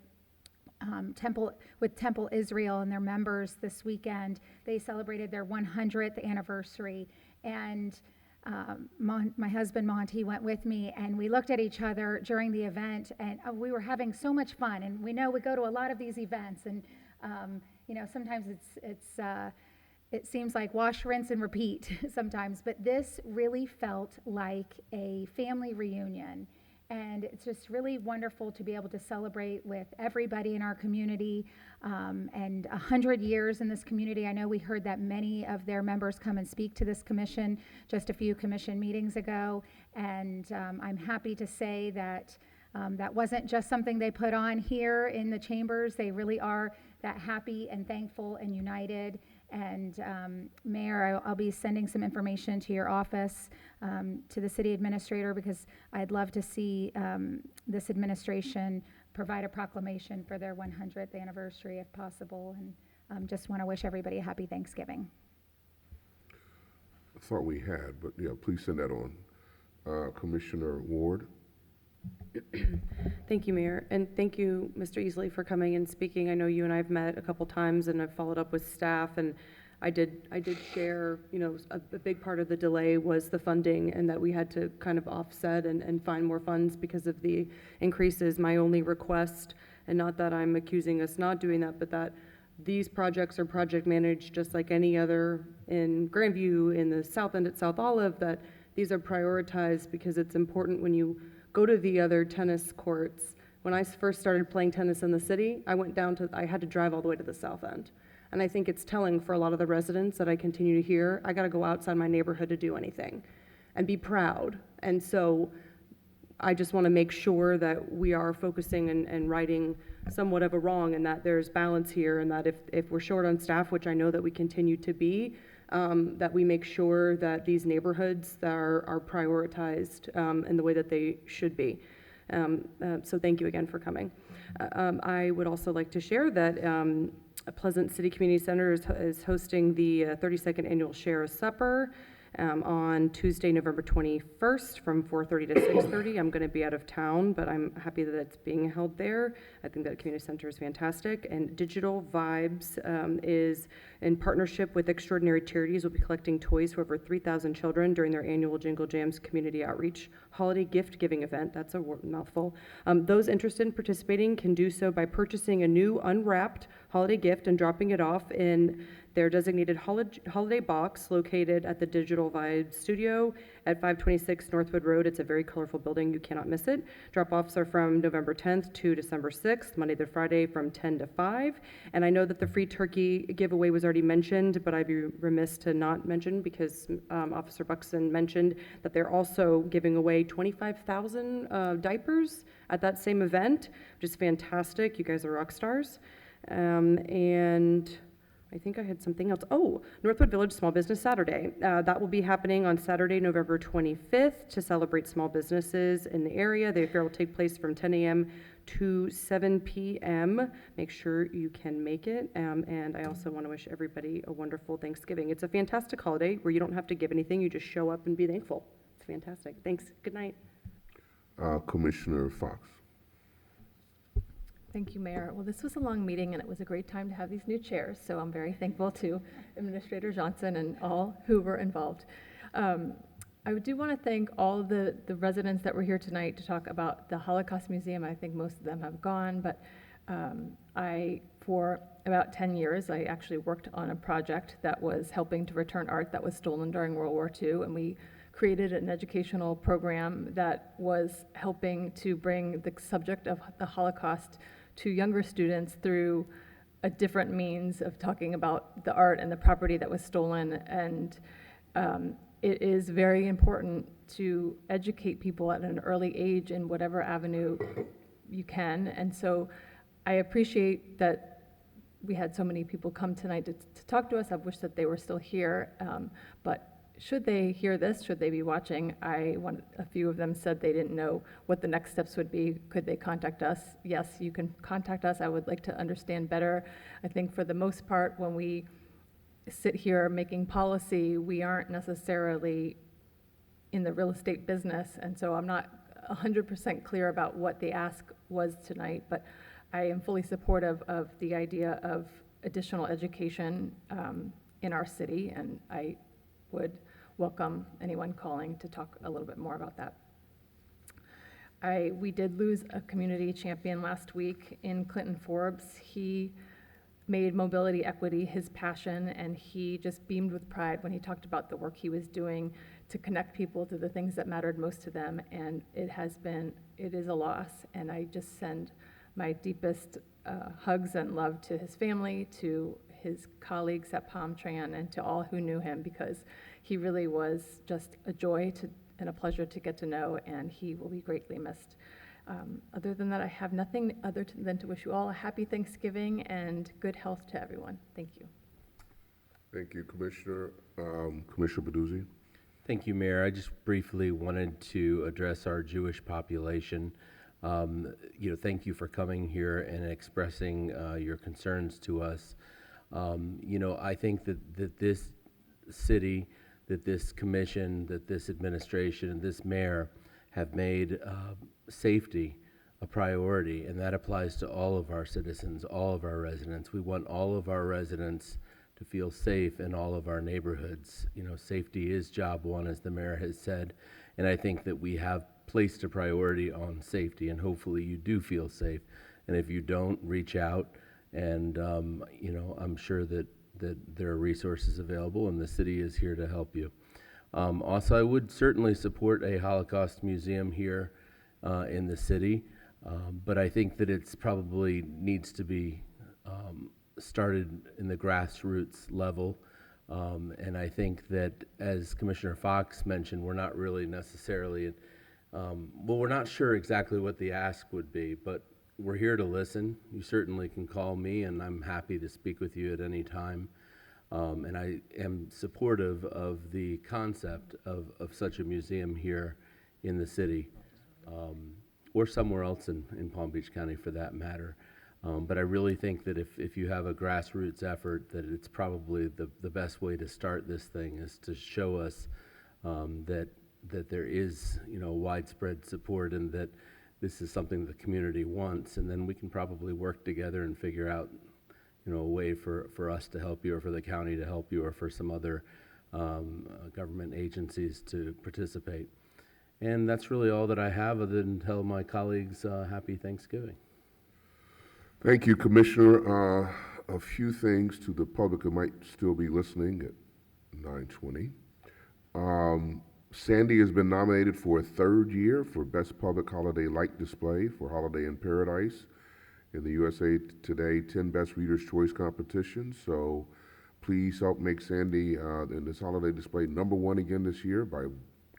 Temple Israel and their members this weekend. They celebrated their 100th anniversary, and my husband Monty went with me, and we looked at each other during the event, and we were having so much fun. And we know we go to a lot of these events, and you know, sometimes it seems like wash, rinse, and repeat sometimes, but this really felt like a family reunion. And it's just really wonderful to be able to celebrate with everybody in our community, and 100 years in this community. I know we heard that many of their members come and speak to this commission just a few commission meetings ago. And I'm happy to say that that wasn't just something they put on here in the chambers. They really are that happy and thankful and united. And Mayor, I'll be sending some information to your office, to the city administrator, because I'd love to see this administration provide a proclamation for their 100th anniversary if possible. And just want to wish everybody a happy Thanksgiving. I thought we had, but yeah, please send that on. Commissioner Ward. Thank you, Mayor, and thank you, Mr. Easley, for coming and speaking. I know you and I have met a couple times, and I've followed up with staff, and I did share, you know, a big part of the delay was the funding, and that we had to kind of offset and find more funds because of the increases. My only request, and not that I'm accusing us not doing that, but that these projects are project managed just like any other in Grandview, in the South End at South Olive, that these are prioritized because it's important when you go to the other tennis courts. When I first started playing tennis in the city, I had to drive all the way to the South End. And I think it's telling for a lot of the residents that I continue to hear, I gotta go outside my neighborhood to do anything and be proud. And so I just wanna make sure that we are focusing and righting somewhat of a wrong, and that there's balance here, and that if we're short on staff, which I know that we continue to be, that we make sure that these neighborhoods are prioritized in the way that they should be. So thank you again for coming. I would also like to share that Pleasant City Community Center is hosting the 32nd Annual Share a Supper on Tuesday, November 21st from 4:30 to 6:30. I'm going to be out of town, but I'm happy that it's being held there. I think that community center is fantastic. And Digital Vibes is in partnership with Extraordinary Charities, will be collecting toys for over 3,000 children during their annual Jingle Jams community outreach holiday gift giving event. That's a mouthful. Those interested in participating can do so by purchasing a new unwrapped holiday gift and dropping it off in their designated holiday box located at the Digital Vibe Studio at 526 Northwood Road. It's a very colorful building. You cannot miss it. Drop-offs are from November 10th to December 6th, Monday to Friday from 10 to 5. And I know that the free turkey giveaway was already mentioned, but I'd be remiss to not mention, because Officer Buxton mentioned that they're also giving away 25,000 diapers at that same event, which is fantastic. You guys are rock stars. And I think I had something else. Oh, Northwood Village Small Business Saturday. That will be happening on Saturday, November 25th to celebrate small businesses in the area. The affair will take place from 10 a.m. to 7 p.m. Make sure you can make it. And I also want to wish everybody a wonderful Thanksgiving. It's a fantastic holiday where you don't have to give anything. You just show up and be thankful. It's fantastic. Thanks. Good night. Commissioner Fox. Thank you, Mayor. Well, this was a long meeting, and it was a great time to have these new chairs, so I'm very thankful to Administrator Johnson and all who were involved. I do want to thank all the residents that were here tonight to talk about the Holocaust Museum. I think most of them have gone, but for about 10 years, I actually worked on a project that was helping to return art that was stolen during World War II, and we created an educational program that was helping to bring the subject of the Holocaust to younger students through a different means of talking about the art and the property that was stolen. And it is very important to educate people at an early age in whatever avenue you can. And so I appreciate that we had so many people come tonight to talk to us. I wish that they were still here, but should they hear this, should they be watching, a few of them said they didn't know what the next steps would be. Could they contact us? Yes, you can contact us. I would like to understand better. I think for the most part, when we sit here making policy, we aren't necessarily in the real estate business, and so I'm not 100% clear about what the ask was tonight, but I am fully supportive of the idea of additional education in our city, and I would welcome anyone calling to talk a little bit more about that. We did lose a community champion last week in Clinton Forbes. He made mobility equity his passion, and he just beamed with pride when he talked about the work he was doing to connect people to the things that mattered most to them. And it is a loss, and I just send my deepest hugs and love to his family, to his colleagues at PalmTran, and to all who knew him, because he really was just a joy and a pleasure to get to know, and he will be greatly missed. Other than that, I have nothing than to wish you all a happy Thanksgiving and good health to everyone. Thank you. Thank you, Commissioner. Commissioner Baduzzi. Thank you, Mayor. I just briefly wanted to address our Jewish population. Thank you for coming here and expressing your concerns to us. I think that this city, that this commission, that this administration, and this mayor have made safety a priority, and that applies to all of our citizens, all of our residents. We want all of our residents to feel safe in all of our neighborhoods. Safety is job one, as the mayor has said, and I think that we have placed a priority on safety, and hopefully you do feel safe. And if you don't, reach out, and I'm sure that there are resources available, and the city is here to help you. Also, I would certainly support a Holocaust museum here in the city, but I think that it's probably needs to be started in the grassroots level. And I think that, as Commissioner Fox mentioned, we're not really necessarily, we're not sure exactly what the ask would be, but we're here to listen. You certainly can call me, and I'm happy to speak with you at any time. And I am supportive of the concept of such a museum here in the city, or somewhere else in Palm Beach County for that matter. But I really think that if you have a grassroots effort, that it's probably the best way to start this thing is to show us that there is widespread support, and that this is something the community wants, and then we can probably work together and figure out a way for us to help you, or for the county to help you, or for some other government agencies to participate. And that's really all that I have, other than tell my colleagues happy Thanksgiving. Thank you, Commissioner. A few things to the public who might still be listening at 9:20. Sandy has been nominated for a third year for Best Public Holiday Light Display for Holiday in Paradise in the USA Today 10 Best Reader's Choice competition. So please help make Sandy in this holiday display #1 again this year by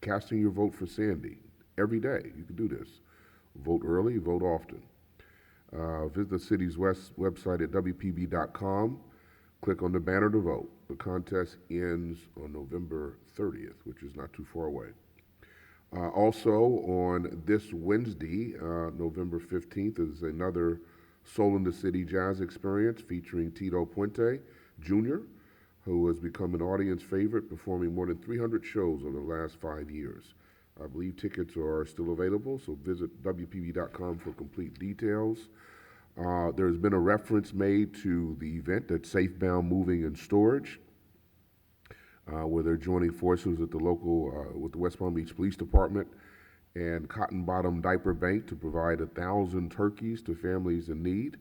casting your vote for Sandy. Every day you can do this. Vote early, vote often. Visit the city's website at WPB.com. Click on the banner to vote. The contest ends on November 30th, which is not too far away. Also, on this Wednesday, November 15th, is another Soul in the City jazz experience featuring Tito Puente Jr., who has become an audience favorite, performing more than 300 shows over the last 5 years. I believe tickets are still available, so visit WPB.com for complete details. There's been a reference made to the event at Safebound Moving and Storage, where they're joining forces at the local, with the West Palm Beach Police Department and Cotton Bottom Diaper Bank to provide 1,000 turkeys to families in need.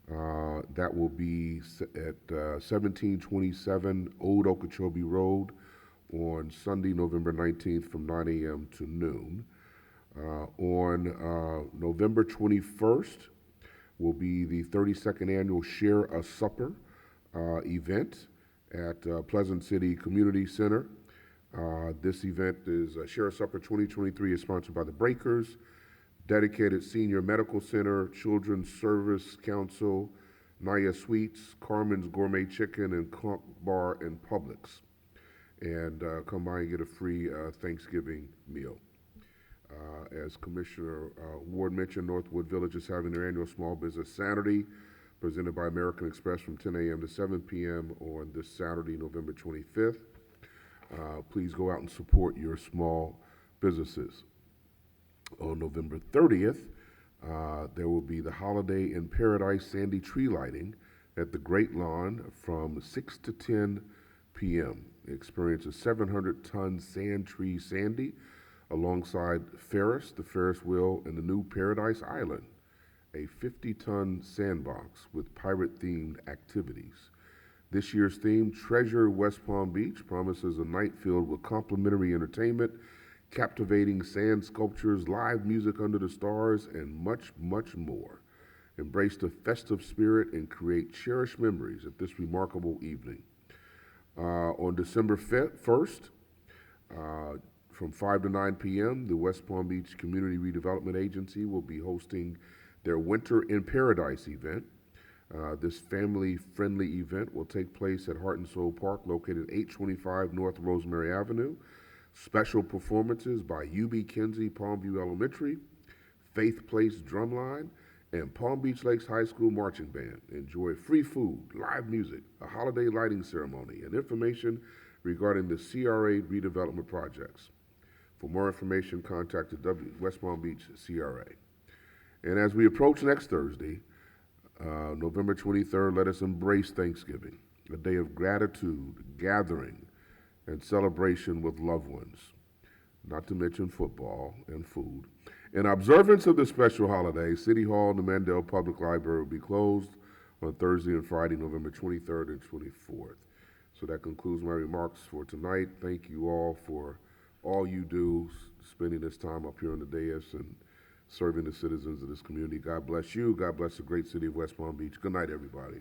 That will be at 1727 Old Okeechobee Road on Sunday, November 19th from 9 a.m. to noon. On November 21st will be the 32nd annual Share a Supper event at Pleasant City Community Center. This event is Share a Supper 2023 is sponsored by the Breakers, Dedicated Senior Medical Center, Children's Service Council, Naya Sweets, Carmen's Gourmet Chicken, and Conch Bar and Publix. And come by and get a free Thanksgiving meal. As Commissioner Ward mentioned, Northwood Village is having their annual Small Business Saturday, presented by American Express from 10 a.m. to 7 p.m. on this Saturday, November 25th. Please go out and support your small businesses. On November 30th, there will be the Holiday in Paradise Sandy tree lighting at the Great Lawn from 6 to 10 p.m. Experience a 700-ton sand tree Sandy alongside Ferris, the Ferris wheel, and the new Paradise Island a 50-ton sandbox with pirate-themed activities. This year's theme, Treasure West Palm Beach, promises a night filled with complimentary entertainment, captivating sand sculptures, live music under the stars, and much, much more. Embrace the festive spirit and create cherished memories at this remarkable evening. On December 1st, from 5 to 9 p.m., the West Palm Beach Community Redevelopment Agency will be hosting their Winter in Paradise event. This family-friendly event will take place at Heart and Soul Park, located at 825 North Rosemary Avenue. Special performances by UB Kinsey Palmview Elementary, Faith Place Drumline, and Palm Beach Lakes High School Marching Band. Enjoy free food, live music, a holiday lighting ceremony, and information regarding the CRA redevelopment projects. For more information, contact the West Palm Beach CRA. And as we approach next Thursday, November 23rd, let us embrace Thanksgiving, a day of gratitude, gathering, and celebration with loved ones, not to mention football and food. In observance of this special holiday, City Hall and the Mandel Public Library will be closed on Thursday and Friday, November 23rd and 24th. So that concludes my remarks for tonight. Thank you all for all you do, spending this time up here on the dais and serving the citizens of this community. God bless you. God bless the great city of West Palm Beach. Good night, everybody.